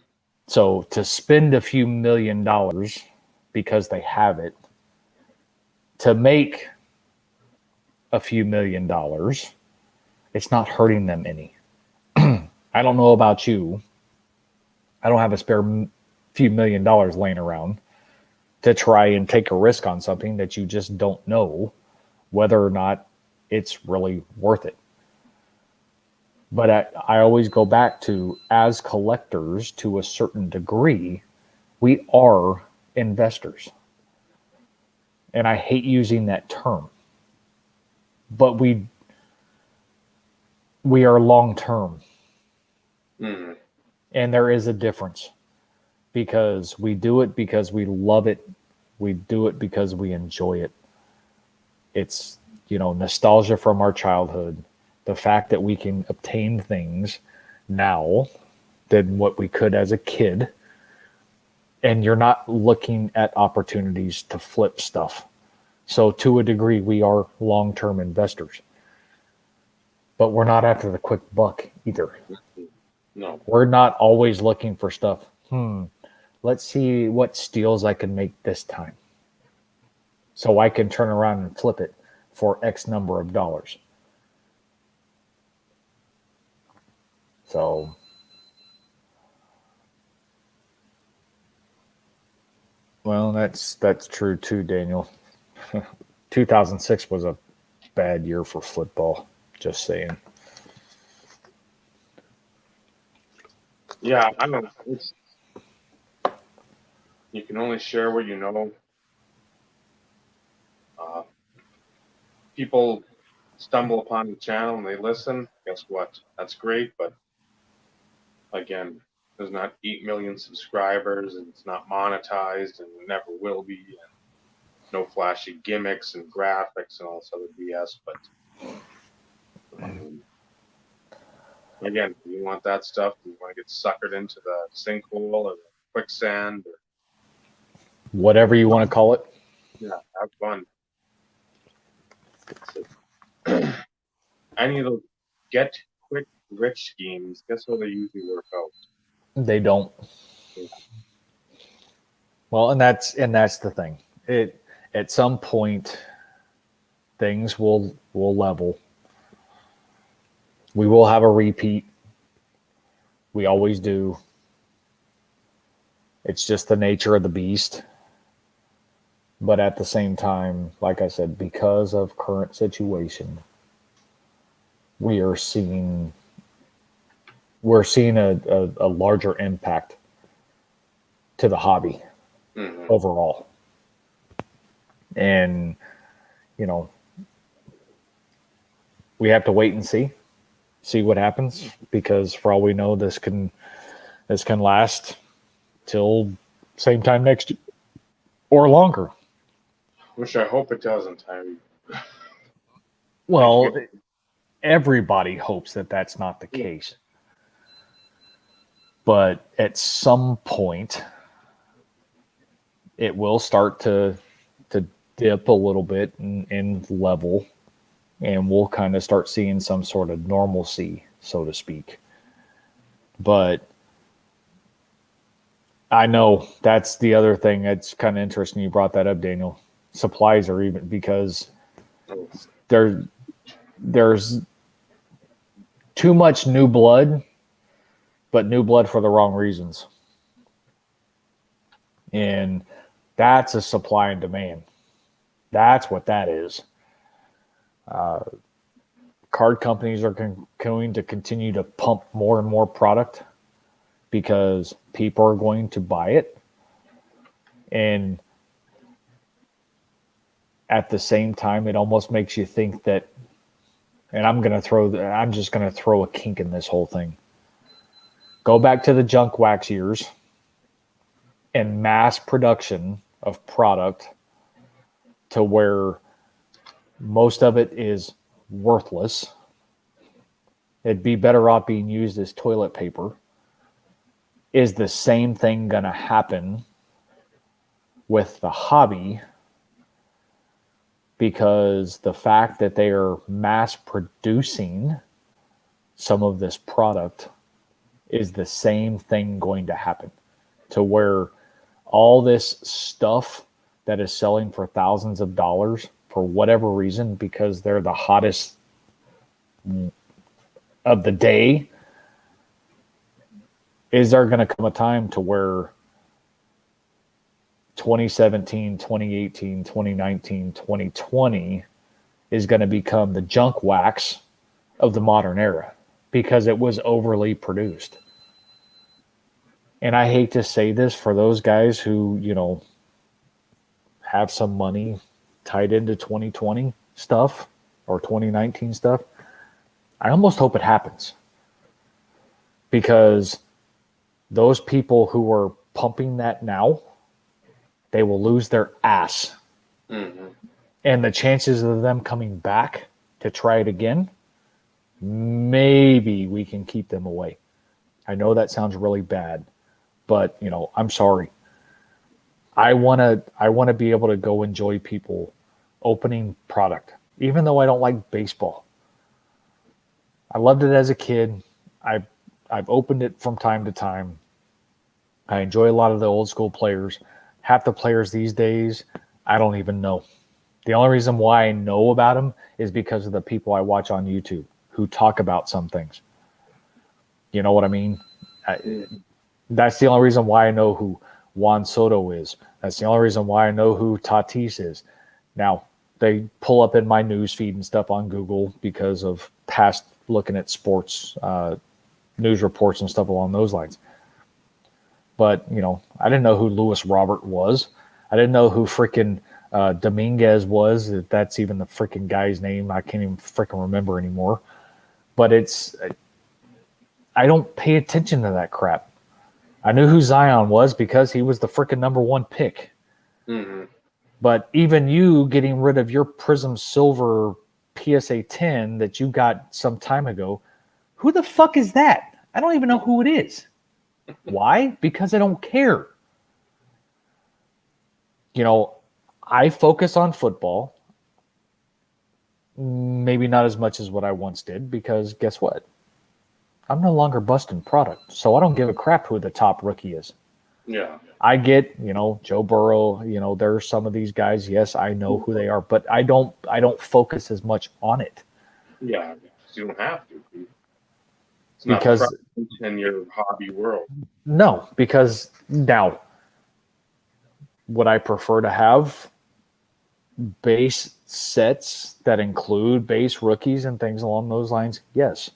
So to spend a few $1,000,000 because they have it, to make a few $1,000,000, it's not hurting them any. I don't know about you. I don't have a spare few $1,000,000 laying around to try and take a risk on something that you just don't know whether or not it's really worth it. But I always go back to, as collectors, to a certain degree, we are investors. And I hate using that term, but we are long term. Mm-hmm. And there is a difference, because we do it because we love it. We do it because we enjoy it. It's, nostalgia from our childhood. The fact that we can obtain things now than what we could as a kid. And you're not looking at opportunities to flip stuff. So to a degree, we are long-term investors. But we're not after the quick buck either. No. We're not always looking for stuff. Let's see what steals I can make this time, so I can turn around and flip it for X number of dollars. So, well, that's true too, Daniel. 2006 was a bad year for football. Just saying. Yeah, I don't know. You can only share what you know. People stumble upon the channel and they listen. Guess what? That's great, but again, there's not 8 million subscribers, and it's not monetized, and it never will be, and no flashy gimmicks and graphics and all this other BS. But again, you want that stuff, you want to get suckered into the sinkhole or the quicksand, or whatever you want to call it. Yeah, have fun. Any of those get quick rich schemes, guess how they usually work out? They don't. Yeah. Well, and that's the thing. It, at some point, things will level. We will have a repeat. We always do. It's just the nature of the beast. But at the same time, like I said, because of current situation, we're seeing a larger impact to the hobby overall. And, we have to wait and see what happens, because for all we know, this can last till same time next year or longer. Which I hope it doesn't, Tyree. Well, everybody hopes that that's not the case. But at some point, it will start to dip a little bit and level, and we'll kind of start seeing some sort of normalcy, so to speak. But I know that's the other thing that's kind of interesting. You brought that up, Daniel. Supplies are even, because there's too much new blood, but new blood for the wrong reasons. And that's a supply and demand. That's what that is. Card companies are going to continue to pump more and more product because people are going to buy it. And at the same time, it almost makes you think that, and I'm just going to throw a kink in this whole thing. Go back to the junk wax years and mass production of product to where most of it is worthless. It'd be better off being used as toilet paper. Is the same thing going to happen with the hobby, because the fact that they are mass producing some of this product is the same thing going to happen, to where all this stuff that is selling for thousands of dollars for whatever reason, because they're the hottest of the day, is there going to come a time to where 2017, 2018, 2019, 2020 is going to become the junk wax of the modern era because it was overly produced? And I hate to say this for those guys who, have some money tied into 2020 stuff or 2019 stuff. I almost hope it happens, because those people who are pumping that now, they will lose their ass. Mm-hmm. And the chances of them coming back to try it again, maybe we can keep them away. I know that sounds really bad, but I'm sorry. I want to be able to go enjoy people opening product, even though I don't like baseball. I loved it as a kid. I've opened it from time to time. I enjoy a lot of the old school players. Half the players these days, I don't even know. The only reason why I know about them is because of the people I watch on YouTube who talk about some things. You know what I mean? That's the only reason why I know who Juan Soto is. That's the only reason why I know who Tatis is. Now, they pull up in my news feed and stuff on Google because of past looking at sports news reports and stuff along those lines. But, I didn't know who Luis Robert was. I didn't know who freaking Dominguez was. If that's even the freaking guy's name. I can't even freaking remember anymore. But I don't pay attention to that crap. I knew who Zion was because he was the freaking number one pick. Mm-hmm. But even you getting rid of your Prism Silver PSA 10 that you got some time ago, who the fuck is that? I don't even know who it is. Why? Because I don't care. I focus on football. Maybe not as much as what I once did, because guess what? I'm no longer busting product, so I don't give a crap who the top rookie is. Yeah. I get, Joe Burrow, there's some of these guys, yes, I know who they are, but I don't focus as much on it. Yeah, you don't have to. It's because not prevalent in your hobby world. No, because now would I prefer to have base sets that include base rookies and things along those lines? Yes.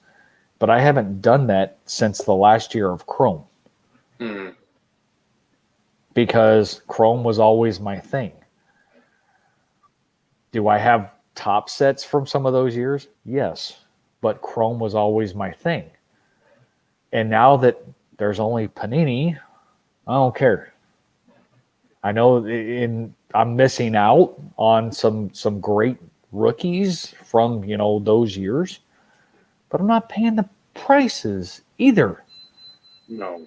But I haven't done that since the last year of Chrome. Mm-hmm. Because Chrome was always my thing. Do I have top sets from some of those years? Yes. But Chrome was always my thing. And now that there's only Panini, I don't care. I know I'm missing out on some great rookies from, those years, but I'm not paying the prices either. No.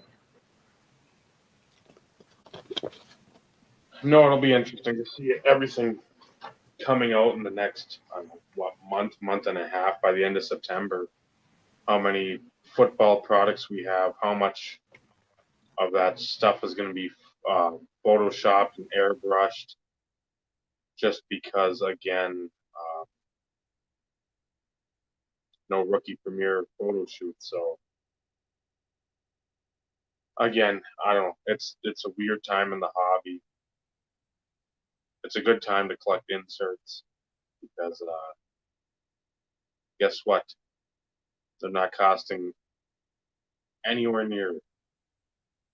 No, it'll be interesting to see everything coming out in the next, month and a half, by the end of September. How many football products we have, how much of that stuff is going to be photoshopped and airbrushed, just because, again, no rookie premiere photo shoot. So, again, I don't know. It's a weird time in the hobby. It's a good time to collect inserts because guess what? They're not costing anywhere near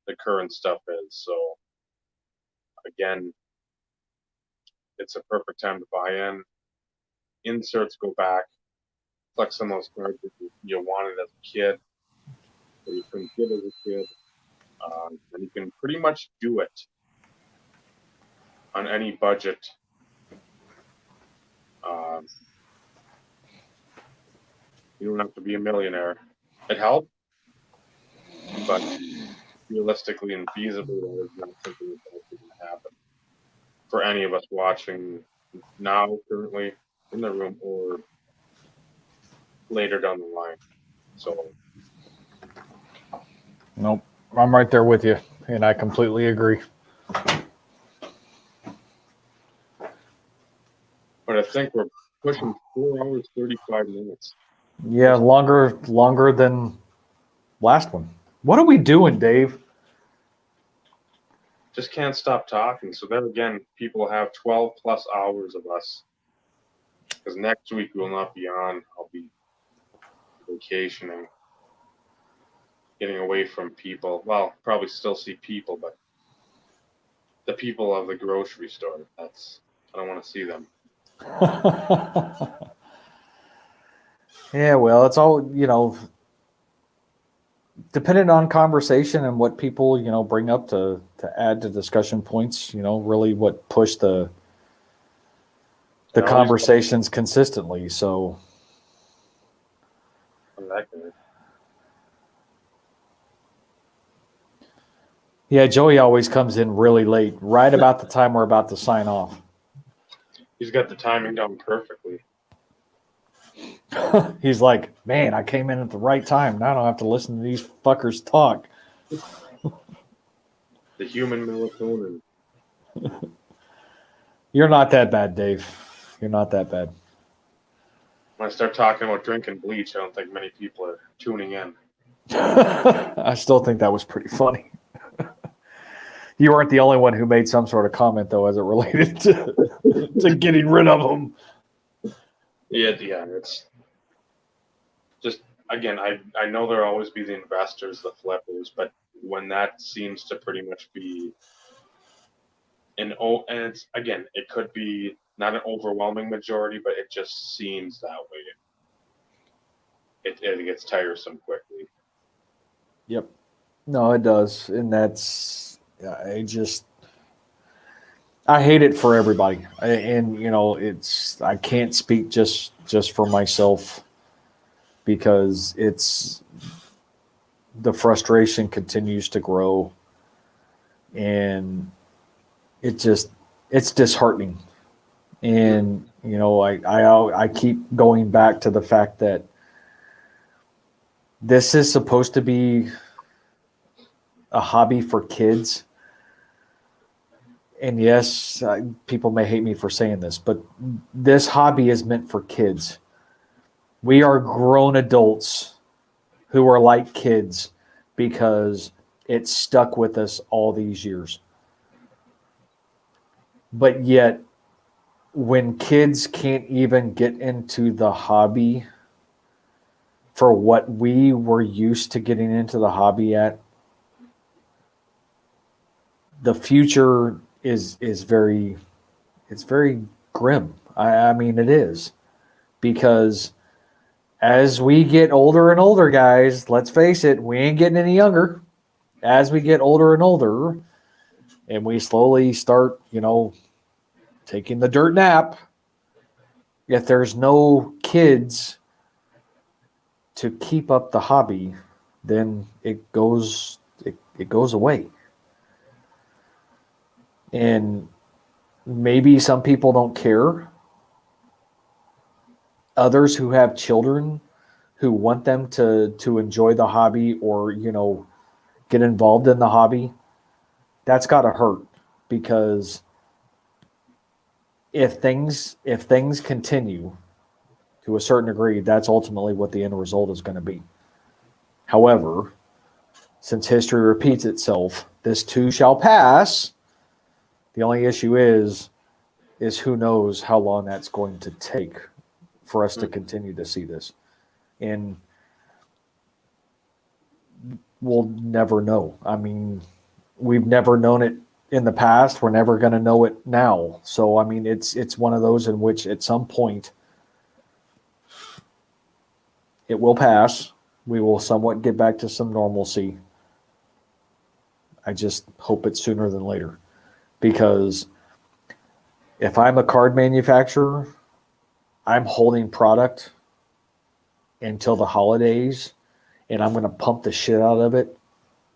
the current stuff is. So, again, it's a perfect time to buy in. Inserts go back, collect some of those cards that you wanted as a kid, or you couldn't get as a kid. And you can pretty much do it on any budget. You don't have to be a millionaire. It helps, but realistically and feasibly, that is not something that's actually going to happen. for any of us watching now, currently in the room, or later down the line. So, Nope. I'm right there with you, and I completely agree. but I think we're pushing 4 hours 35 minutes. Yeah, longer than last one. What are we doing, Dave? Just can't stop talking. So then again, people have 12 plus hours of us. Because next week we will not be on. I'll be vacationing, getting away from people. Well, probably still see people, but the people of the grocery store. I don't want to see them. Yeah, well, it's all, depending on conversation and what people, bring up to add to discussion points, really what push the And always conversations consistently. So, that guy. yeah, Joey always comes in really late, right about the time we're about to sign off. He's got the timing down perfectly. He's like, man, I came in at the right time. Now I don't have to listen to these fuckers talk. The human melatonin. You're not that bad, Dave. You're not that bad. When I start talking about drinking bleach, I don't think many people are tuning in. I still think that was pretty funny. You weren't the only one who made some sort of comment, though, as it related to getting rid of them. Yeah, it's just, again, I know there'll always be the investors, the flippers, but when that seems to pretty much be and it's, again, it could be not an overwhelming majority, but it just seems that way. It gets tiresome quickly. Yep. No, it does. And I hate it for everybody. I can't speak just for myself, because the frustration continues to grow, and it's disheartening. And, I keep going back to the fact that this is supposed to be a hobby for kids. And yes, people may hate me for saying this, but this hobby is meant for kids. We are grown adults who are like kids because it stuck with us all these years. But yet, when kids can't even get into the hobby for what we were used to getting into the hobby at, the future is very grim. I mean, it is, because as we get older and older, guys, let's face it, we ain't getting any younger. As we get older and older, and we slowly start, taking the dirt nap, if there's no kids to keep up the hobby, then it goes away. And maybe some people don't care. Others who have children who want them to enjoy the hobby, or, get involved in the hobby, that's got to hurt, because if things continue to a certain degree, that's ultimately what the end result is going to be. However, since history repeats itself, this too shall pass. The only issue is who knows how long that's going to take for us to continue to see this. And we'll never know. I mean, we've never known it in the past. We're never going to know it now. So, I mean, it's one of those in which at some point it will pass. We will somewhat get back to some normalcy. I just hope it's sooner than later. Because if I'm a card manufacturer, I'm holding product until the holidays, and I'm going to pump the shit out of it.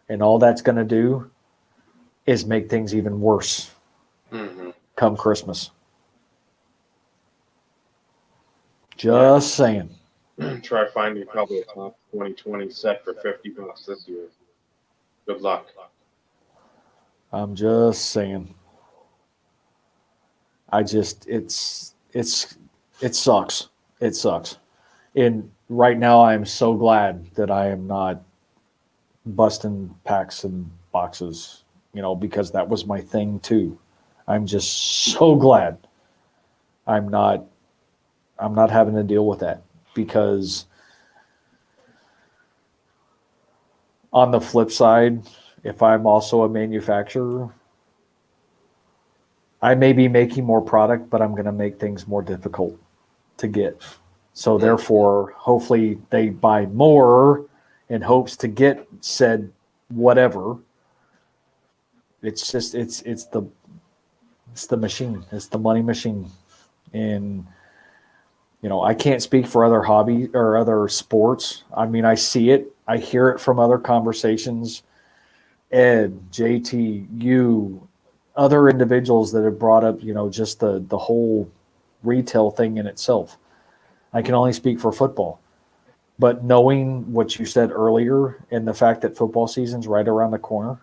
And all that's going to do is make things even worse. Mm-hmm. come Christmas. Just saying. Try finding probably a top 2020 set for $50 this year. Good luck. I'm just saying. It sucks. It sucks. And right now I'm so glad that I am not busting packs and boxes, because that was my thing too. I'm just so glad I'm not having to deal with that, because on the flip side, if I'm also a manufacturer, I may be making more product, but I'm going to make things more difficult to get. So therefore, hopefully they buy more in hopes to get said whatever. It's just it's the machine. It's the money machine. And I can't speak for other hobby or other sports. I mean, I see it. I hear it from other conversations. Ed, JT, you, other individuals that have brought up, just the whole retail thing in itself. I can only speak for football. But knowing what you said earlier and the fact that football season's right around the corner,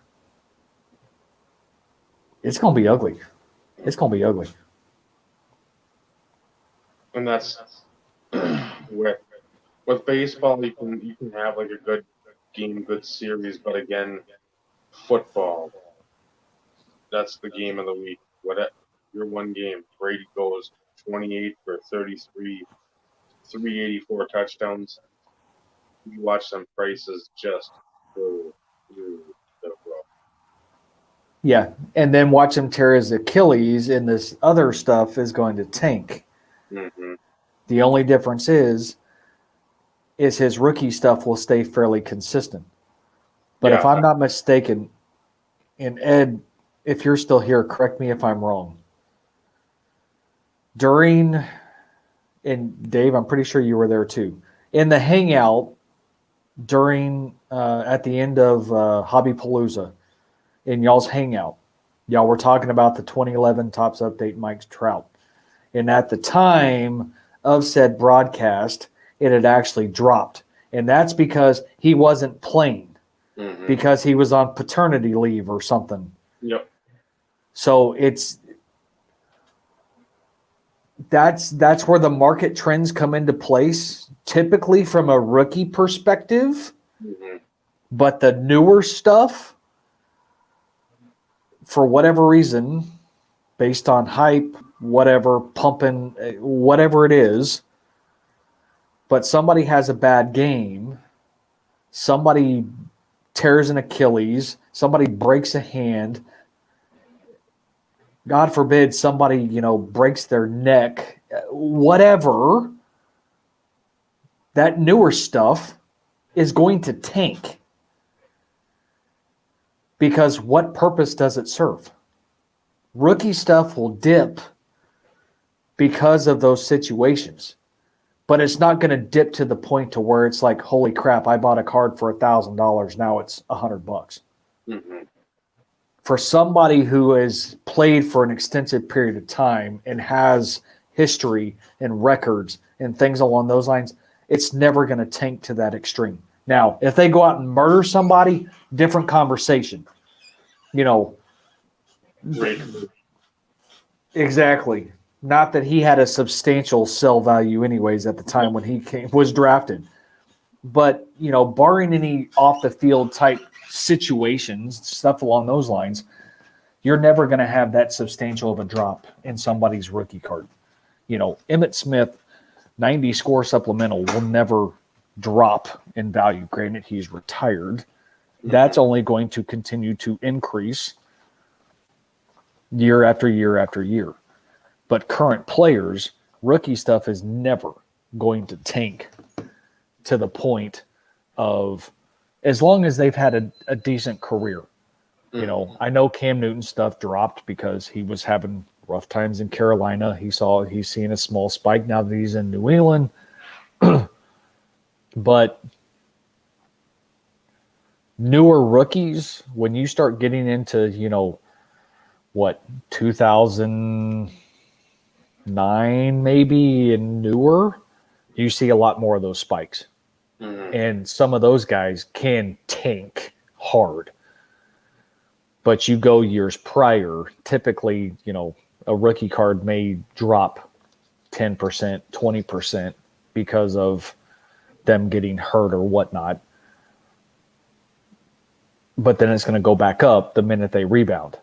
it's going to be ugly. It's going to be ugly. And that's with baseball, you can have like a good game, good series, but again, football, that's the game of the week. Your one game, Brady goes 28 for 33, 384 touchdowns. You watch some prices just go through the roof. Yeah, and then watch him tear his Achilles, and this other stuff is going to tank. Mm-hmm. The only difference is his rookie stuff will stay fairly consistent. But if I'm not mistaken, and Ed, if you're still here, correct me if I'm wrong. And Dave, I'm pretty sure you were there too. In the hangout at the end of Hobby Palooza, in y'all's hangout, y'all were talking about the 2011 Topps Update Mike Trout. And at the time of said broadcast, it had actually dropped. And that's because he wasn't playing, because he was on paternity leave or something. Yep. So that's where the market trends come into place, typically from a rookie perspective. Mm-hmm. But the newer stuff, for whatever reason, based on hype, whatever, pumping, whatever it is, but somebody has a bad game, somebody tears an Achilles, somebody breaks a hand, God forbid somebody, breaks their neck, whatever, that newer stuff is going to tank. Because what purpose does it serve? Rookie stuff will dip because of those situations. But it's not going to dip to the point to where it's like, holy crap, I bought a card for $1,000. Now it's $100. Mm-hmm. For somebody who has played for an extensive period of time and has history and records and things along those lines, it's never going to tank to that extreme. Now, if they go out and murder somebody, different conversation. Great. Exactly. Not that he had a substantial sell value anyways at the time when he was drafted. But, barring any off-the-field type situations, stuff along those lines, you're never going to have that substantial of a drop in somebody's rookie card. Emmitt Smith, 90 score supplemental will never drop in value. Granted, he's retired. That's only going to continue to increase year after year after year. But current players, rookie stuff is never going to tank to the point of, as long as they've had a decent career. I know Cam Newton stuff dropped because he was having rough times in Carolina. He's seeing a small spike now that he's in New England. But newer rookies, when you start getting into, what, 2009 maybe and newer, you see a lot more of those spikes. Mm-hmm. And some of those guys can tank hard. But you go years prior, typically, a rookie card may drop 10%, 20% because of them getting hurt or whatnot. But then it's going to go back up the minute they rebound.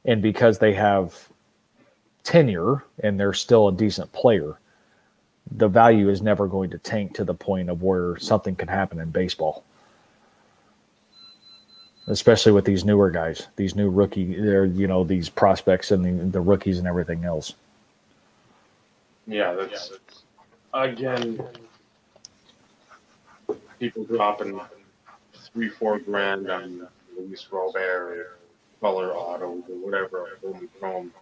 And because they have tenure and they're still a decent player, the value is never going to tank to the point of where something can happen in baseball. Especially with these newer guys, these new these prospects and the rookies and everything else. Yeah, that's again, people dropping $3-4 grand on Luis Robert or color autos or whatever on Chrome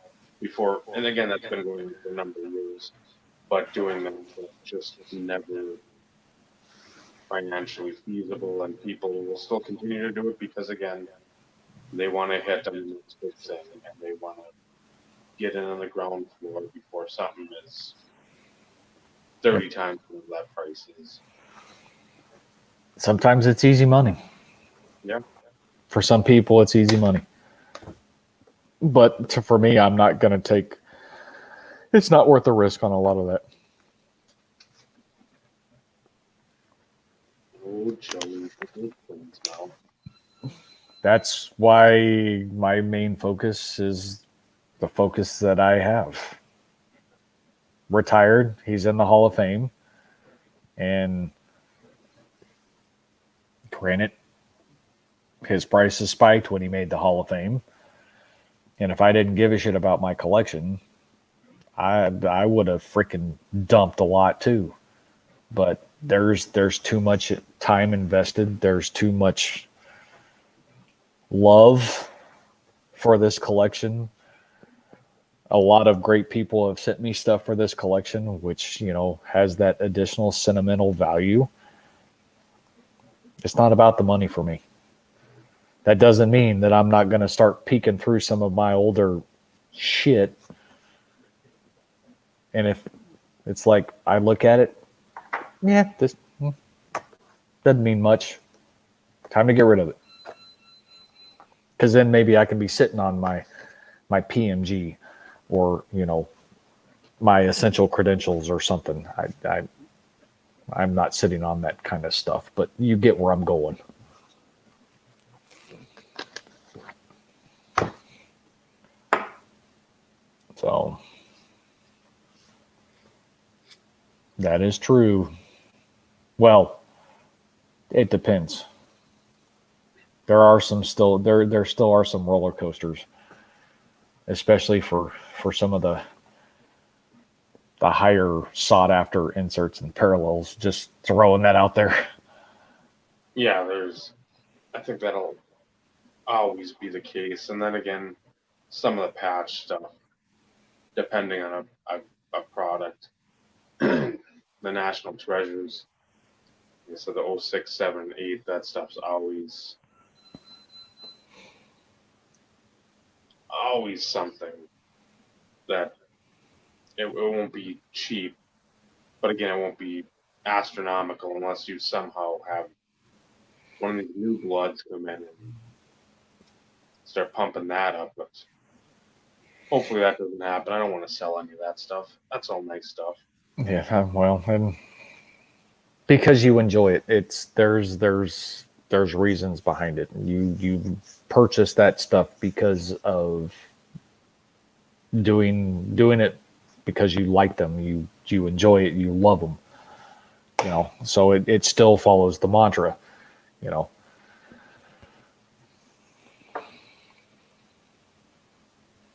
before, and again, that's been going on for a number of years. But doing that was just never financially feasible, and people will still continue to do it because again, they want to hit on the next big thing, and they want to get in on the ground floor before something is 30 times what that price is. Sometimes it's easy money. Yeah. For some people, it's easy money. But for me, I'm not going to take. It's not worth the risk on a lot of that. Oh, Joey, now. That's why my main focus is the focus that I have. Retired, he's in the Hall of Fame, and granted, his price is spiked when he made the Hall of Fame. And if I didn't give a shit about my collection, I would have freaking dumped a lot too. But there's too much time invested. There's too much love for this collection. A lot of great people have sent me stuff for this collection, which, has that additional sentimental value. It's not about the money for me. That doesn't mean that I'm not going to start peeking through some of my older shit. And if it's like I look at it, yeah, this doesn't mean much. Time to get rid of it. Because then maybe I can be sitting on my PMG or, my essential credentials or something. I'm not sitting on that kind of stuff, but you get where I'm going. So that is true. Well, it depends. There still are some roller coasters, especially for some of the higher sought after inserts and parallels. Just throwing that out there. Yeah, I think that'll always be the case. And then again, some of the patch stuff, depending on a product, the National Treasures, so the 06, 7, 8, that stuff's always something that it won't be cheap, but again, it won't be astronomical unless you somehow have one of these new bloods come in and start pumping that up. But hopefully that doesn't happen. I don't want to sell any of that stuff. That's all nice stuff. Yeah, well, and because you enjoy it, there's reasons behind it. You purchase that stuff because of doing it because you like them. You enjoy it. You love them. So it still follows the mantra.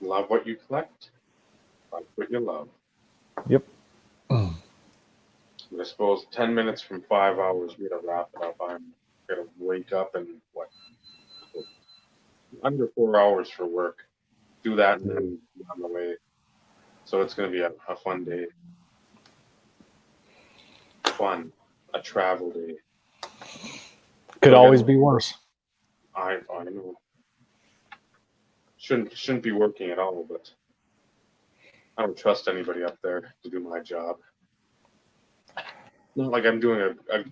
Love what you collect. Like what you love. Yep. I suppose 10 minutes from 5 hours, we gotta wrap it up. I'm gonna wake up and under 4 hours for work. Do that and then be on the way. So it's gonna be a fun day. Fun. A travel day. Could always be worse. I know. shouldn't be working at all, but I don't trust anybody up there to do my job. Not like I'm doing a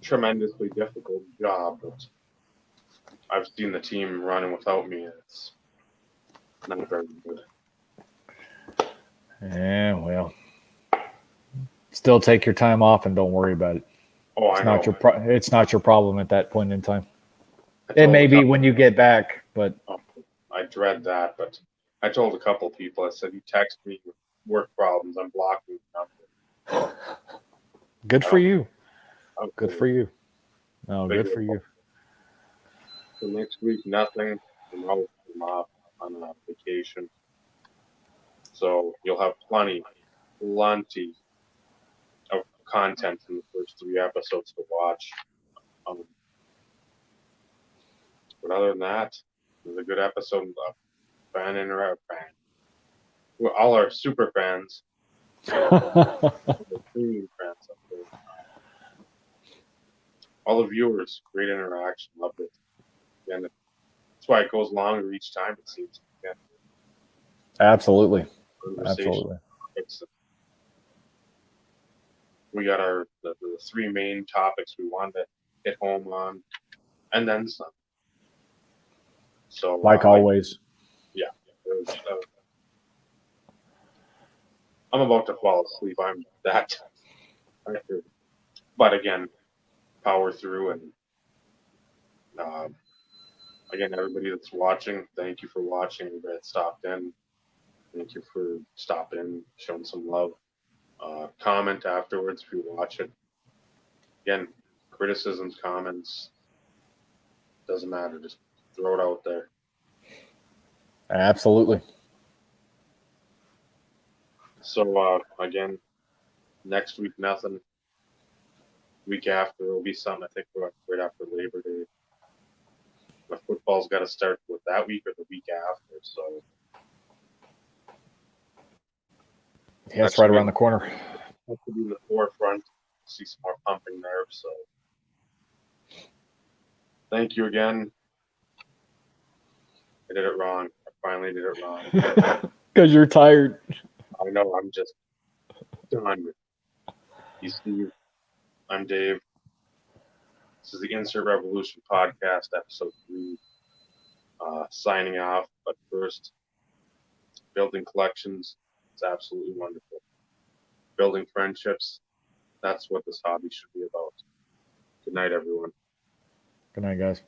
tremendously difficult job, but I've seen the team running without me, and it's not very good. Yeah, well, still take your time off and don't worry about it. Oh, It's I know. It's not your problem at that point in time. I It told may a be couple- when you get back, but I dread that, but I told a couple people, I said, you text me with work problems, I'm blocking the number. good for you. I'm Good for you. No, good for you. So next week, nothing. Tomorrow, I'm off on a vacation. So you'll have plenty of content in the first 3 episodes to watch. But other than that, it was a good episode of fan Well, all our super fans, the premium fans up there. All the viewers, great interaction, loved it. And that's why it goes longer each time, it seems. Yeah, Absolutely. conversation. Absolutely. We got the 3 main topics we wanted to hit home on, and then some. So Like always. Yeah. I'm about to fall asleep. I'm that tired. But again, power through, and again, everybody that's watching, thank you for watching. Everybody that stopped in, thank you for stopping, showing some love. Comment afterwards if you watch it. Again, criticisms, comments, doesn't matter. Just throw it out there. Absolutely. So again, next week nothing. Week after will be something. I think right after Labor Day. The football's got to start with that week or the week after. So Yeah, it's right around the corner. Have to be in the forefront. See some more pumping there. So thank you again. I did it wrong. I finally did it wrong. Because you're tired. I know. I'm just done. He's Steve. I'm Dave. This is the Insert Revolution podcast, episode 3. Signing off. But first, building collections. It's absolutely wonderful. Building friendships. That's what this hobby should be about. Good night, everyone. Good night, guys.